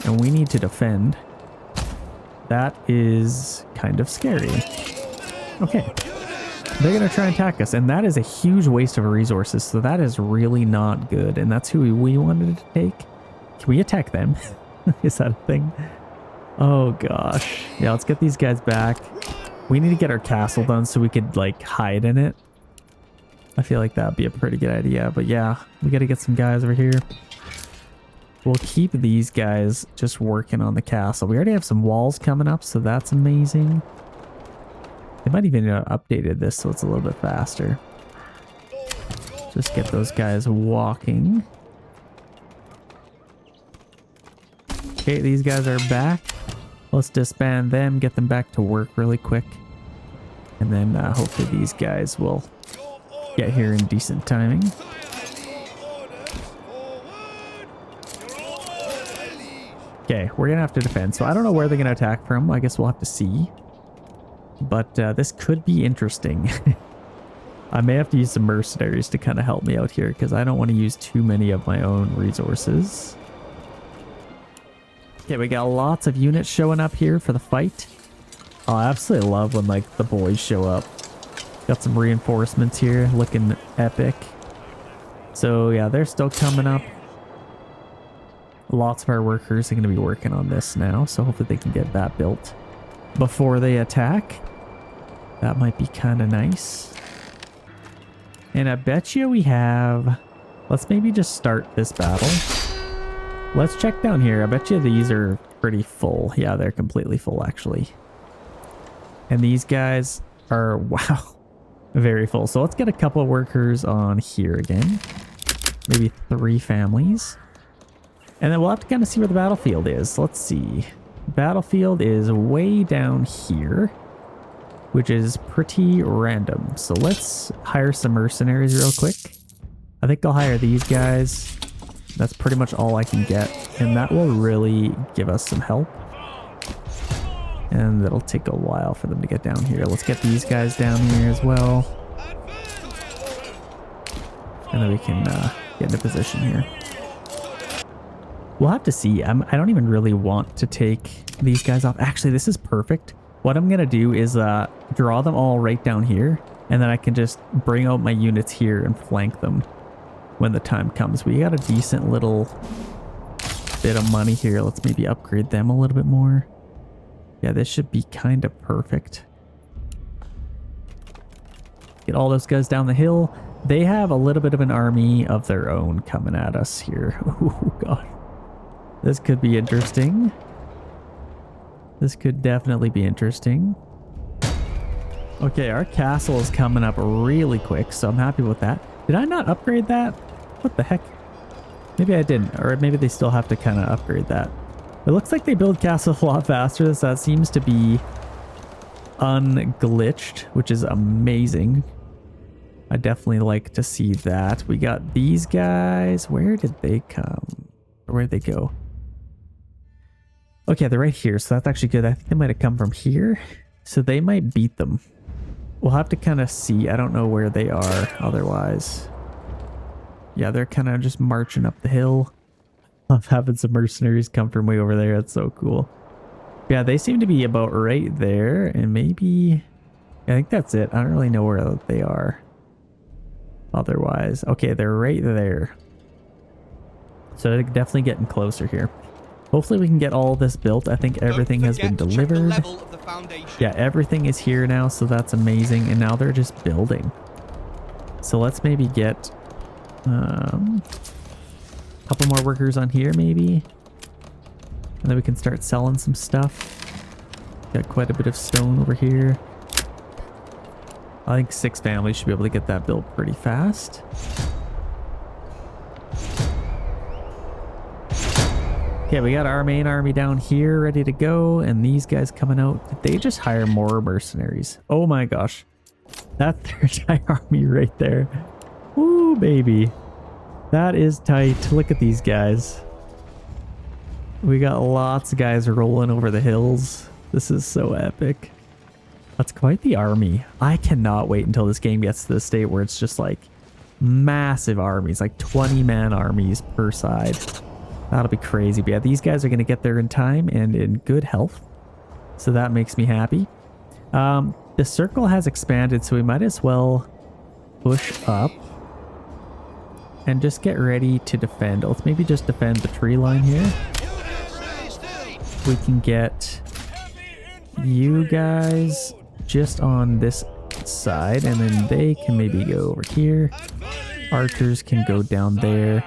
And we need to defend. That is kind of scary. Okay. They're going to try and attack us, and that is a huge waste of resources, so that is really not good, and that's who we wanted to take. Can we attack them? Is that a thing? Oh, gosh. Yeah, let's get these guys back. We need to get our castle done so we could, like, hide in it. I feel like that'd be a pretty good idea, but yeah, we got to get some guys over here. We'll keep these guys just working on the castle. We already have some walls coming up, so that's amazing. They might even updated this so it's a little bit faster. Just get those guys walking. Okay, these guys are back. Let's disband them, get them back to work really quick. And then hopefully these guys will get here in decent timing. Okay, we're gonna have to defend. So I don't know where they're gonna attack from. I guess we'll have to see. But this could be interesting. I may have to use some mercenaries to kind of help me out here because I don't want to use too many of my own resources. Okay, we got lots of units showing up here for the fight. Oh, I absolutely love when like the boys show up. Got some reinforcements here looking epic. So yeah, they're still coming up. Lots of our workers are going to be working on this now, so hopefully they can get that built before they attack. That might be kind of nice. And I bet you we have... Let's maybe just start this battle. Let's check down here. I bet you these are pretty full. Yeah, they're completely full, actually. And these guys are, wow, very full. So let's get a couple of workers on here again. Maybe 3 families. And then we'll have to kind of see where the battlefield is. Let's see. Battlefield is way down here, which is pretty random. So let's hire some mercenaries real quick. I think I'll hire these guys. That's pretty much all I can get, and that will really give us some help. And it'll take a while for them to get down here. Let's get these guys down here as well. And then we can get into position here. We'll have to see. I don't even really want to take these guys off. Actually, this is perfect. What I'm going to do is draw them all right down here, and then I can just bring out my units here and flank them when the time comes. We got a decent little bit of money here. Let's maybe upgrade them a little bit more. Yeah, this should be kind of perfect. Get all those guys down the hill. They have a little bit of an army of their own coming at us here. Oh, God. This could be interesting. This could definitely be interesting. Okay, our castle is coming up really quick, so I'm happy with that. Did I not upgrade that? What the heck? Maybe I didn't, or maybe they still have to kind of upgrade that. It looks like they build castles a lot faster, so that seems to be unglitched, which is amazing. I definitely like to see that. We got these guys. Where did they come? Or where'd they go? Okay, they're right here, so that's actually good. I think they might have come from here, so they might beat them. We'll have to kind of see. I don't know where they are otherwise. Yeah, they're kind of just marching up the hill. Love having some mercenaries come from way over there. That's so cool. Yeah, they seem to be about right there, and maybe... I think that's it. I don't really know where they are otherwise. Okay, they're right there. So they're definitely getting closer here. Hopefully we can get all this built. I think everything has been delivered. Yeah, everything is here now, so that's amazing. And now they're just building. So let's maybe get a couple more workers on here maybe. And then we can start selling some stuff. Got quite a bit of stone over here. I think 6 families should be able to get that built pretty fast. Okay, we got our main army down here ready to go, and these guys coming out. Did they just hire more mercenaries? Oh my gosh. That's their entire army right there. Woo, baby. That is tight. Look at these guys. We got lots of guys rolling over the hills. This is so epic. That's quite the army. I cannot wait until this game gets to the state where it's just like massive armies, like 20-man armies per side. That'll be crazy. But yeah, these guys are going to get there in time and in good health. So that makes me happy. The circle has expanded, so we might as well push up and just get ready to defend. Let's maybe just defend the tree line here. We can get you guys just on this side, and then they can maybe go over here. Archers can go down there,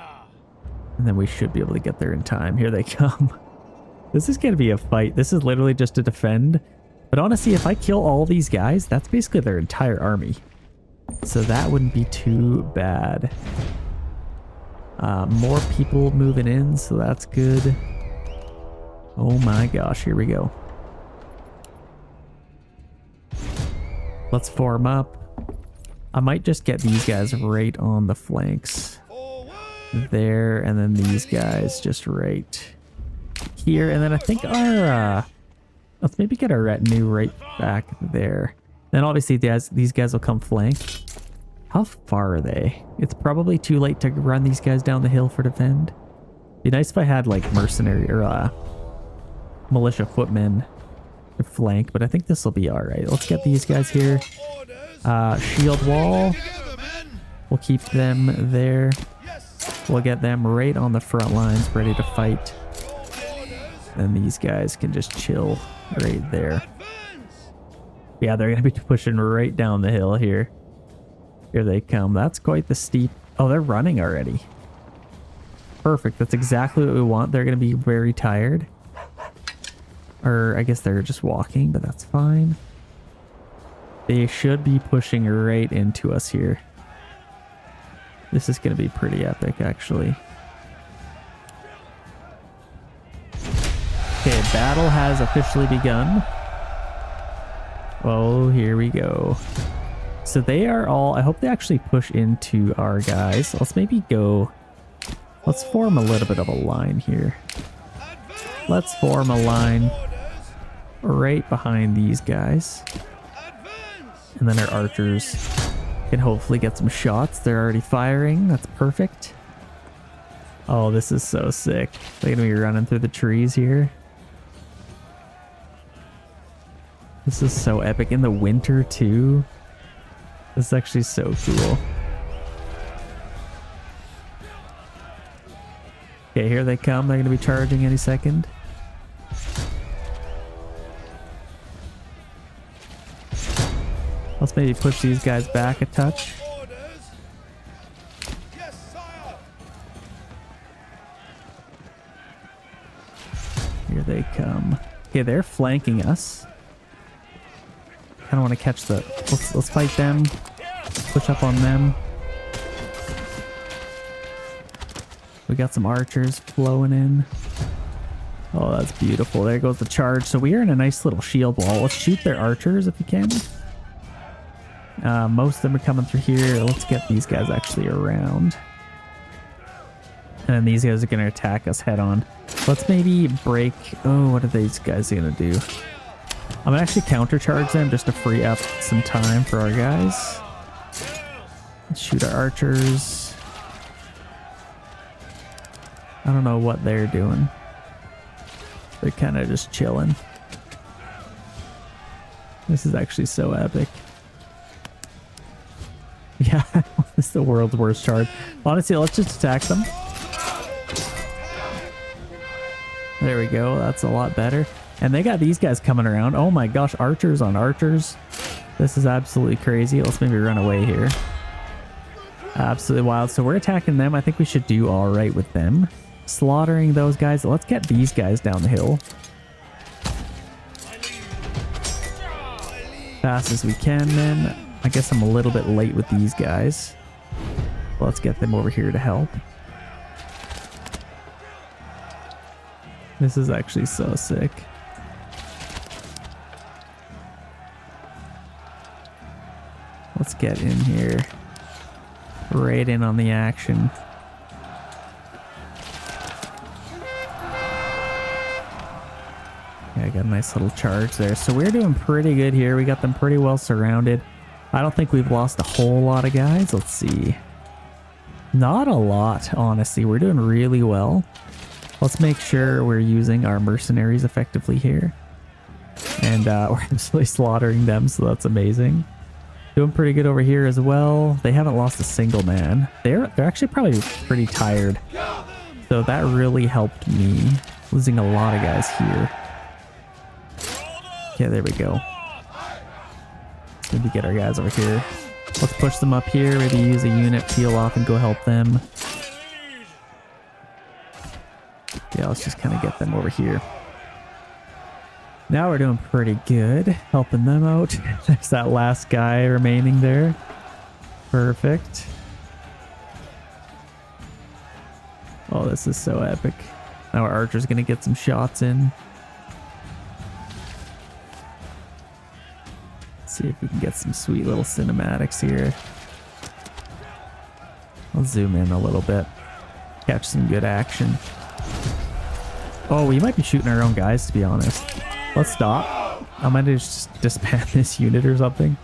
and then we should be able to get there in time. Here they come. This is going to be a fight. This is literally just to defend. But honestly, if I kill all these guys, that's basically their entire army. So that wouldn't be too bad. More people moving in, so that's good. Oh my gosh, here we go. Let's form up. I might just get these guys right on the flanks. There, and then these guys just right here. And then I think our... let's maybe get our retinue right back there. Then obviously these guys will come flank. How far are they? It's probably too late to run these guys down the hill for defend. Be nice if I had like mercenary or militia footmen to flank, but I think this will be all right. Let's get these guys here. Shield wall. We'll keep them there. We'll get them right on the front lines, ready to fight. And these guys can just chill right there. Yeah, they're going to be pushing right down the hill here. Here they come. That's quite the steep... Oh, they're running already. Perfect. That's exactly what we want. They're going to be very tired. Or I guess they're just walking, but that's fine. They should be pushing right into us here. This is going to be pretty epic, actually. Okay, battle has officially begun. Oh, here we go. So they are all... I hope they actually push into our guys. Let's maybe go... Let's form a little bit of a line here. Let's form a line right behind these guys. And then our archers can hopefully get some shots. They're already firing. That's perfect. Oh, this is so sick. They're going to be running through the trees here. This is so epic. In the winter, too. This is actually so cool. Okay, here they come. They're going to be charging any second. Let's maybe push these guys back a touch. Here they come. Okay, they're flanking us. I don't want to catch the... Let's fight them. Push up on them. We got some archers flowing in. Oh, that's beautiful. There goes the charge. So we are in a nice little shield wall. Let's shoot their archers if we can. Most of them are coming through here. Let's get these guys actually around. And then these guys are going to attack us head on. Let's maybe break... Oh, what are these guys going to do? I'm going to actually countercharge them just to free up some time for our guys. Let's shoot our archers. I don't know what they're doing. They're kind of just chilling. This is actually so epic. Yeah, this is the world's worst charge. Honestly, let's just attack them. There we go. That's a lot better. And they got these guys coming around. Oh my gosh, archers on archers. This is absolutely crazy. Let's maybe run away here. Absolutely wild. So we're attacking them. I think we should do all right with them. Slaughtering those guys. Let's get these guys down the hill. Fast as we can then. I guess I'm a little bit late with these guys. Let's get them over here to help. This is actually so sick. Let's get in here. Right in on the action. Yeah, I got a nice little charge there. So we're doing pretty good here. We got them pretty well surrounded. I don't think we've lost a whole lot of guys. Let's see. Not a lot, honestly. We're doing really well. Let's make sure we're using our mercenaries effectively here. And we're absolutely slaughtering them, so that's amazing. Doing pretty good over here as well. They haven't lost a single man. They're actually probably pretty tired. So that really helped me. Losing a lot of guys here. Okay, there we go. Let's maybe get our guys over here. Let's push them up here. Maybe use a unit, peel off, and go help them. Yeah, let's just kind of get them over here. Now we're doing pretty good. Helping them out. There's that last guy remaining there. Perfect. Oh, this is so epic. Now our archer's gonna get some shots in. Let's see if we can get some sweet little cinematics here. I'll zoom in a little bit. Catch some good action. Oh, we might be shooting our own guys, to be honest. Let's stop. I might just disband this unit or something.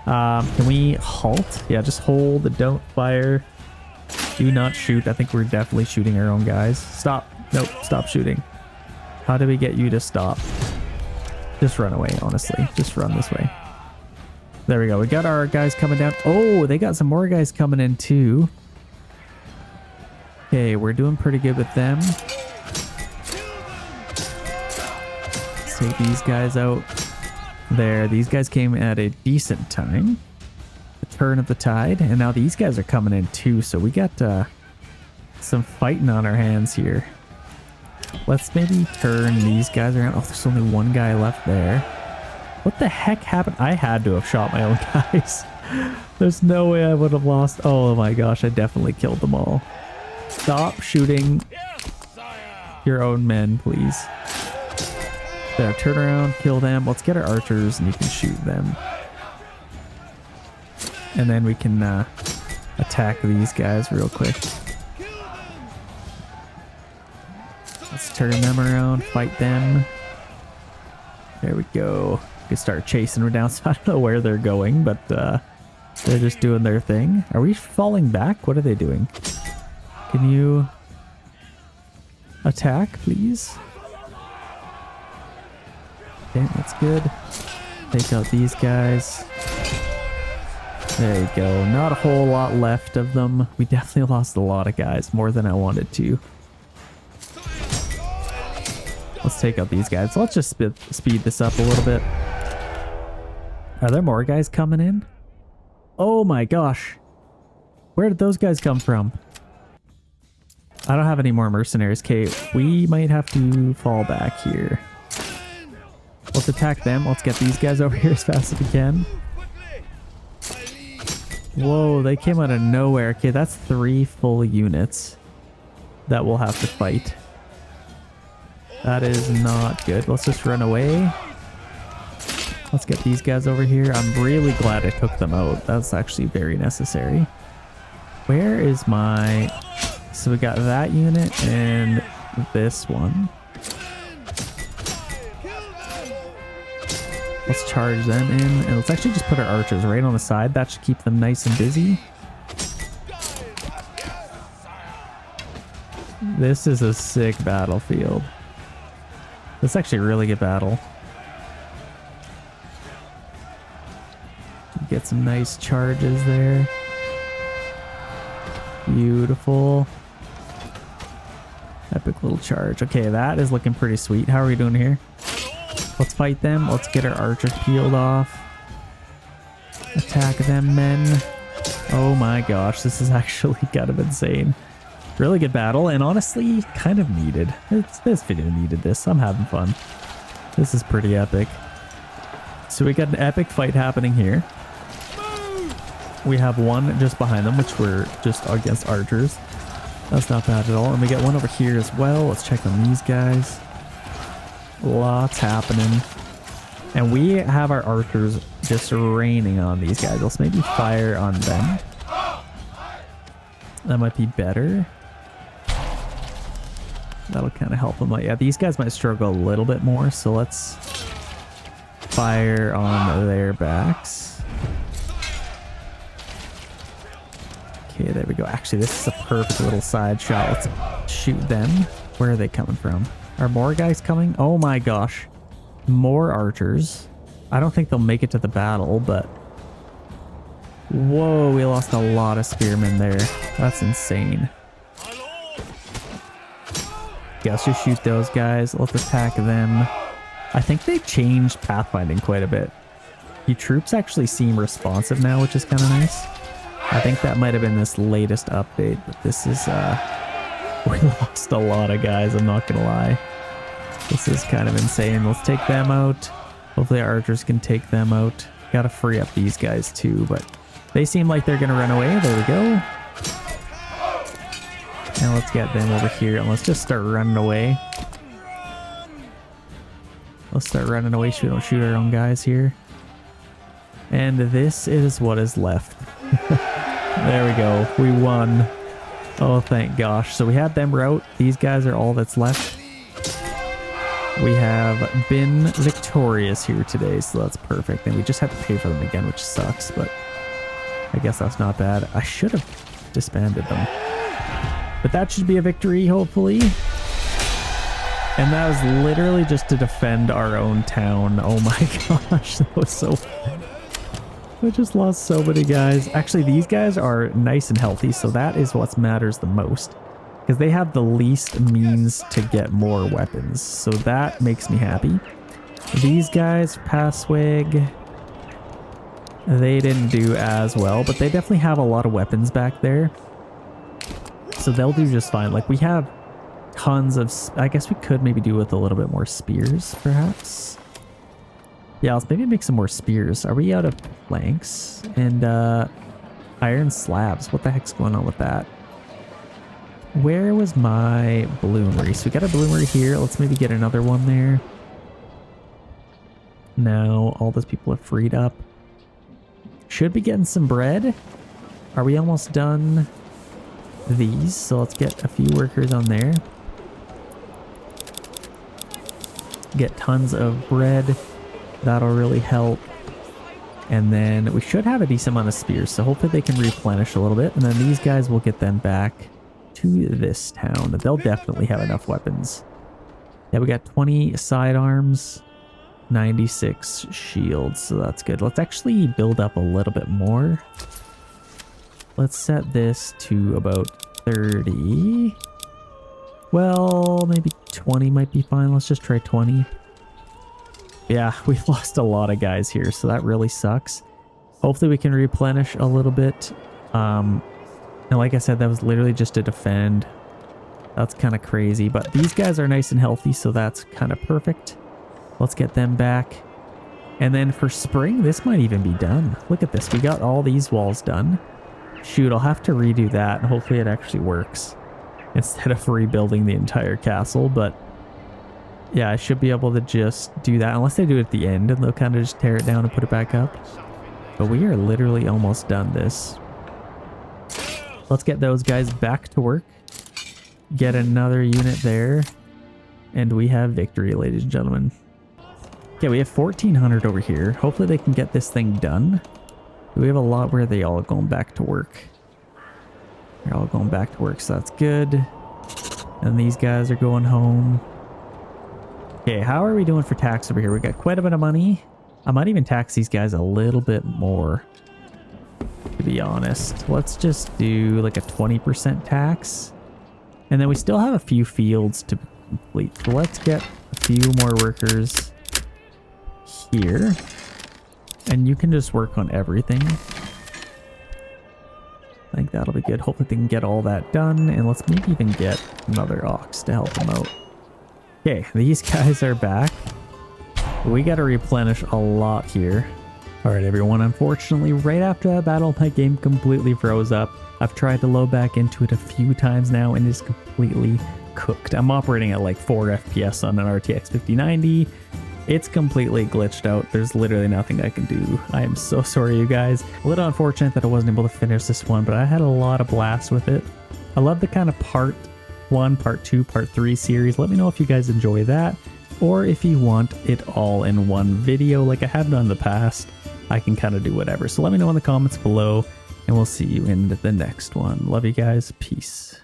Can we halt? Yeah, just hold. Don't fire. Do not shoot. I think we're definitely shooting our own guys. Stop. Nope. Stop shooting. How do we get you to stop? Just run away, honestly. Just run this way. There we go. We got our guys coming down. Oh, they got some more guys coming in too. Okay, we're doing pretty good with them. Let's take these guys out. There. These guys came at a decent time. The turn of the tide. And now these guys are coming in too. So we got some fighting on our hands here. Let's maybe turn these guys around. Oh, there's only one guy left there. What the heck happened? I had to have shot my own guys. There's no way I would have lost. Oh my gosh, I definitely killed them all. Stop shooting your own men, please. There, turn around, kill them. Let's get our archers and you can shoot them. And then we can attack these guys real quick. Let's turn them around, fight them. There we go. We can start chasing them down. So I don't know where they're going, but they're just doing their thing. Are we falling back? What are they doing? Can you attack, please? Okay, that's good. Take out these guys. There you go. Not a whole lot left of them. We definitely lost a lot of guys, more than I wanted to. Let's take out these guys. Let's just speed this up a little bit. Are there more guys coming in? Oh my gosh. Where did those guys come from? I don't have any more mercenaries. Okay, we might have to fall back here. Let's attack them. Let's get these guys over here as fast as we can. Whoa, they came out of nowhere. Okay, that's 3 full units that we'll have to fight. That is not good. Let's just run away. Let's get these guys over here. I'm really glad I took them out. That's actually very necessary. Where is my... So we got that unit and this one. Let's charge them in. And let's actually just put our archers right on the side. That should keep them nice and busy. This is a sick battlefield. This is actually a really good battle. Get some nice charges there. Beautiful. Epic little charge. Okay, that is looking pretty sweet. How are we doing here? Let's fight them. Let's get our archers peeled off. Attack them, men. Oh my gosh, this is actually kind of insane. Really good battle, and honestly, kind of needed. This video needed this. I'm having fun. This is pretty epic. So we got an epic fight happening here. We have one just behind them, which we're just against archers. That's not bad at all. And we get one over here as well. Let's check on these guys. Lots happening. And we have our archers just raining on these guys. Let's maybe fire on them. That might be better. That'll kind of help them out. Yeah, these guys might struggle a little bit more. So let's fire on their backs. Okay, there we go. Actually, this is a perfect little side shot. Let's shoot them. Where are they coming from? Are more guys coming? Oh my gosh. More archers. I don't think they'll make it to the battle, but... Whoa, we lost a lot of spearmen there. That's insane. Yeah, let's just shoot those guys. Let's attack them. I think they changed pathfinding quite a bit. The troops actually seem responsive now, which is kind of nice. I think that might have been this latest update, but this is, we lost a lot of guys, I'm not gonna lie. This is kind of insane. Let's take them out. Hopefully our archers can take them out. Gotta free up these guys too, but they seem like they're gonna run away. There we go. Now let's get them over here and let's just start running away. Let's start running away so we don't shoot our own guys here. And this is what is left. There we go. We won. Oh, thank gosh. So we had them rout. These guys are all that's left. We have been victorious here today, so that's perfect. And we just have to pay for them again, which sucks, but I guess that's not bad. I should have disbanded them. But that should be a victory, hopefully. And that was literally just to defend our own town. Oh my gosh, that was so... I just lost so many guys. Actually, these guys are nice and healthy, so that is what matters the most. Because they have the least means to get more weapons. So that makes me happy. These guys, Passwig, they didn't do as well, but they definitely have a lot of weapons back there. So they'll do just fine. Like, we have tons of... I guess we could maybe do with a little bit more spears, perhaps. Yeah, let's maybe make some more spears. Are we out of planks? And iron slabs. What the heck's going on with that? Where was my bloomery? So we got a bloomery here. Let's maybe get another one there. Now all those people are freed up. Should be getting some bread. Are we almost done these? So let's get a few workers on there. Get tons of bread. That'll really help. And then we should have a decent amount of spears, so hopefully they can replenish a little bit. And then these guys will get them back to this town. They'll definitely have enough weapons. Yeah, we got 20 sidearms, 96 shields, so that's good. Let's actually build up a little bit more. Let's set this to about 30. Well, maybe 20 might be fine. Let's just try 20. Yeah, we've lost a lot of guys here, so that really sucks. Hopefully we can replenish a little bit. And like I said, that was literally just to defend. That's kind of crazy, but these guys are nice and healthy, so that's kind of perfect. Let's get them back. And then for spring, this might even be done. Look at this. We got all these walls done. Shoot, I'll have to redo that, and hopefully it actually works instead of rebuilding the entire castle, but yeah, I should be able to just do that, unless they do it at the end and they'll kind of just tear it down and put it back up. But we are literally almost done this. Let's get those guys back to work. Get another unit there. And we have victory, ladies and gentlemen. Okay, we have 1,400 over here. Hopefully they can get this thing done. We have a lot where they all going back to work. They're all going back to work, so that's good. And these guys are going home. Okay, how are we doing for tax over here? We got quite a bit of money. I might even tax these guys a little bit more, to be honest. Let's just do like a 20% tax. And then we still have a few fields to complete. So let's get a few more workers here. And you can just work on everything. I think that'll be good. Hopefully they can get all that done. And let's maybe even get another ox to help them out. Okay, these guys are back. We got to replenish a lot here. All right, everyone. Unfortunately, right after that battle, my game completely froze up. I've tried to load back into it a few times now, and it's completely cooked. I'm operating at like 4 FPS on an RTX 5090. It's completely glitched out. There's literally nothing I can do. I am so sorry, you guys. A little unfortunate that I wasn't able to finish this one, but I had a lot of blast with it. I love the kind of part 1, part 2, part 3 series. Let me know if you guys enjoy that, or if you want it all in one video like I have done in the past. I can kind of do whatever. So let me know in the comments below, and we'll see you in the next one. Love you guys. Peace.